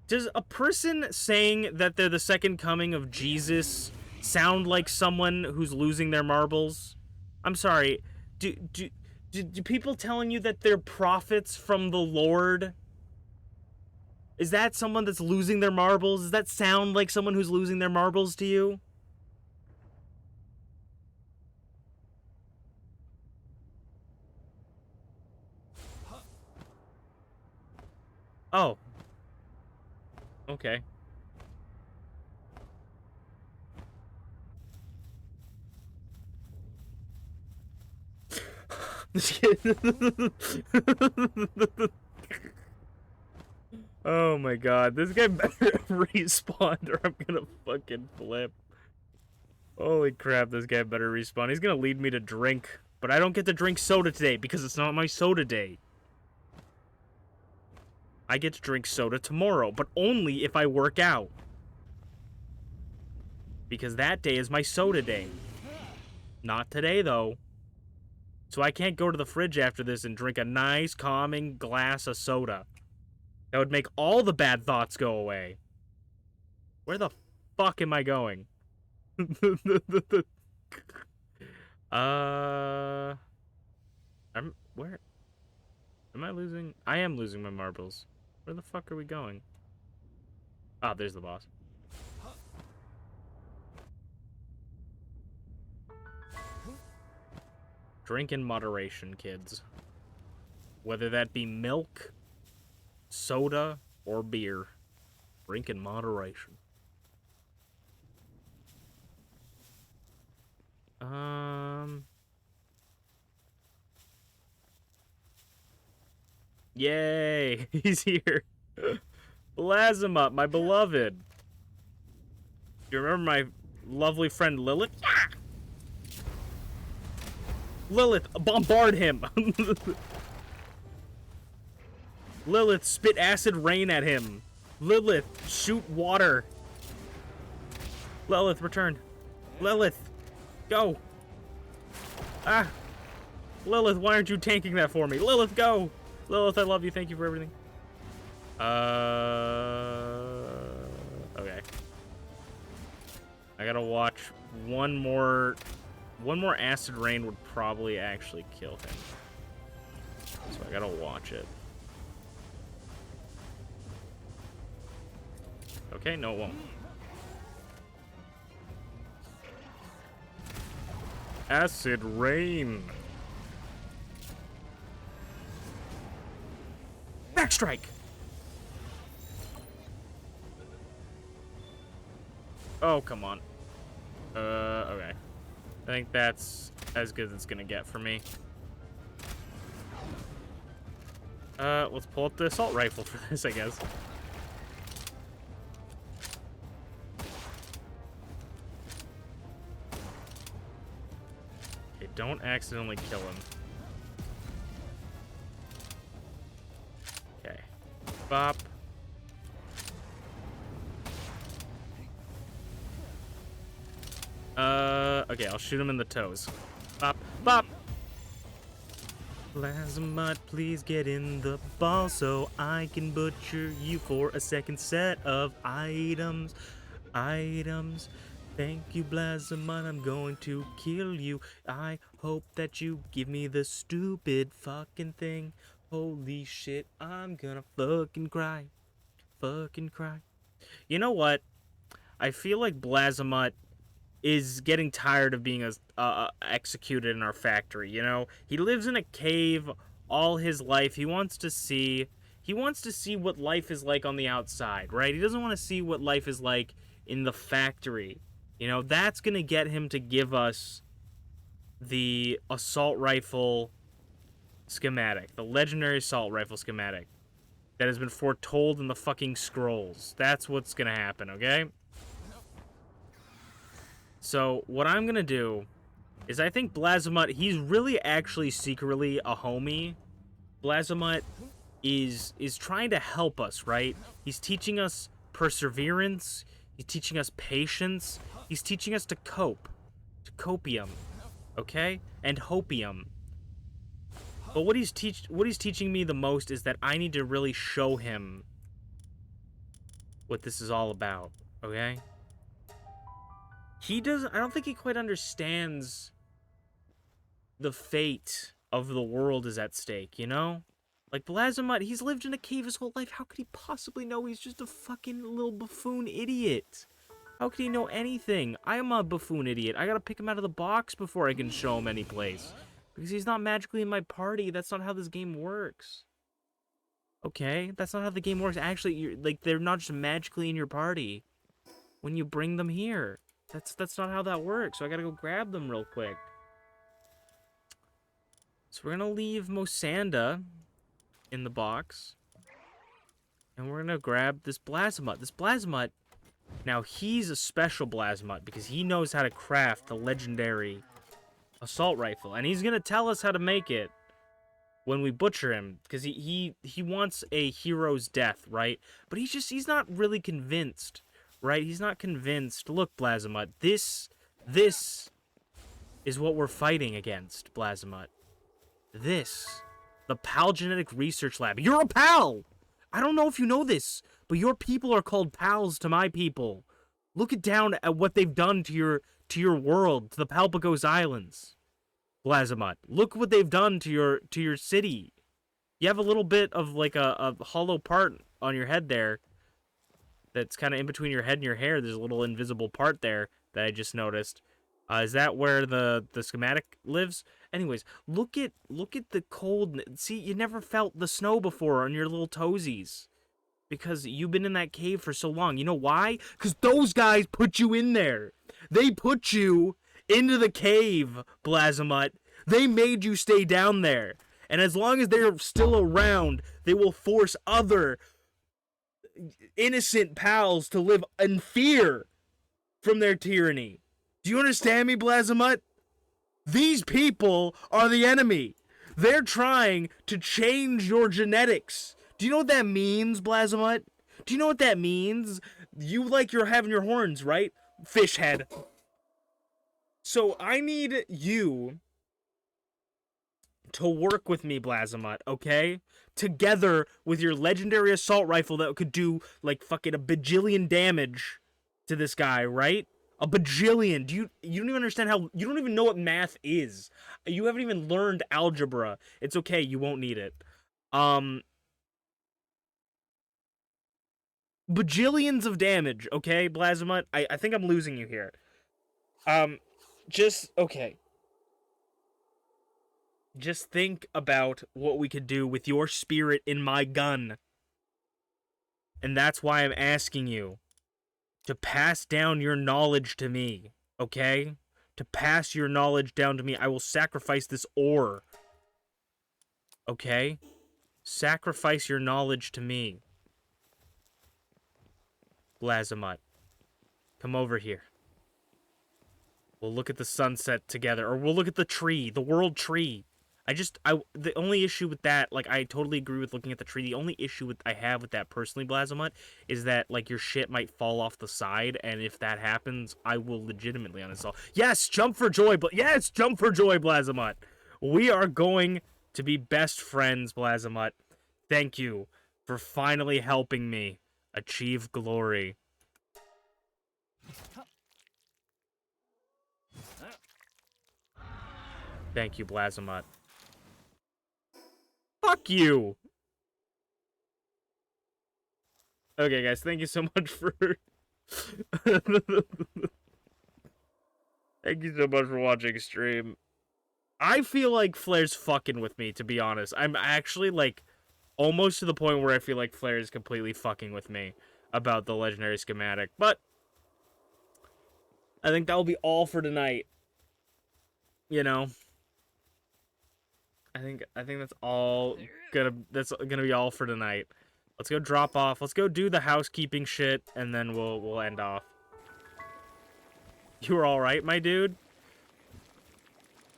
Does a person saying that they're the second coming of Jesus sound like someone who's losing their marbles? I'm sorry. Do people telling you that they're prophets from the Lord? Is that someone that's losing their marbles? Does that sound like someone who's losing their marbles to you? Oh. Okay. Oh my god, this guy better respawn or I'm gonna fucking flip. Holy crap, this guy better respawn. He's gonna lead me to drink, but I don't get to drink soda today because it's not my soda day. I get to drink soda tomorrow, but only if I work out. Because that day is my soda day. Not today, though. So I can't go to the fridge after this and drink a nice, calming glass of soda. That would make all the bad thoughts go away. Where the fuck am I going? Where? Am I losing? I am losing my marbles. Where the fuck are we going? Ah, there's the boss. Drink in moderation, kids. Whether that be milk, soda, or beer. Drink in moderation. Yay! He's here. Blasma, my beloved. You remember my lovely friend Lilith? Yeah! Lilith, bombard him! Lilith, spit acid rain at him. Lilith, shoot water. Lilith, return. Lilith, go. Ah. Lilith, why aren't you tanking that for me? Lilith, go. Lilith, I love you. Thank you for everything. Okay. I gotta watch one more acid rain would probably actually kill him. So I gotta watch it. Okay, no it won't. Acid rain. Backstrike. Oh, come on. Okay. I think that's as good as it's gonna get for me. Let's pull up the assault rifle for this, I guess. Okay, don't accidentally kill him. Okay. Bop. Okay, I'll shoot him in the toes. Bop, bop! Plasmot, please get in the ball so I can butcher you for a second set of items. Thank you, Plasmot, I'm going to kill you. I hope that you give me the stupid fucking thing. Holy shit, I'm gonna fucking cry. Fucking cry. You know what? I feel like Plasmot is getting tired of being executed in our factory, you know? He lives in a cave all his life. He wants to see what life is like on the outside, right? He doesn't want to see what life is like in the factory. You know, that's going to get him to give us the assault rifle schematic, the legendary assault rifle schematic. that has been foretold in the fucking scrolls. That's what's gonna happen, okay? So, what I'm gonna do is I think Blazamut, he's really actually secretly a homie. Blazamut is trying to help us, right? He's teaching us perseverance, he's teaching us patience, he's teaching us to cope. To copium, okay? And hopium. But what he's teaching me the most is that I need to really show him what this is all about, okay? I don't think he quite understands the fate of the world is at stake, you know? Like, Blazamut, he's lived in a cave his whole life. How could he possibly know he's just a fucking little buffoon idiot? How could he know anything? I am a buffoon idiot. I gotta pick him out of the box before I can show him any place. Because he's not magically in my party. That's not how this game works. Okay? That's not how the game works. Actually, they're not just magically in your party when you bring them here. That's not how that works. So I gotta go grab them real quick. So we're gonna leave Mosanda in the box. And we're gonna grab this Blazamut. This Blazamut, now he's a special Blazamut because he knows how to craft the legendary assault rifle. And he's gonna tell us how to make it when we butcher him. Because he wants a hero's death, right? But he's not really convinced, right? He's not convinced. Look, Blazamut, this is what we're fighting against, Blazamut. This. The PAL Genetic Research Lab. You're a PAL! I don't know if you know this, but your people are called pals to my people. Look down at what they've done to your world, to the Palpagos Islands. Blazamut. Look what they've done to your city. You have a little bit of like a hollow part on your head there. That's kind of in between your head and your hair. There's a little invisible part there that I just noticed. Is that where the schematic lives? Anyways, look at the cold. See, you never felt the snow before on your little toesies. Because you've been in that cave for so long. You know why? Because those guys put you in there. They put you into the cave, Blazamut. They made you stay down there. And as long as they're still around, they will force other innocent pals to live in fear from their tyranny. Do you understand me, Blazamut? These people are the enemy. They're trying to change your genetics. Do you know what that means, Blazamut? Do you know what that means? You're having your horns, right? Fish head. So I need you to work with me, Blazamut, okay? Together with your legendary assault rifle that could do, like, fucking a bajillion damage to this guy, right? A bajillion. You don't even understand how... You don't even know what math is. You haven't even learned algebra. It's okay, you won't need it. Bajillions of damage, okay, Blazamut? I think I'm losing you here. Okay. Just think about what we could do with your spirit in my gun. And that's why I'm asking you to pass down your knowledge to me, okay? To pass your knowledge down to me. I will sacrifice this ore. Okay? Sacrifice your knowledge to me. Blazamut, come over here. We'll look at the sunset together, or we'll look at the tree, the world tree. The only issue with that, like, I totally agree with looking at the tree. The only issue I have with that personally, Blazamut, is that, like, your shit might fall off the side, and if that happens, I will legitimately uninstall. Yes, jump for joy, Blazamut. We are going to be best friends, Blazamut. Thank you for finally helping me achieve glory. Thank you, Blazamut. Fuck you! Okay, guys, thank you so much for... Thank you so much for watching stream. I feel like Flair's fucking with me, to be honest. I'm actually, like, almost to the point where I feel like Flair is completely fucking with me about the legendary schematic. But I think that will be all for tonight. You know? I think that's gonna be all for tonight. Let's go drop off. Let's go do the housekeeping shit, and then we'll end off. You were all right, my dude?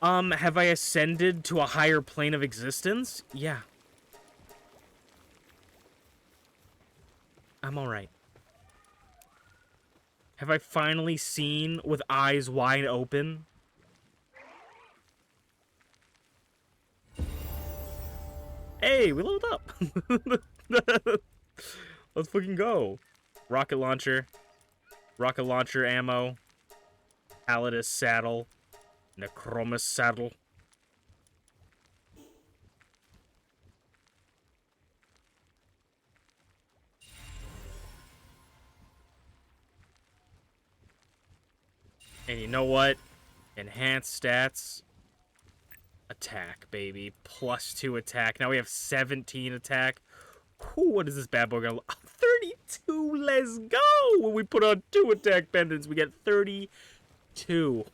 Have I ascended to a higher plane of existence? Yeah. I'm all right. Have I finally seen with eyes wide open? Hey, we leveled up. Let's fucking go. Rocket launcher ammo, Palladus saddle, Necromus saddle. And you know what? Enhanced stats. Attack, baby. +2 attack. Now we have 17 attack. Ooh, what is this bad boy gonna... 32! Let's go! When we put on 2 attack pendants, we get 32.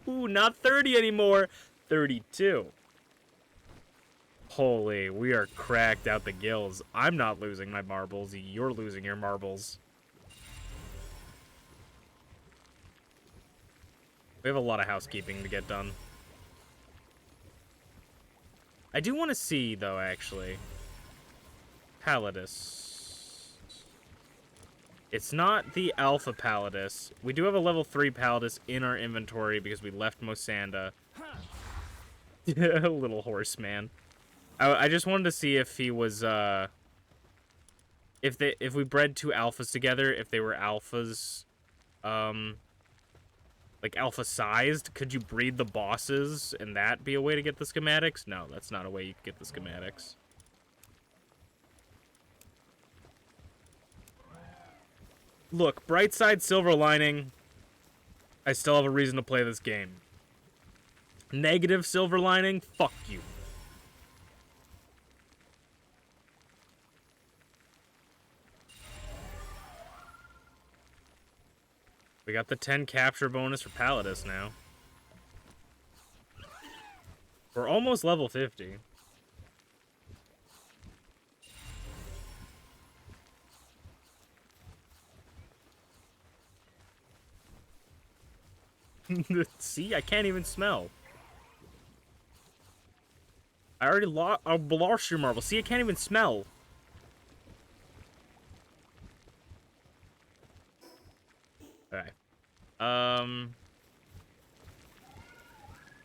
Ooh, not 30 anymore. 32. Holy, we are cracked out the gills. I'm not losing my marbles. You're losing your marbles. We have a lot of housekeeping to get done. I do want to see, though, actually. Palladus. It's not the Alpha Palladus. We do have a level 3 Palladus in our inventory because we left Mosanda. Little horseman. I just wanted to see if he was, if we bred 2 alphas together, if they were alphas, like alpha-sized, could you breed the bosses and that be a way to get the schematics? No, that's not a way you can get the schematics. Look, bright side, silver lining, I still have a reason to play this game. Negative silver lining, fuck you. We got the 10 capture bonus for Palladus now. We're almost level 50. See, I can't even smell. I already lost your marble. See, I can't even smell. Okay.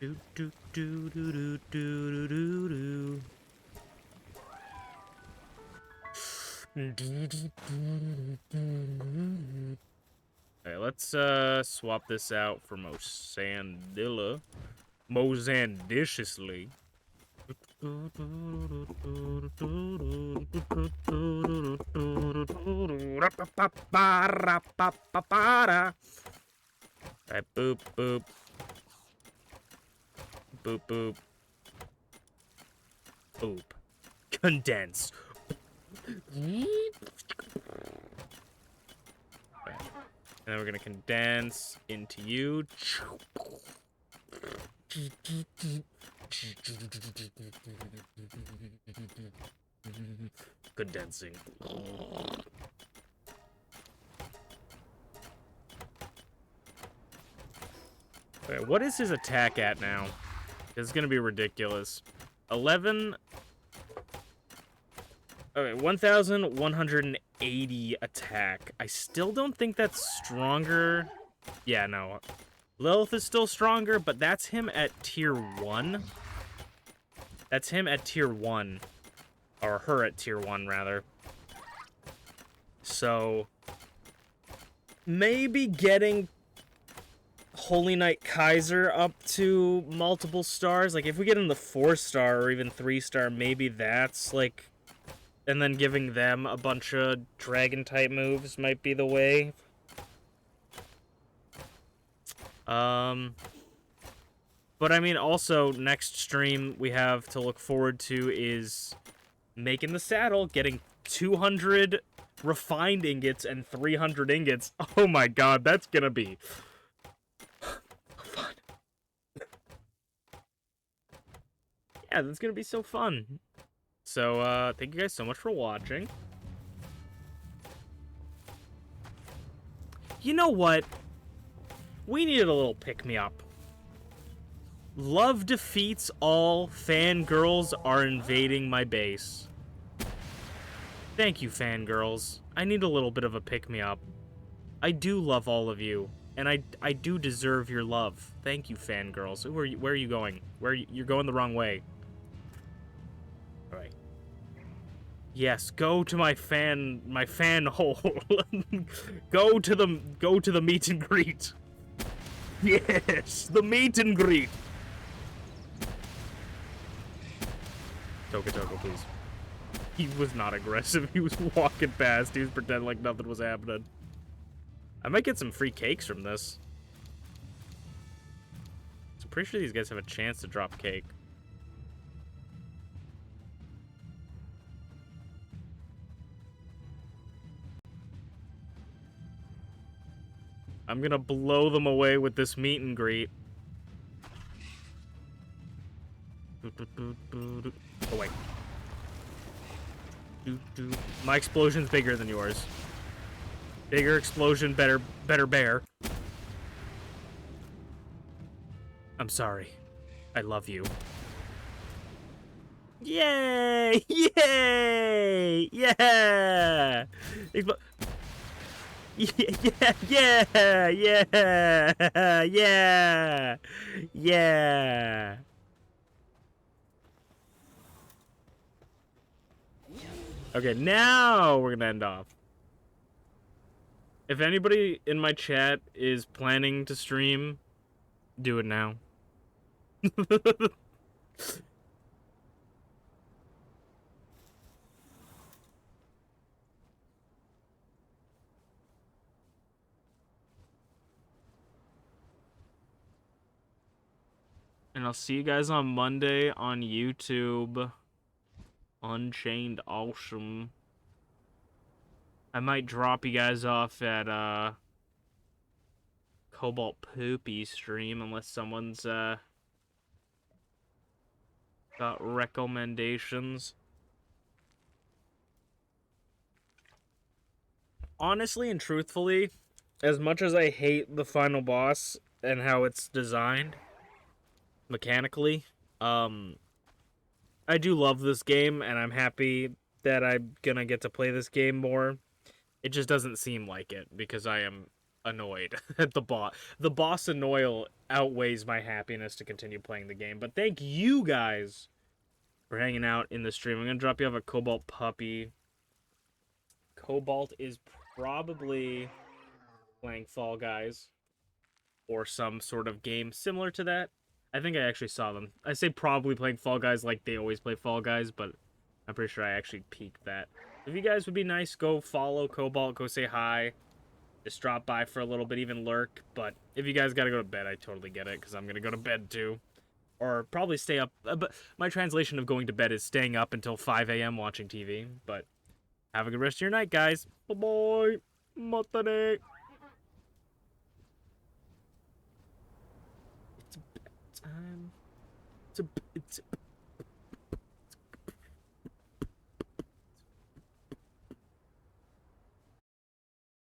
Do do do do do do do do. Okay, let's swap this out for Mosandilla. Mosandiciously. Alright, boop, boop. Boop, boop. Boop. Condense. And then we're gonna condense into you. Condensing. Okay, what is his attack at now? It's gonna be ridiculous. 11. Okay, 1,180 attack. I still don't think that's stronger. Yeah, no. Lilith is still stronger, but that's him at tier 1. That's him at tier 1. Or her at tier 1, rather. So, maybe getting Holy Knight Kaiser up to multiple stars. Like, if we get him the 4-star or even 3-star, maybe that's, like... And then giving them a bunch of dragon-type moves might be the way. But I mean, also, next stream we have to look forward to is making the saddle, getting 200 refined ingots and 300 ingots. Oh my god, that's gonna be fun. Yeah, that's gonna be so fun. So, thank you guys so much for watching. You know what? We needed a little pick-me-up. Love defeats all. Fangirls are invading my base. Thank you, fangirls. I need a little bit of a pick-me-up. I do love all of you, and I do deserve your love. Thank you, fangirls. Where are you going? You're going the wrong way. All right. Yes, go to my fan hole. go to the meet and greet. Yes, the meet and greet. Toko, please. He was not aggressive. He was walking past. He was pretending like nothing was happening. I might get some free cakes from this. So I'm pretty sure these guys have a chance to drop cake. I'm gonna blow them away with this meet and greet. Oh, wait. My explosion's bigger than yours. Bigger explosion, better bear. I'm sorry. I love you. Yay! Yay! Yeah! Yeah! Okay, now we're gonna end off. If anybody in my chat is planning to stream, do it now. And I'll see you guys on Monday on YouTube. Unchained Awesome. I might drop you guys off at Cobalt Poopy stream unless someone's got recommendations. Honestly and truthfully, as much as I hate the final boss and how it's designed mechanically, I do love this game, and I'm happy that I'm gonna get to play this game more. It just doesn't seem like it, because I am annoyed at the boss. The boss annoyal outweighs my happiness to continue playing the game. But thank you guys for hanging out in the stream. I'm gonna drop you off a Cobalt Puppy. Cobalt is probably playing Fall Guys, or some sort of game similar to that. I think I actually saw them. I say probably playing Fall Guys like they always play Fall Guys, but I'm pretty sure I actually peeked that. If you guys would be nice, go follow Cobalt, go say hi. Just drop by for a little bit, even lurk. But if you guys gotta go to bed, I totally get it, because I'm gonna go to bed too. Or probably stay up. But my translation of going to bed is staying up until 5 a.m. watching TV. But have a good rest of your night, guys. Bye-bye. Matane.